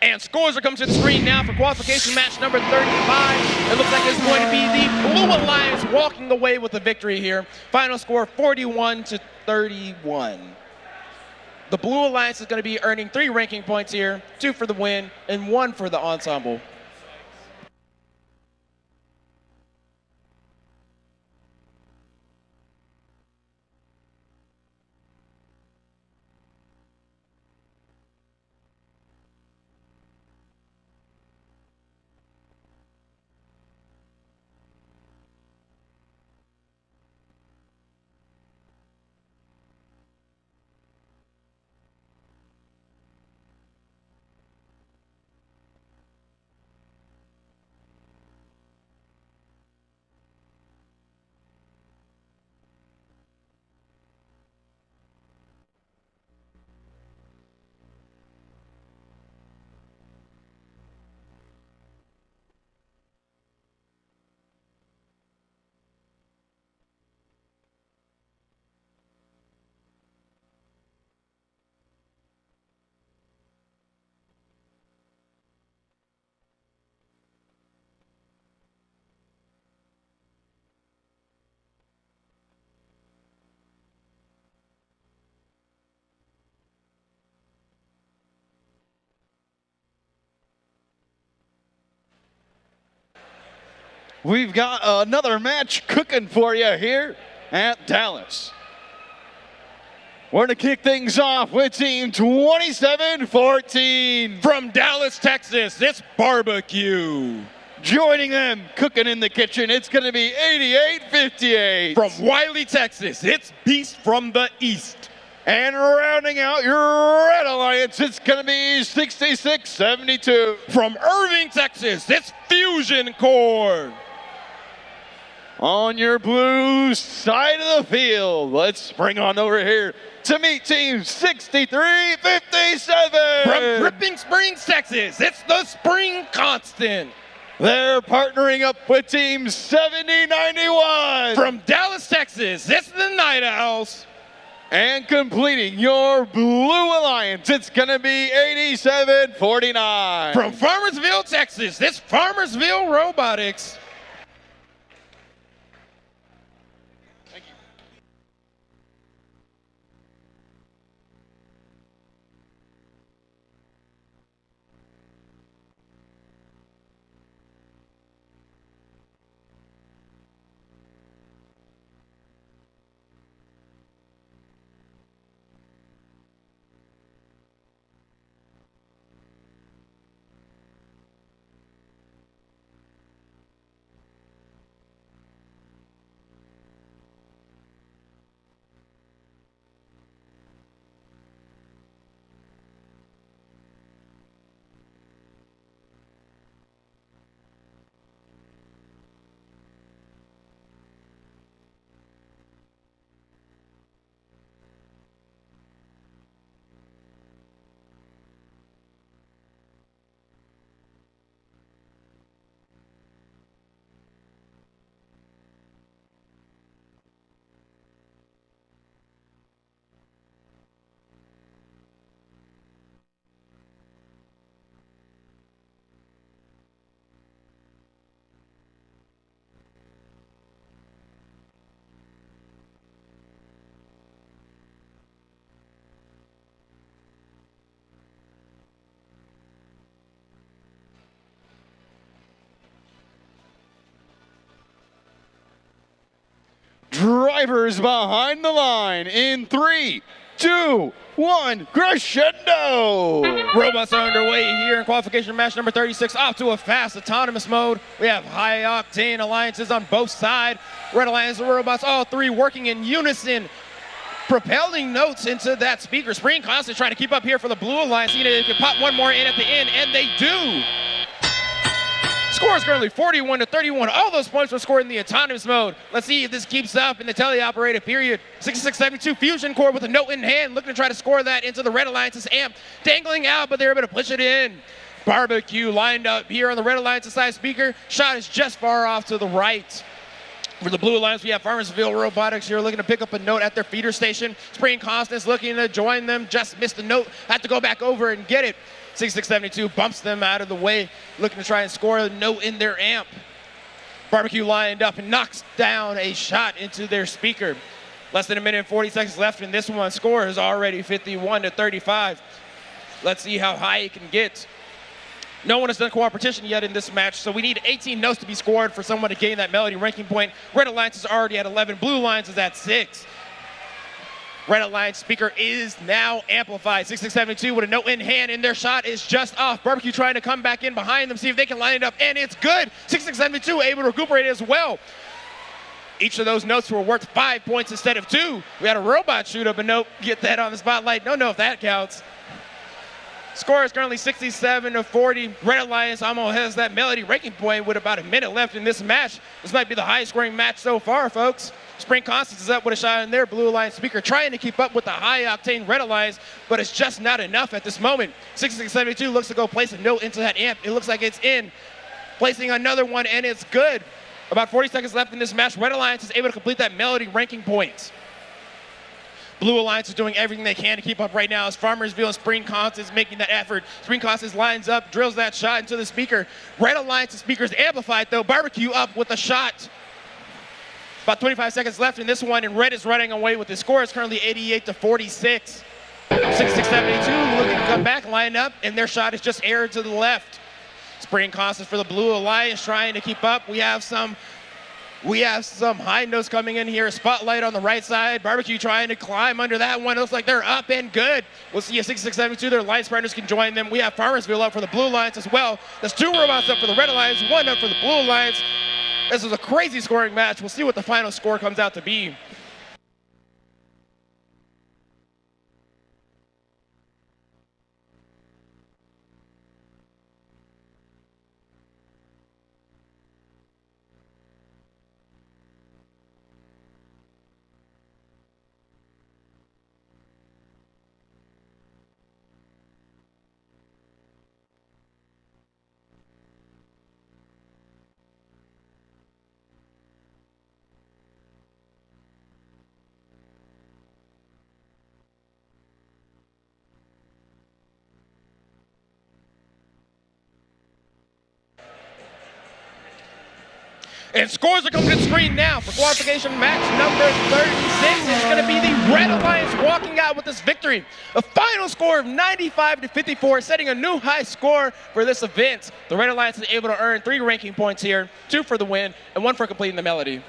And scores are coming to the screen now for qualification match number 35. It looks like it's going to be the Blue Alliance walking away with the victory here. Final score 41-31. The Blue Alliance is going to be earning 3 ranking points here, 2 for the win and 1 for the ensemble. We've got another match cooking for you here at Dallas. We're going to kick things off with team 27-14. From Dallas, Texas, it's Barbecue. Joining them, cooking in the kitchen, it's going to be 88-58. From Wiley, Texas, it's Beast from the East. And rounding out your Red Alliance, it's going to be 66-72. From Irving, Texas, it's Fusion Core. On your blue side of the field, let's bring on over here to meet team 63-57. From Dripping Springs, Texas, it's the Spring Constant. They're partnering up with team 70-91. From Dallas, Texas, it's the Night Owls. And completing your Blue Alliance, it's going to be 8749. From Farmersville, Texas, this Farmersville Robotics. Drivers behind the line in 3, 2, 1, crescendo! Robots are underway here in qualification match number 36, off to a fast autonomous mode. We have high octane alliances on both sides. Red Alliance and robots, all three working in unison, propelling notes into that speaker. Spring Constant trying to keep up here for the Blue Alliance. See if they can pop one more in at the end, and they do. Score is currently 41-31. All those points were scored in the autonomous mode. Let's see if this keeps up in the teleoperated period. 6672 Fusion Core with a note in hand, looking to try to score that into the Red Alliance's amp. Dangling out, but they're able to push it in. Barbecue lined up here on the Red Alliance's side speaker. Shot is just far off to the right. For the Blue Alliance, we have Farmersville Robotics here looking to pick up a note at their feeder station. Spring Constance looking to join them, just missed the note, had to go back over and get it. 6672 bumps them out of the way, looking to try and score a note in their amp. Barbecue lined up and knocks down a shot into their speaker. Less than a minute and 40 seconds left in this one. Score is already 51-35. Let's see how high it can get. No one has done cooperation yet in this match, so we need 18 notes to be scored for someone to gain that melody ranking point. Red Alliance is already at 11. Blue Alliance is at 6. Red Alliance speaker is now amplified. 6672 with a note in hand, and their shot is just off. Barbecue trying to come back in behind them, see if they can line it up, and it's good. 6672 able to recuperate as well. Each of those notes were worth 5 points instead of 2. We had a robot shoot up a note, get that on the spotlight. Don't know if that counts. Score is currently 67-40. Red Alliance almost has that melody ranking point with about a minute left in this match. This might be the highest scoring match so far, folks. Spring Constance is up with a shot in their Blue Alliance speaker, trying to keep up with the high-octane Red Alliance, but it's just not enough at this moment. 6672 looks to go place a note into that amp. It looks like it's in. Placing another one, and it's good. About 40 seconds left in this match. Red Alliance is able to complete that melody ranking point. Blue Alliance is doing everything they can to keep up right now as Farmersville and Spring Constance making that effort. Spring Constance lines up, drills that shot into the speaker. Red Alliance's speaker is amplified, though. Barbecue up with a shot. About 25 seconds left in this one, and Red is running away with the score. It's currently 88-46. 6672 looking to come back, line up, and their shot is just aired to the left. Spring Constance for the Blue Alliance trying to keep up. We have some high notes coming in here. Spotlight on the right side. Barbecue trying to climb under that one. It looks like they're up and good. We'll see a 6672. Their alliance partners can join them. We have Farmersville up for the Blue Alliance as well. There's 2 robots up for the Red Alliance, 1 up for the Blue Alliance. This was a crazy scoring match. We'll see what the final score comes out to be. And scores are coming to the screen now for qualification match number 36. It's going to be the Red Alliance walking out with this victory. A final score of 95-54, setting a new high score for this event. The Red Alliance is able to earn 3 ranking points here, 2 for the win and 1 for completing the melody.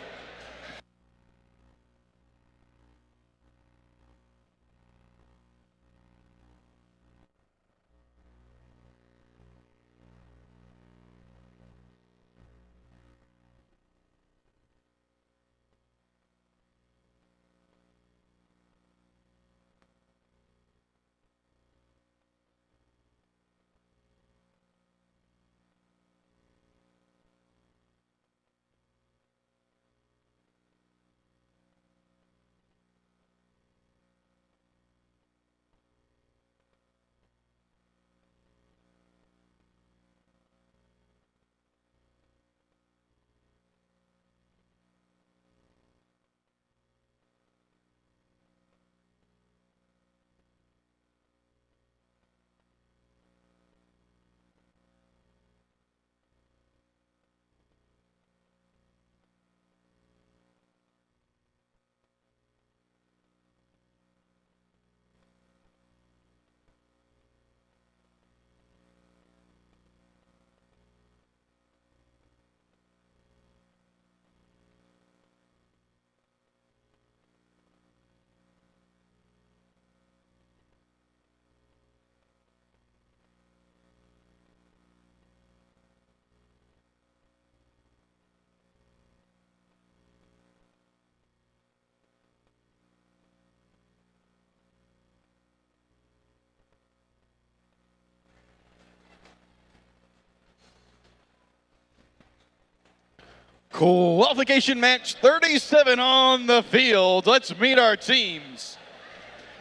Qualification match 37 on the field. Let's meet our teams.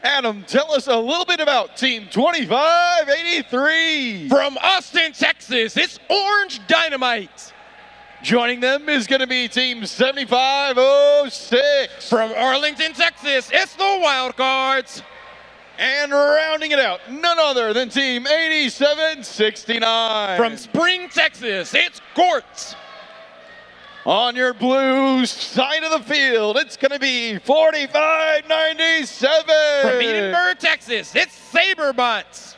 Adam, tell us a little bit about Team 2583. From Austin, Texas, it's Orange Dynamite. Joining them is going to be Team 7506. From Arlington, Texas, it's the Wildcards. And rounding it out, none other than Team 8769. From Spring, Texas, it's Gortz. On your blue side of the field, it's going to be 4597. From Edinburgh, Texas, it's Saberbots.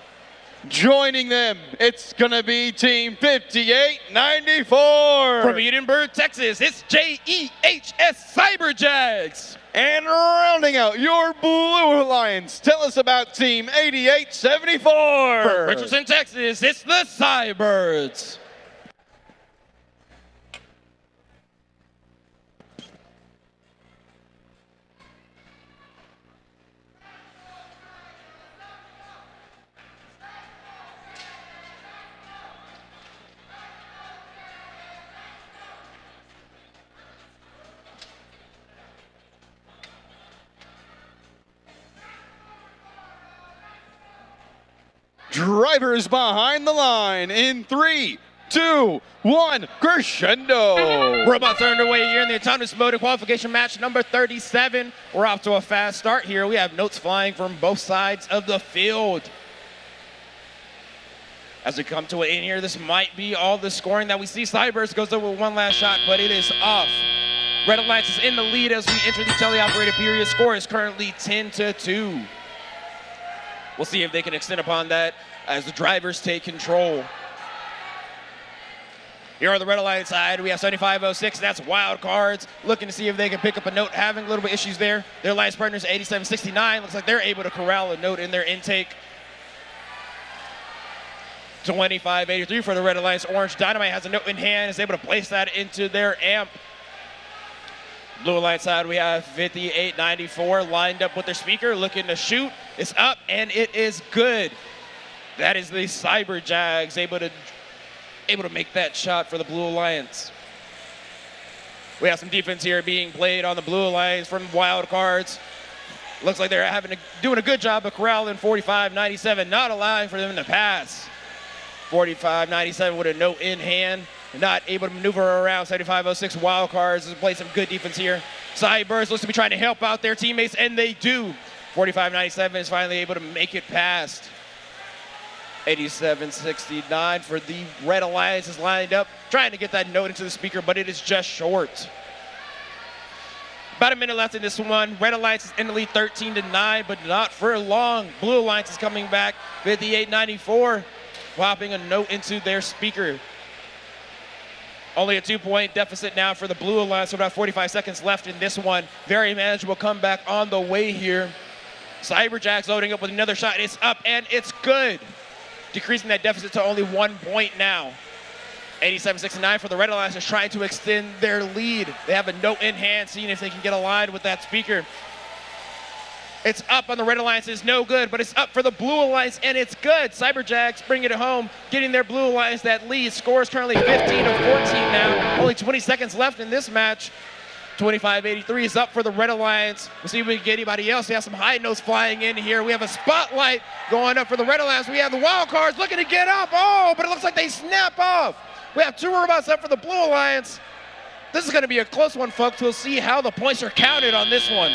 Joining them, it's going to be Team 5894. From Edinburgh, Texas, it's JEHS Cyberjags. And rounding out your Blue Alliance, tell us about Team 8874. From Richardson, Texas, it's the Cybirds. Drivers behind the line in 3, 2, 1, crescendo. Robots are underway here in the autonomous mode in qualification match number 37. We're off to a fast start here. We have notes flying from both sides of the field. As we come to an end here, this might be all the scoring that we see. Cyburst goes over with one last shot, but it is off. Red Alliance is in the lead as we enter the teleoperated period. Score is currently 10-2. We'll see if they can extend upon that as the drivers take control. Here on the Red Alliance side, we have 7506, that's Wild Cards, looking to see if they can pick up a note, having a little bit of issues there. Their alliance partners, 8769, looks like they're able to corral a note in their intake. 2583 for the Red Alliance. Orange Dynamite has a note in hand, is able to place that into their amp. Blue Alliance side, we have 5894 lined up with their speaker, looking to shoot. It's up, and it is good. That is the Cyber Jags able to make that shot for the Blue Alliance. We have some defense here being played on the Blue Alliance from Wild Cards. Looks like they're doing a good job of corralling 4597, not allowing for them to pass. 4597 with a note in hand. Not able to maneuver around. 7506 Wild Cards has played some good defense here. Cyburst looks to be trying to help out their teammates, and they do. 4597 is finally able to make it past. 87-69 for the Red Alliance is lined up, trying to get that note into the speaker, but it is just short. About a minute left in this one. Red Alliance is in the lead 13-9, but not for long. Blue Alliance is coming back 58-94, popping a note into their speaker. Only a 2-point deficit now for the Blue Alliance, so about 45 seconds left in this one. Very manageable comeback on the way here. Cyberjack's loading up with another shot. It's up and it's good. Decreasing that deficit to only 1 point now. 87-69 for the Red Alliance is trying to extend their lead. They have a note in hand, seeing if they can get aligned with that speaker. It's up on the Red Alliance, is no good, but it's up for the Blue Alliance, and it's good. Cyberjacks bringing it home, getting their Blue Alliance that lead. Score is currently 15-14 now. Only 20 seconds left in this match. 25-83 is up for the Red Alliance. We'll see if we can get anybody else. We have some high notes flying in here. We have a spotlight going up for the Red Alliance. We have the wild cards looking to get up. Oh, but it looks like they snap off. We have 2 robots up for the Blue Alliance. This is going to be a close one, folks. We'll see how the points are counted on this one.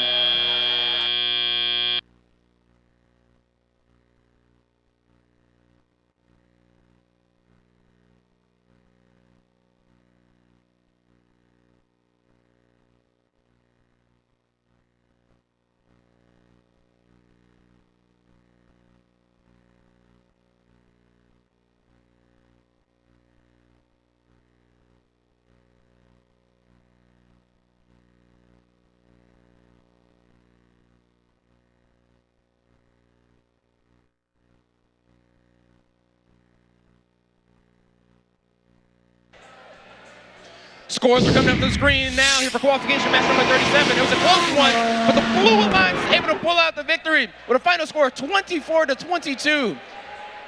Scores are coming up to the screen now here for qualification match number 37. It was a close one, but the Blue Alliance is able to pull out the victory with a final score of 24-22.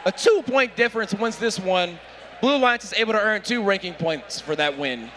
A 2-point difference wins this one. Blue Alliance is able to earn 2 ranking points for that win.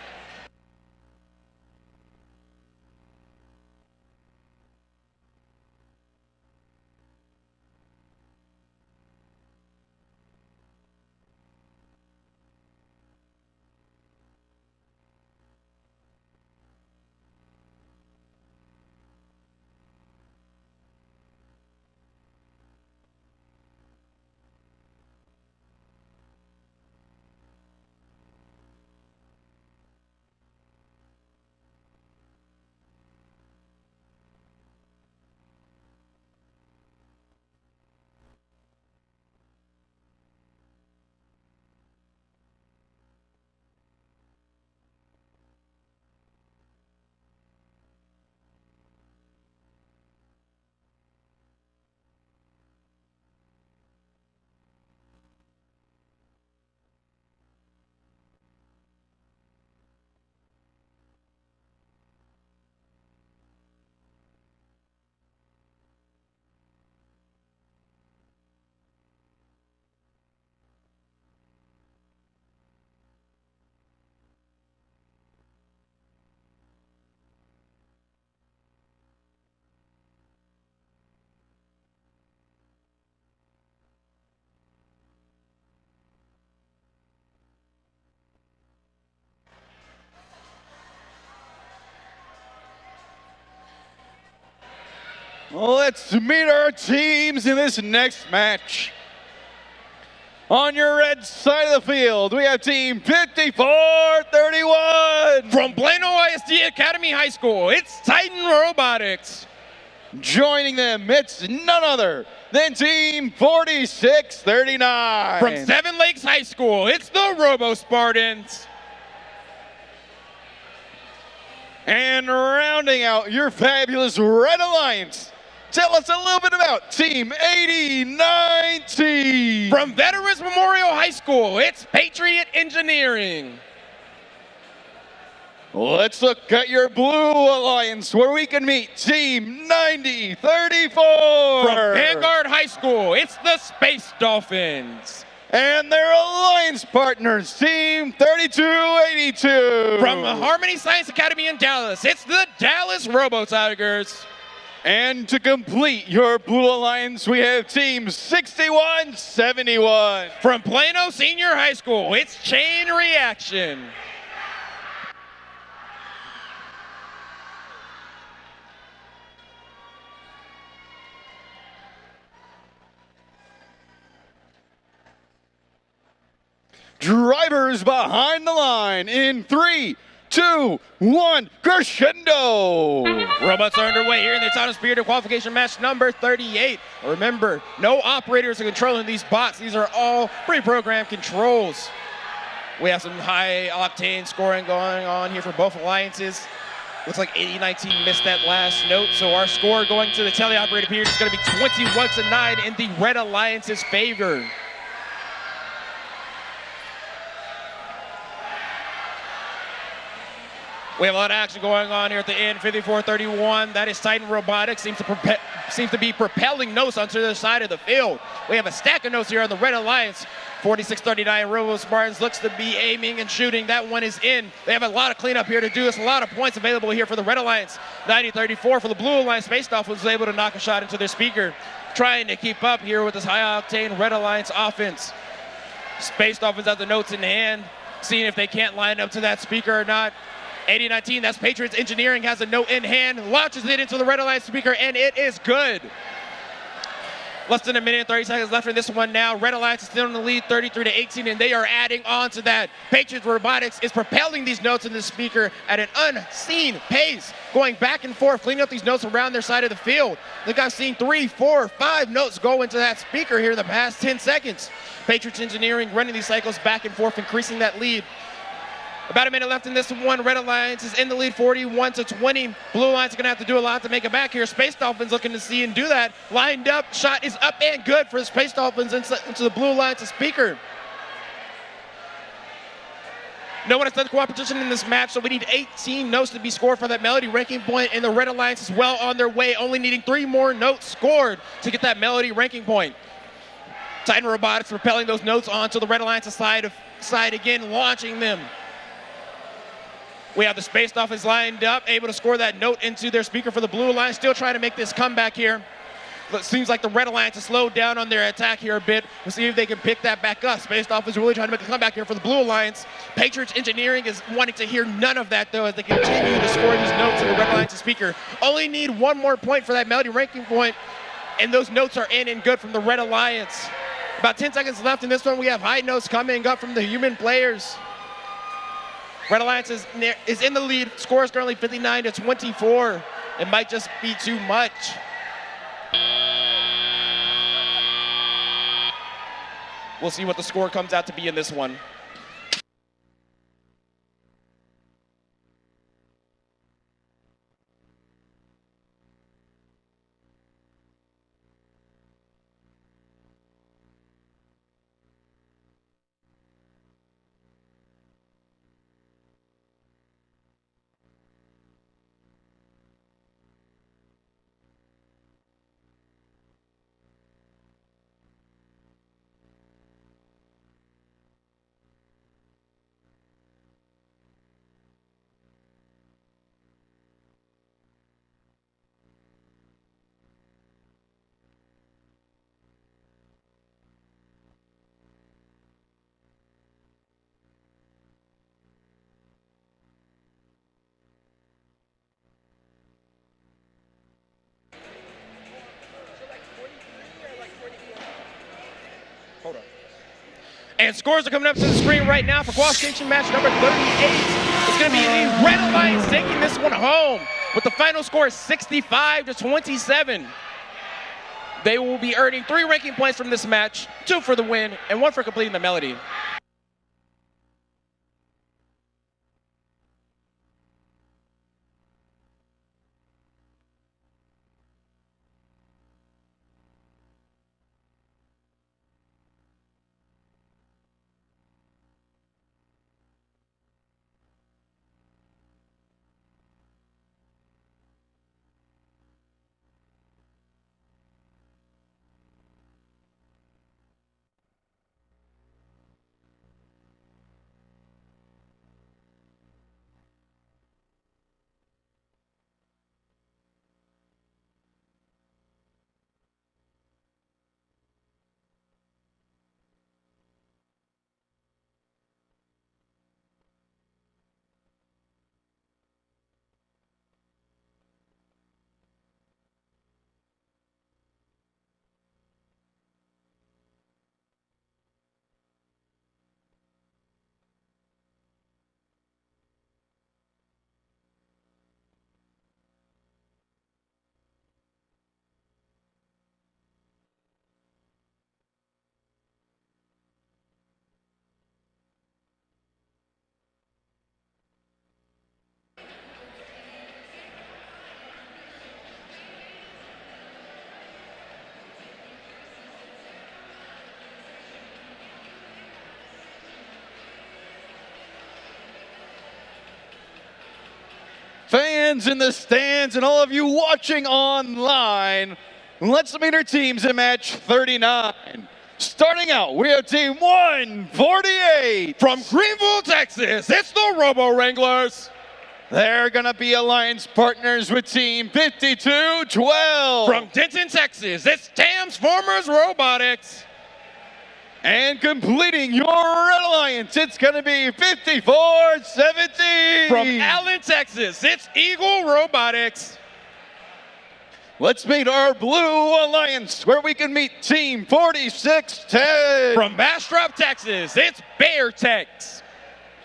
Let's meet our teams in this next match. On your red side of the field, we have team 5431. From Plano ISD Academy High School, it's Titan Robotics. Joining them, it's none other than team 4639. From Seven Lakes High School, it's the Robo Spartans. And rounding out your fabulous Red Alliance, tell us a little bit about Team 8019. From Veterans Memorial High School, it's Patriot Engineering. Let's look at your Blue Alliance, where we can meet Team 9034. From Vanguard High School, it's the Space Dolphins. And their alliance partners, Team 3282. From Harmony Science Academy in Dallas, it's the Dallas Robo Tigers. And to complete your Blue Alliance, we have Team 6171. From Plano Senior High School, it's Chain Reaction. Drivers behind the line in 3, 2, 1, crescendo! Robots are underway here in the Autonomous Spirit qualification match number 38. Remember, no operators are controlling these bots. These are all pre-programmed controls. We have some high octane scoring going on here for both alliances. Looks like 80-19 missed that last note, so our score going to the teleoperator period is going to be 21-9 in the Red Alliance's favor. We have a lot of action going on here at the end. 54-31. That is Titan Robotics. Seems to be propelling notes onto the side of the field. We have a stack of notes here on the Red Alliance. 46-39. Robo Spartans looks to be aiming and shooting. That one is in. They have a lot of cleanup here to do. There's a lot of points available here for the Red Alliance. 90-34 for the Blue Alliance. Space Dolphins was able to knock a shot into their speaker, trying to keep up here with this high-octane Red Alliance offense. Space Dolphins have the notes in hand, seeing if they can't line up to that speaker or not. 80-19, that's Patriots Engineering, has a note in hand, launches it into the Red Alliance speaker, and it is good. Less than a minute and 30 seconds left in this one now. Red Alliance is still in the lead, 33-18, and they are adding on to that. Patriots Robotics is propelling these notes in the speaker at an unseen pace, going back and forth, cleaning up these notes around their side of the field. I think I've seen 3, 4, 5 notes go into that speaker here in the past 10 seconds. Patriots Engineering running these cycles back and forth, increasing that lead. About a minute left in this one. Red Alliance is in the lead, 41-20. Blue Alliance is going to have to do a lot to make it back here. Space Dolphins looking to see and do that. Lined up, shot is up and good for the Space Dolphins into the Blue Alliance's speaker. No one has done competition in this match, so we need 18 notes to be scored for that Melody ranking point, and the Red Alliance is well on their way, only needing 3 more notes scored to get that Melody ranking point. Titan Robotics propelling those notes onto the Red Alliance's side again, launching them. We have the Space Dolphins lined up, able to score that note into their speaker for the Blue Alliance, still trying to make this comeback here. But it seems like the Red Alliance has slowed down on their attack here a bit. We'll see if they can pick that back up. Space Dolphins really trying to make a comeback here for the Blue Alliance. Patriots Engineering is wanting to hear none of that, though, as they continue to score these notes in the Red Alliance's speaker. Only need 1 more point for that Melody ranking point, and those notes are in and good from the Red Alliance. About 10 seconds left in this one. We have high notes coming up from the human players. Red Alliance is in the lead. Score is currently 59-24. It might just be too much. We'll see what the score comes out to be in this one. And scores are coming up to the screen right now for qualification match number 38. It's going to be the Red Alliance taking this one home with the final score 65-27. They will be earning 3 ranking points from this match, 2 for the win and 1 for completing the Melody. fans in the stands and all of you watching online, let's meet our teams in match 39. Starting out, we have team 148. From Greenville, Texas, it's the Robo Wranglers. They're going to be alliance partners with team 5212. From Denton, Texas, it's Transformers Robotics. And completing your red alliance, it's going to be 5417. From Allen, Texas, it's Eagle Robotics. Let's meet our blue alliance, where we can meet team 4610. From Bastrop, Texas, it's Bear Techs.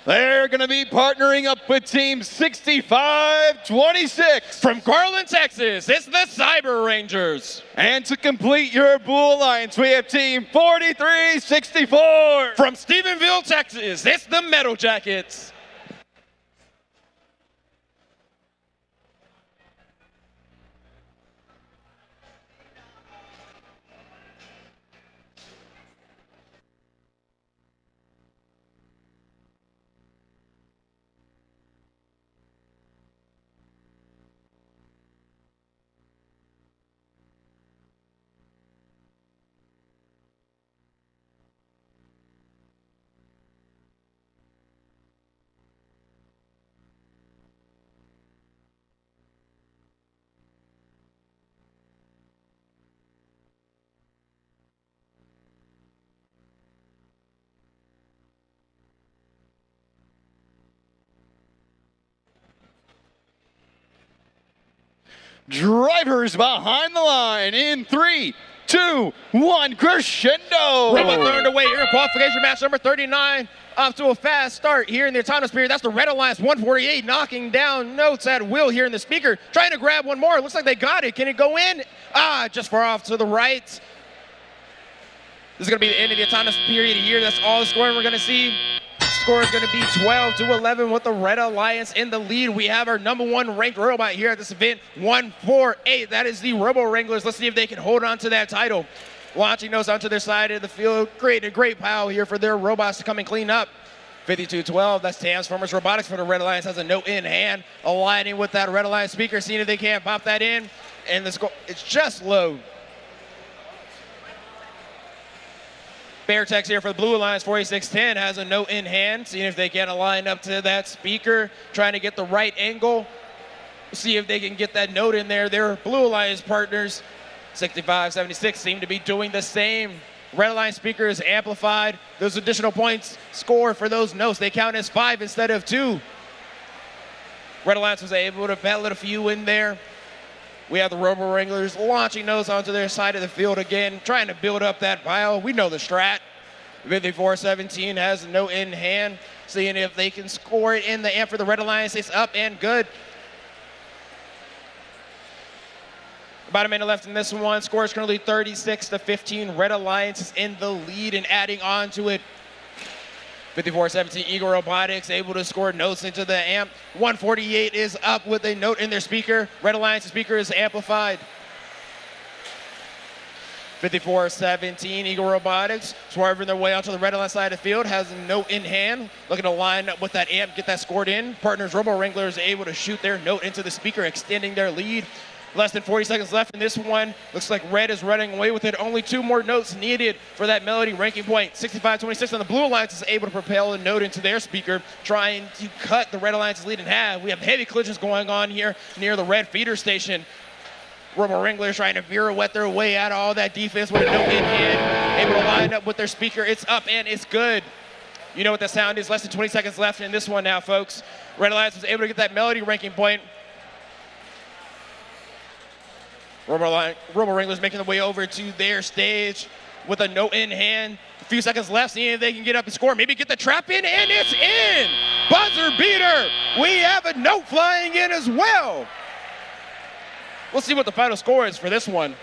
They're going to be partnering up with team 6526. From Garland, Texas, it's the Cyber Rangers. And to complete your blue alliance, we have team 4364. From Stephenville, Texas, it's the Metal Jackets. Drivers behind the line in 3, 2, 1, crescendo. Robot third underway here in qualification match number 39. Off to a fast start here in the autonomous period. That's the Red Alliance 148 knocking down notes at will here in the speaker. Trying to grab one more. Looks like they got it. Can it go in? Just far off to the right. This is going to be the end of the autonomous period here. That's all the scoring we're going to see. Score is going to be 12-11 with the Red Alliance in the lead. We have our number one ranked robot here at this event, 148. That is the Robo Wranglers. Let's see if they can hold on to that title. Launching those onto their side of the field. Creating a great pile here for their robots to come and clean up. 5212, that's Transformers Robotics for the Red Alliance, has a note in hand. Aligning with that Red Alliance speaker, seeing if they can't pop that in. And the score, it's just low. Bear Techs here for the Blue Alliance 4610 has a note in hand, seeing if they can align up to that speaker, trying to get the right angle, see if they can get that note in there. Their Blue Alliance partners, 6576, seem to be doing the same. Red Alliance speaker is amplified. Those additional points score for those notes. They count as 5 instead of 2. Red Alliance was able to battle a few in there. We have the Robo Wranglers launching those onto their side of the field again, trying to build up that pile. We know the strat. 5417 has a note in hand, seeing if they can score it in the amp for the Red Alliance. It's up and good. About a minute left in this one. Score is currently 36-15. Red Alliance is in the lead and adding on to it. 5417 Eagle Robotics able to score notes into the amp. 148 is up with a note in their speaker. Red Alliance speaker is amplified. 5417 Eagle Robotics swerving their way onto the Red Alliance side of the field, has a note in hand, looking to line up with that amp, get that scored in. Partners Robo Wranglers able to shoot their note into the speaker, extending their lead. Less than 40 seconds left in this one. Looks like Red is running away with it. Only 2 more notes needed for that melody ranking point. 65-26 on the Blue Alliance is able to propel a note into their speaker, trying to cut the Red Alliance's lead in half. We have heavy collisions going on here near the Red feeder station. Robo Wranglers trying to pirouette their way out of all that defense with a note in hand. Able to line up with their speaker. It's up and it's good. You know what the sound is. Less than 20 seconds left in this one now, folks. Red Alliance was able to get that melody ranking point. Robo Wranglers making their way over to their stage with a note in hand. A few seconds left, seeing if they can get up and score. Maybe get the trap in, and it's in! Buzzer beater! We have a note flying in as well. We'll see what the final score is for this one.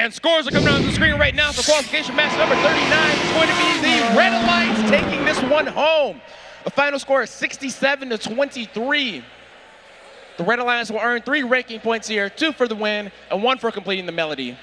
And scores are coming on the screen right now for qualification match number 39. It's going to be the Red Alliance taking this one home. The final score is 67-23. The Red Alliance will earn 3 ranking points here, 2 for the win and 1 for completing the melody.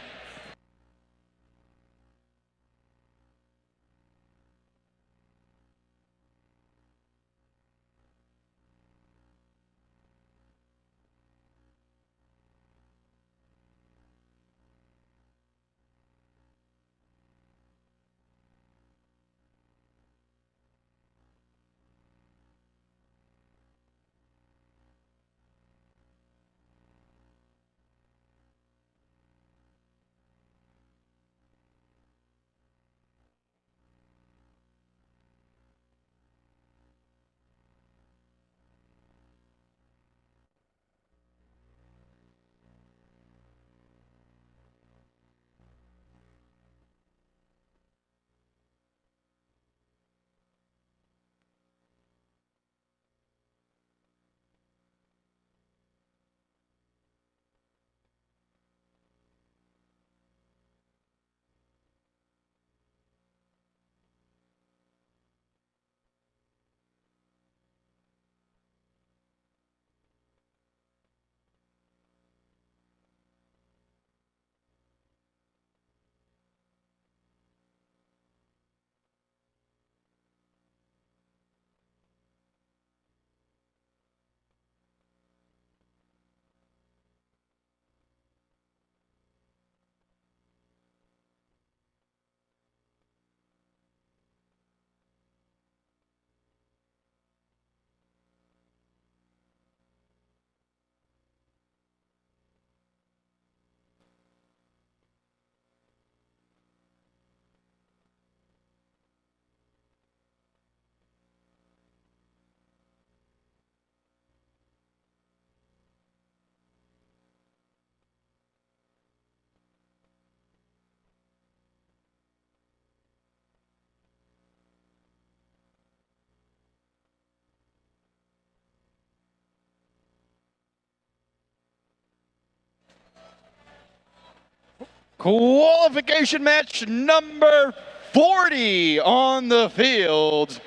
Qualification match number 40 on the field.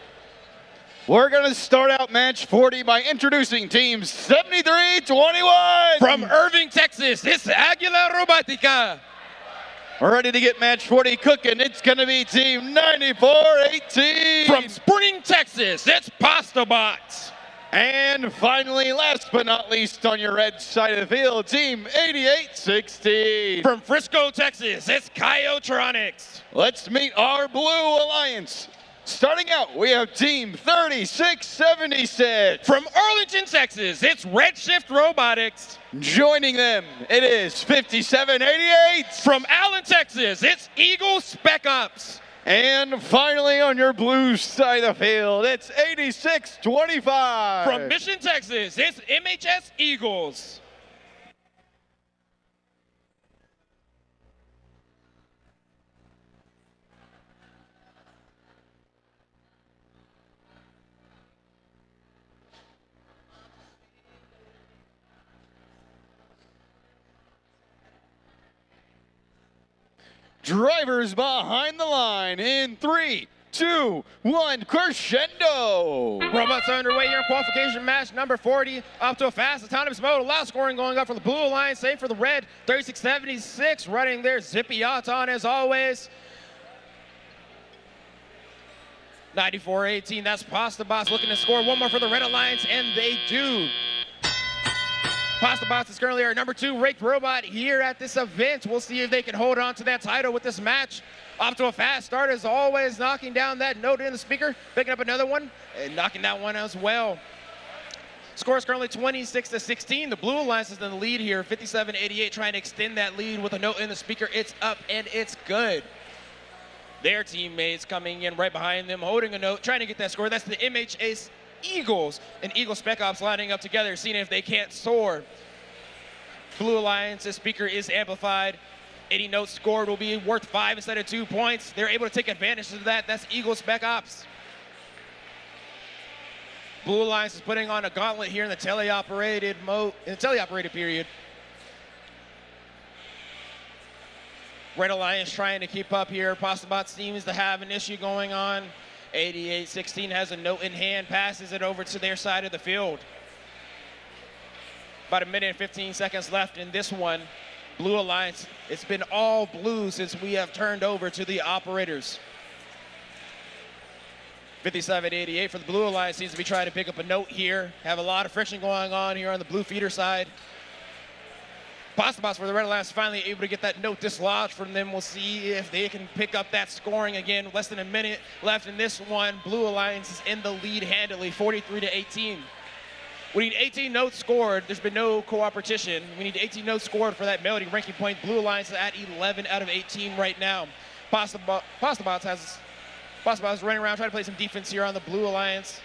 We're going to start out match 40 by introducing team 7321. From Irving, Texas, it's Aguila Robotica. We're ready to get match 40 cooking. It's going to be team 9418. From Spring, Texas, it's Pasta Bots. And finally, last but not least, on your red side of the field, team 8816. From Frisco, Texas, it's Kyotronics. Let's meet our Blue Alliance. Starting out, we have team 3676. From Arlington, Texas, it's Redshift Robotics. Joining them, it is 5788. From Allen, Texas, it's Eagle Spec Ops. And finally, on your blue side of the field, it's 8625. From Mission, Texas, it's MHS Eagles. Drivers behind the line in 3, 2, 1, crescendo. Robots are underway here in qualification match number 40. Up to a fast autonomous mode. A lot of scoring going up for the Blue Alliance, same for the Red. 3676 running their zippy on as always. 9418, that's Pasta Bots looking to score one more for the Red Alliance, and they do. Pasta Bots is currently our number 2 ranked robot here at this event. We'll see if they can hold on to that title with this match. Off to a fast start as always, knocking down that note in the speaker, picking up another one, and knocking that one as well. Score is currently 26-16. The Blue Alliance is in the lead here, 57-88, trying to extend that lead with a note in the speaker. It's up and it's good. Their teammates coming in right behind them, holding a note, trying to get that score. That's the MHS Eagles and Eagle Spec Ops lining up together, seeing if they can't soar. Blue Alliance's speaker is amplified. Any note scored will be worth 5 instead of 2 points. They're able to take advantage of that. That's Eagle Spec Ops. Blue Alliance is putting on a gauntlet here in the teleoperated mode, in the teleoperated period. Red Alliance trying to keep up here. Pastabot seems to have an issue going on. 88-16 has a note in hand, passes it over to their side of the field. About a minute and 15 seconds left in this one. Blue Alliance, it's been all blue since we have turned over to the operators. 57-88 for the Blue Alliance seems to be trying to pick up a note here. Have a lot of friction going on here on the blue feeder side. Pastabots for the Red Alliance finally able to get that note dislodged from them. We'll see if they can pick up that scoring again. Less than a minute left in this one. Blue Alliance is in the lead handily, 43-18. We need 18 notes scored. There's been no cooperation. We need 18 notes scored for that melody ranking point. Blue Alliance is at 11 out of 18 right now. Pastabots is running around trying to play some defense here on the Blue Alliance.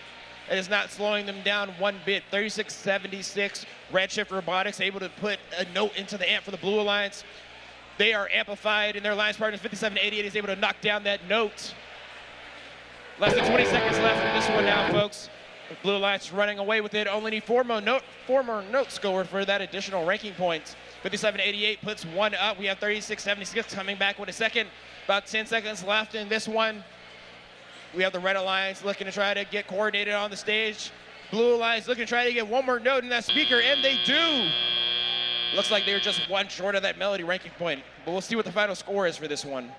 It is not slowing them down one bit. 36-76, Redshift Robotics able to put a note into the amp for the Blue Alliance. They are amplified, and their alliance partners 57-88 is able to knock down that note. Less than 20 seconds left in this one now, folks. The Blue Alliance is running away with it. Only need four more notes scored for that additional ranking points. 57-88 puts one up. We have 36-76 coming back with a second. About 10 seconds left in this one. We have the Red Alliance looking to try to get coordinated on the stage. Blue Alliance looking to try to get one more note in that speaker, and they do. Looks like they're just one short of that melody ranking point, but we'll see what the final score is for this one.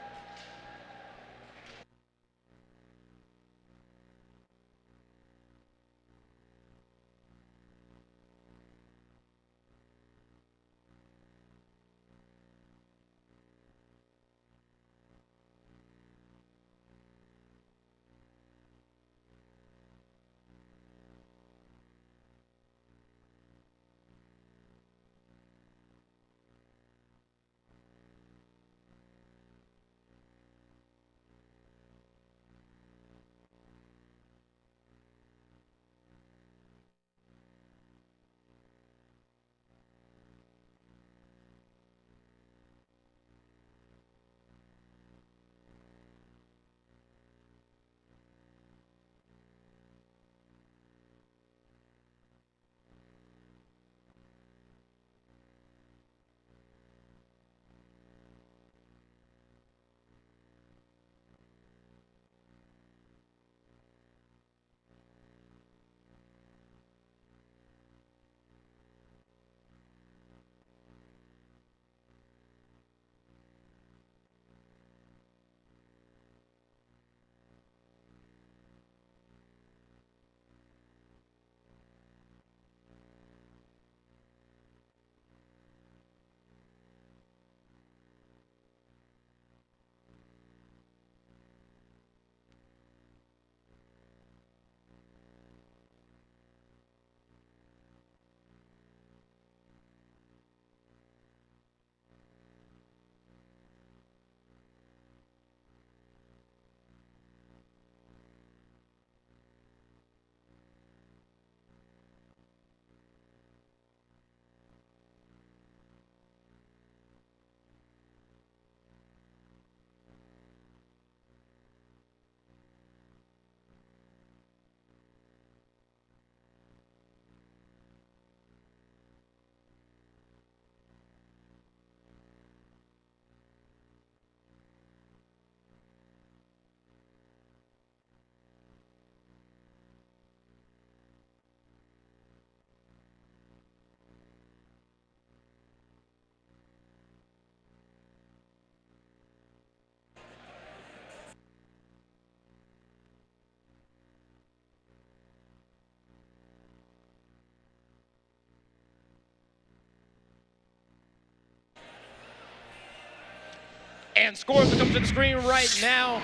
And scores that come to the screen right now.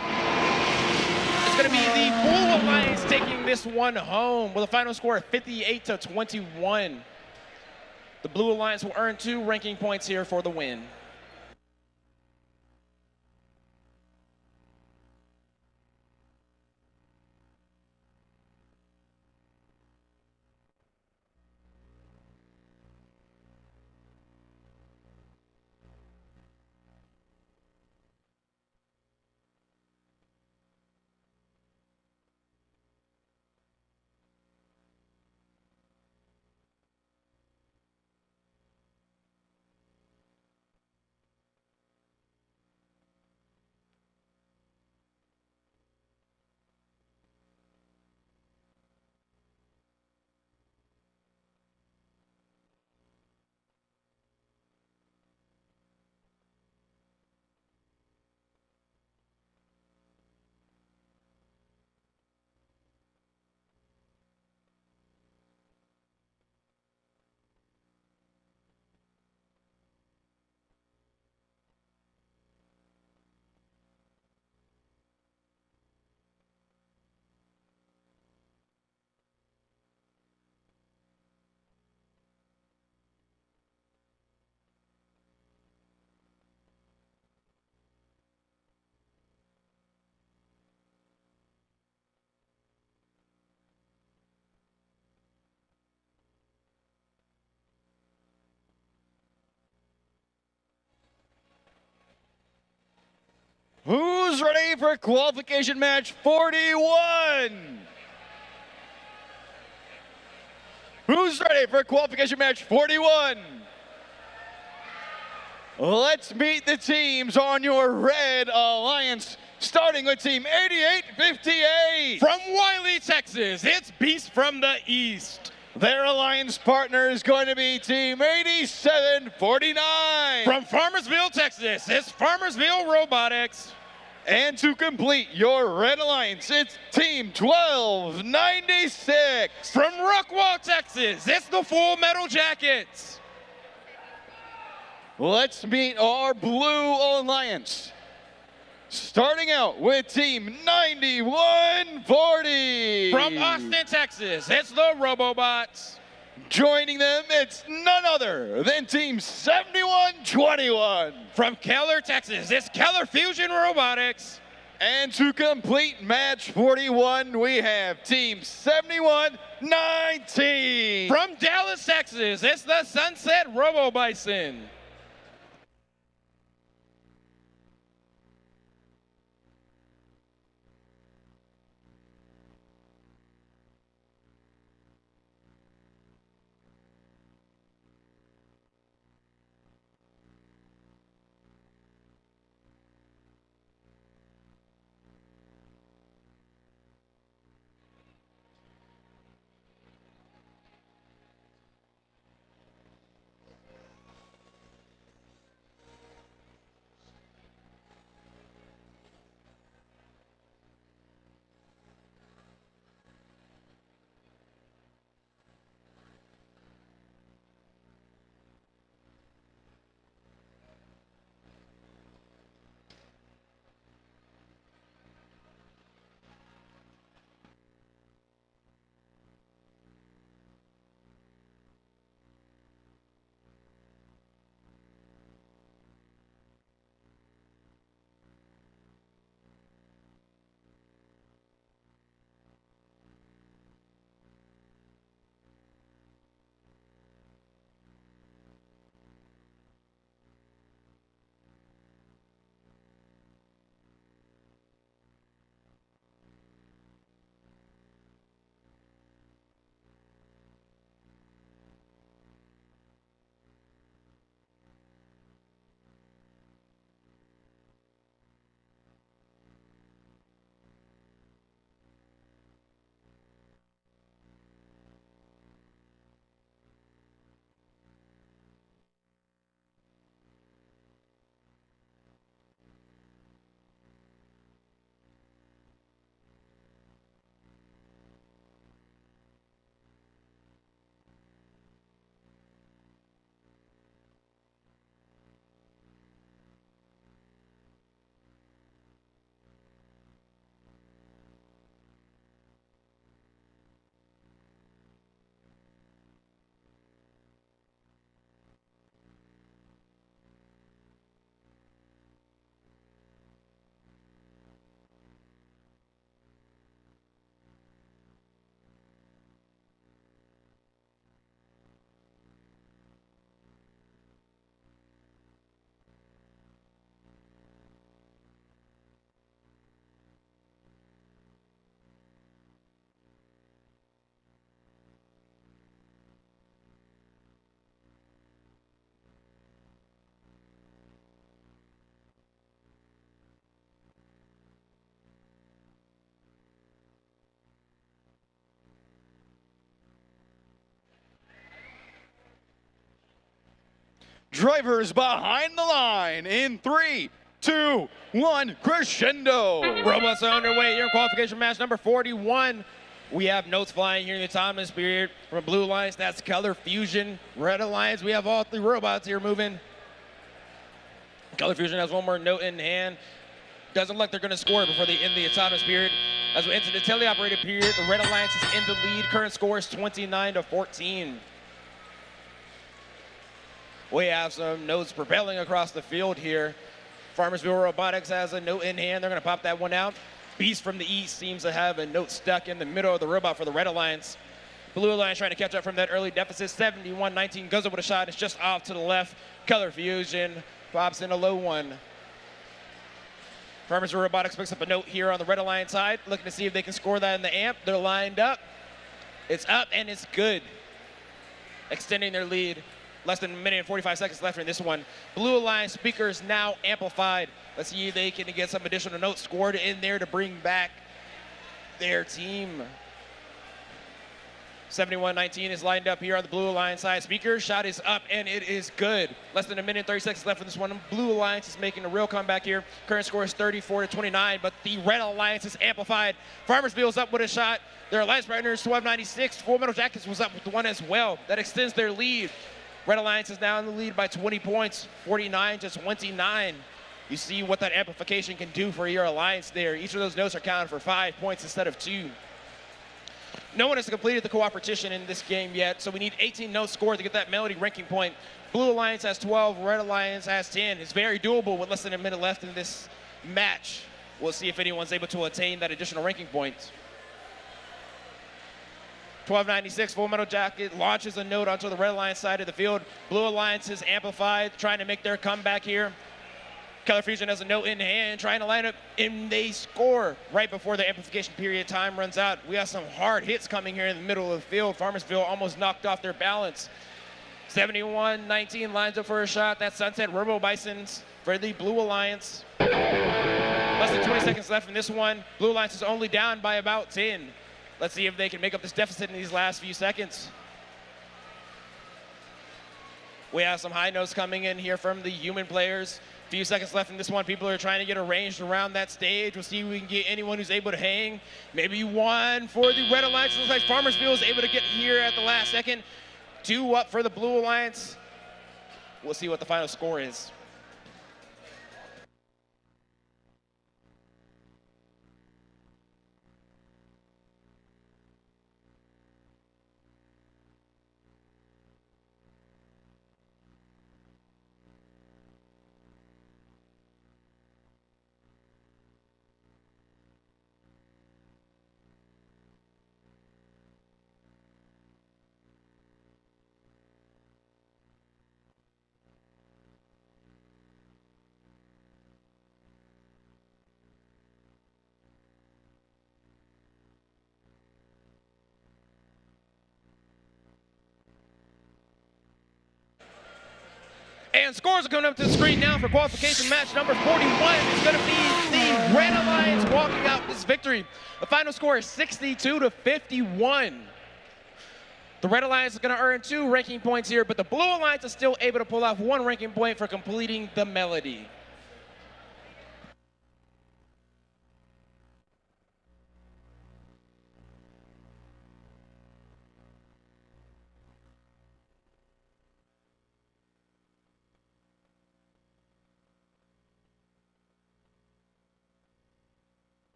It's going to be the Blue Alliance taking this one home with a final score of 58-21. The Blue Alliance will earn 2 ranking points here for the win. Who's ready for qualification match 41? Who's ready for qualification match 41? Let's meet the teams on your Red Alliance, starting with Team 8858. From Wiley, Texas, it's Beast from the East. Their alliance partner is going to be Team 8749. From Farmersville, Texas, it's Farmersville Robotics. And to complete your Red Alliance, it's Team 1296. From Rockwall, Texas, it's the Full Metal Jackets. Let's meet our Blue Alliance. Starting out with Team 9140. From Austin, Texas, it's the Robobots. Joining them, it's none other than Team 7121. From Keller, Texas, it's Keller Fusion Robotics. And to complete match 41, we have Team 7119. From Dallas, Texas, it's the Sunset Robo Bison. Drivers behind the line in 3, 2, 1, crescendo. Robots are underway here in qualification match number 41. We have notes flying here in the autonomous period. From Blue Alliance, that's Color Fusion. Red Alliance, we have all three robots here moving. Color Fusion has one more note in hand. Doesn't look like they're going to score before they end the autonomous period. As we enter the teleoperated period, the Red Alliance is in the lead. Current score is 29-14. We have some notes propelling across the field here. Farmersville Robotics has a note in hand. They're going to pop that one out. Beast from the East seems to have a note stuck in the middle of the robot for the Red Alliance. Blue Alliance trying to catch up from that early deficit. 71-19 goes up with a shot. It's just off to the left. Color Fusion pops in a low one. Farmers Robotics picks up a note here on the Red Alliance side, looking to see if they can score that in the amp. They're lined up. It's up and it's good. Extending their lead. Less than a minute and 45 seconds left in this one. Blue Alliance speakers now amplified. Let's see if they can get some additional notes scored in there to bring back their team. 71-19 is lined up here on the Blue Alliance side. Speaker shot is up and it is good. Less than a minute and 30 seconds left in this one. Blue Alliance is making a real comeback here. Current score is 34-29, but the Red Alliance is amplified. Farmersville's up with a shot. Their alliance partners 1296. Full Metal Jackets was up with the one as well. That extends their lead. Red Alliance is now in the lead by 20 points, 49-29. You see what that amplification can do for your alliance there. Each of those notes are counted for 5 points instead of 2. No one has completed the cooperation in this game yet, so we need 18 notes scored to get that melody ranking point. Blue Alliance has 12, Red Alliance has 10. It's very doable with less than a minute left in this match. We'll see if anyone's able to attain that additional ranking point. 1296, Full Metal Jacket launches a note onto the Red Alliance side of the field. Blue Alliance is amplified, trying to make their comeback here. Color Fusion has a note in hand, trying to line up, and they score right before the amplification period time runs out. We have some hard hits coming here in the middle of the field. Farmersville almost knocked off their balance. 71-19 lines up for a shot. That's Sunset Robo Bisons for the Blue Alliance. Less than 20 seconds left in this one. Blue Alliance is only down by about 10. Let's see if they can make up this deficit in these last few seconds. We have some high notes coming in here from the human players. Few seconds left in this one. People are trying to get arranged around that stage. We'll see if we can get anyone who's able to hang. Maybe one for the Red Alliance. Looks like Farmersville is able to get here at the last second. 2 up for the Blue Alliance. We'll see what the final score is. And scores are coming up to the screen now for qualification match number 41. It's going to be the Red Alliance walking out this victory. The final score is 62-51. The Red Alliance is going to earn 2 ranking points here, but the Blue Alliance is still able to pull off 1 ranking point for completing the melody.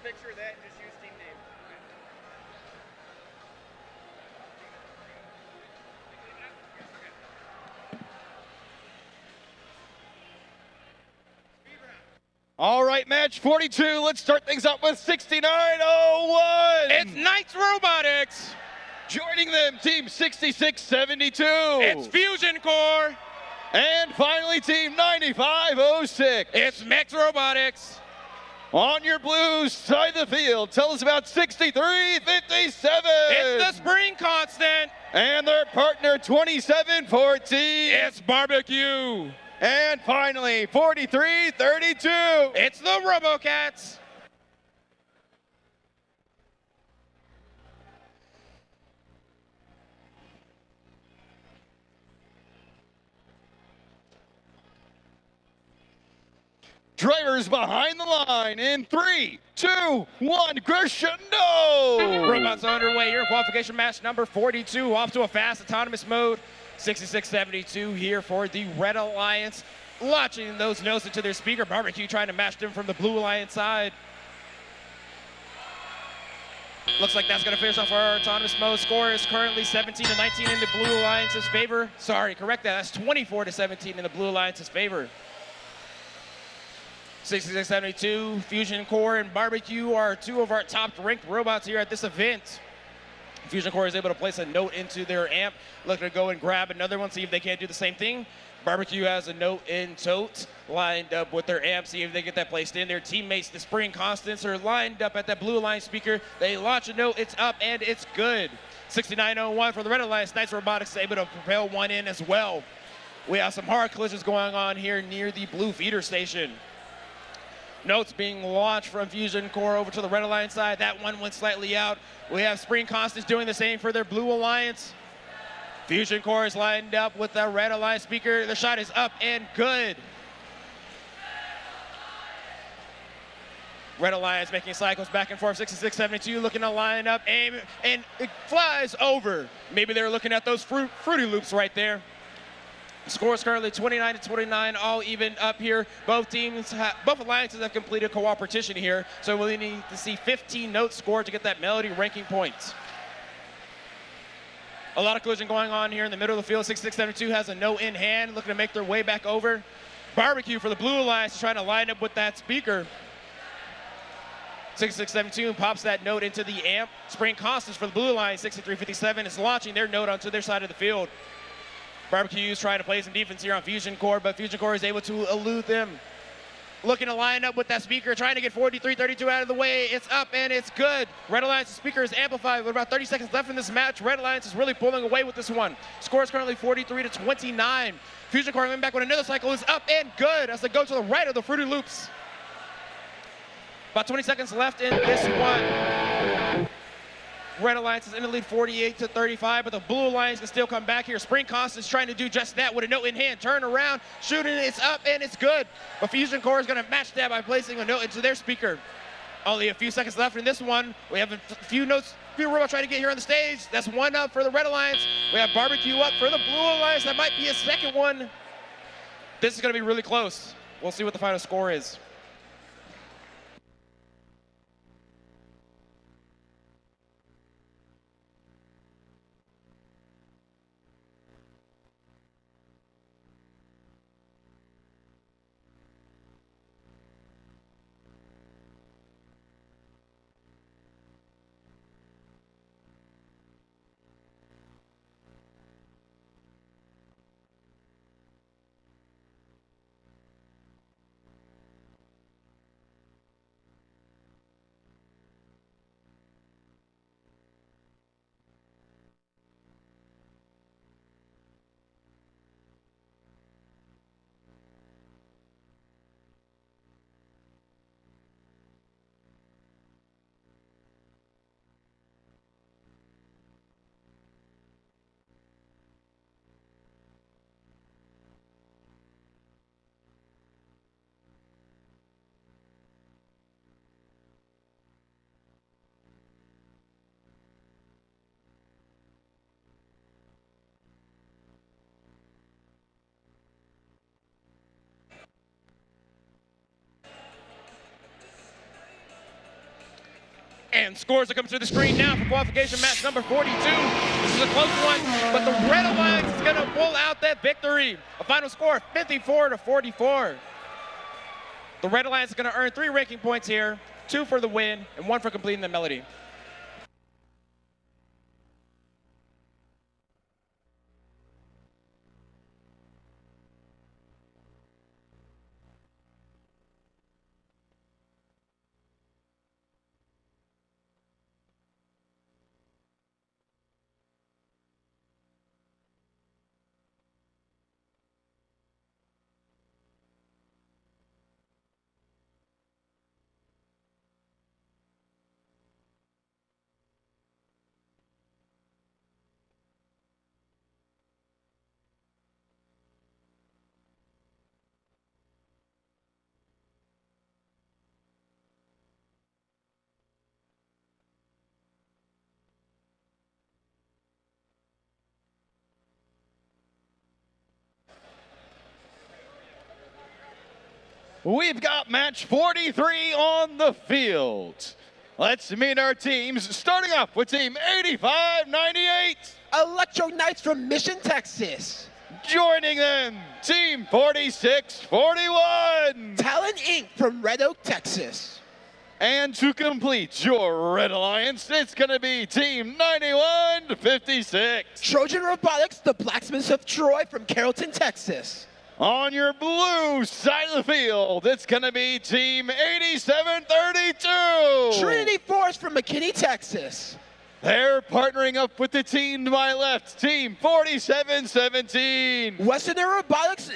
picture of that and just use team name. All right, match 42. Let's start things up with 6901. It's Knights Robotics. Joining them, team 6672. It's Fusion Core. And finally, team 9506. It's Mech Robotics. On your blue side of the field, tell us about 6357. It's the Spring Constant. And their partner, 2714. It's Barbecue. And finally, 4332. It's the RoboCats. Drivers behind the line in 3, 2, 1, crescendo! Robots underway here. Qualification match number 42. Off to a fast autonomous mode. 6672 here for the Red Alliance. Launching those notes into their speaker. Barbecue trying to match them from the Blue Alliance side. Looks like that's going to finish off our autonomous mode. Score is currently 17-19 in the Blue Alliance's favor. Sorry, correct that. That's 24-17 in the Blue Alliance's favor. 6672, Fusion Core, and Barbecue are two of our top-ranked robots here at this event. Fusion Core is able to place a note into their amp, looking to go and grab another one, see if they can't do the same thing. Barbecue has a note in tote, lined up with their amp, see if they get that placed in. Their teammates, the Spring Constants, are lined up at that Blue Alliance speaker. They launch a note, it's up, and it's good. 6901 for the Red Alliance, Knights Robotics able to propel one in as well. We have some hard collisions going on here near the Blue Feeder Station. Notes being launched from Fusion Core over to the Red Alliance side. That one went slightly out. We have Spring Constants doing the same for their Blue Alliance. Fusion Core is lined up with the Red Alliance speaker. The shot is up and good. Red Alliance making cycles back and forth. 6672 looking to line up, aim, and it flies over. Maybe they're looking at those Fruity Loops right there. The score is currently 29-29, all even up here. Both alliances have completed co-opetition here, so we need to see 15 notes scored to get that melody ranking points. A lot of collision going on here in the middle of the field. 6672 has a note in hand, looking to make their way back over. Barbecue for the Blue Alliance is trying to line up with that speaker. 6672 pops that note into the amp. Spring Constants for the Blue Alliance, 6357 is launching their note onto their side of the field. Barbecue is trying to play some defense here on Fusion Core, but Fusion Core is able to elude them. Looking to line up with that speaker, trying to get 4332 out of the way. It's up and it's good. Red Alliance's speaker is amplified with about 30 seconds left in this match. Red Alliance is really pulling away with this one. Score is currently 43-29. Fusion Core coming back with another cycle is up and good as they go to the right of the Fruity Loops. About 20 seconds left in this one. Red Alliance is in the lead 48-35, but the Blue Alliance can still come back here. Spring Constants trying to do just that with a note in hand. Turn around, shooting, it's up, and it's good. But Fusion Core is going to match that by placing a note into their speaker. Only a few seconds left in this one. We have a few robots trying to get here on the stage. That's one up for the Red Alliance. We have Barbecue up for the Blue Alliance. That might be a second one. This is going to be really close. We'll see what the final score is. And scores are coming through the screen now for qualification match number 42. This is a close one, but the Red Alliance is going to pull out that victory. A final score, 54-44. The Red Alliance is going to earn 3 ranking points here, 2 for the win and 1 for completing the melody. We've got match 43 on the field. Let's meet our teams, starting off with team 8598. Electro Knights from Mission, Texas. Joining them, team 4641. Talon Inc. from Red Oak, Texas. And to complete your Red Alliance, it's going to be team 9156. Trojan Robotics, the Blacksmiths of Troy from Carrollton, Texas. On your blue side of the field, it's going to be team 8732. Trinity Force from McKinney, Texas. They're partnering up with the team to my left, team 4717. Western Robotics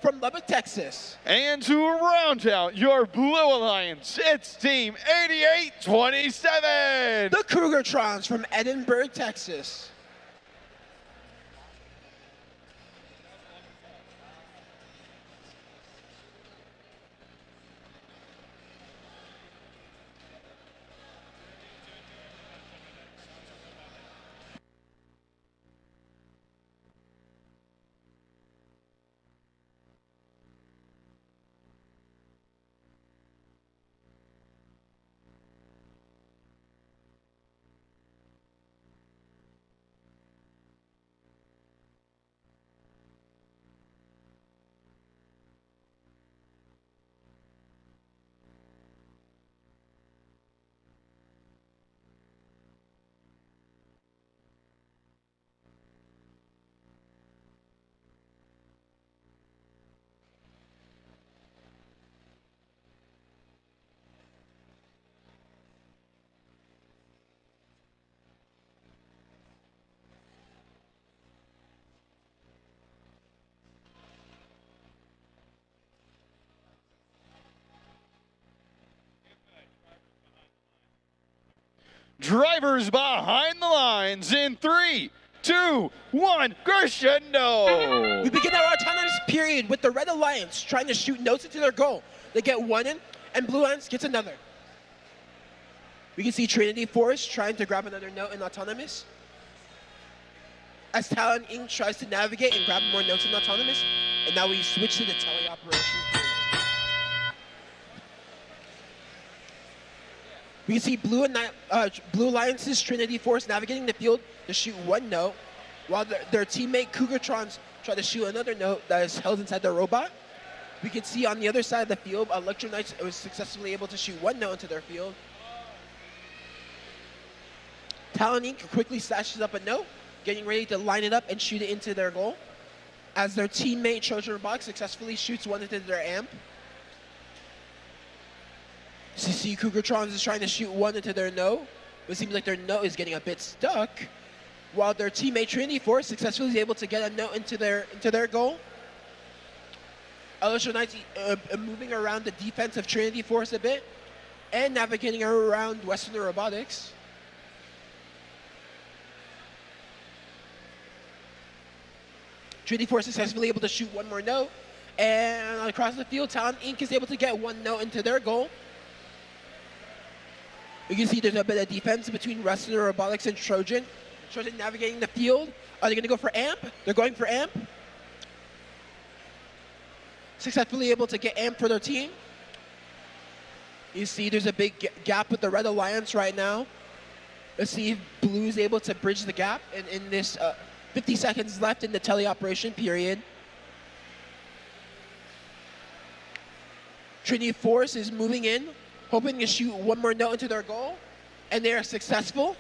from Lubbock, Texas. And to round out your blue alliance, it's team 8827. The Krugertrons from Edinburgh, Texas. Drivers behind the lines in 3, 2, 1, crescendo! We begin our autonomous period with the Red Alliance trying to shoot notes into their goal. They get one in, and Blue Alliance gets another. We can see Trinity Force trying to grab another note in autonomous. As Talon Inc. tries to navigate and grab more notes in autonomous. And now we switch to the teleoperation period. We can see Blue Alliance's Trinity Force navigating the field to shoot one note, while their teammate Cougartrons try to shoot another note that is held inside their robot. We can see on the other side of the field, Electro Knights was successfully able to shoot one note into their field. Talon Inc. quickly slashes up a note, getting ready to line it up and shoot it into their goal, as their teammate Trojan Robotics successfully shoots one into their amp. CC Cougartrons is trying to shoot one into their note, but it seems like their note is getting a bit stuck, while their teammate Trinity Force successfully is able to get a note into their goal. Electro Knights moving around the defense of Trinity Force a bit, and navigating around Western Robotics. Trinity Force is successfully able to shoot one more note, and across the field, Talon Inc. is able to get one note into their goal. You can see there's a bit of defense between Western Robotics and Trojan. Trojan navigating the field. Are they going to go for amp? They're going for amp. Successfully able to get amp for their team. You see there's a big gap with the Red Alliance right now. Let's see if Blue is able to bridge the gap in this 50 seconds left in the teleoperation period. Trinity Force is moving in, hoping to shoot one more note into their goal, and they are successful.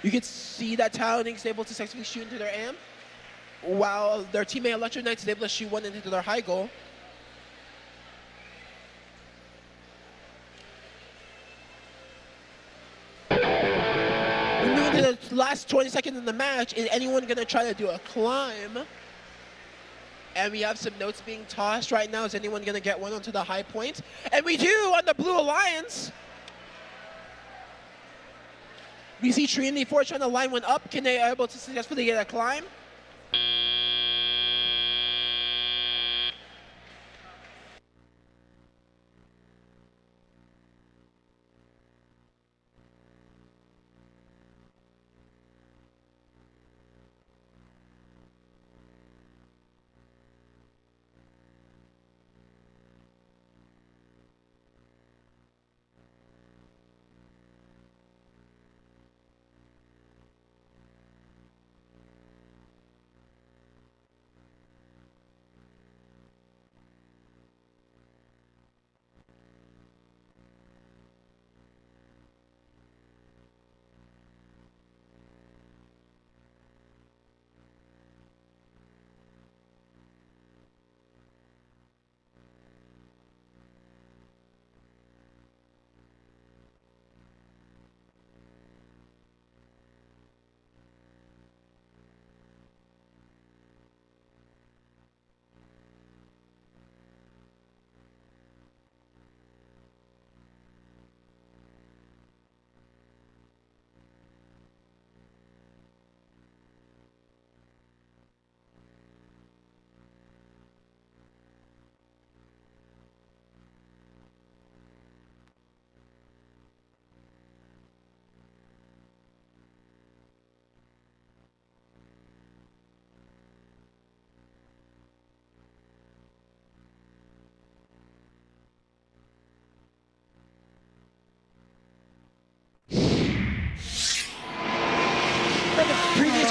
You can see that Talonix is able to successfully shoot into their amp, while their teammate Electro Knights is able to shoot one into their high goal. We're moving to the last 20 seconds in the match. Is anyone going to try to do a climb? And we have some notes being tossed right now. Is anyone going to get one onto the high point? And we do on the Blue Alliance. We see Trinity Force trying to line one up. Can they be able to successfully get a climb?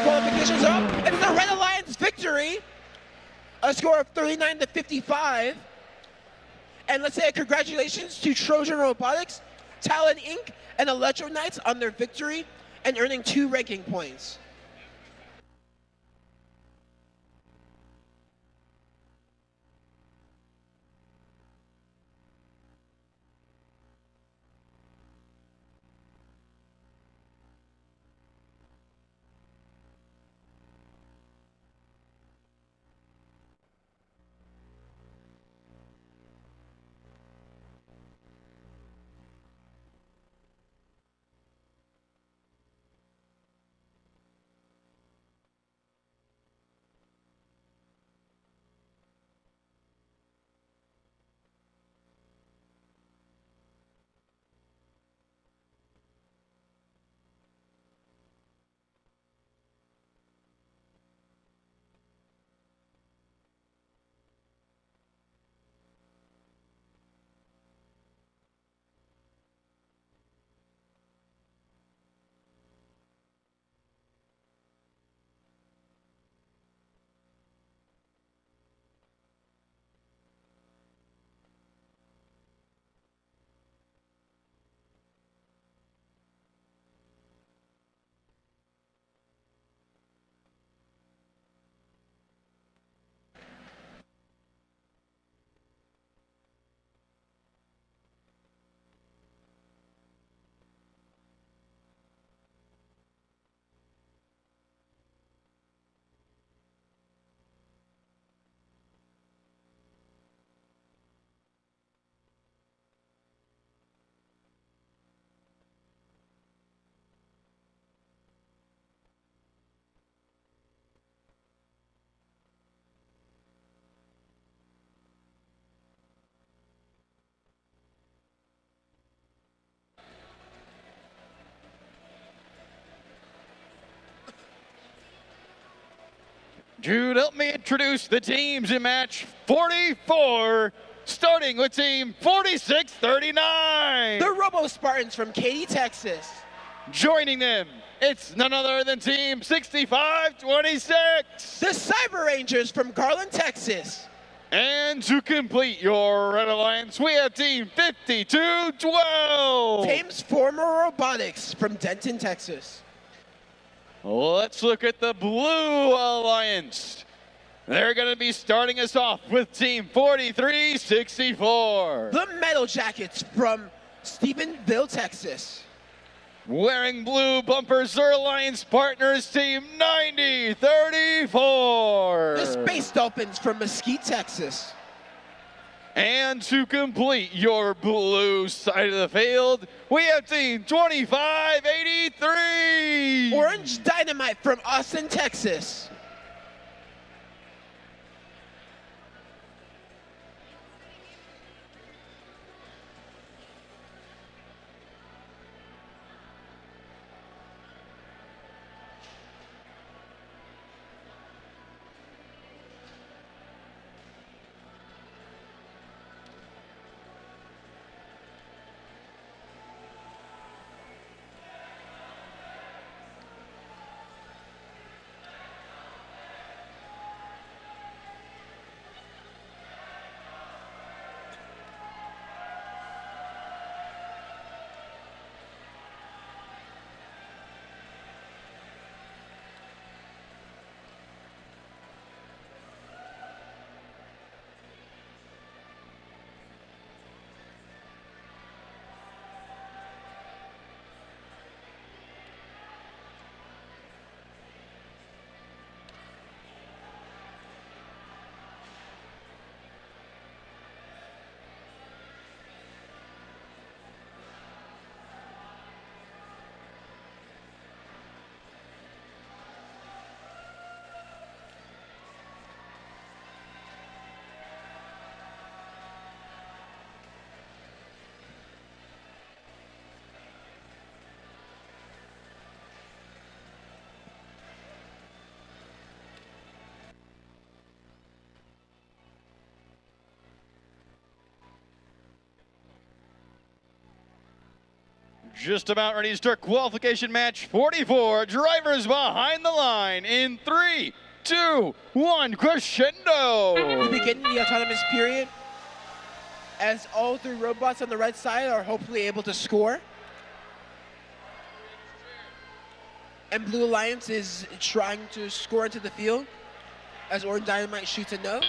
Qualifications up, and it's a Red Alliance victory, a score of 39-55. And let's say congratulations to Trojan Robotics, Talon Inc., and Electro Knights on their victory and earning 2 ranking points. Jude, help me introduce the teams in match 44, starting with team 4639. The Robo Spartans from Katy, Texas. Joining them, it's none other than team 6526. The Cyber Rangers from Garland, Texas. And to complete your Red Alliance, we have team 5212. Thames Former Robotics from Denton, Texas. Let's look at the Blue Alliance. They're going to be starting us off with team 4364. The Metal Jackets from Stephenville, Texas. Wearing blue bumpers, their alliance partners, team 9034. The Space Dolphins from Mesquite, Texas. And to complete your blue side of the field, we have team 2583. Orange Dynamite from Austin, Texas. Just about ready to start qualification match 44. Drivers behind the line in 3, 2, 1, crescendo. We begin the autonomous period as all three robots on the right side are hopefully able to score. And Blue Alliance is trying to score into the field as Orange Dynamite shoots a note.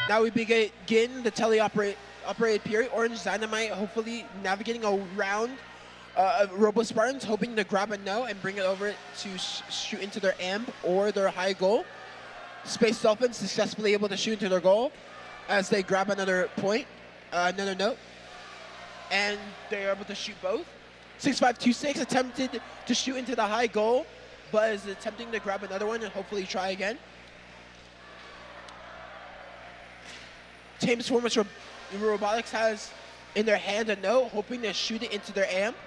Now we begin the teleoperated period. Orange Dynamite hopefully navigating around Robo Spartans, hoping to grab a note and bring it over to shoot into their amp or their high goal. Space Dolphins successfully able to shoot into their goal as they grab another point, another note, and they're able to shoot both. 6526 attempted to shoot into the high goal, but is attempting to grab another one and hopefully try again. Thames Formers Robotics has in their hand a note, hoping to shoot it into their amp.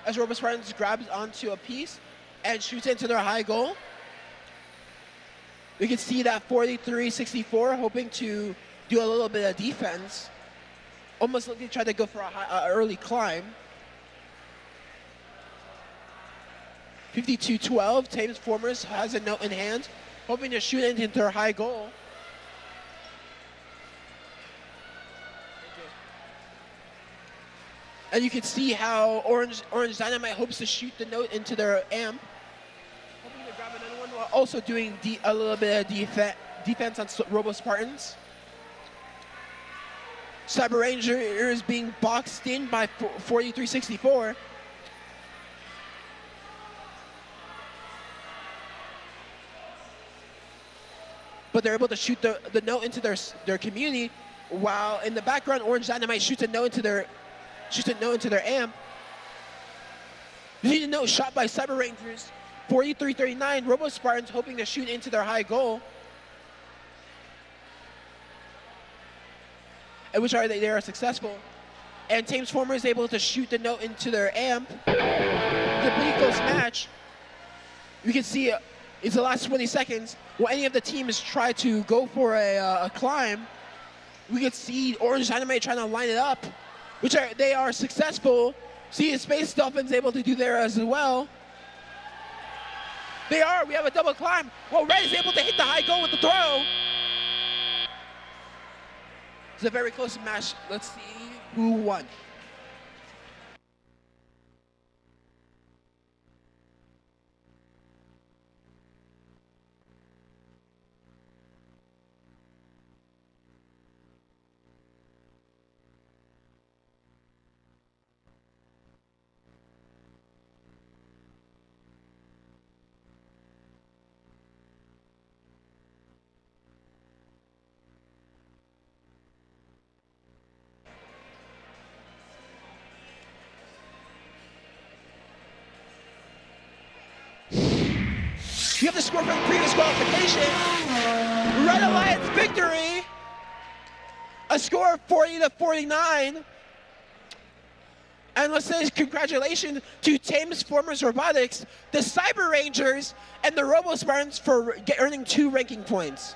As Robo Spartans grabs onto a piece and shoots into their high goal. We can see that 4364 hoping to do a little bit of defense. Almost looking to try to go for a early climb. 5212, Thames Formers has a note in hand, hoping to shoot it into their high goal. And you can see how Orange Dynamite hopes to shoot the note into their amp. Hoping to grab another one while also doing a little bit of defense on Robo Spartans. Cyber Ranger is being boxed in by 4364. But they're able to shoot the note into their community, while in the background, Orange Dynamite shoots a note into their amp. You see the note shot by Cyber Rangers. 4339, Robo Spartans hoping to shoot into their high goal. At which they are successful. And Thames Former is able to shoot the note into their amp. The complete match. You can see it's the last 20 seconds. Will any of the teams try to go for a climb? We could see Orange Dynamite trying to line it up, they are successful. See Space Dolphins able to do there as well. They are. We have a double climb. Well, Red is able to hit the high goal with the throw. It's a very close match. Let's see who won. You have the score from the previous qualification. Red Alliance victory. A score of 40-49. And let's say congratulations to Thames Formers Robotics, the Cyber Rangers, and the Robo Spartans for earning 2 ranking points.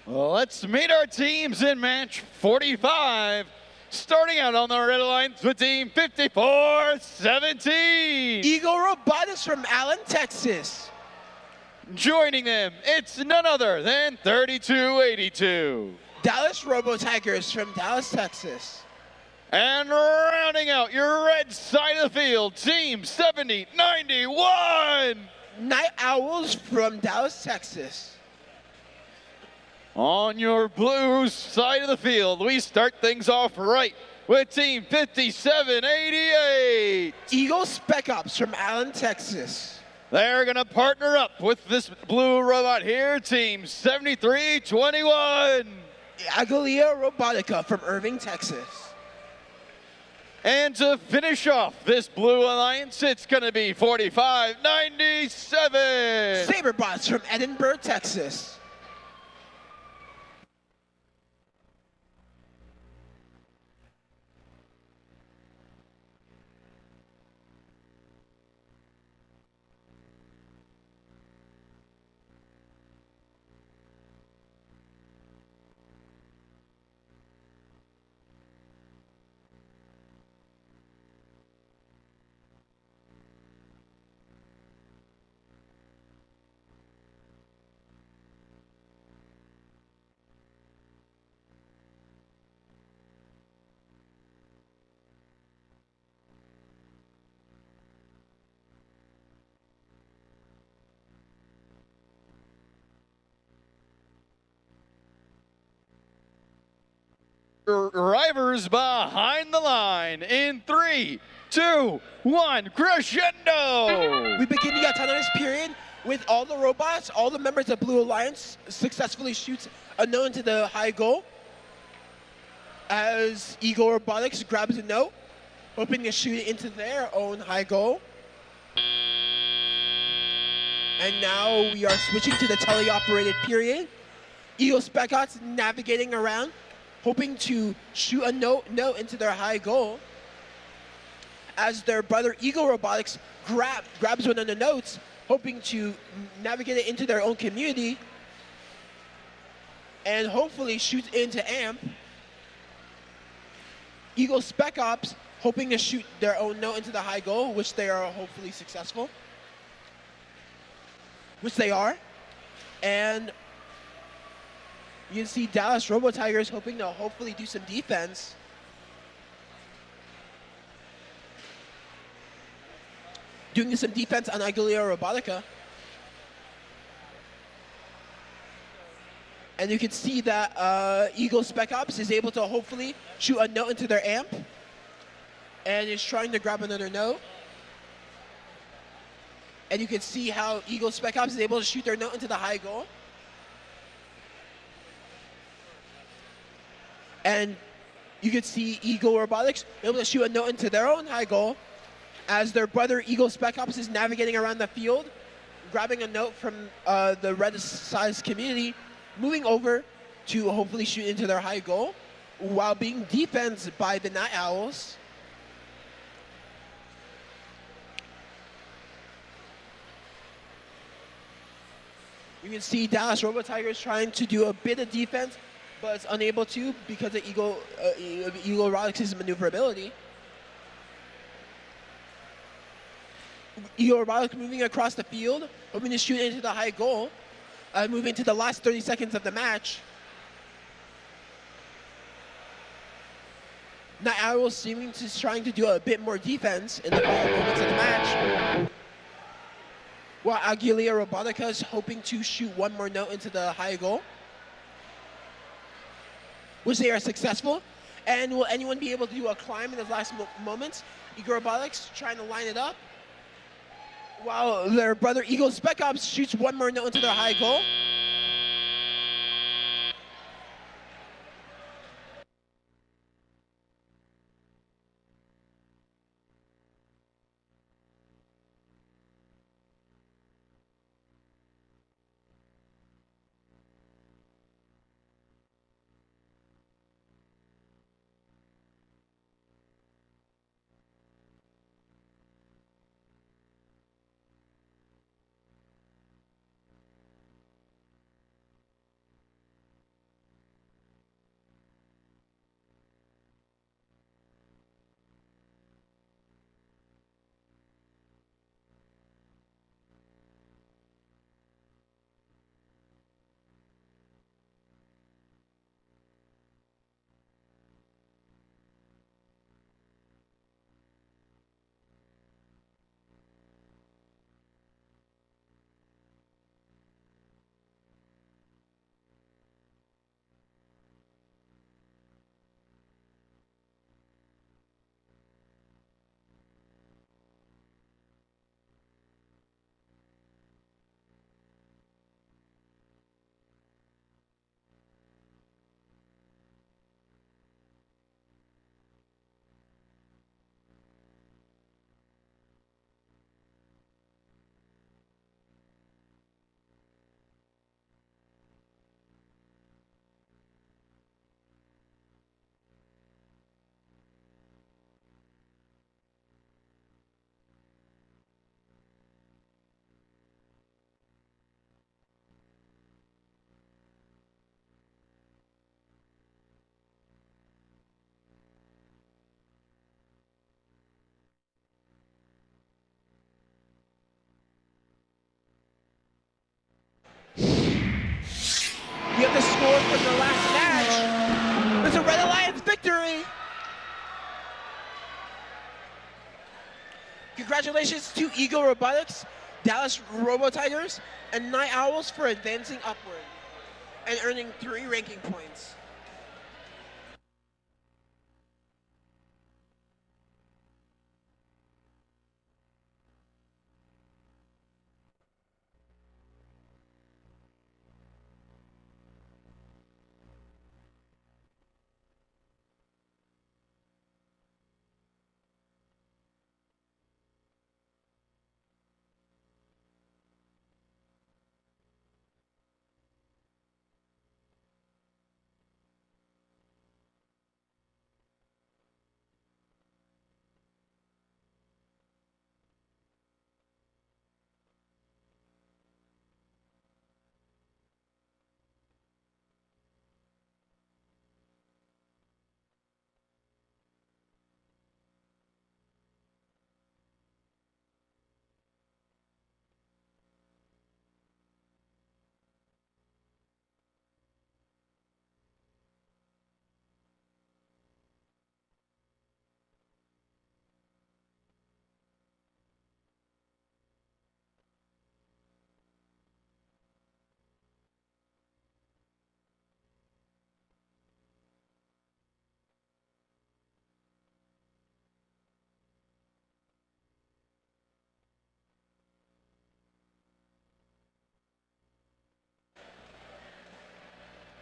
Well, let's meet our teams in match 45. Starting out on the red alliance with team 5417. Eagle Robotics from Allen, Texas. Joining them, it's none other than 3282. Dallas Robo Tigers from Dallas, Texas. And rounding out your red side of the field, team 7091. Night Owls from Dallas, Texas. On your blue side of the field, we start things off right with team 5788. Eagle Spec Ops from Allen, Texas. They're gonna partner up with this blue robot here, team 7321. Agalia Robotica from Irving, Texas. And to finish off this blue alliance, it's gonna be 4597. Saberbots from Edinburgh, Texas. drivers behind the line in 3, 2, 1, crescendo! We begin the autonomous period with all the robots, all the members of Blue Alliance successfully shoots a note into the high goal as Eagle Robotics grabs a note, hoping to shoot it into their own high goal. And now we are switching to the teleoperated period. Eagle Spec Ops navigating around, hoping to shoot a note into their high goal. As their brother Eagle Robotics grabs one of the notes, hoping to navigate it into their own community and hopefully shoot into AMP. Eagle Spec Ops hoping to shoot their own note into the high goal, which they are hopefully successful. Which they are. And you can see Dallas Robo Tigers hoping to hopefully do some defense. Doing some defense on Aguilera Robotica. And you can see that Eagle Spec Ops is able to hopefully shoot a note into their amp. And is trying to grab another note. And you can see how Eagle Spec Ops is able to shoot their note into the high goal. And you can see Eagle Robotics able to shoot a note into their own high goal as their brother Eagle Spec Ops is navigating around the field, grabbing a note from the red-sized community, moving over to hopefully shoot into their high goal while being defensed by the Night Owls. You can see Dallas Robo Tigers trying to do a bit of defense, but it's unable to because of Eagle Robotics' maneuverability. Eagle Robotics moving across the field, hoping to shoot into the high goal, moving to the last 30 seconds of the match. Night Owls seeming to trying to do a bit more defense in the final moments of the match. While Aguilera Robotica is hoping to shoot one more note into the high goal, which they are successful. And will anyone be able to do a climb in the last moments? Eagle Robotics trying to line it up, while their brother Eagle Spec Ops shoots one more note into their high goal. You have the score from the last match. It's a Red Alliance victory. Congratulations to Eagle Robotics, Dallas Robo Tigers, and Night Owls for advancing upward and earning 3 ranking points.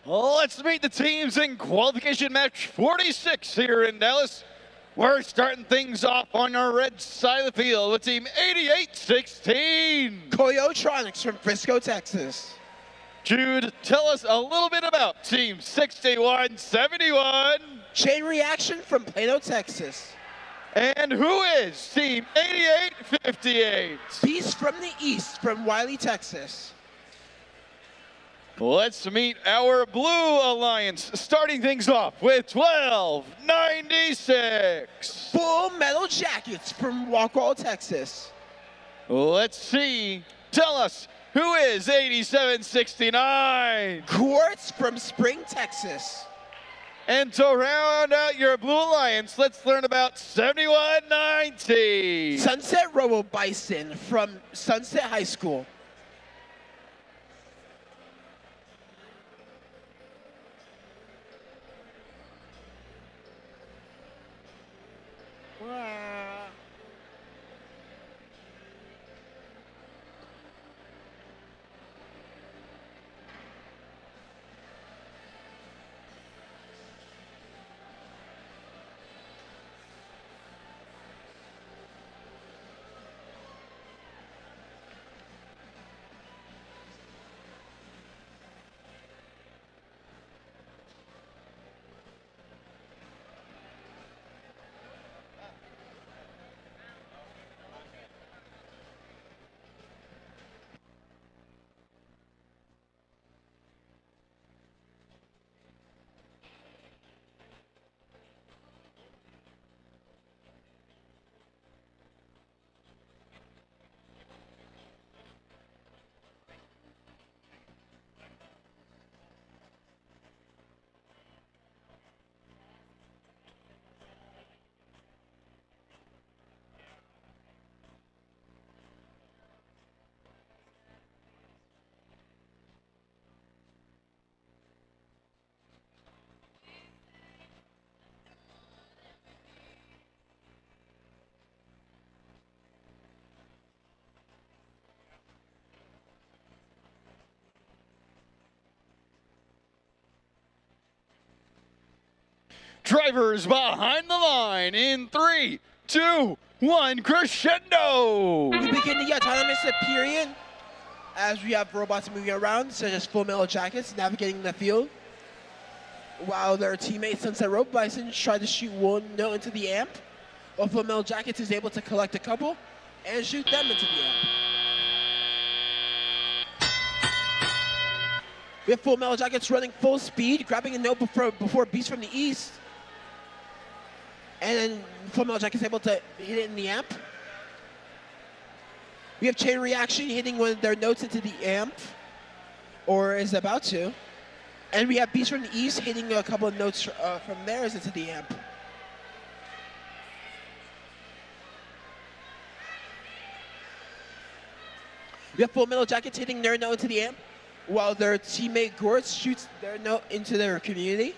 Let's meet the teams in qualification match 46 here in Dallas. We're starting things off on our red side of the field with team 8816. Coyotronics from Frisco, Texas. Jude, tell us a little bit about team 6171. Chain Reaction from Plano, Texas. And who is team 8858? Beast from the East from Wiley, Texas. Let's meet our Blue Alliance, starting things off with 1296. Full Metal Jackets from Walkwall, Texas. Let's see. Tell us, who is 8769? Quartz from Spring, Texas. And to round out your Blue Alliance, let's learn about 7190. Sunset Robo Bison from Sunset High School. Drivers behind the line in 3, 2, 1, crescendo! We begin the autonomous period as we have robots moving around, such as Full Metal Jackets navigating the field, while their teammate Sunset Rope Bison try to shoot one note into the amp, while Full Metal Jackets is able to collect a couple and shoot them into the amp. We have Full Metal Jackets running full speed, grabbing a note before Beast from the East. And then Full Metal Jacket's able to hit it in the amp. We have Chain Reaction hitting one of their notes into the amp, or is about to. And we have Beast from the East hitting a couple of notes from theirs into the amp. We have Full Metal Jackets hitting their note into the amp, while their teammate Gortz shoots their note into their community.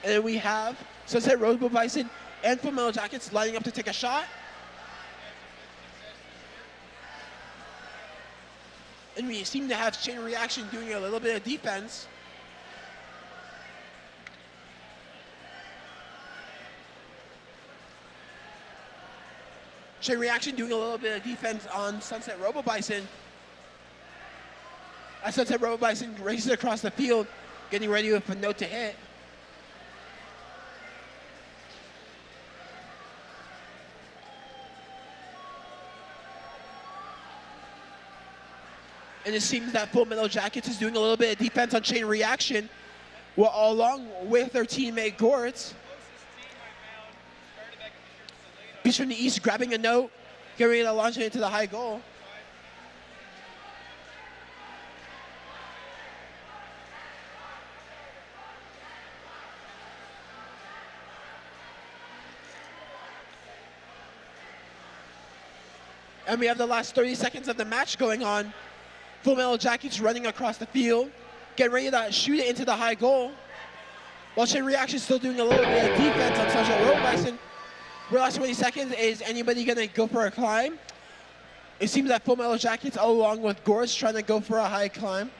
And then we have Sunset Robo Bison and Full Metal Jackets lining up to take a shot. And we seem to have Chain Reaction doing a little bit of defense. Chain Reaction doing a little bit of defense on Sunset Robo Bison. As Sunset Robo Bison races across the field, getting ready with a note to hit. And it seems that Full Metal Jackets is doing a little bit of defense on Chain Reaction, well, along with their teammate Gortz. Beast from the East grabbing a note, getting ready to launch it into the high goal. And we have the last 30 seconds of the match going on. Full Metal Jackets running across the field, getting ready to shoot it into the high goal. While Chain Reaction is still doing a little bit of defense on Sunset Robo Bison. The last 20 seconds, is anybody gonna go for a climb? It seems that Full Metal Jackets, along with Gorse, trying to go for a high climb.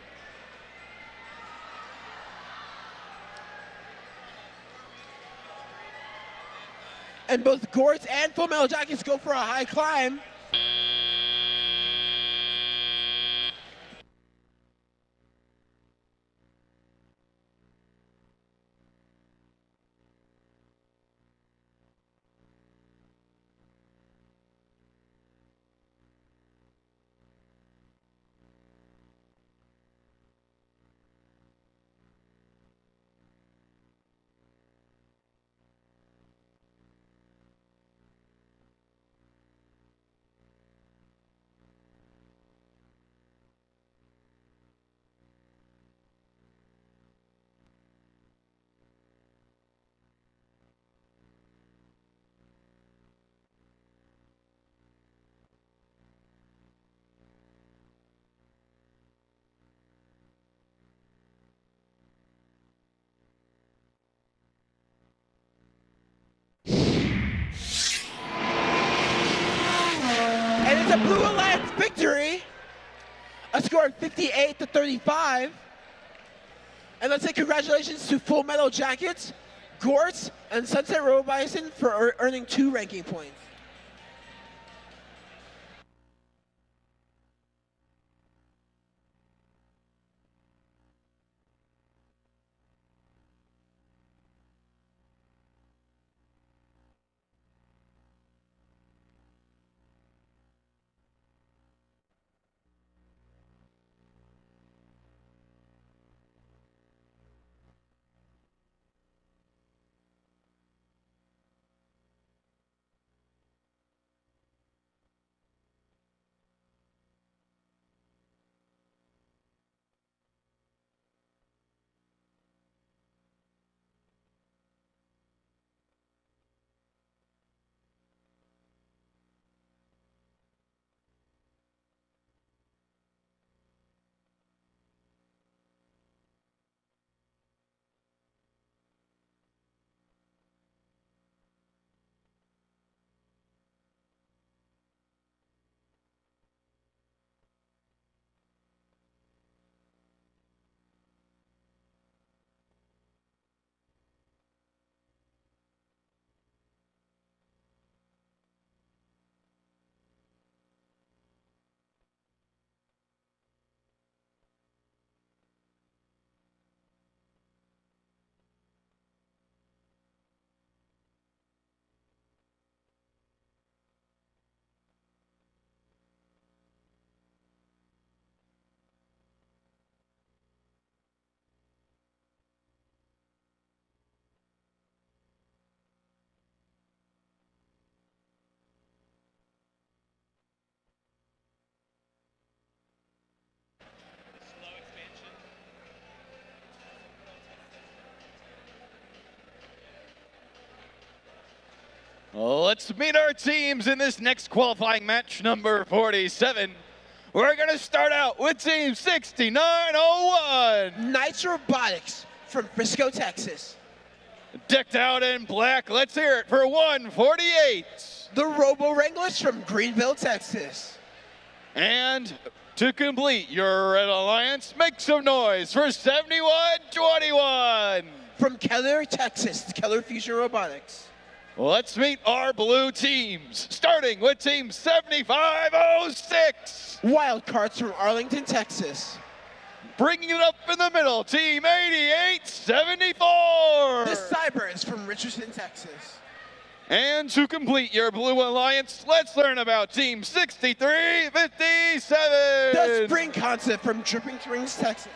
And both Gorse and Full Metal Jackets go for a high climb. And it's a Blue Alliance victory. A score of 58-35. And let's say congratulations to Full Metal Jackets, Gorse, and Sunset Robo Bison for earning 2 ranking points. Let's meet our teams in this next qualifying match, number 47. We're going to start out with Team 6901. Knights Robotics from Frisco, Texas. Decked out in black, let's hear it for 148. The Robo Wranglers from Greenville, Texas. And to complete your Red Alliance, make some noise for 7121. From Keller, Texas, Keller Fusion Robotics. Let's meet our blue teams, starting with Team 7506. Wildcards from Arlington, Texas. Bringing it up in the middle, Team 8874. The Cybers from Richardson, Texas. And to complete your Blue Alliance, let's learn about Team 6357. The Spring Concept from Dripping Springs, Texas.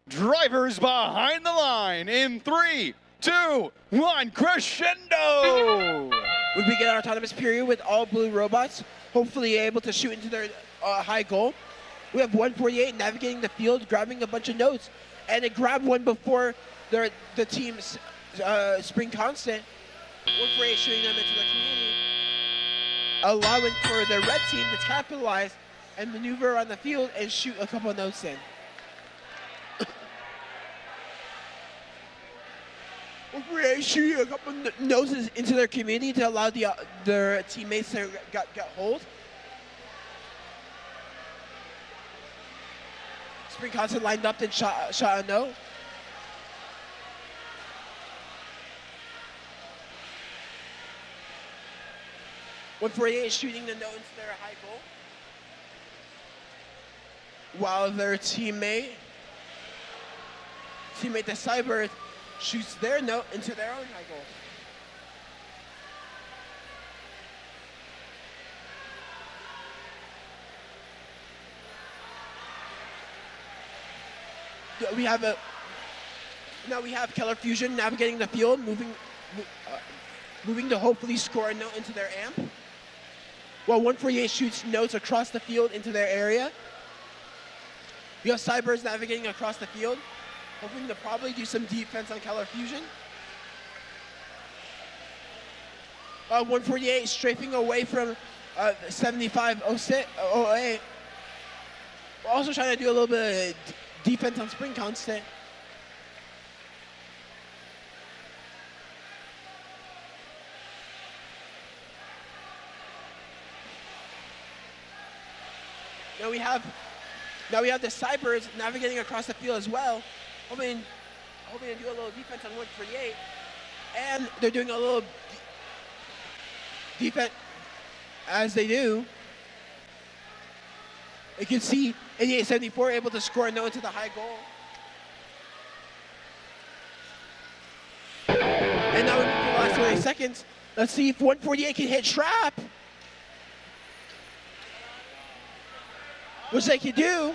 Drivers behind the line in 3, 2, 1, crescendo! We begin our autonomous period with all blue robots, hopefully able to shoot into their high goal. We have 148 navigating the field, grabbing a bunch of notes, and it grabbed one before the team's spring constant. 148 shooting them into the community, allowing for the red team to capitalize and maneuver around the field and shoot a couple of notes in. 148 shooting a couple of noses into their community to allow their teammates to get hold. Spring constant lined up and shot a note. .148 shooting the note into their high goal, while their teammate the Cyber shoots their note into their own high goal. Now we have Keller Fusion navigating the field, moving to hopefully score a note into their amp, while 148 shoots notes across the field into their area. We have Cybers navigating across the field, hoping to probably do some defense on Keller Fusion. 148 strafing away from 7508. We're also trying to do a little bit of defense on Spring Constant. Now we have the Cybers navigating across the field as well, hoping to do a little defense on 148, and they're doing a little defense as they do. You can see 8874 able to score a note into the high goal. And now in the last 20 seconds, let's see if 148 can hit trap. Which they can do.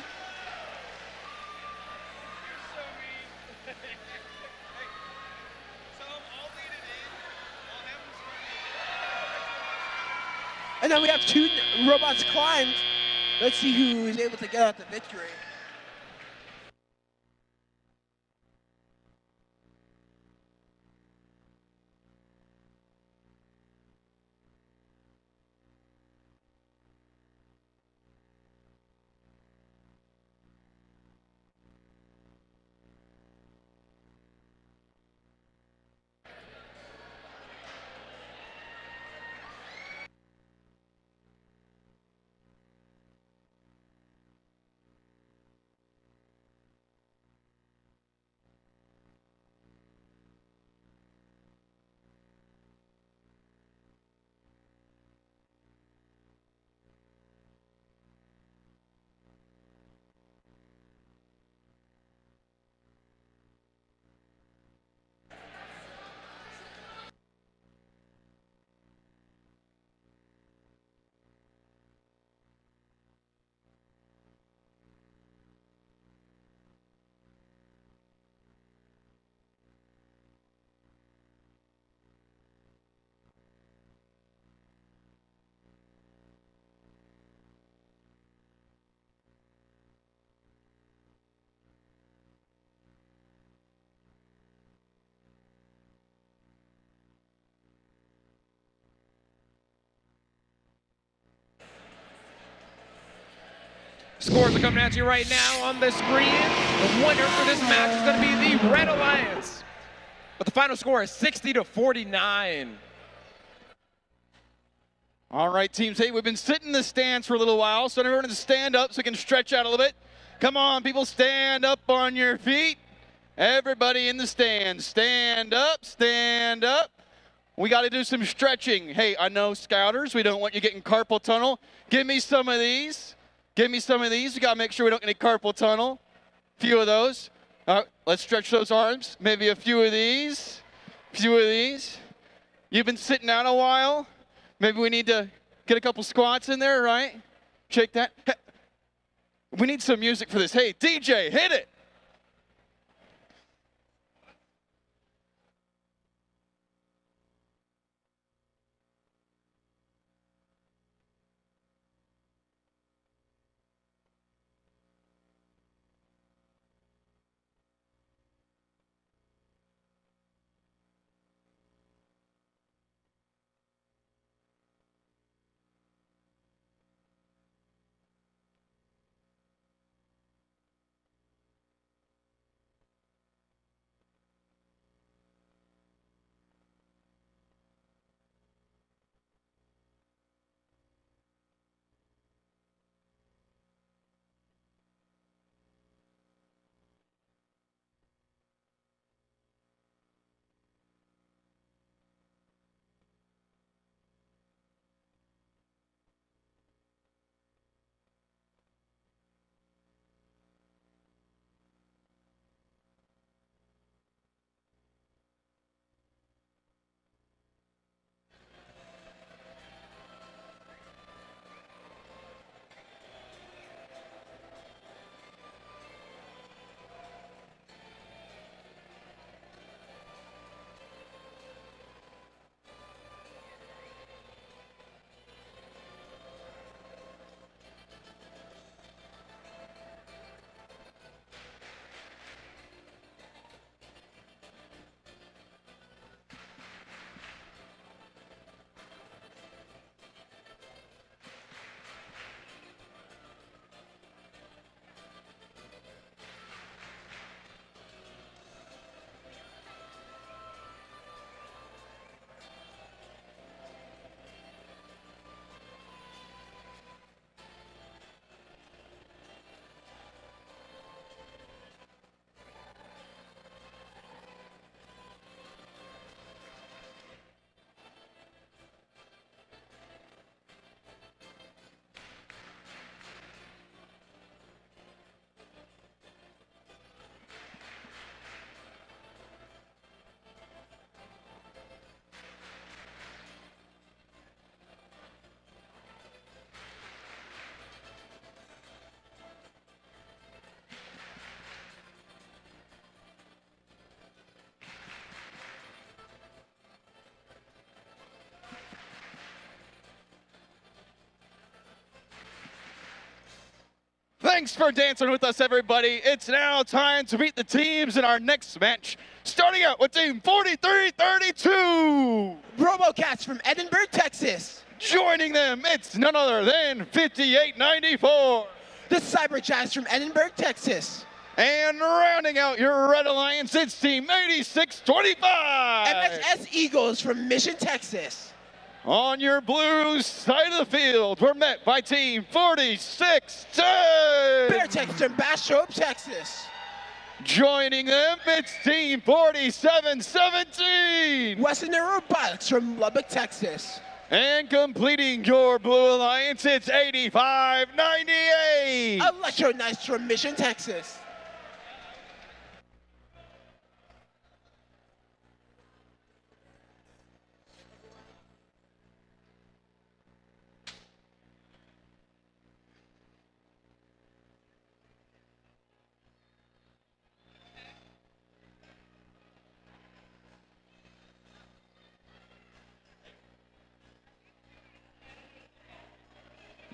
And now we have 2 robots climbed. Let's see who is able to get out the victory. Scores are coming at you right now on the screen. The winner for this match is going to be the Red Alliance. But the final score is 60-49. All right, Team 8, we've been sitting in the stands for a little while, so everyone to stand up so we can stretch out a little bit. Come on, people, stand up on your feet. Everybody in the stands, stand up, stand up. We got to do some stretching. Hey, I know, Scouters, we don't want you getting carpal tunnel. Give me some of these. Give me some of these. We got to make sure we don't get any carpal tunnel. A few of those. All right, let's stretch those arms. Maybe a few of these. A few of these. You've been sitting out a while. Maybe we need to get a couple squats in there, right? Shake that. Hey, we need some music for this. Hey, DJ, hit it. Thanks for dancing with us, everybody. It's now time to meet the teams in our next match. Starting out with Team 4332. RoboCats from Edinburgh, Texas. Joining them, it's none other than 5894. The Cyberjacks from Edinburgh, Texas. And rounding out your Red Alliance, it's Team 8625. MXS Eagles from Mission, Texas. On your blue side of the field, we're met by Team 4610. Beartex from Bastrop, Texas. Joining them, it's Team 4717. Western Robotics from Lubbock, Texas. And completing your blue alliance, it's 8598. Electro Knights from Mission, Texas.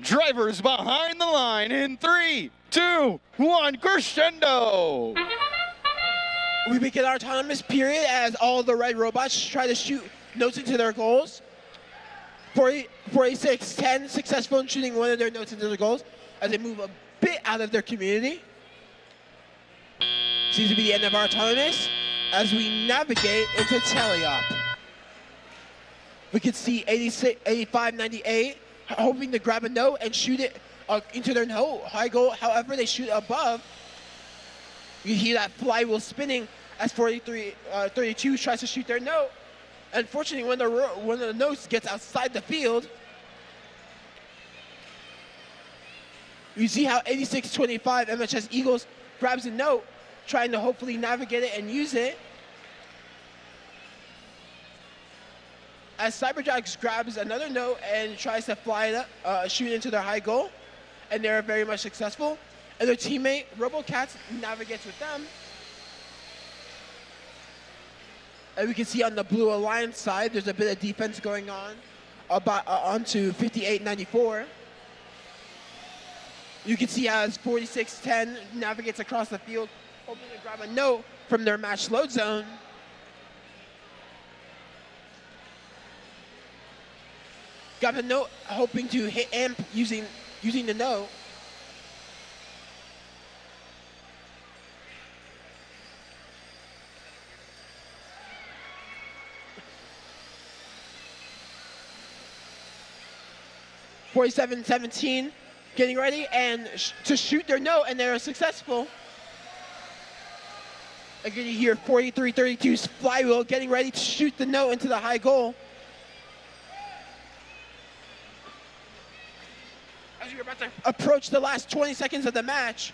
Drivers behind the line in 3, 2, 1, crescendo. We begin our autonomous period as all the red robots try to shoot notes into their goals. 4610 successful in shooting one of their notes into their goals as they move a bit out of their community. Seems to be the end of our autonomous as we navigate into teleop. We can see 8598 hoping to grab a note and shoot it into their note. High goal, however, they shoot above. You hear that flywheel spinning as 4332 tries to shoot their note. Unfortunately, when one of the notes gets outside the field, you see how 8625 MHS Eagles grabs a note, trying to hopefully navigate it and use it. As Cyberjacks grabs another note and tries to fly it up, shoot into their high goal, and they're very much successful. And their teammate, RoboCats, navigates with them. And we can see on the Blue Alliance side, there's a bit of defense going on onto 5894. You can see as 4610 navigates across the field, hoping to grab a note from their match load zone. Got a note, hoping to hit amp using the note. .4717 getting ready and to shoot their note, and they're successful. Again, you hear 4332's flywheel getting ready to shoot the note into the high goal. As you're about to approach the last 20 seconds of the match.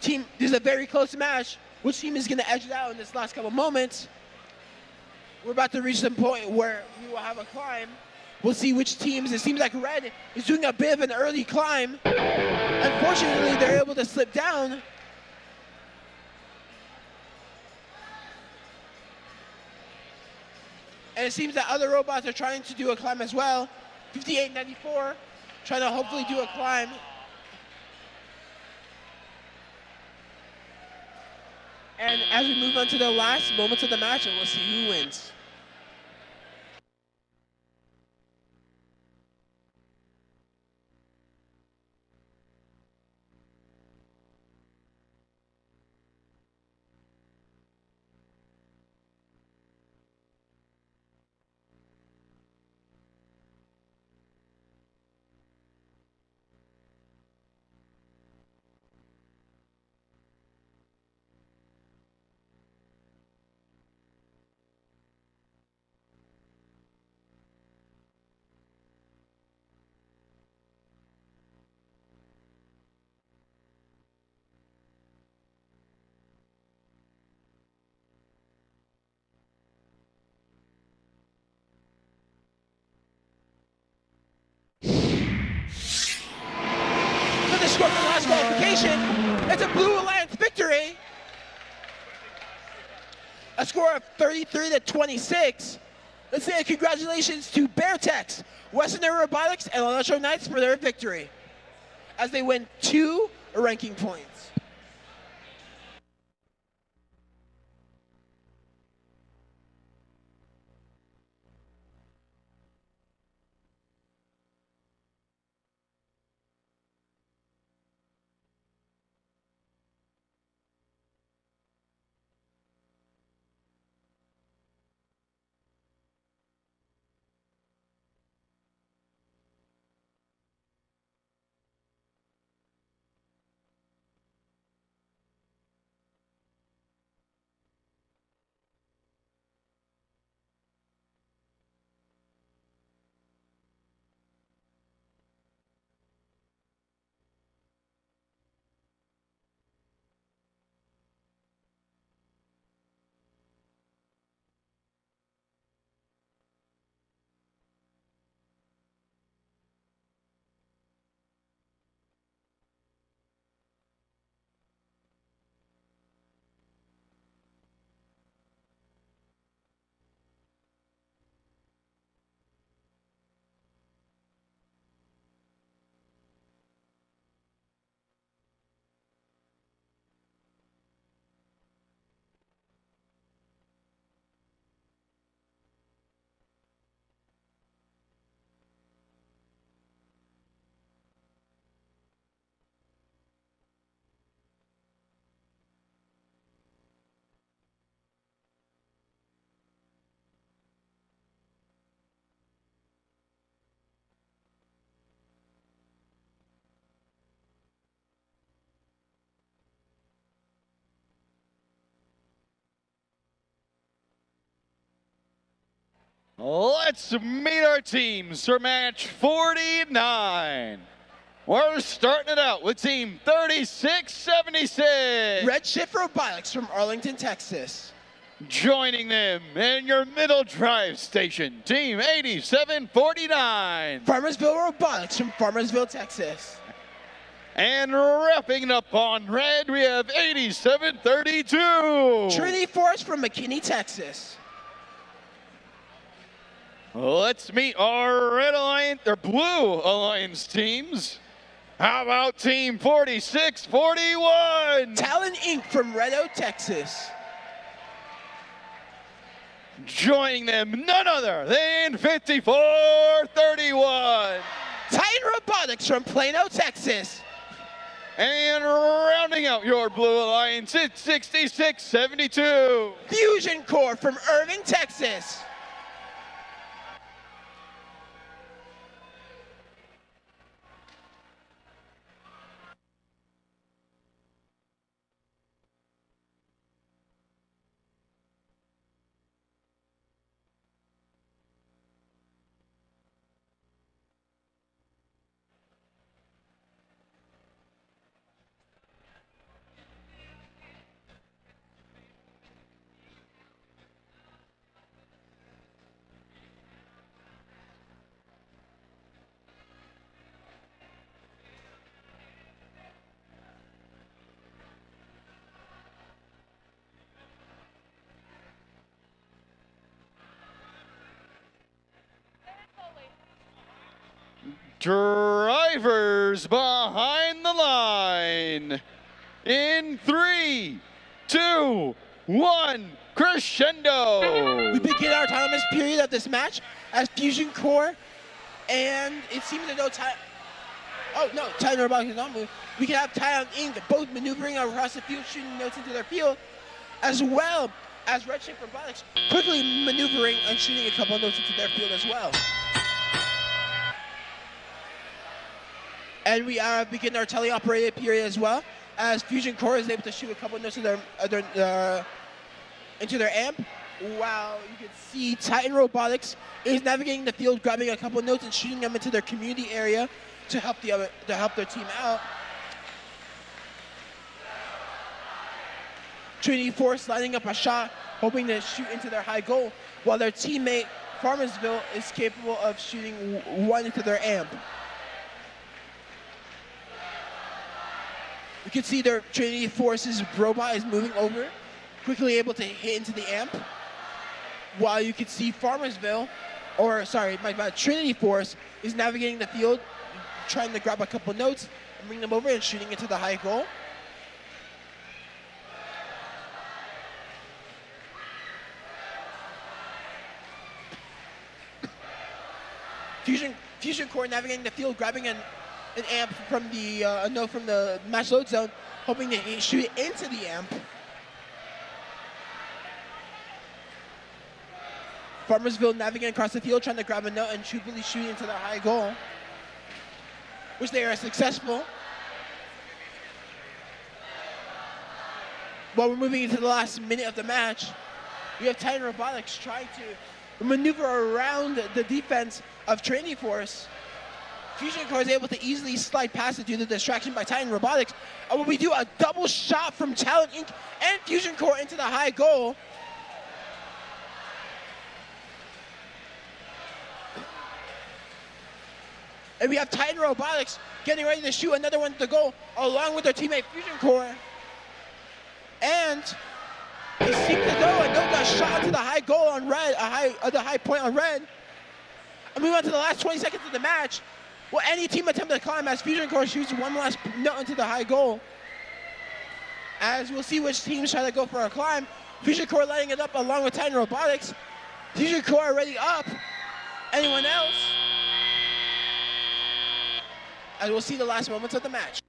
This is a very close match. Which team is going to edge it out in this last couple moments? We're about to reach the point where we will have a climb. We'll see which teams. It seems like Red is doing a bit of an early climb. Unfortunately, they're able to slip down. And it seems that other robots are trying to do a climb as well. 5894, trying to hopefully do a climb. And as we move on to the last moments of the match, and we'll see who wins. Score for the last qualification. It's a Blue Alliance victory. A score of 33-26. Let's say congratulations to Beartex, Western Robotics, and Electro Knights for their victory. as they win 2 ranking points. Let's meet our teams for match 49. We're starting it out with team 3676. Redshift Robotics from Arlington, Texas. Joining them in your middle drive station, team 8749. Farmersville Robotics from Farmersville, Texas. And wrapping up on red, we have 8732. Trinity Force from McKinney, Texas. Let's meet our Red Alliance, or Blue Alliance teams. How about Team 4641? Talon Inc. from Red Oak, Texas. Joining them, none other than 5431. Titan Robotics from Plano, Texas. And rounding out your Blue Alliance, it's 6672. Fusion Core from Irving, Texas. Drivers behind the line. In 3, 2, 1, crescendo. We begin our autonomous period of this match as Fusion Core, and it seems as though Titan Robotics is not moving. We can have Titan Inc. both maneuvering across the field, shooting notes into their field, as well as Redshift Robotics quickly maneuvering and shooting a couple of notes into their field as well. And we begin our teleoperated period as well, as Fusion Core is able to shoot a couple of notes into their amp, while you can see Titan Robotics is navigating the field, grabbing a couple of notes and shooting them into their community area to help their team out. Trinity Force lining up a shot, hoping to shoot into their high goal, while their teammate Farmersville is capable of shooting one into their amp. You can see their Trinity Force's robot is moving over, quickly able to hit into the amp, while you can see Trinity Force is navigating the field, trying to grab a couple notes and bring them over and shooting into the high goal. Fusion Core navigating the field, grabbing an amp from the from the match load zone, hoping to shoot it into the amp. Farmersville navigating across the field, trying to grab a note and truthfully shoot into the high goal, which they are successful. While we're moving into the last minute of the match, we have Titan Robotics trying to maneuver around the defense of Training Force. Fusion Core is able to easily slide past it due to the distraction by Titan Robotics. And when we do a double shot from Talon Inc. and Fusion Core into the high goal. And we have Titan Robotics getting ready to shoot another one to goal along with their teammate Fusion Core. And they seek to go, and no got shot to the high goal on red, the high point on red. And we went to the last 20 seconds of the match. Will any team attempt to climb as Fusion Core shoots one last note into the high goal? As we'll see which teams try to go for a climb. Fusion Core lighting it up along with Titan Robotics. Fusion Core already up. Anyone else? As we'll see the last moments of the match.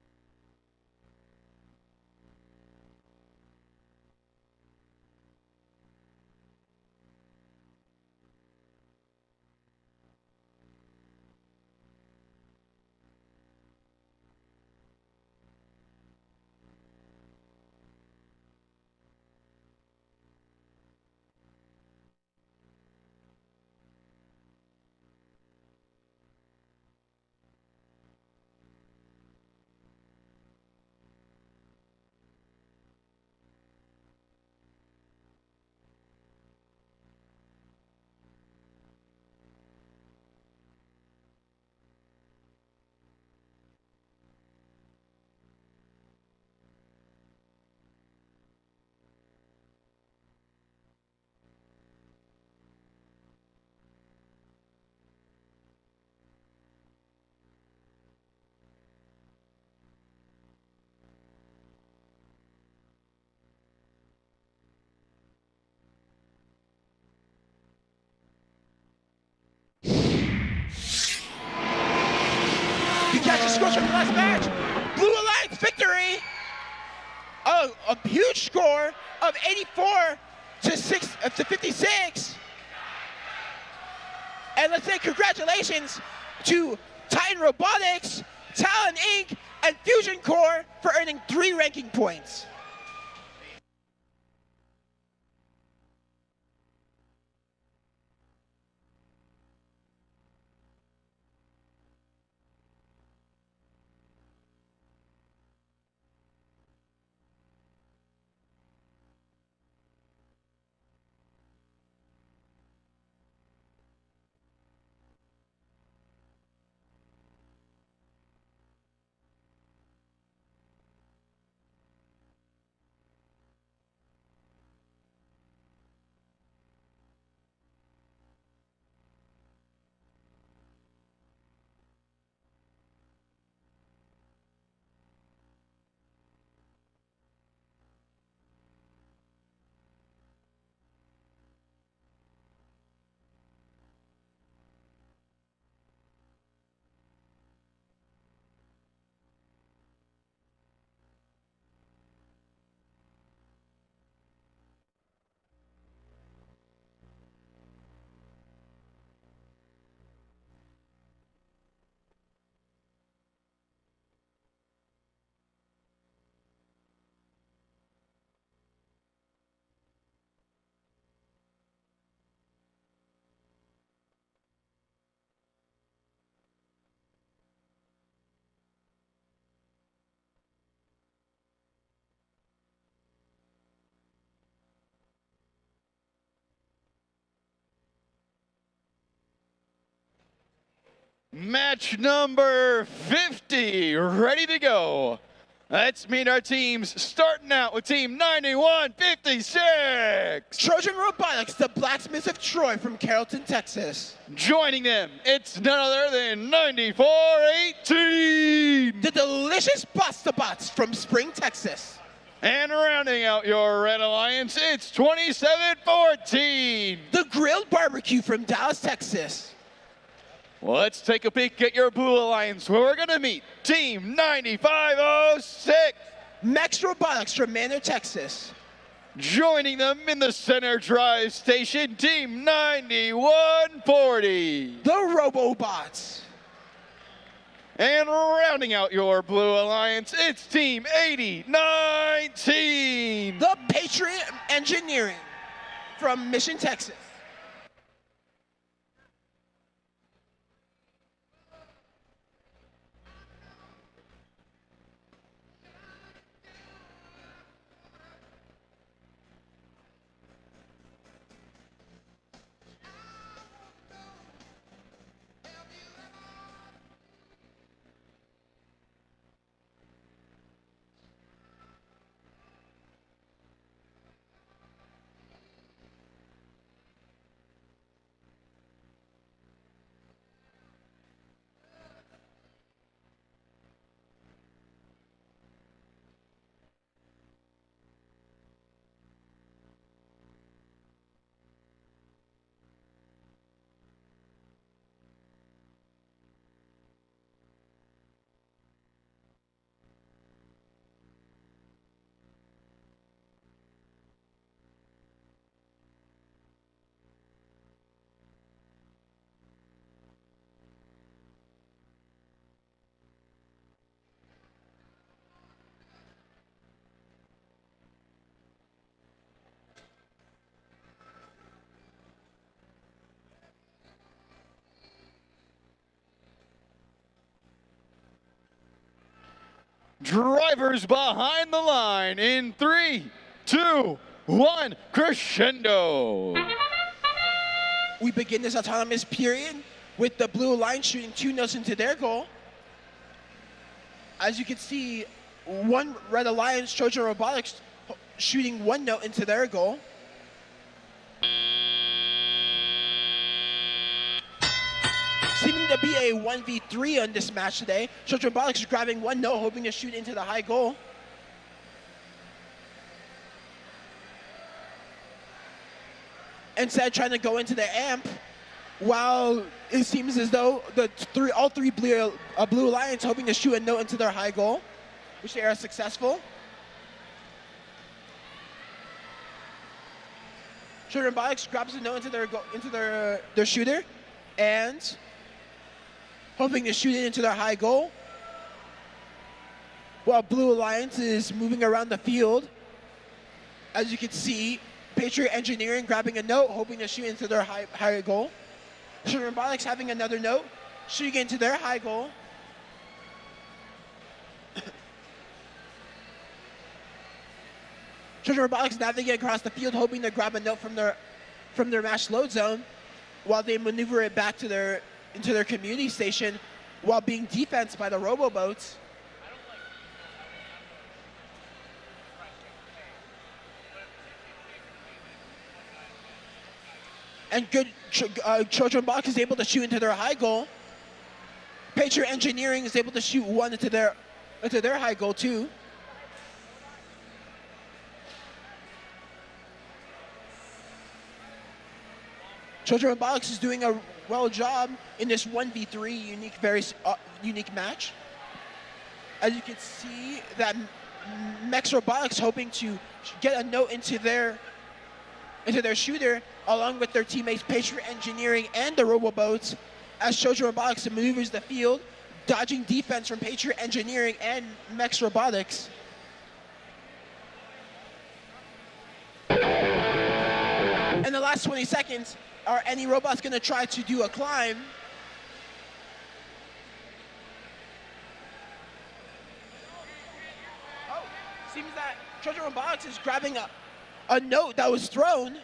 Scores from the last match. Blue Alliance victory. A huge score of 84 to 56. And let's say congratulations to Titan Robotics, Talon Inc., and Fusion Core for earning 3 ranking points. Match number 50, ready to go. Let's meet our teams, starting out with Team 9156. Trojan Robotics, the blacksmiths of Troy from Carrollton, Texas. Joining them, it's none other than 9418. The delicious pasta bots from Spring, Texas. And rounding out your Red Alliance, it's 2714. The grilled barbecue from Dallas, Texas. Let's take a peek at your Blue Alliance, where we're gonna meet Team 9506. Max Robotics from Manor, Texas. Joining them in the center drive station, Team 9140. The Robobots. And rounding out your Blue Alliance, it's Team 8019. The Patriot Engineering from Mission, Texas. Drivers behind the line in 3, 2, 1, crescendo. We begin this autonomous period with the Blue Alliance shooting 2 notes into their goal. As you can see, one Red Alliance, Trojan Robotics, shooting 1 note into their goal. Seeming to be a 1v3 on this match today. Trojan Robotics is grabbing 1 note, hoping to shoot into the high goal. Instead, trying to go into the amp, while it seems as though all three Blue Alliance hoping to shoot a note into their high goal, which they are successful. Trojan Robotics grabs a note into their shooter, and hoping to shoot it into their high goal, while Blue Alliance is moving around the field. As you can see, Patriot Engineering grabbing a note, hoping to shoot into their high goal. Trojan Robotics having another note, shooting into their high goal. Trojan Robotics navigating across the field, hoping to grab a note from their match load zone, while they maneuver it back to into their community station, while being defensed by the Robobots. And good Trojan Robotics is able to shoot into their high goal. Patriot Engineering is able to shoot 1 into their high goal too. Trojan Robotics is doing a well job in this 1v3 very unique match. As you can see, that Max Robotics hoping to get a note into their shooter, along with their teammates Patriot Engineering and the Robobots, as Trojan Robotics maneuvers the field, dodging defense from Patriot Engineering and Max Robotics. In the last 20 seconds, are any robots going to try to do a climb? Oh, seems that Trojan Robotics is grabbing a note that was thrown.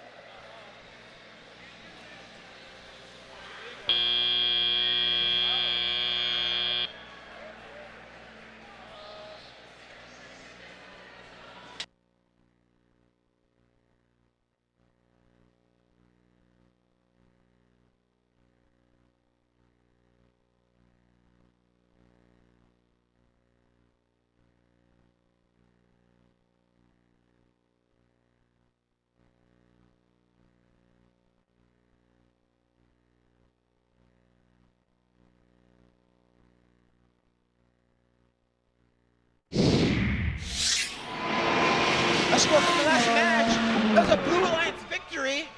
score from the last match. It was a Blue Alliance victory.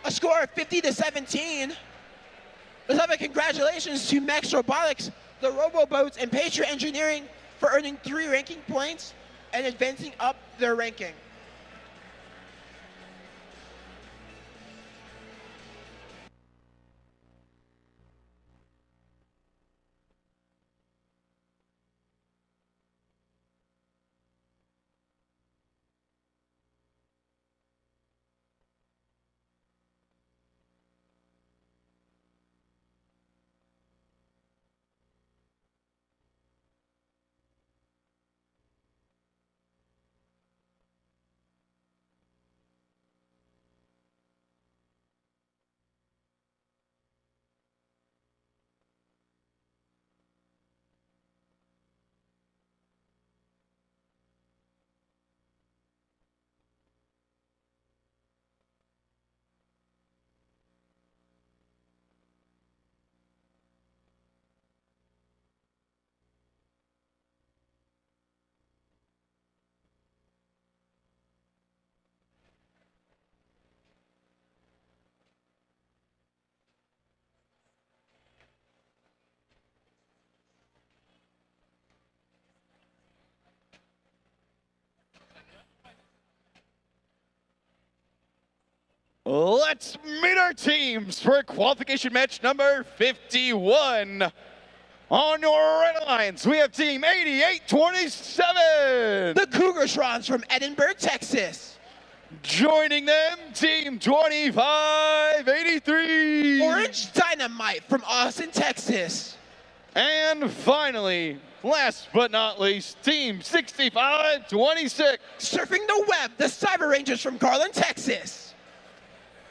A score of 50-17. Let's have a congratulations to Max Robotics, the Roboboats, and Patriot Engineering for earning 3 ranking points and advancing up their ranking. Let's meet our teams for qualification match number 51. On your red alliance, we have team 8827. The Cougartrons from Edinburgh, Texas. Joining them, team 2583. Orange Dynamite from Austin, Texas. And finally, last but not least, team 6526. Surfing the web, the Cyber Rangers from Garland, Texas.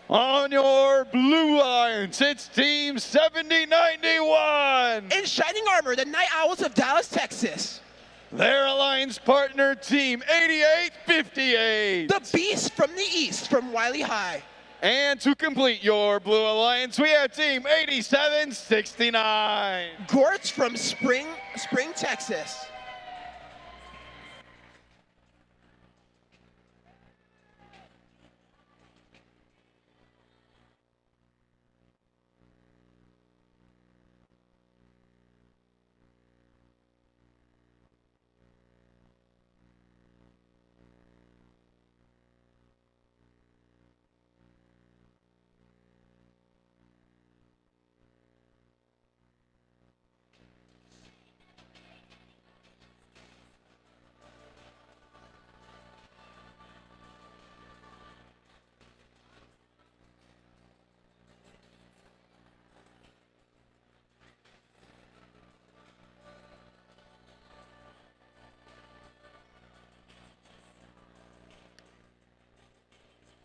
On your blue alliance, it's team 7091. In shining armor, the Night Owls of Dallas, Texas. Their alliance partner, team 8858. The Beast from the East from Wiley High. And to complete your blue alliance, we have team 8769. Gortz from Spring, Texas.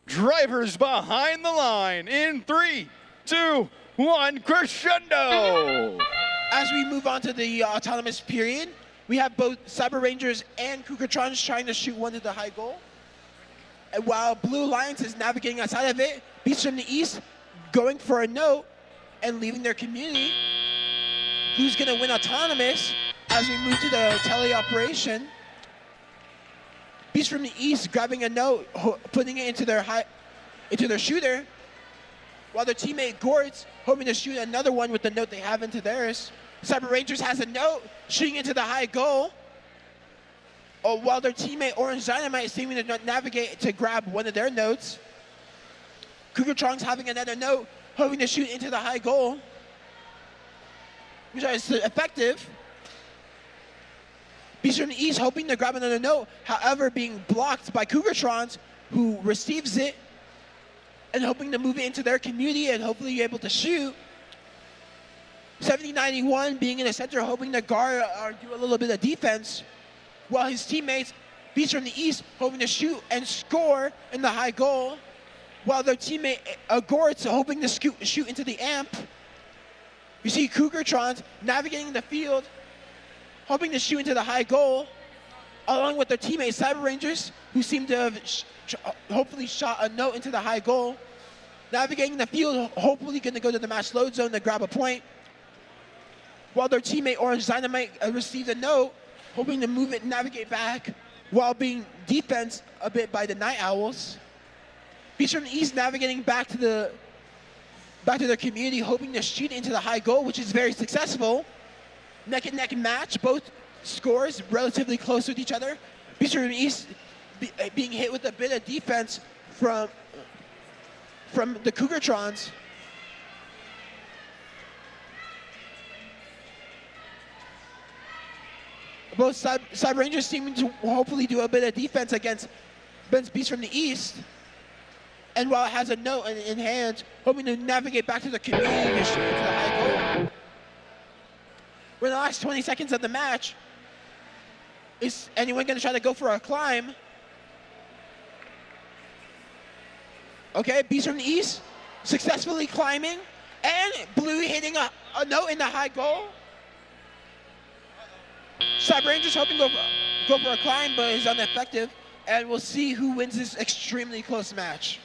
Drivers behind the line in 3, 2, 1, crescendo! As we move on to the autonomous period, we have both Cyber Rangers and Cougartrons trying to shoot one to the high goal. And while Blue Alliance is navigating outside of it, Beasts from the East going for a note and leaving their community. Who's going to win autonomous as we move to the teleoperation? Beasts from the East grabbing a note, putting it into their shooter, while their teammate Gortz hoping to shoot another one with the note they have into theirs. Cyber Rangers has a note shooting into the high goal, while their teammate Orange Dynamite is seeming to navigate to grab one of their notes. Cougartrons having another note, hoping to shoot into the high goal, which is effective. Beasts from the East hoping to grab another note, however being blocked by Cougartrons, who receives it and hoping to move it into their community and hopefully be able to shoot. 7091 being in the center, hoping to guard or do a little bit of defense, while his teammates, Beasts from the East, hoping to shoot and score in the high goal, while their teammate Gortz hoping to shoot into the amp. You see Cougartrons navigating the field, hoping to shoot into the high goal, along with their teammates Cyber Rangers, who seem to have hopefully shot a note into the high goal. Navigating the field, hopefully going to go to the match load zone to grab a point, while their teammate Orange Dynamite received a note, hoping to move it and navigate back while being defensed a bit by the Night Owls. Beast from the East navigating back to their community, hoping to shoot into the high goal, which is very successful. Neck and neck match, both scores relatively close with each other. Beast from the East being hit with a bit of defense from the Cougartrons. Both Cyber Rangers seeming to hopefully do a bit of defense against Beast from the East. And while it has a note in hand, hoping to navigate back to the community to shoot into the high goal. We're in the last 20 seconds of the match. Is anyone going to try to go for a climb? Okay, Beast from the East successfully climbing. And Blue hitting a note in the high goal. Cyber Rangers hoping to go for a climb, but is ineffective. And we'll see who wins this extremely close match.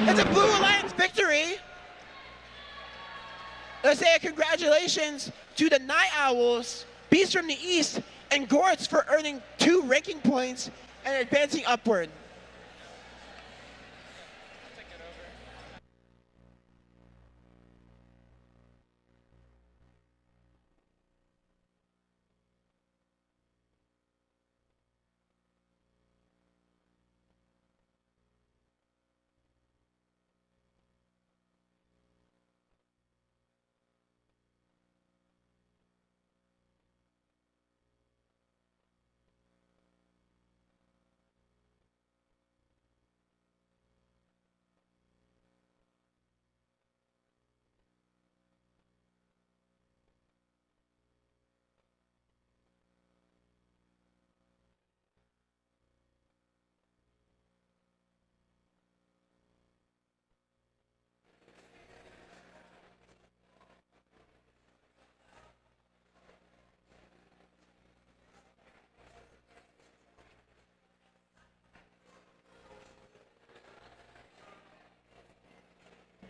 It's a Blue Alliance victory. Let's say congratulations to the Night Owls, Beast from the East, and Goritz for earning 2 ranking points and advancing upward.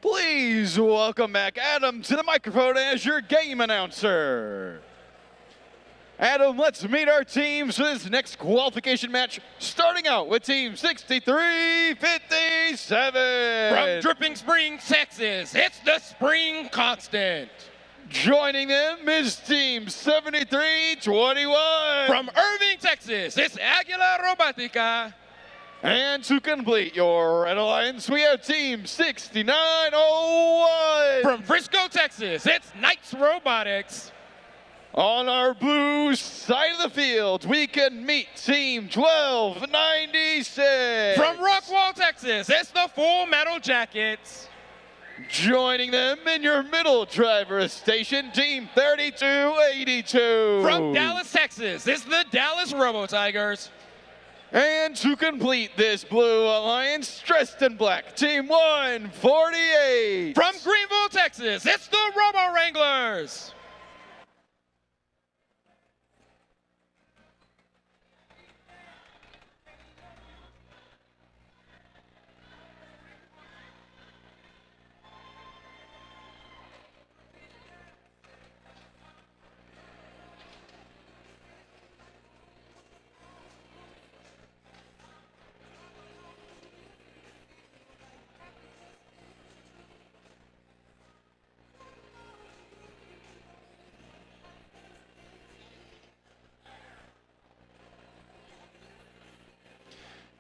Please welcome back Adam to the microphone as your game announcer. Adam, let's meet our teams for this next qualification match, starting out with Team 6357. From Dripping Springs, Texas, it's the Spring Constant. Joining them is Team 7321. From Irving, Texas, it's Aguila Robotica. And to complete your Red Alliance, we have Team 6901. From Frisco, Texas, it's Knights Robotics. On our blue side of the field, we can meet Team 1296. From Rockwall, Texas, it's the Full Metal Jackets. Joining them in your middle driver station, Team 3282. From Dallas, Texas, it's the Dallas Robo Tigers. And to complete this blue alliance, dressed in black, Team 148. From Greenville, Texas, it's the Robo Wranglers.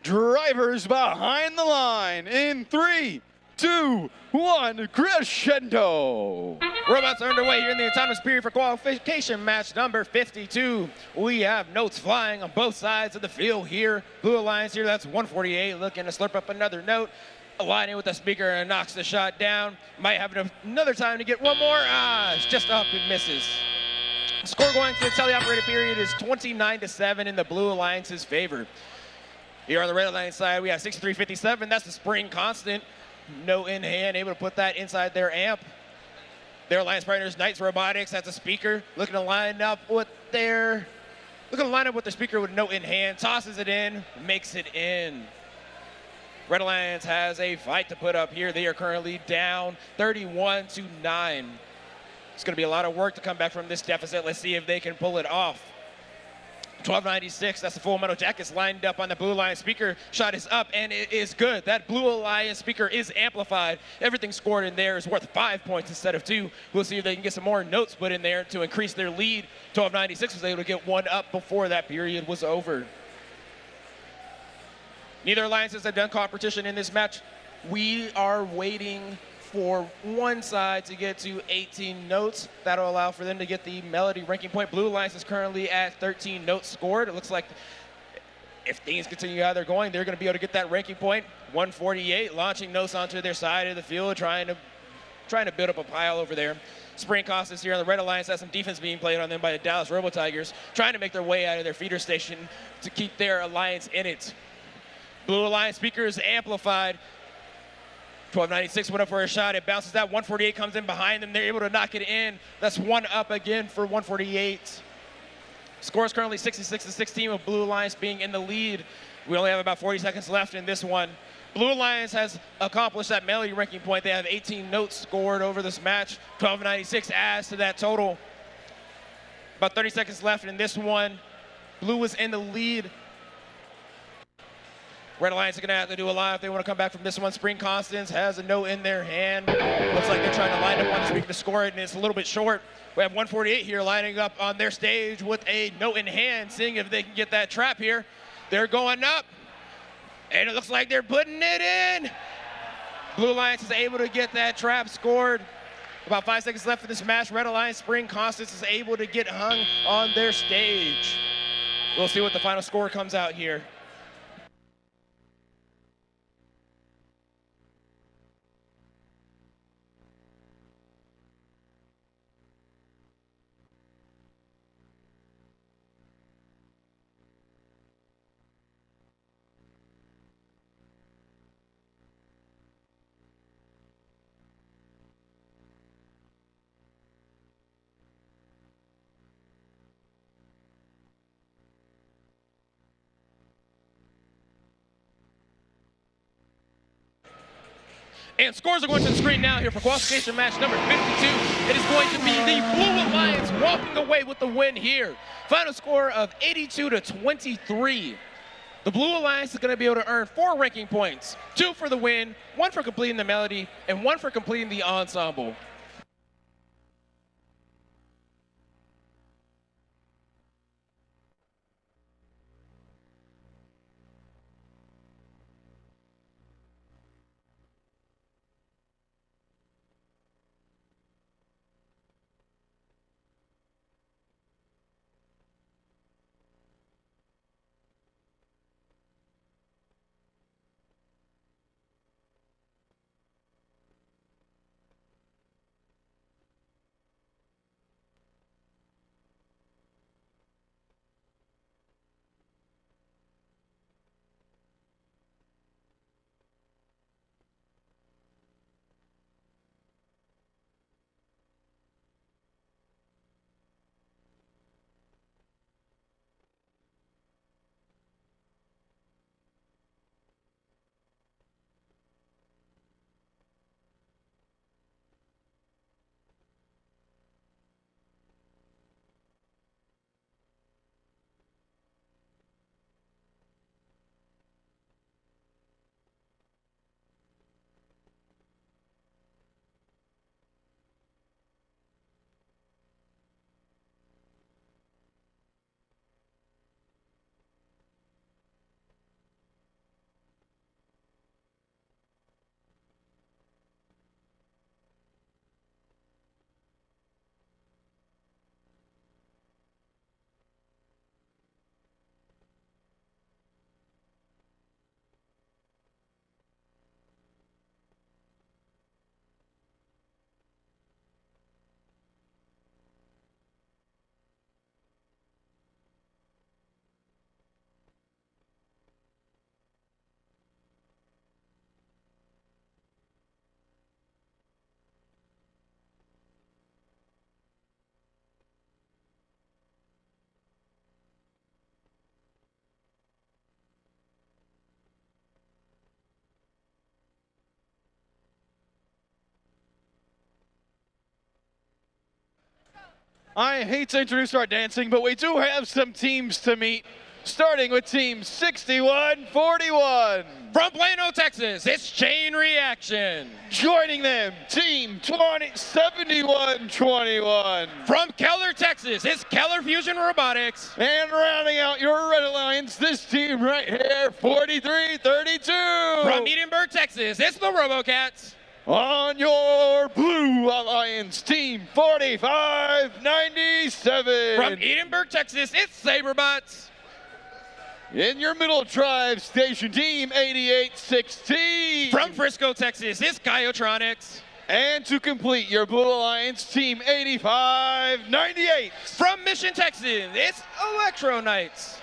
Drivers behind the line in 3, 2, 1, crescendo. Robots are underway here in the autonomous period for qualification match number 52. We have notes flying on both sides of the field here. Blue Alliance here, that's 148, looking to slurp up another note. Aligning with the speaker and knocks the shot down. Might have another time to get one more. It's just up and misses. Score going to the teleoperated period is 29-7 in the Blue Alliance's favor. Here on the Red Alliance side, we have 6357. That's the spring constant. Note in hand, able to put that inside their amp. Their alliance partners, Knights Robotics, that's a speaker. Looking to line up with their speaker with note in hand. Tosses it in, makes it in. Red Alliance has a fight to put up here. They are currently down 31-9. It's going to be a lot of work to come back from this deficit. Let's see if they can pull it off. 1296, that's the Full Metal Jackets lined up on the Blue Alliance speaker. Shot is up, and it is good. That Blue Alliance speaker is amplified. Everything scored in there is worth 5 points instead of 2. We'll see if they can get some more notes put in there to increase their lead. 1296 was able to get one up before that period was over. Neither alliances have done competition in this match. We are waiting for one side to get to 18 notes. That'll allow for them to get the melody ranking point. Blue Alliance is currently at 13 notes scored. It looks like if things continue how they're going, they're going to be able to get that ranking point. 148, launching notes onto their side of the field, trying to build up a pile over there. Spring Costas here on the Red Alliance has some defense being played on them by the Dallas Robo Tigers, trying to make their way out of their feeder station to keep their alliance in it. Blue Alliance speaker is amplified. 1296 went up for a shot. It bounces out. 148 comes in behind them. They're able to knock it in. That's one up again for 148. Score is currently 66-16 with Blue Alliance being in the lead. We only have about 40 seconds left in this one. Blue Alliance has accomplished that melody ranking point. They have 18 notes scored over this match. 1296 adds to that total. About 30 seconds left in this one. Blue was in the lead. Red Alliance are going to have to do a lot if they want to come back from this one. Spring Constance has a note in their hand. Looks like they're trying to line up on the speaker to score it, and it's a little bit short. We have 148 here lining up on their stage with a note in hand, seeing if they can get that trap here. They're going up, and it looks like they're putting it in. Blue Alliance is able to get that trap scored. About 5 seconds left in this match. Red Alliance Spring Constance is able to get hung on their stage. We'll see what the final score comes out here. And scores are going to the screen now here for qualification match number 52. It is going to be the Blue Alliance walking away with the win here. Final score of 82-23. The Blue Alliance is going to be able to earn 4 ranking points, 2 for the win, 1 for completing the melody, and 1 for completing the ensemble. I hate to introduce our dancing, but we do have some teams to meet, starting with Team 6141. From Plano, Texas, it's Chain Reaction. Joining them, Team 7121. From Keller, Texas, it's Keller Fusion Robotics. And rounding out your Red Alliance, this team right here, 4332. From Edinburgh, Texas, it's the RoboCats. On your Blue Alliance, Team 4597. From Edinburgh, Texas, it's Saberbots. In your middle tribe station, Team 8816. From Frisco, Texas, it's Gyotronics. And to complete your Blue Alliance, Team 8598. From Mission, Texas, it's Electro Knights.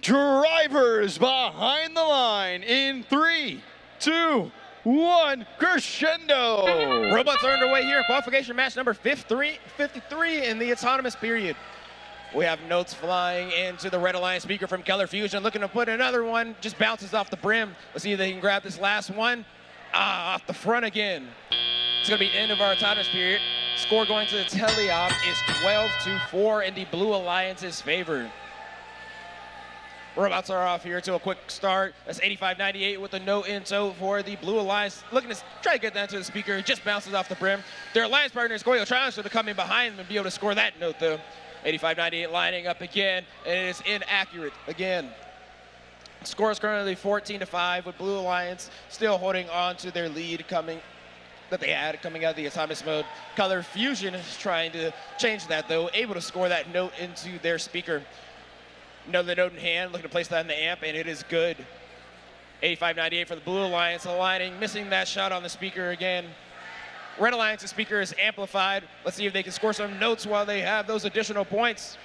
Drivers behind the line in 3, 2, 1, crescendo. Robots are underway here in qualification match number 53 in the autonomous period. We have notes flying into the Red Alliance speaker from Keller Fusion, looking to put another one, just bounces off the brim. Let's see if they can grab this last one. Off the front again. It's gonna be end of our autonomous period. Score going to the teleop is 12-4 in the Blue Alliance's favor. Robots are off here to a quick start. That's 8598 with a no into for the Blue Alliance. Looking to try to get that to the speaker. It just bounces off the brim. Their alliance partners, Gyotronics, to come in behind them and be able to score that note, though. 8598 lining up again, and it is inaccurate again. Score is currently 14-5 with Blue Alliance still holding on to their lead that they had coming out of the autonomous mode. Keller Fusion is trying to change that, though, able to score that note into their speaker. Another note in hand, looking to place that in the amp, and it is good. 8598 for the Blue Alliance, aligning, missing that shot on the speaker again. Red Alliance's speaker is amplified. Let's see if they can score some notes while they have those additional points.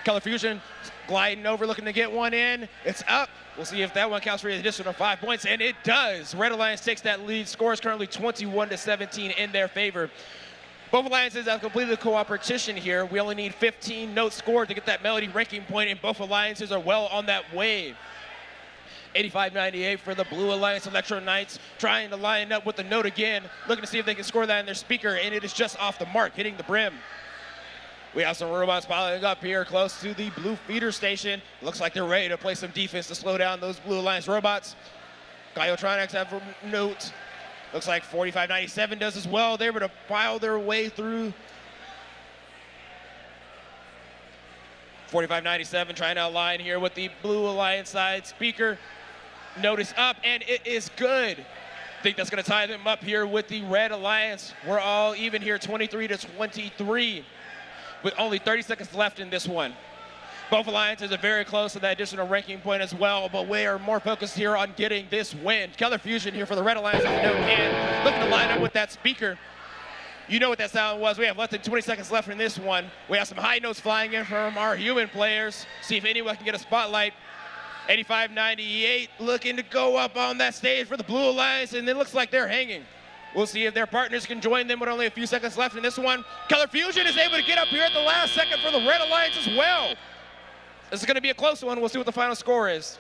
Keller Fusion gliding over, looking to get one in. It's up. We'll see if that one counts for an additional 5 points, and it does. Red Alliance takes that lead. Score is currently 21-17 in their favor. Both alliances have completed the cooperation here. We only need 15 notes scored to get that melody ranking point, and both alliances are well on that way. 8598 for the Blue Alliance Electro Knights, trying to line up with the note again, looking to see if they can score that in their speaker, and it is just off the mark, hitting the brim. We have some robots piling up here close to the blue feeder station. Looks like they're ready to play some defense to slow down those Blue Alliance robots. Gyotronics have a note. Looks like 4597 does as well. They're able to pile their way through. 4597 trying to align here with the Blue Alliance side speaker. Notice up, and it is good. I think that's going to tie them up here with the Red Alliance. We're all even here, 23-23, with only 30 seconds left in this one. Both alliances are very close to that additional ranking point as well, but we are more focused here on getting this win. Keller Fusion here for the Red Alliance with a note in hand, looking to line up with that speaker. You know what that sound was. We have less than 20 seconds left in this one. We have some high notes flying in from our human players. See if anyone can get a spotlight. 8598 looking to go up on that stage for the Blue Alliance, and it looks like they're hanging. We'll see if their partners can join them with only a few seconds left in this one. Keller Fusion is able to get up here at the last second for the Red Alliance as well. This is going to be a close one. We'll see what the final score is.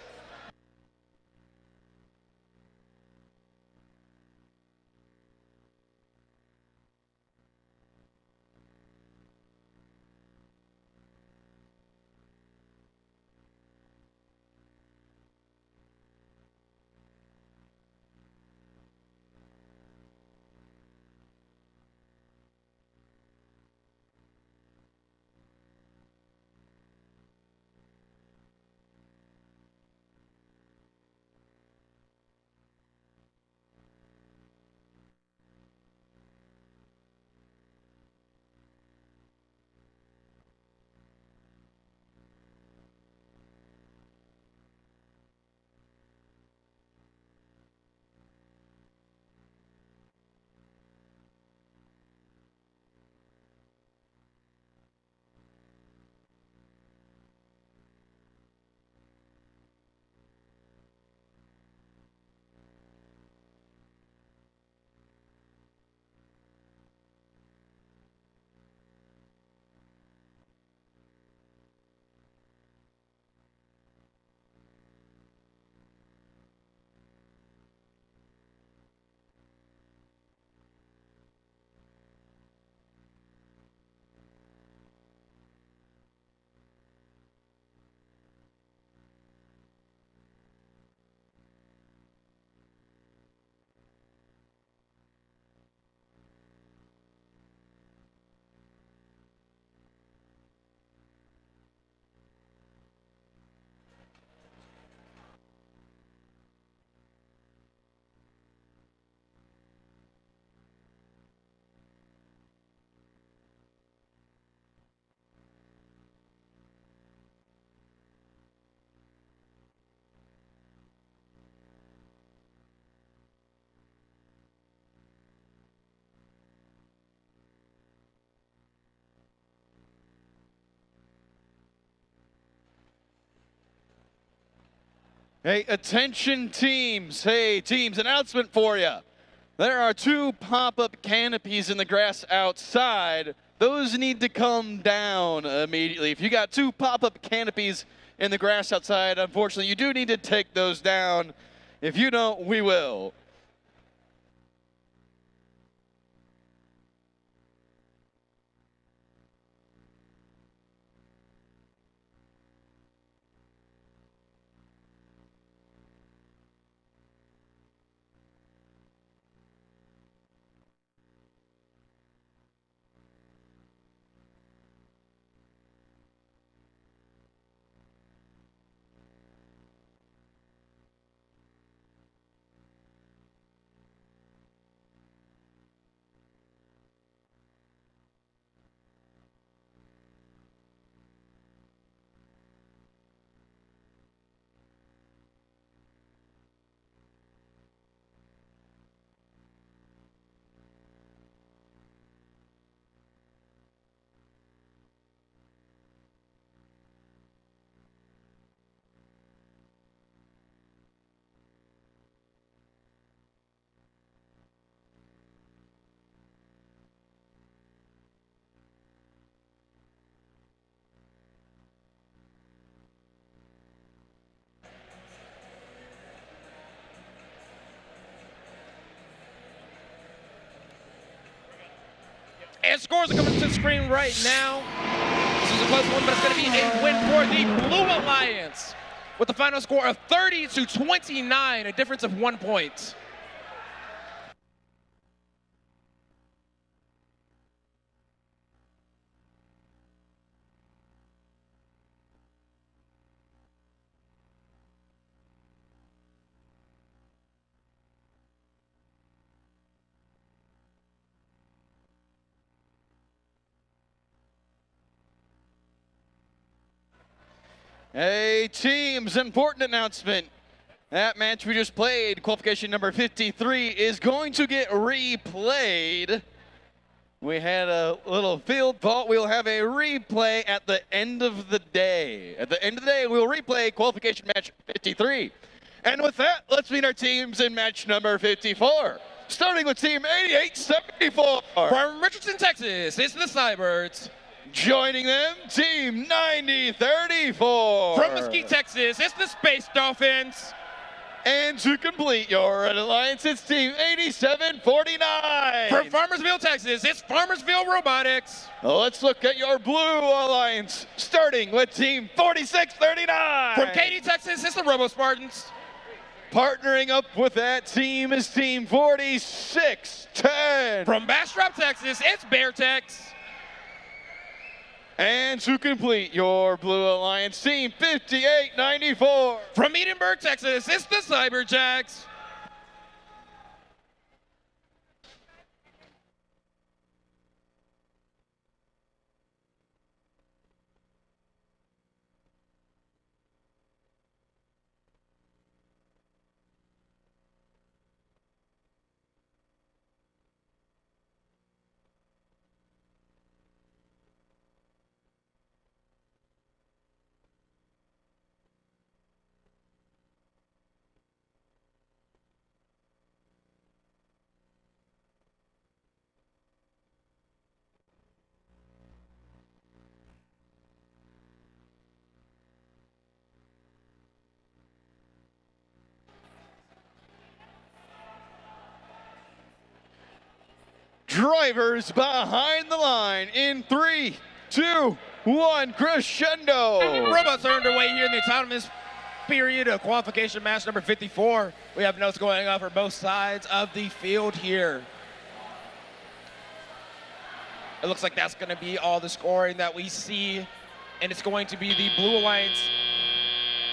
Hey, attention teams. Hey, teams, announcement for you. There are 2 pop-up canopies in the grass outside. Those need to come down immediately. If you got 2 pop-up canopies in the grass outside, unfortunately, you do need to take those down. If you don't, we will. And scores are coming to the screen right now. This is a close one, but it's going to be a win for the Blue Alliance with the final score of 30-29, a difference of 1 point. Hey, teams, important announcement. That match we just played, qualification number 53, is going to get replayed. We had a little field fault. We'll have a replay at the end of the day. At the end of the day, we'll replay qualification match 53. And with that, let's meet our teams in match number 54. Starting with team 8874. From Richardson, Texas, it's the Cybirds. Joining them, Team 9034. From Mesquite, Texas, it's the Space Dolphins. And to complete your Red Alliance, it's Team 8749. From Farmersville, Texas, it's Farmersville Robotics. Let's look at your Blue Alliance, starting with Team 4639. From Katy, Texas, it's the Robo Spartans. Partnering up with that team is Team 4610. From Bastrop, Texas, it's Beartex. And to complete your Blue Alliance, Team 5894. From Edinburgh, Texas, it's the Cyberjacks. Drivers behind the line in 3, 2, 1, crescendo. Robots are underway here in the autonomous period of qualification match number 54. We have notes going on for both sides of the field here. It looks like that's going to be all the scoring that we see, and it's going to be the Blue Alliance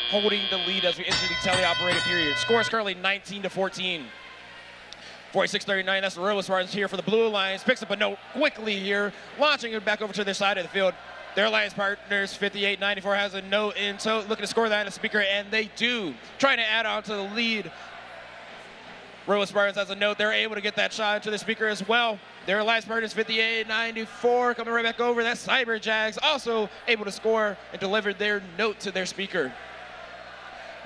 holding the lead as we enter the teleoperated period. Score is currently 19-14. 46-39, that's the Robo Spartans here for the Blue Alliance. Picks up a note quickly here, launching it back over to their side of the field. Their alliance partners, 58-94, has a note in tow, looking to score that in the speaker, and they do. Trying to add on to the lead. Robo Spartans has a note. They're able to get that shot into the speaker as well. Their alliance partners, 58-94, coming right back over. That's Cyberjags, also able to score and deliver their note to their speaker.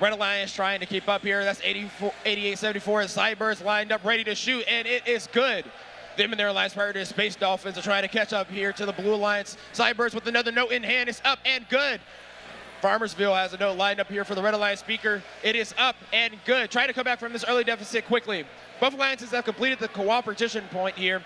Red Alliance trying to keep up here. That's 88-74 as Cybers lined up, ready to shoot, and it is good. Them and their alliance partners, Space Dolphins, are trying to catch up here to the Blue Alliance. Cybers with another note in hand is up and good. Farmersville has a note lined up here for the Red Alliance speaker. It is up and good. Trying to come back from this early deficit quickly. Both alliances have completed the cooperation point here.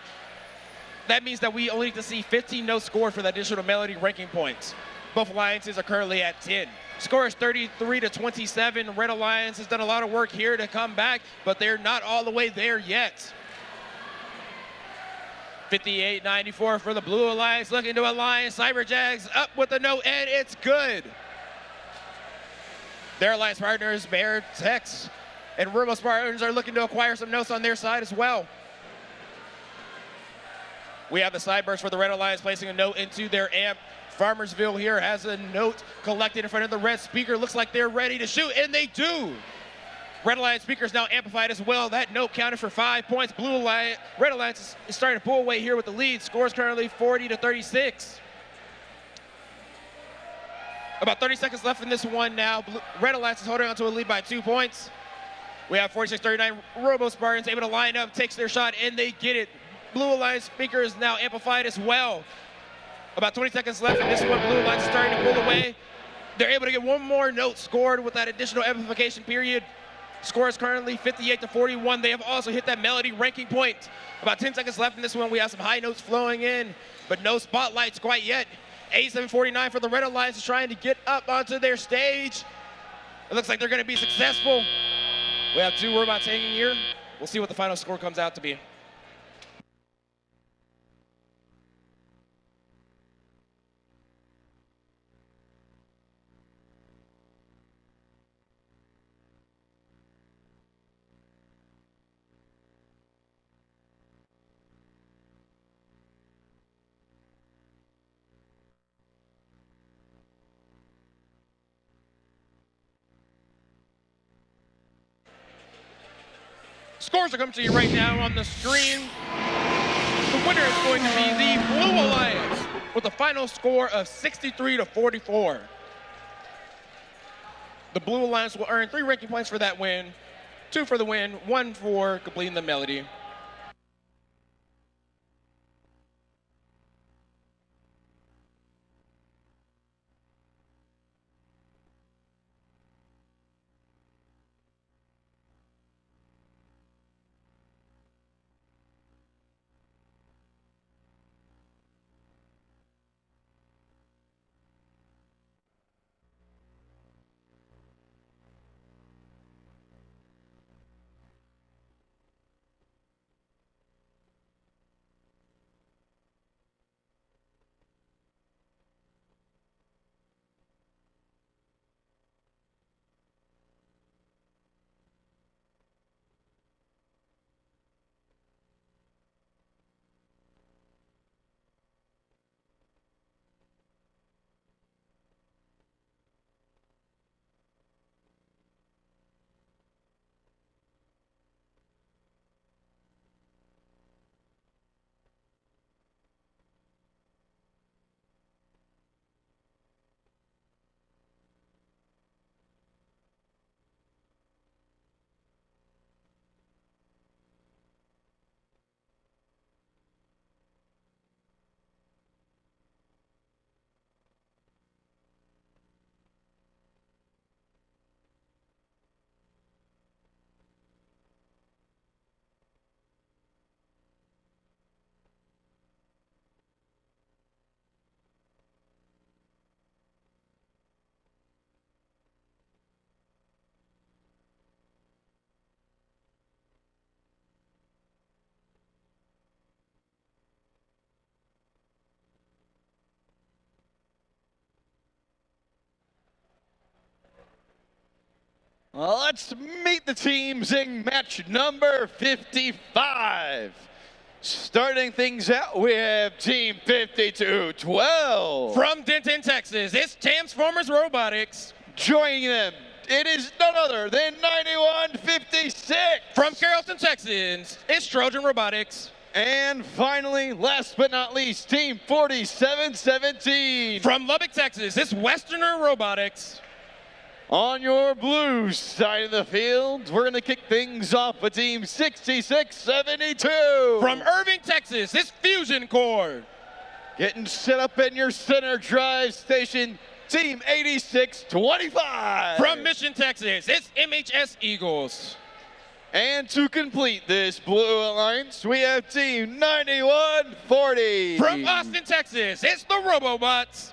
That means that we only need to see 15 notes scored for the additional melody ranking points. Both alliances are currently at 10. Score is 33-27. Red Alliance has done a lot of work here to come back, but they're not all the way there yet. 58-94 for the Blue Alliance, looking to Alliance. Cyberjags up with the note, and it's good. Their alliance partners, Bear, Tex, and Robo Spartans are looking to acquire some notes on their side as well. We have the Cyburst for the Red Alliance placing a note into their amp. Farmersville here has a note collected in front of the red speaker. Looks like they're ready to shoot, and they do. Red Alliance speaker is now amplified as well. That note counted for 5 points. Blue Alliance, Red Alliance is starting to pull away here with the lead. Score is currently 40-36. About 30 seconds left in this one now. Red Alliance is holding on to a lead by 2 points. We have 46-39. Robo Spartans able to line up, takes their shot, and they get it. Blue Alliance speaker is now amplified as well. About 20 seconds left in this one. Blue Alliance is starting to pull away. They're able to get one more note scored with that additional amplification period. Score is currently 58-41. They have also hit that melody ranking point. About 10 seconds left in this one. We have some high notes flowing in, but no spotlights quite yet. 87-49 for the Red Alliance is trying to get up onto their stage. It looks like they're going to be successful. We have 2 robots hanging here. We'll see what the final score comes out to be. Scores are coming to you right now on the screen. The winner is going to be the Blue Alliance with a final score of 63-44. The Blue Alliance will earn 3 ranking points for that win, 2 for the win, 1 for completing the melody. Let's meet the teams in match number 55. Starting things out, we have Team 5212. From Denton, Texas, it's Transformers Robotics. Joining them, it is none other than 9156. From Carrollton, Texas, it's Trojan Robotics. And finally, last but not least, Team 4717. From Lubbock, Texas, it's Westerner Robotics. On your blue side of the field, we're going to kick things off with Team 6672. From Irving, Texas, it's Fusion Core. Getting set up in your center drive station, Team 8625. From Mission, Texas, it's MHS Eagles. And to complete this blue alliance, we have Team 9140. From Austin, Texas, it's the Robobots.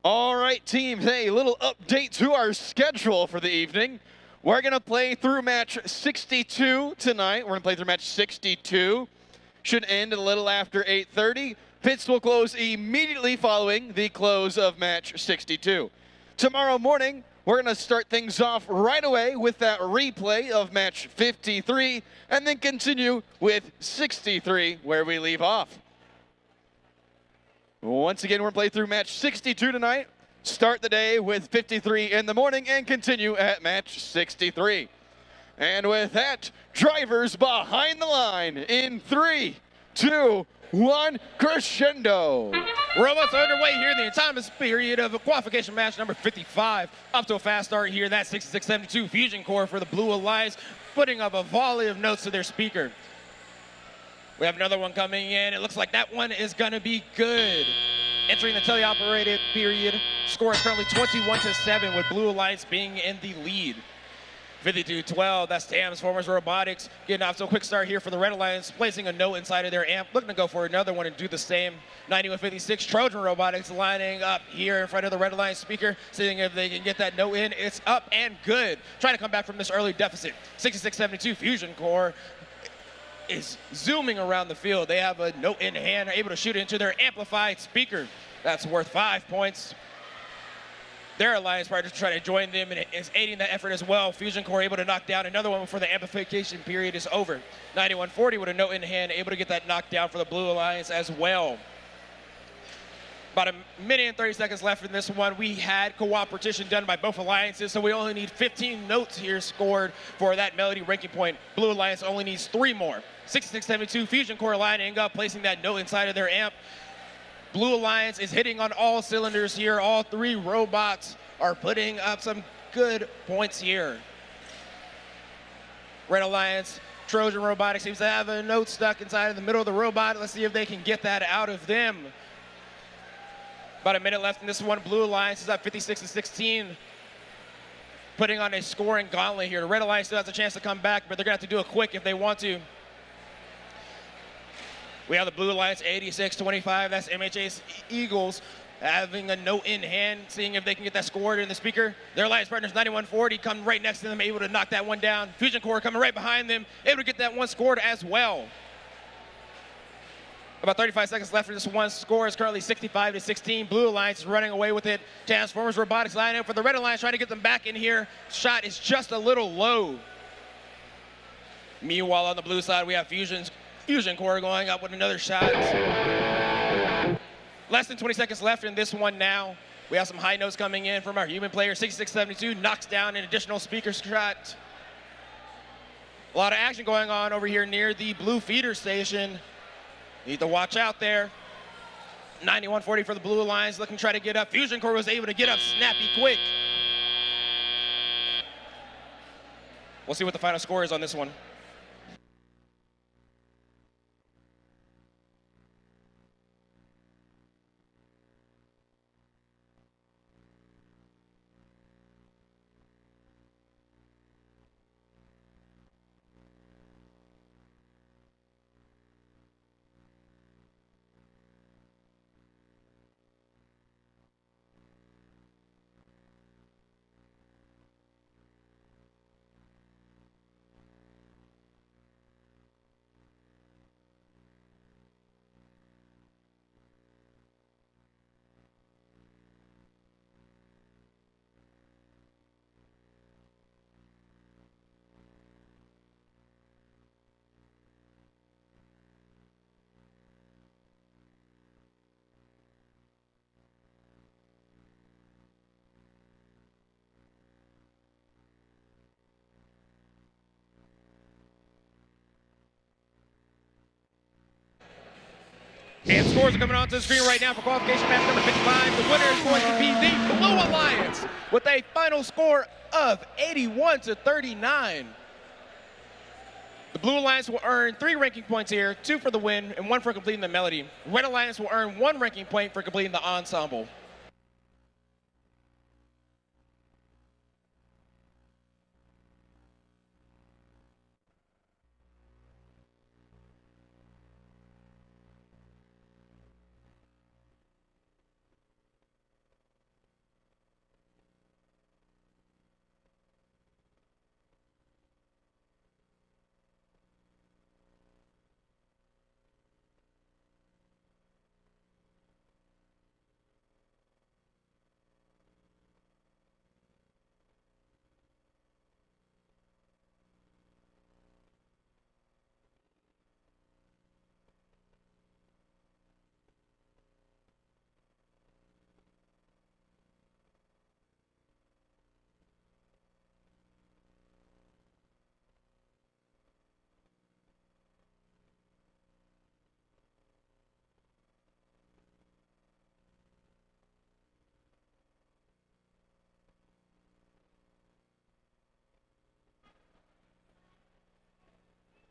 All right, teams, hey, a little update to our schedule for the evening. We're going to play through match 62 tonight. We're going to play through match 62. Should end a little after 8:30. Pits will close immediately following the close of match 62. Tomorrow morning, we're going to start things off right away with that replay of match 53 and then continue with 63 where we leave off. Once again, we're going to play through match 62 tonight. Start the day with 53 in the morning and continue at match 63. And with that, drivers behind the line in 3, 2, 1, crescendo. Robots are underway here in the autonomous period of qualification match number 55. Up to a fast start here. That 6672 Fusion Core for the Blue Alliance, putting up a volley of notes to their speaker. We have another one coming in. It looks like that one is going to be good. Entering the teleoperated period, score is currently 21-7 with Blue Alliance being in the lead. 52-12, that's Transformers Robotics getting off to a quick start here for the Red Alliance, placing a note inside of their amp, looking to go for another one and do the same. 9156 Trojan Robotics lining up here in front of the Red Alliance speaker, seeing if they can get that note in. It's up and good. Trying to come back from this early deficit. 6672 Fusion Core is zooming around the field. They have a note in hand, are able to shoot it into their amplified speaker. That's worth 5 points. Their alliance partners trying to join them and is aiding that effort as well. Fusion Core able to knock down another one before the amplification period is over. 9140 with a note in hand, able to get that knocked down for the Blue Alliance as well. About a minute and 30 seconds left in this one. We had cooperation done by both alliances, so we only need 15 notes here scored for that melody ranking point. Blue Alliance only needs 3 more. 6672 Fusion Core lining up, placing that note inside of their amp. Blue Alliance is hitting on all cylinders here. All 3 robots are putting up some good points here. Red Alliance, Trojan Robotics seems to have a note stuck inside of the middle of the robot. Let's see if they can get that out of them. About a minute left in this one. Blue Alliance is at 56-16, putting on a scoring gauntlet here. The Red Alliance still has a chance to come back, but they're going to have to do it quick if they want to. We have the Blue Alliance 86-25. That's MHS Eagles having a note in hand, seeing if they can get that scored in the speaker. Their alliance partners 9140 come right next to them, able to knock that one down. Fusion Core coming right behind them, able to get that one scored as well. About 35 seconds left for this one. Score is currently 65-16. Blue Alliance is running away with it. Transformers Robotics lining up for the Red Alliance, trying to get them back in here. Shot is just a little low. Meanwhile, on the blue side, we have Fusion Core going up with another shot. Less than 20 seconds left in this one now. We have some high notes coming in from our human player. 6672 knocks down an additional speaker shot. A lot of action going on over here near the blue feeder station. Need to watch out there. 9140 for the Blue Alliance, looking to try to get up. Fusion Core was able to get up snappy quick. We'll see what the final score is on this one. And scores are coming onto the screen right now for qualification match number 55. The winner is going to be the Blue Alliance with a final score of 81-39. The Blue Alliance will earn 3 ranking points here, 2 for the win and 1 for completing the melody. Red Alliance will earn 1 ranking point for completing the ensemble.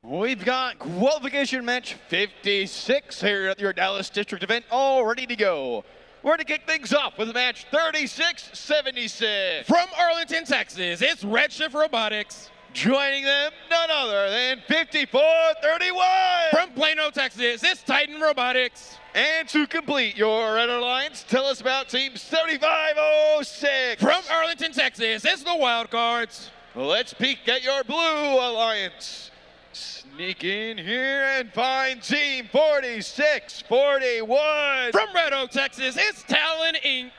We've got qualification match 56 here at your Dallas District event, all ready to go. We're going to kick things off with match 36-76. From Arlington, Texas, it's Redshift Robotics. Joining them, none other than 5431. From Plano, Texas, it's Titan Robotics. And to complete your Red Alliance, tell us about Team 7506. From Arlington, Texas, it's the Wildcards. Let's peek at your Blue Alliance. Sneak in here and find Team 4641. From Red Oak, Texas, it's Talon Inc.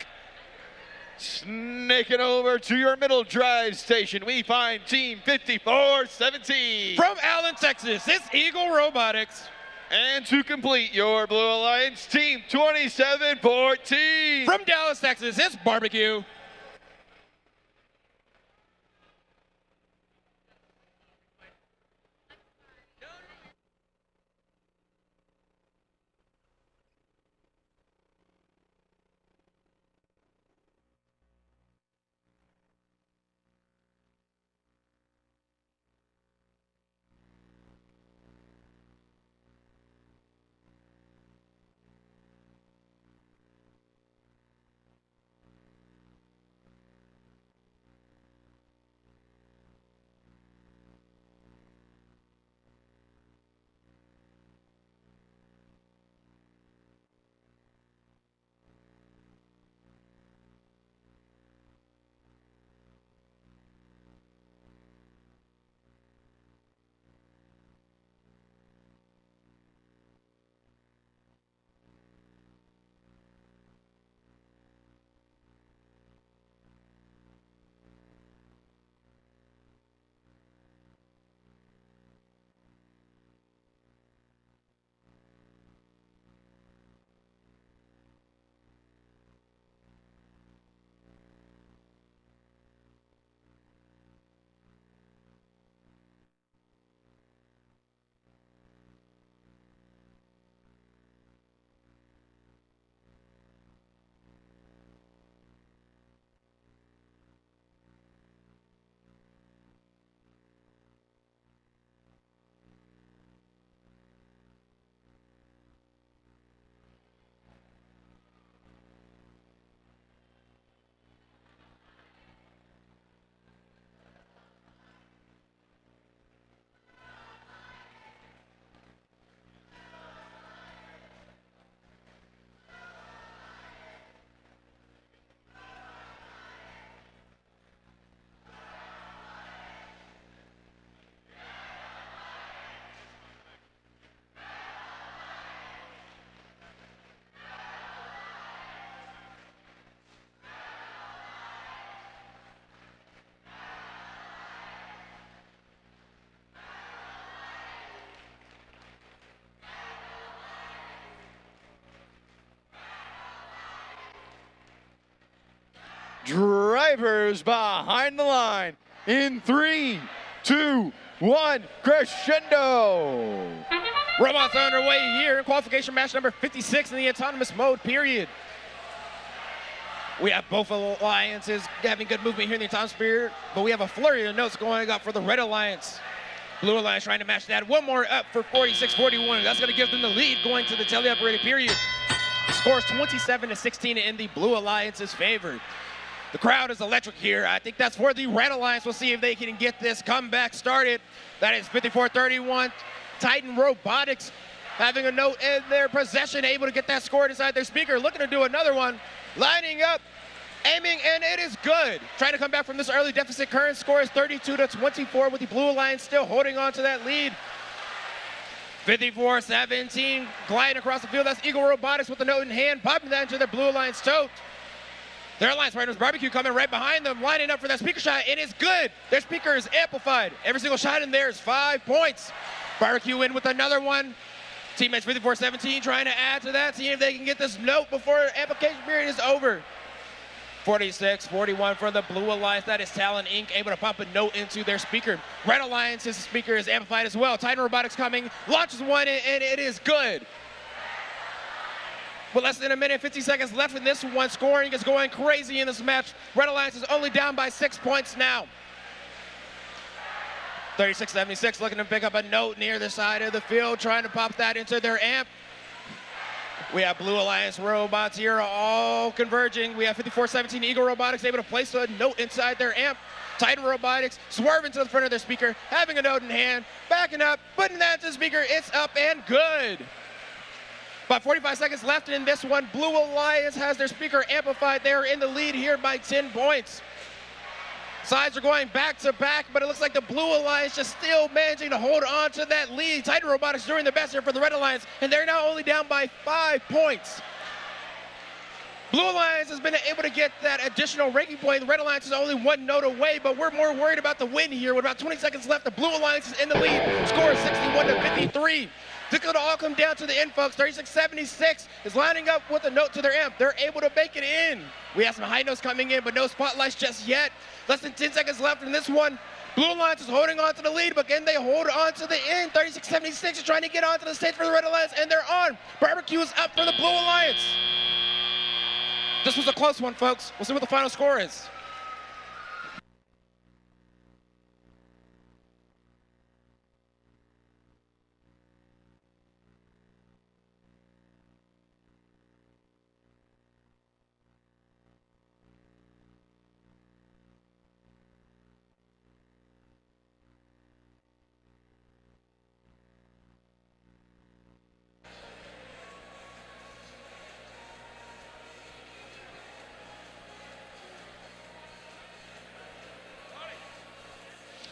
Snaking over to your middle drive station, we find Team 5417. From Allen, Texas, it's Eagle Robotics. And to complete your Blue Alliance, Team 2714. From Dallas, Texas, it's Barbecue. Drivers behind the line in 3, 2, 1, crescendo. Robots are underway here in qualification match number 56 in the autonomous mode period. We have both alliances having good movement here in the autonomous period, but we have a flurry of notes going up for the Red Alliance. Blue Alliance trying to match that. One more up for 46-41. That's going to give them the lead going to the teleoperated period. The score is 27-16 in the Blue Alliance's favor. The crowd is electric here. I think that's for the Red Alliance. We'll see if they can get this comeback started. That is 54-31. Titan Robotics having a note in their possession, able to get that scored inside their speaker. Looking to do another one. Lining up, aiming, and it is good. Trying to come back from this early deficit. Current score is 32-24 with the Blue Alliance still holding on to that lead. 54-17, gliding across the field. That's Eagle Robotics with the note in hand, popping that into their Blue Alliance tote. Their Alliance partners, Barbecue, coming right behind them, lining up for that speaker shot. It is good. Their speaker is amplified. Every single shot in there is 5 points. Barbecue in with another one. Teammates 54-17 trying to add to that, seeing if they can get this note before application period is over. 46-41 for the Blue Alliance. That is Talon Inc. able to pump a note into their speaker. Red Alliance's speaker is amplified as well. Titan Robotics coming, launches one, and it is good. With less than a minute, 50 seconds left in this one, scoring is going crazy in this match. Red Alliance is only down by 6 points now. 36-76, looking to pick up a note near the side of the field, trying to pop that into their amp. We have Blue Alliance robots here all converging. We have 54-17 Eagle Robotics able to place a note inside their amp. Titan Robotics swerving to the front of their speaker, having a note in hand, backing up, putting that into the speaker. It's up and good. About 45 seconds left in this one. Blue Alliance has their speaker amplified. They're in the lead here by 10 points. Sides are going back to back, but it looks like the Blue Alliance just still managing to hold on to that lead. Titan Robotics doing their best here for the Red Alliance, and they're now only down by 5 points. Blue Alliance has been able to get that additional ranking point. The Red Alliance is only 1 note away, but we're more worried about the win here. With about 20 seconds left, the Blue Alliance is in the lead. Score is 61-53. This could all come down to the end, folks. 36-76 is lining up with a note to their amp. They're able to make it in. We have some high notes coming in, but no spotlights just yet. Less than 10 seconds left in this one. Blue Alliance is holding on to the lead, but can they hold on to the end? 36-76 is trying to get onto the stage for the Red Alliance, and they're on. Barbecue is up for the Blue Alliance. This was a close one, folks. We'll see what the final score is.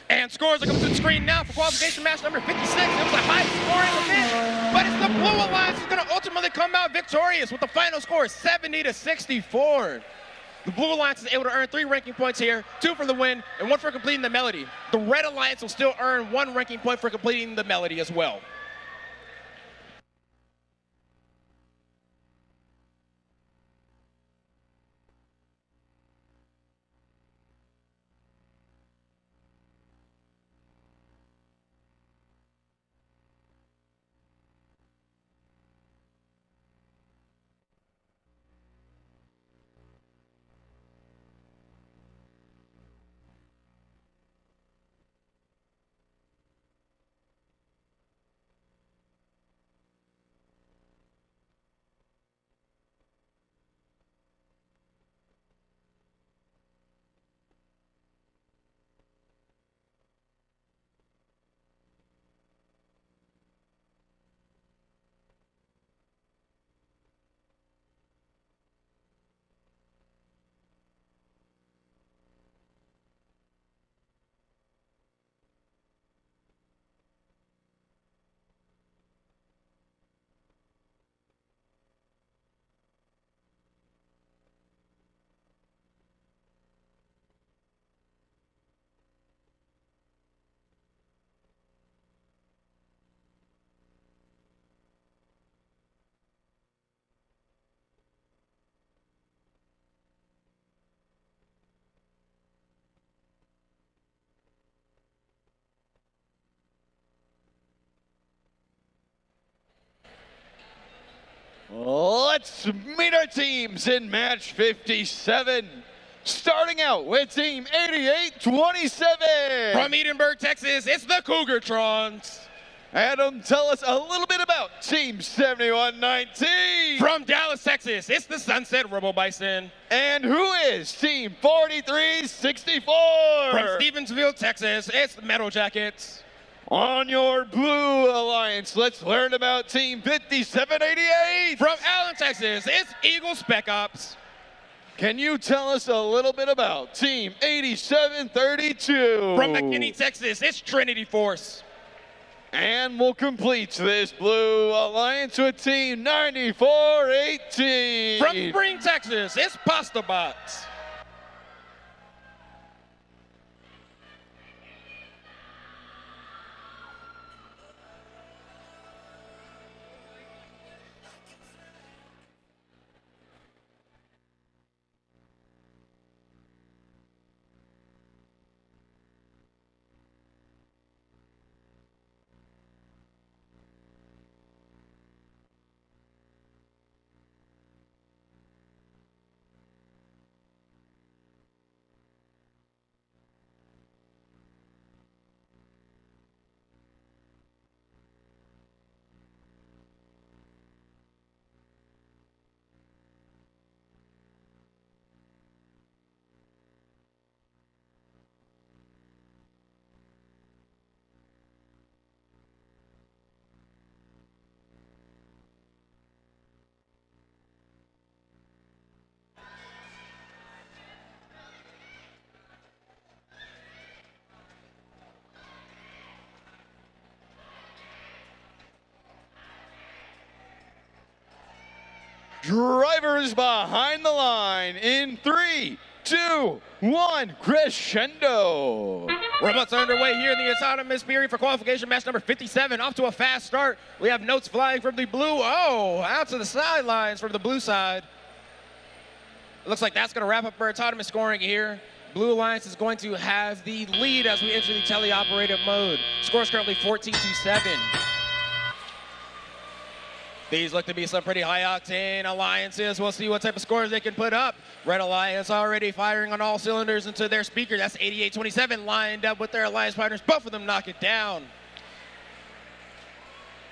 And scores are coming to the screen now for qualification match number 56. It was a high-scoring event, but it's the Blue Alliance who's going to ultimately come out victorious with the final score 70-64. The Blue Alliance is able to earn 3 ranking points here, 2 for the win and 1 for completing the melody. The Red Alliance will still earn 1 ranking point for completing the melody as well. Let's meet our teams in match 57. Starting out with team 8827. From Edinburgh, Texas, it's the Cougartrons. Adam, tell us a little bit about team 7119. From Dallas, Texas, it's the Sunset Rebel Bison. And who is team 4364? From Stevensville, Texas, it's the Metal Jackets. On your blue alliance, let's learn about team 5788. From Allen, Texas, it's Eagle Spec Ops. Can you tell us a little bit about team 8732? From McKinney, Texas, it's Trinity Force. And we'll complete this blue alliance with team 9418. From Spring, Texas, it's Pasta Bots. Drivers behind the line in 3, 2, 1, crescendo. Robots are underway here in the autonomous period for qualification match number 57. Off to a fast start. We have notes flying from the blue. Oh, out to the sidelines from the blue side. It looks like that's going to wrap up our autonomous scoring here. Blue Alliance is going to have the lead as we enter the teleoperated mode. Score is currently 14-7. These look to be some pretty high-octane alliances. We'll see what type of scores they can put up. Red Alliance already firing on all cylinders into their speaker. That's 8827 lined up with their alliance partners. Both of them knock it down.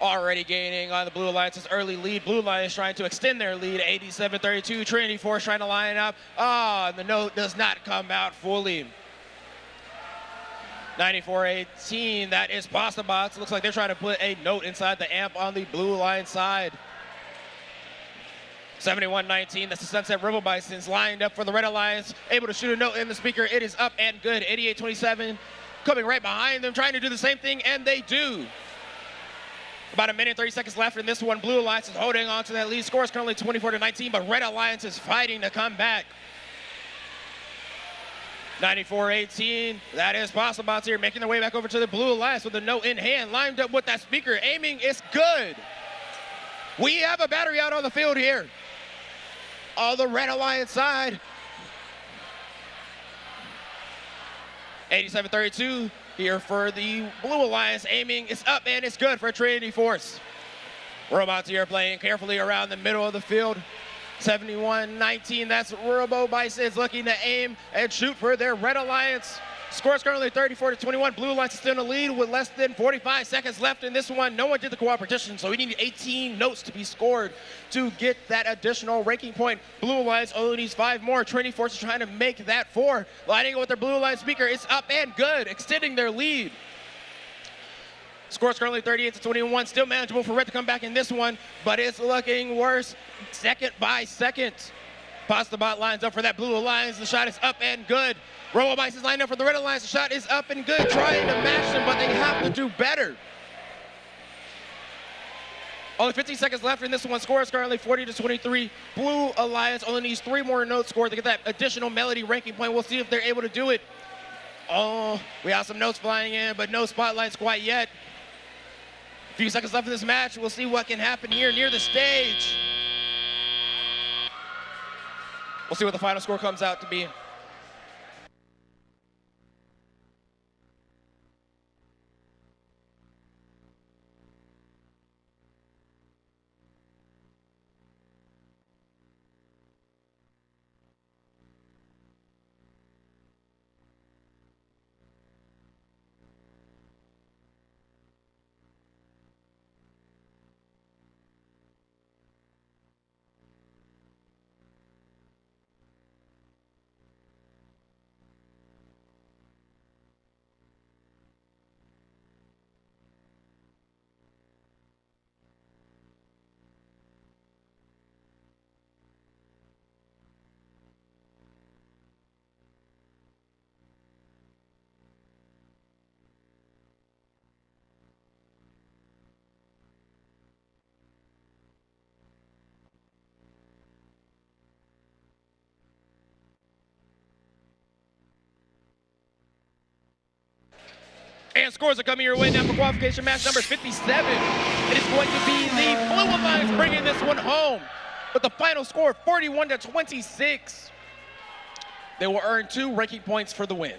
Already gaining on the Blue Alliance's early lead. Blue Alliance trying to extend their lead. 8732. Trinity Force trying to line up. And the note does not come out fully. 9418, that is Pasta Bots. Looks like they're trying to put a note inside the amp on the Blue Alliance side. 7119, that's the Sunset Rebel Bisons lined up for the Red Alliance. Able to shoot a note in the speaker. It is up and good. 8827 coming right behind them, trying to do the same thing, and they do. About a minute, 30 seconds left in this one. Blue Alliance is holding on to that lead. Score is currently 24-19, but Red Alliance is fighting to come back. 9418, that is Pasta Bots here, making their way back over to the Blue Alliance with the note in hand, lined up with that speaker. Aiming is good. We have a battery out on the field here. On the Red Alliance side. 8732 here for the Blue Alliance. Aiming is up and it's good for Trinity Force. Robots here playing carefully around the middle of the field. 7119, that's Robo Bisons looking to aim and shoot for their Red Alliance. Score is currently 34-21. Blue Alliance is still in the lead with less than 45 seconds left in this one. No one did the cooperation, so we need 18 notes to be scored to get that additional ranking point. Blue Alliance only needs 5 more. Trinity Force is trying to make that 4. Lining up with their Blue Alliance speaker. It's up and good, extending their lead. Score is currently 38-21. Still manageable for Red to come back in this one, but it's looking worse second by second. Pasta Bot lines up for that Blue Alliance. The shot is up and good. Robo Bice is lined up for the Red Alliance. The shot is up and good. Trying to match them, but they have to do better. Only 15 seconds left in this one. Score is currently 40-23. Blue Alliance only needs 3 more notes scored to get that additional melody ranking point. We'll see if they're able to do it. Oh, we have some notes flying in, but no spotlights quite yet. A few seconds left in this match. We'll see what can happen here near the stage. We'll see what the final score comes out to be. And scores are coming your way now for qualification match number 57. It is going to be the Blue Alliance bringing this one home with the final score 41-26. They will earn 2 ranking points for the win.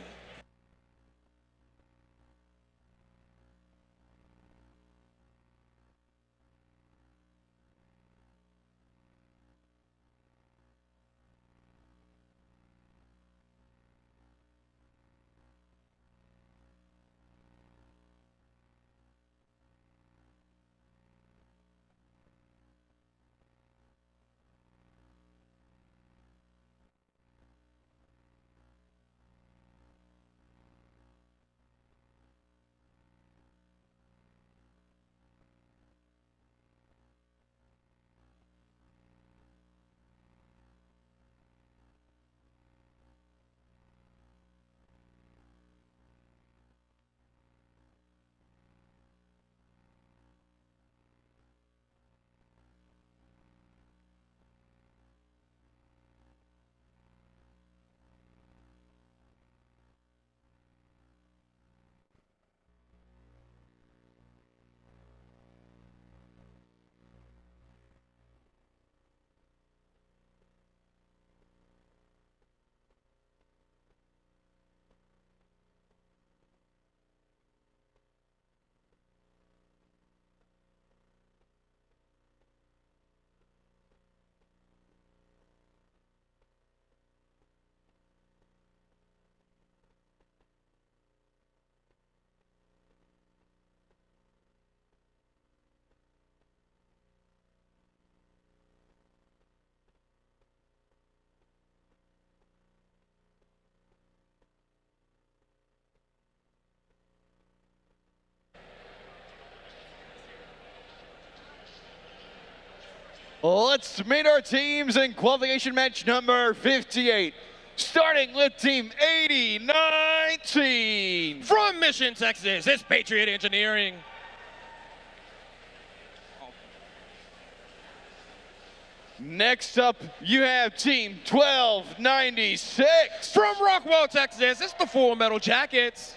Let's meet our teams in qualification match number 58. Starting with team 8019. From Mission, Texas, it's Patriot Engineering. Next up, you have team 1296. From Rockwall, Texas, it's the Full Metal Jackets.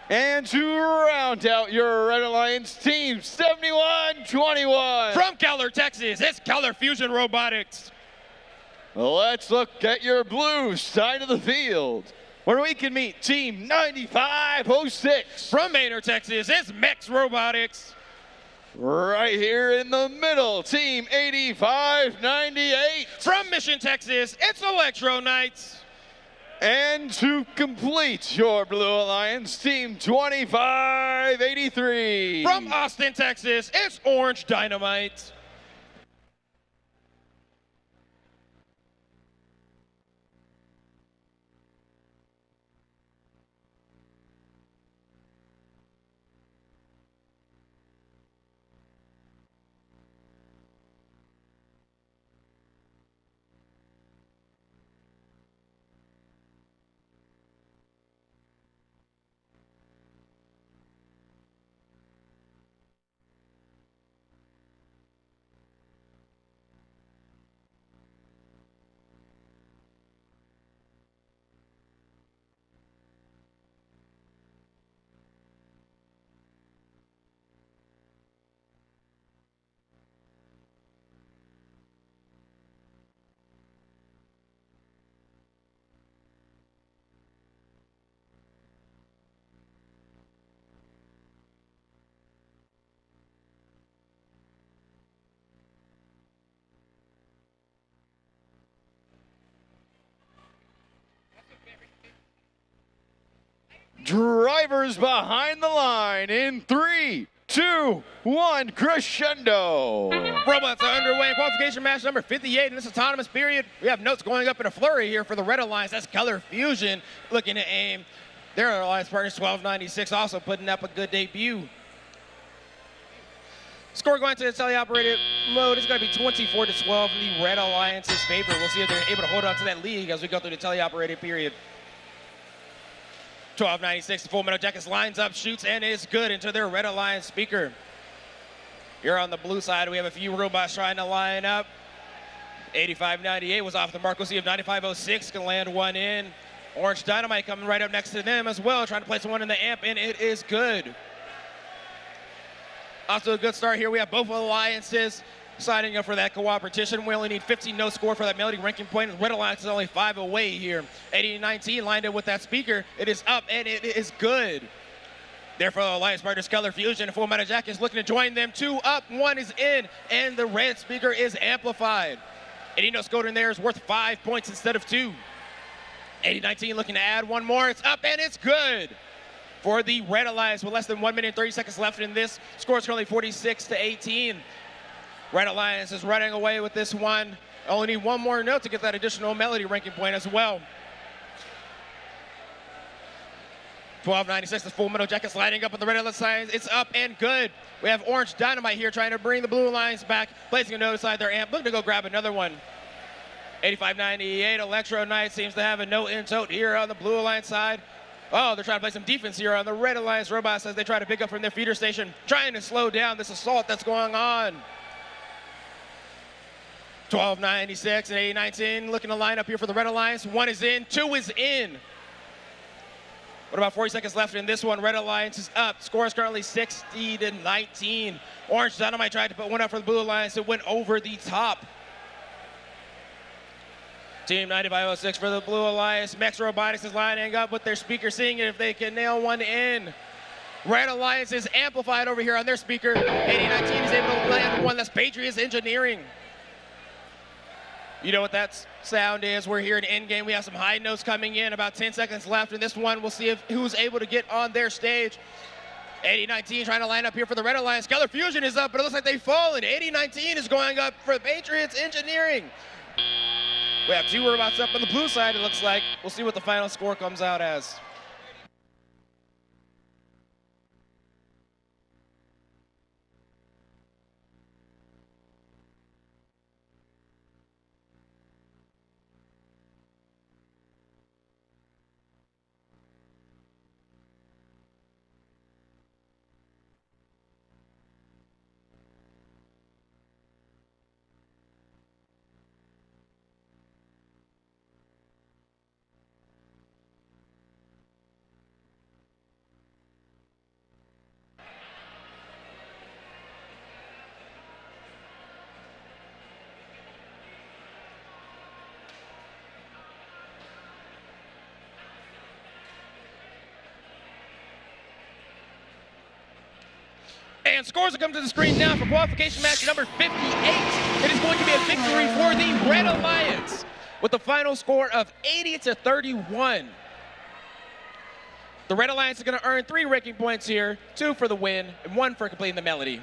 And to round out your Red Alliance team, 7121. From Keller, Texas, it's Keller Fusion Robotics. Let's look at your blue side of the field, where we can meet team 9506. From Maynard, Texas, it's Mex Robotics. Right here in the middle, team 8598. From Mission, Texas, it's Electro Knights. And to complete your Blue Alliance, team 2583. From Austin, Texas, it's Orange Dynamite. Drivers behind the line in 3, 2, 1, crescendo. Robots are underway in qualification match number 58 in this autonomous period. We have notes going up in a flurry here for the Red Alliance. That's Keller Fusion looking to aim. Their alliance partners 1296 also putting up a good debut. Score going to the teleoperated mode is going to be 24-12 in the Red Alliance's favor. We'll see if they're able to hold on to that lead as we go through the teleoperated period. 1296, the Full Metal Jackets lines up, shoots, and is good into their Red Alliance speaker. Here on the blue side, we have a few robots trying to line up. 8598 was off the mark. We'll see if 9506 can land one in. Orange Dynamite coming right up next to them as well, trying to place one in the amp, and it is good. Off to a good start here. We have both alliances signing up for that coopetition. We only need 15 no score for that Melody ranking point. Red Alliance is only 5 away here. 80-19 lined up with that speaker. It is up, and it is good. Therefore, Alliance partners Color Fusion and Full Metal Jacket is looking to join them. 2 up, 1 is in, and the red speaker is amplified. 80 no score in there is worth 5 points instead of 2. 80-19 looking to add 1 more. It's up, and it's good for the Red Alliance with less than 1 minute and 30 seconds left in this. Score is currently 46-18. Red Alliance is running away with this one. Only need 1 more note to get that additional Melody ranking point as well. 12.96, the Full Metal Jacket sliding up on the Red Alliance side. It's up and good. We have Orange Dynamite here trying to bring the Blue Alliance back, placing a note inside their amp, looking to go grab another one. 85-98, Electro Knight seems to have a no in tote here on the Blue Alliance side. Oh, they're trying to play some defense here on the Red Alliance robots as they try to pick up from their feeder station, trying to slow down this assault that's going on. 12.96 and 80-19 looking to line up here for the Red Alliance. 1 is in, 2 is in. What about 40 seconds left in this one? Red Alliance is up. Score is currently 60-19. Orange Dynamite tried to put one up for the Blue Alliance. It went over the top. Team 9506 for the Blue Alliance. Mex Robotics is lining up with their speaker, seeing if they can nail one in. Red Alliance is amplified over here on their speaker. 80-19 is able to land one. That's Patriots Engineering. You know what that sound is. We're here in endgame. We have some high notes coming in. About 10 seconds left in this one. We'll see who's able to get on their stage. 80-19 trying to line up here for the Red Alliance. Color Fusion is up, but it looks like they've fallen. 80-19 is going up for Patriots Engineering. We have 2 robots up on the blue side, it looks like. We'll see what the final score comes out as. And scores will come to the screen now for qualification match number 58. It is going to be a victory for the Red Alliance with a final score of 80-31. The Red Alliance is going to earn 3 ranking points here, 2 for the win and 1 for completing the melody.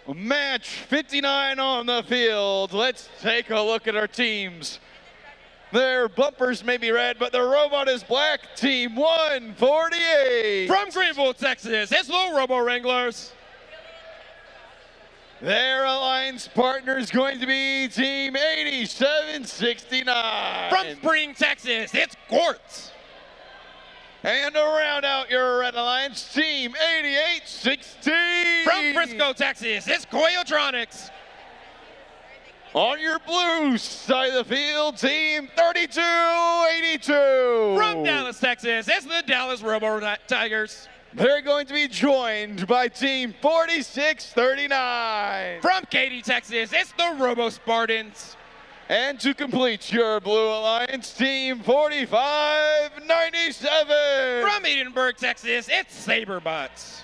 Match 59 on the field. Let's take a look at our teams. Their bumpers may be red, but the robot is black. Team 148. From Greenville, Texas, it's the Robo Wranglers. Their alliance partner is going to be Team 8769. From Spring, Texas, it's Gortz. And to round out your red alliance, Team 8816. From Frisco, Texas, it's Coyotronics. On your blue side of the field, Team 3282. From Dallas, Texas, it's the Dallas Robo Tigers. They're going to be joined by Team 4639. From Katy, Texas, it's the Robo Spartans. And to complete your blue alliance, Team 4597. From Edinburgh, Texas, it's Saberbots.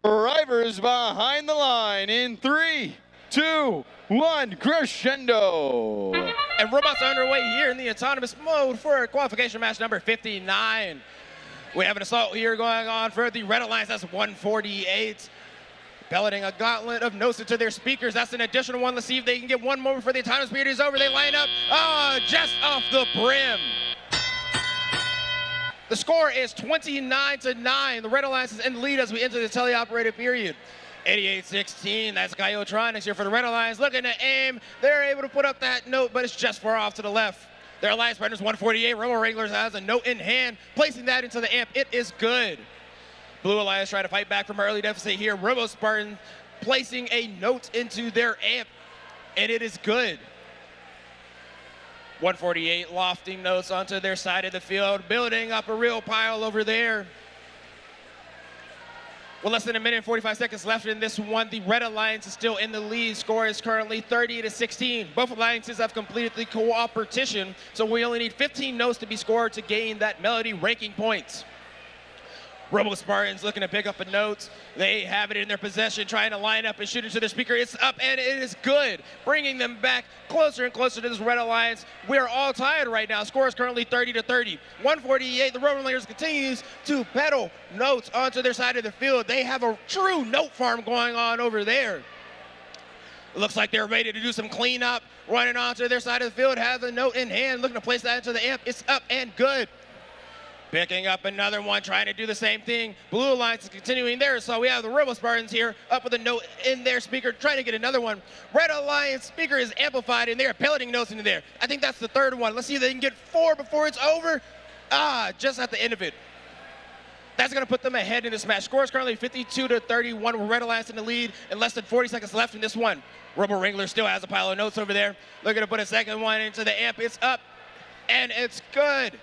Drivers behind the line in 3, 2, 1, crescendo. And robots are underway here in the autonomous mode for qualification match number 59. We have an assault here going on for the Red Alliance. That's 148. Pelleting a gauntlet of notes into their speakers. That's an additional one. Let's see if they can get one more before the autonomous period is over. They line up just off the brim. The score is 29-9. The Red Alliance is in the lead as we enter the teleoperated period. 88-16, that's Coyotronics here for the Red Alliance. Looking to aim. They're able to put up that note, but it's just far off to the left. Their alliance partners 148. Robo Wranglers has a note in hand, placing that into the amp. It is good. Blue Alliance trying to fight back from early deficit here. Robo Spartan placing a note into their amp, and it is good. 148 lofting notes onto their side of the field, building up a real pile over there. With less than a minute and 45 seconds left in this one, the Red Alliance is still in the lead. Score is currently 30-16. Both alliances have completed the cooperation, so we only need 15 notes to be scored to gain that melody ranking points. Robo Spartans looking to pick up a note. They have it in their possession, trying to line up and shoot into their speaker. It's up, and it is good, bringing them back closer and closer to this Red Alliance. We're all tied right now. Score is currently 30-30. 148, the Robo Wranglers continues to pedal notes onto their side of the field. They have a true note farm going on over there. It looks like they're ready to do some cleanup. Running onto their side of the field, has a note in hand, looking to place that into the amp. It's up and good. Picking up another one, trying to do the same thing. Blue Alliance is continuing there, so we have the Robo Spartans here up with a note in their speaker, trying to get another one. Red Alliance speaker is amplified, and they're pelleting notes into there. I think that's the third one. Let's see if they can get 4 before it's over. Just at the end of it. That's going to put them ahead in this match. Score is currently 52-31 with Red Alliance in the lead and less than 40 seconds left in this one. Robo Wrangler still has a pile of notes over there. Looking to put a second one into the amp. It's up, and it's good.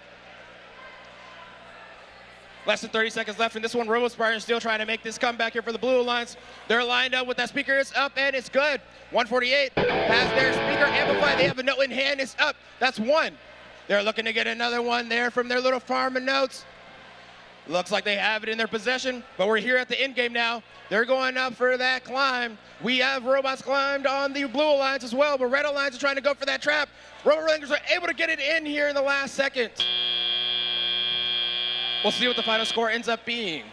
Less than 30 seconds left in this one. Robo Spartan still trying to make this comeback here for the Blue Alliance. They're lined up with that speaker. It's up, and it's good. 148 has their speaker amplified. They have a note in hand. It's up. That's one. They're looking to get another one there from their little farm of notes. Looks like they have it in their possession, but we're here at the end game now. They're going up for that climb. We have robots climbed on the Blue Alliance as well, but Red Alliance is trying to go for that trap. Robo Wranglers are able to get it in here in the last second. We'll see what the final score ends up being.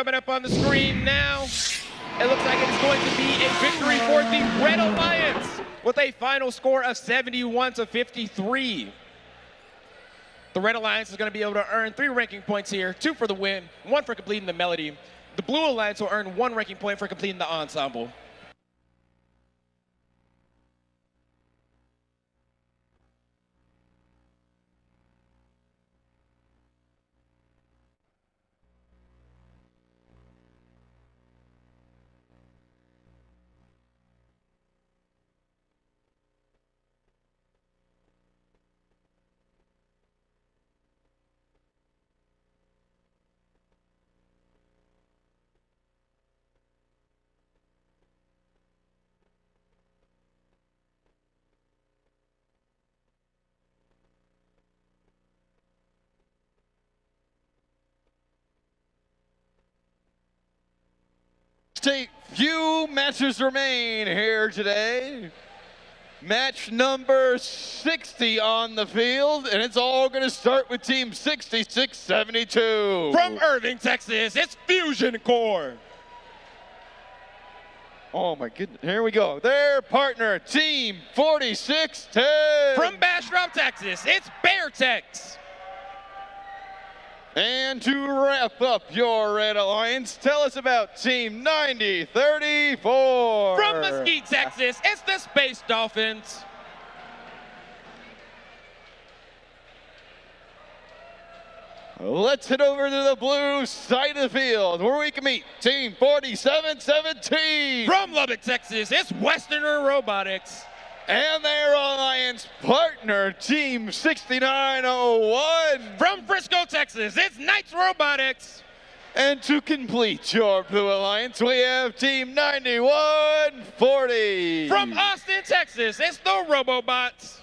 coming up on the screen now. It looks like it's going to be a victory for the Red Alliance with a final score of 71-53. The Red Alliance is going to be able to earn 3 ranking points here, 2 for the win, 1 for completing the melody. The Blue Alliance will earn 1 ranking point for completing the ensemble. Few matches remain here today. Match number 60 on the field, and it's all going to start with Team 6672. From Irving, Texas, it's Fusion Core. Oh my goodness, here we go. Their partner, Team 4610. From Bastrop, Texas, it's Beartex. And to wrap up your Red Alliance, tell us about Team 9034. From Mesquite, Texas, it's the Space Dolphins. Let's head over to the blue side of the field where we can meet Team 4717. From Lubbock, Texas, it's Westerner Robotics. And their alliance partner, Team 6901. From Frisco, Texas, it's Knights Robotics. And to complete your Blue Alliance, we have Team 9140. From Austin, Texas, it's the Robobots.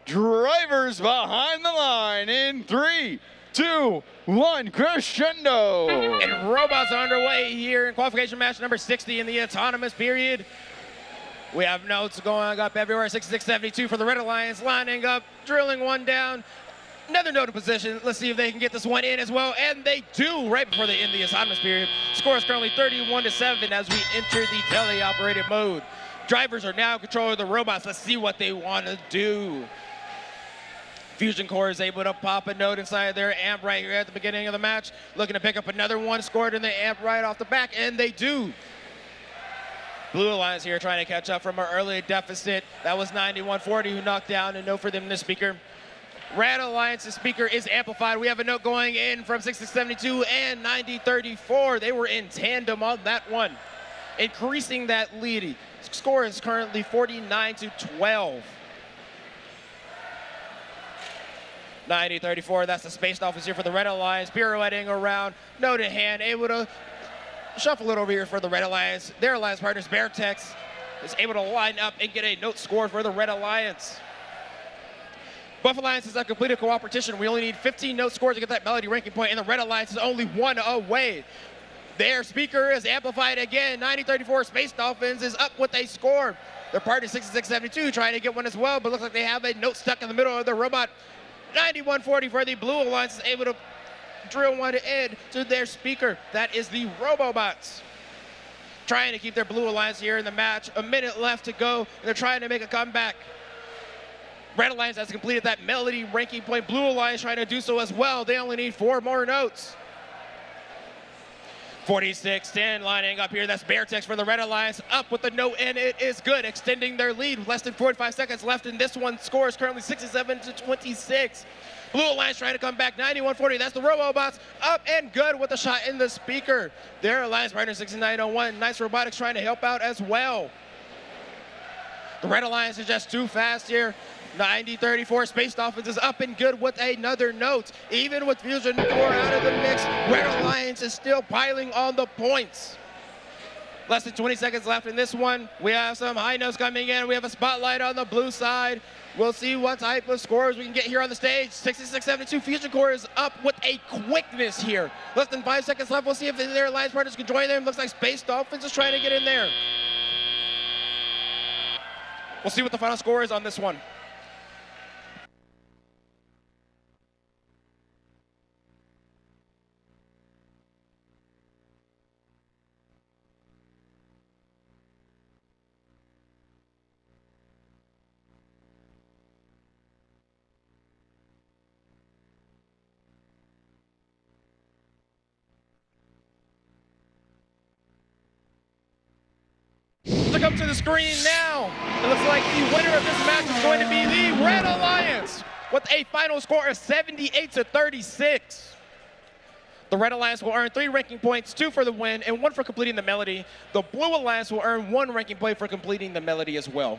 Drivers behind the line in 3, 2, 1, crescendo. And robots are underway here in qualification match number 60 in the autonomous period. We have notes going up everywhere. 6672 for the Red Alliance, lining up, drilling one down. Another note of position. Let's see if they can get this one in as well. And they do right before they end the autonomous period. Score is currently 31-7 as we enter the teleoperated mode. Drivers are now controlling the robots. Let's see what they want to do. Fusion Core is able to pop a note inside their amp right here at the beginning of the match. Looking to pick up another one, scored in the amp right off the back, and they do. Blue Alliance here trying to catch up from an early deficit. That was 9140 who knocked down a note for them, the speaker. Red Alliance's speaker is amplified. We have a note going in from 6672 and 9034. They were in tandem on that one, increasing that lead. Score is currently 49-12. 9034, that's the Space Dolphins here for the Red Alliance, pirouetting around, note in hand, able to shuffle it over here for the Red Alliance. Their alliance partners, Beartex, is able to line up and get a note scored for the Red Alliance. Buff Alliance is a completed cooperation. We only need 15 note scores to get that melody ranking point, and the Red Alliance is only 1 away. Their speaker is amplified again. 9034 Space Dolphins is up with a score. Their partner 6672 trying to get one as well, but looks like they have a note stuck in the middle of their robot. 9140 for the Blue Alliance is able to drill one in to their speaker. That is the Robobots. Trying to keep their Blue Alliance here in the match. A minute left to go, and they're trying to make a comeback. Red Alliance has completed that melody ranking point. Blue Alliance trying to do so as well. They only need 4 more notes. 46-10 lining up here. That's Beartex for the Red Alliance. Up with the no, and it is good, extending their lead. Less than 45 seconds left, and this one score is currently 67-26. Blue Alliance trying to come back, 91-40. That's the Robobots, up and good with a shot in the speaker. Their Alliance partner, 6901. Nice Robotics trying to help out as well. The Red Alliance is just too fast here. 90-34, Space Dolphins is up and good with another note. Even with Fusion Core out of the mix, Red Alliance is still piling on the points. Less than 20 seconds left in this one. We have some high notes coming in. We have a spotlight on the blue side. We'll see what type of scores we can get here on the stage. 66-72, Fusion Core is up with a quickness here. Less than 5 seconds left. We'll see if their Alliance partners can join them. Looks like Space Dolphins is trying to get in there. We'll see what the final score is on this one. To come to the screen now. It looks like the winner of this match is going to be the Red Alliance with a final score of 78-36. The Red Alliance will earn 3 ranking points, 2 for the win and 1 for completing the melody. The Blue Alliance will earn 1 ranking point for completing the melody as well.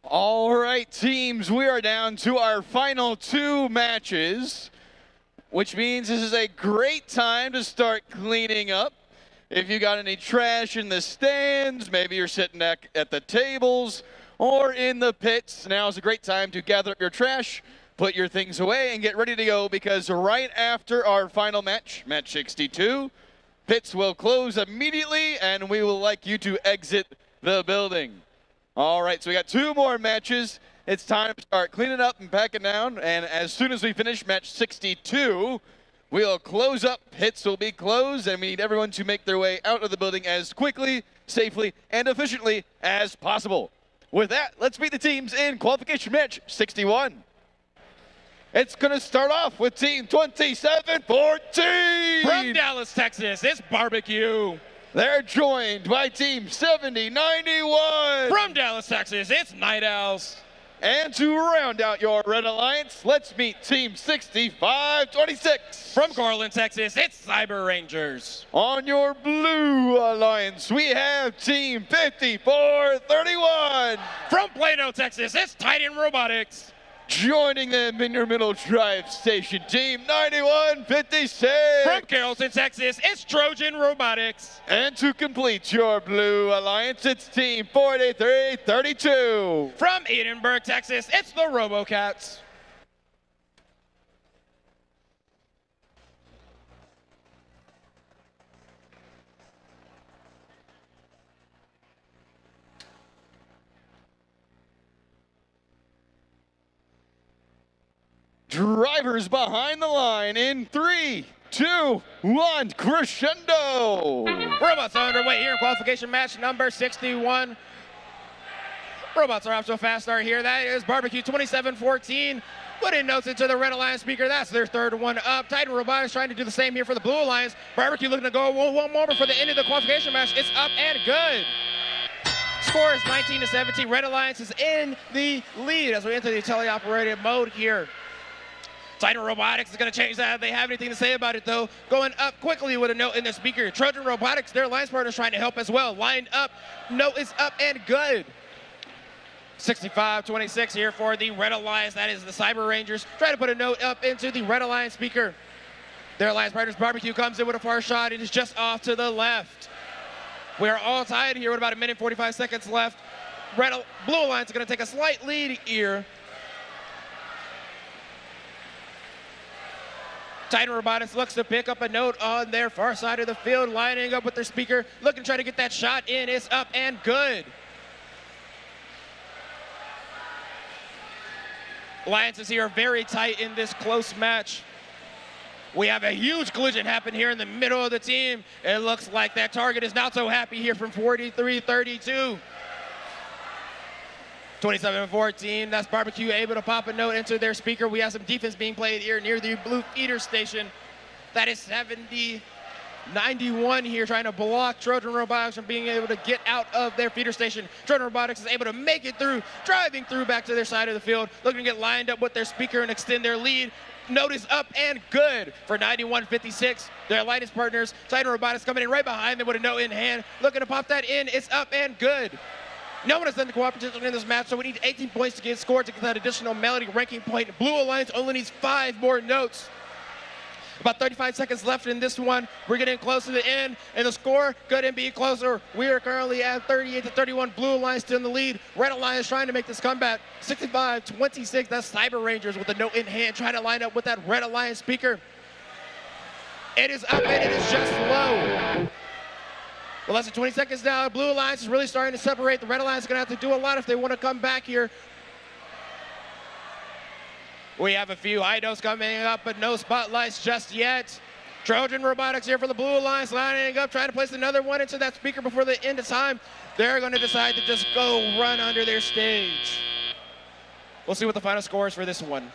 All right, teams, we are down to our final 2 matches, which means this is a great time to start cleaning up. If you got any trash in the stands, maybe you're sitting at the tables or in the pits, now is a great time to gather up your trash, put your things away, and get ready to go, because right after our final match, match 62, pits will close immediately and we will like you to exit the building. All right, so we got 2 more matches. It's time to start cleaning up and packing down, and as soon as we finish match 62, we'll close up, pits will be closed, and we need everyone to make their way out of the building as quickly, safely, and efficiently as possible. With that, let's meet the teams in qualification match 61. It's gonna start off with team 2714. From Dallas, Texas, it's Barbecue. They're joined by team 7091. From Dallas, Texas, it's Night Owls. And to round out your Red Alliance, let's meet team 6526. From Garland, Texas, it's Cyber Rangers. On your Blue Alliance, we have team 5431. From Plano, Texas, it's Titan Robotics. Joining them in your middle drive station, team 9156. From Carrollton, Texas, it's Trojan Robotics. And to complete your Blue Alliance, it's team 4332. From Edinburgh, Texas, it's the RoboCats. Drivers behind the line in 3, 2, 1, crescendo! Robots are underway here in qualification match number 61. Robots are off to a fast start here. That is Barbecue 27-14. Putting notes into the Red Alliance speaker. That's their third one up. Titan Robotics trying to do the same here for the Blue Alliance. Barbecue looking to go one more before the end of the qualification match. It's up and good. Score is 19-17. Red Alliance is in the lead as we enter the teleoperated mode here. Titan Robotics is going to change that. They have anything to say about it, though. Going up quickly with a note in the speaker. Trojan Robotics, their alliance partner, is trying to help as well. Lined up. Note is up and good. 65-26 here for the Red Alliance. That is the Cyber Rangers. Trying to put a note up into the Red Alliance speaker. Their alliance partners, Barbecue, comes in with a far shot. It is just off to the left. We are all tied here with about 1 minute 45 seconds left. Blue Alliance is going to take a slight lead here. Titan Robotics looks to pick up a note on their far side of the field, lining up with their speaker, looking to try to get that shot in. It's up and good. Alliances here are very tight in this close match. We have a huge collision happen here in the middle of the team. It looks like that target is not so happy here from 43-32. 27-14, that's Barbecue able to pop a note into their speaker. We have some defense being played here near the blue feeder station. That is 70-91 here, trying to block Trojan Robotics from being able to get out of their feeder station. Trojan Robotics is able to make it through, driving through back to their side of the field, looking to get lined up with their speaker and extend their lead. Note is up and good for 91-56. Their alliance partners, Titan Robotics, coming in right behind them with a note in hand, looking to pop that in. It's up and good. No one has done the cooperative in this match, so we need 18 points to get scored to get that additional melody ranking point. Blue Alliance only needs 5 more notes. About 35 seconds left in this one. We're getting close to the end, and the score couldn't be closer. We are currently at 38-31. Blue Alliance still in the lead. Red Alliance trying to make this comeback. 65-26. That's Cyber Rangers with a note in hand, trying to line up with that Red Alliance speaker. It is up, and it is just low. Well, less than 20 seconds now. Blue Alliance is really starting to separate. The Red Alliance is going to have to do a lot if they want to come back here. We have a few idos coming up, but no spotlights just yet. Trojan Robotics here for the Blue Alliance, lining up, trying to place another one into that speaker before the end of time. They're going to decide to just go run under their stage. We'll see what the final score is for this one.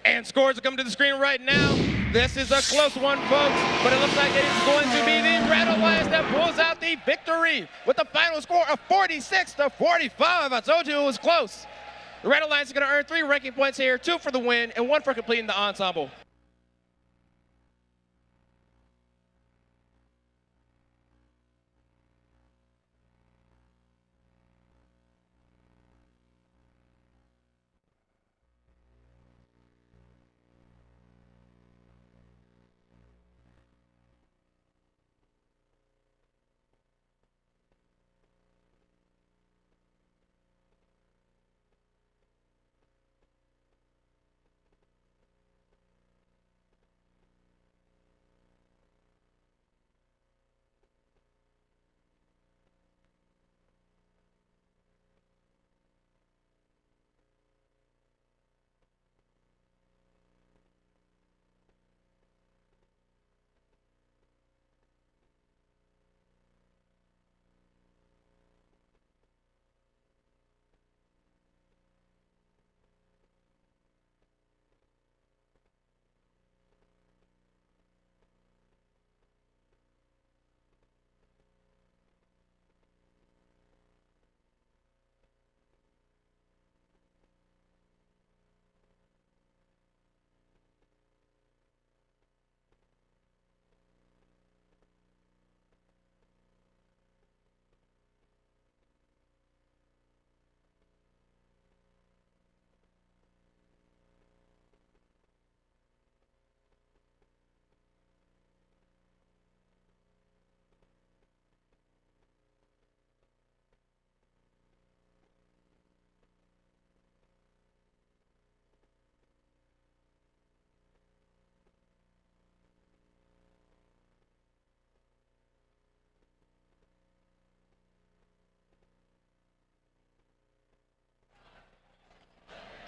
And scores are coming to the screen right now. This is a close one, folks, but it looks like it is going to be the Red Alliance that pulls out the victory with the final score of 46-45. I told you it was close. The Red Alliance is going to earn 3 ranking points here, 2 for the win and 1 for completing the ensemble.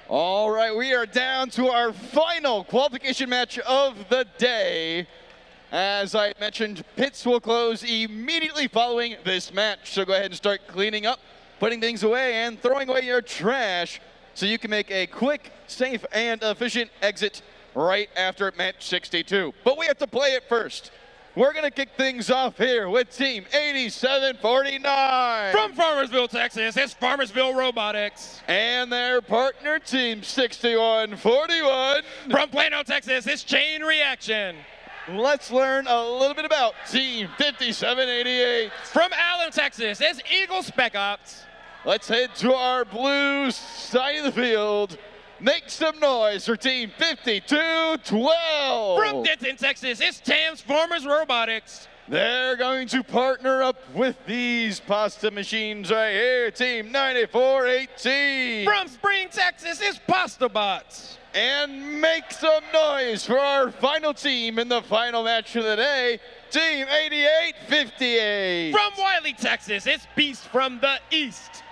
All right, we are down to our final qualification match of the day. As I mentioned, pits will close immediately following this match. So go ahead and start cleaning up, putting things away, and throwing away your trash so you can make a quick, safe, and efficient exit right after match 62. But we have to play it first. We're going to kick things off here with Team 8749. From Farmersville, Texas, it's Farmersville Robotics. And their partner Team 6141. From Plano, Texas, it's Chain Reaction. Let's learn a little bit about Team 5788. From Allen, Texas, it's Eagle Spec Ops. Let's head to our blue side of the field. Make some noise for Team 5212. From Denton, Texas, it's Transformers Robotics. They're going to partner up with these pasta machines right here, Team 9418. From Spring, Texas, it's Pasta Bots. And make some noise for our final team in the final match of the day, Team 8858. From Wiley, Texas, it's Beast from the East.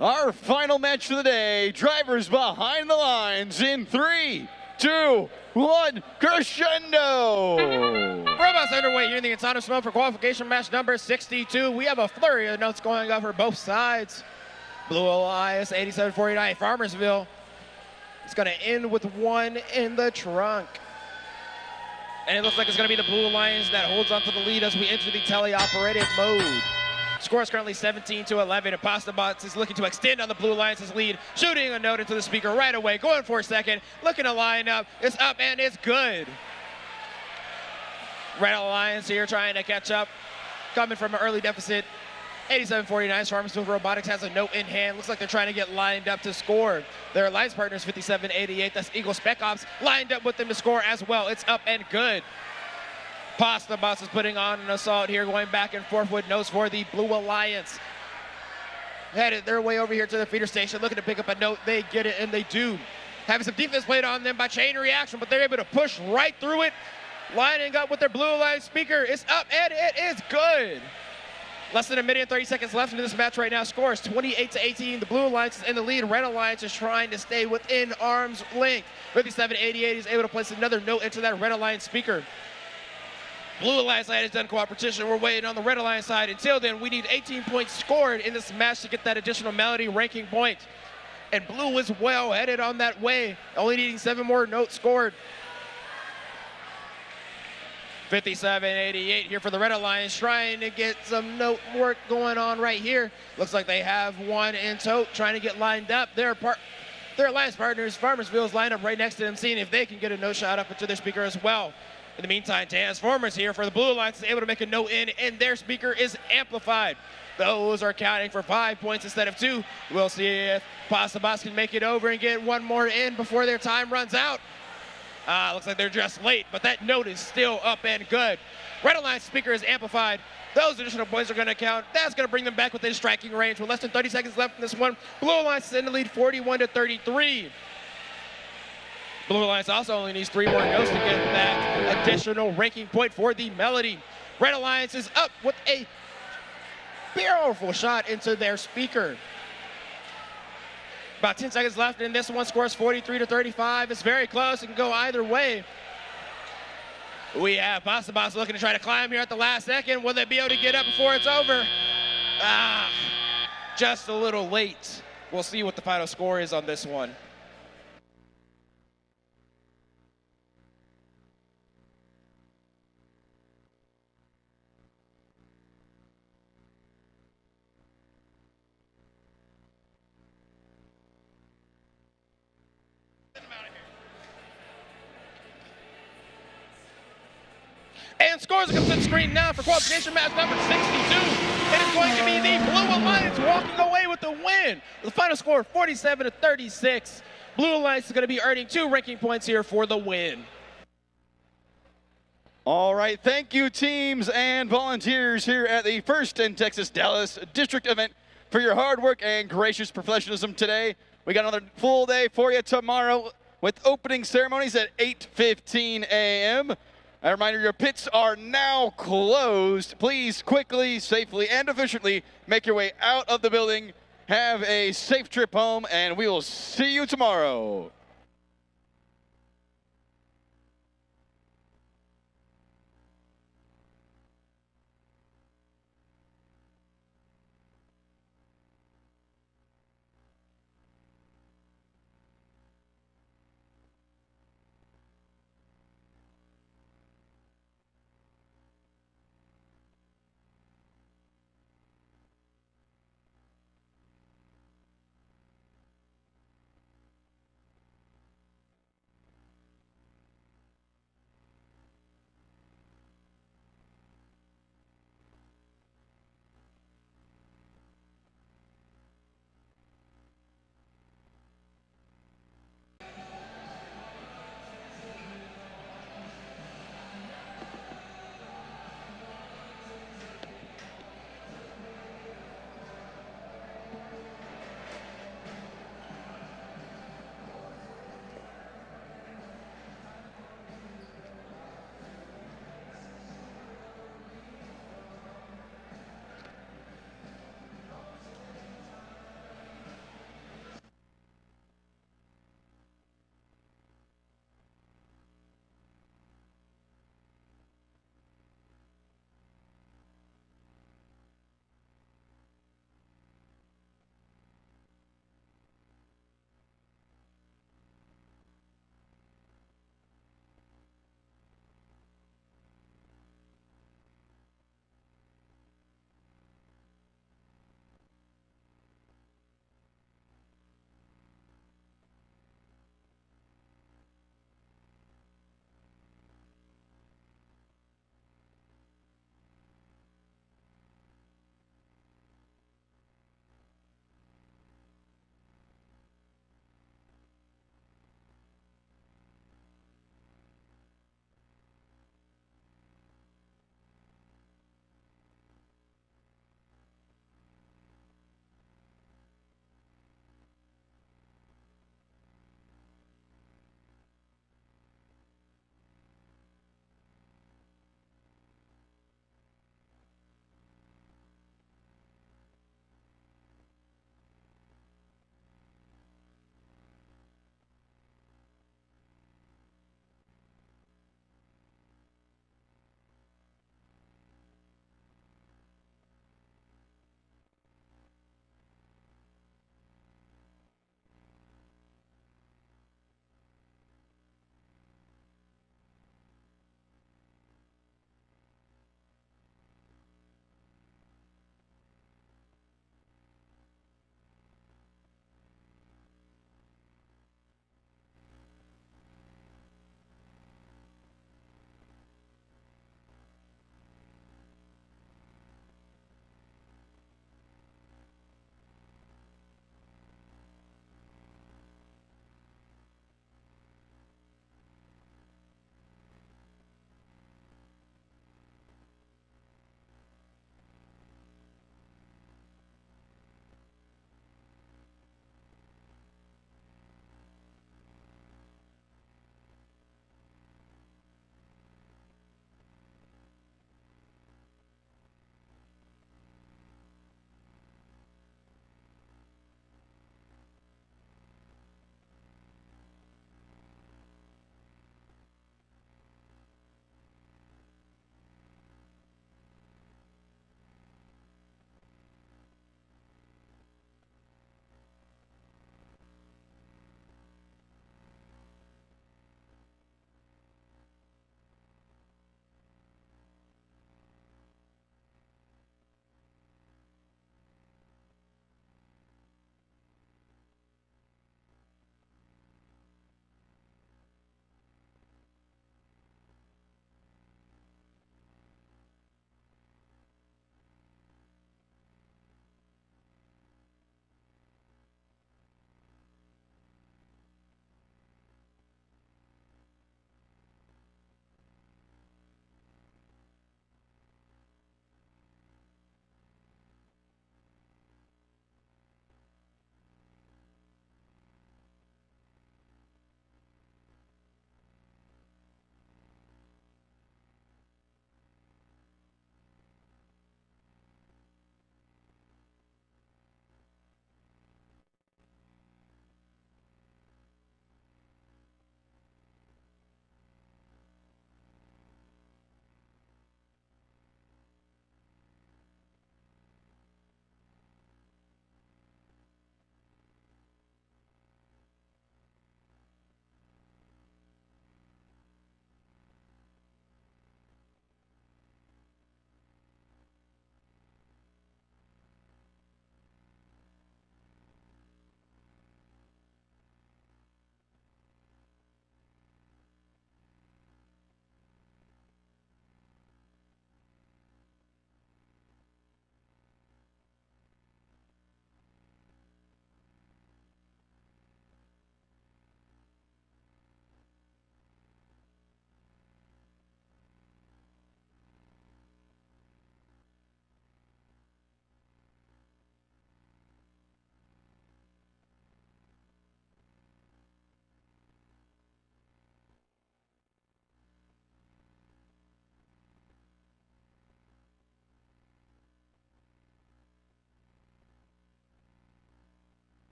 Our final match of the day, drivers behind the lines in 3, 2, 1, crescendo! Robots underway here in the autonomous mode for qualification match number 62. We have a flurry of notes going up for both sides. Blue Alliance 8749 Farmersville. It's going to end with 1 in the trunk. And it looks like it's going to be the Blue Alliance that holds onto the lead as we enter the teleoperated mode. Score is currently 17-11, and PastaBots is looking to extend on the Blue Alliance's lead, shooting a note into the speaker right away, going for a second, looking to line up. It's up and it's good. Red Alliance here trying to catch up, coming from an early deficit. 87-49, Farmersville Robotics has a note in hand. Looks like they're trying to get lined up to score. Their alliance partners, 57-88, that's Eagle Spec Ops, lined up with them to score as well. It's up and good. PastaBots is putting on an assault here, going back and forth with notes for the Blue Alliance. Headed their way over here to the feeder station, looking to pick up a note. They get it, and they do. Having some defense played on them by chain reaction, but they're able to push right through it, lining up with their Blue Alliance speaker. It's up, and it is good. Less than a minute and 30 seconds left into this match right now. Score is 28-18. The Blue Alliance is in the lead. Red Alliance is trying to stay within arm's length. 57-88 is able to place another note into that Red Alliance speaker. Blue Alliance side has done cooperation. We're waiting on the Red Alliance side. Until then, we need 18 points scored in this match to get that additional melody ranking point. And Blue is well headed on that way, only needing 7 more notes scored. 57-88 here for the Red Alliance, trying to get some note work going on right here. Looks like they have 1 in tote, trying to get lined up. Their alliance partners, Farmersville, is lined up right next to them, seeing if they can get a note shot up into their speaker as well. In the meantime, Transformers here for the Blue Alliance is able to make a note in, and their speaker is amplified. Those are counting for 5 points instead of 2. We'll see if PastaBots can make it over and get 1 more in before their time runs out. Looks like they're just late, but that note is still up and good. Red Alliance speaker is amplified. Those additional points are going to count. That's going to bring them back within striking range with less than 30 seconds left in this one. Blue Alliance is in the lead 41-33. Blue Alliance also only needs 3 more notes to get that additional ranking point for the melody. Red Alliance is up with a powerful shot into their speaker. About 10 seconds left in this one. Scores 43-35. It's very close. It can go either way. We have PastaBots looking to try to climb here at the last second. Will they be able to get up before it's over? Just a little late. We'll see what the final score is on this one. And scores are coming to the screen now for qualification match number 62. It is going to be the Blue Alliance walking away with the win. The final score 47-36. Blue Alliance is going to be earning 2 ranking points here for the win. All right, thank you teams and volunteers here at the First in Texas Dallas District event for your hard work and gracious professionalism today. We got another full day for you tomorrow with opening ceremonies at 8:15 a.m. A reminder, your pits are now closed. Please quickly, safely, and efficiently make your way out of the building. Have a safe trip home, and we will see you tomorrow.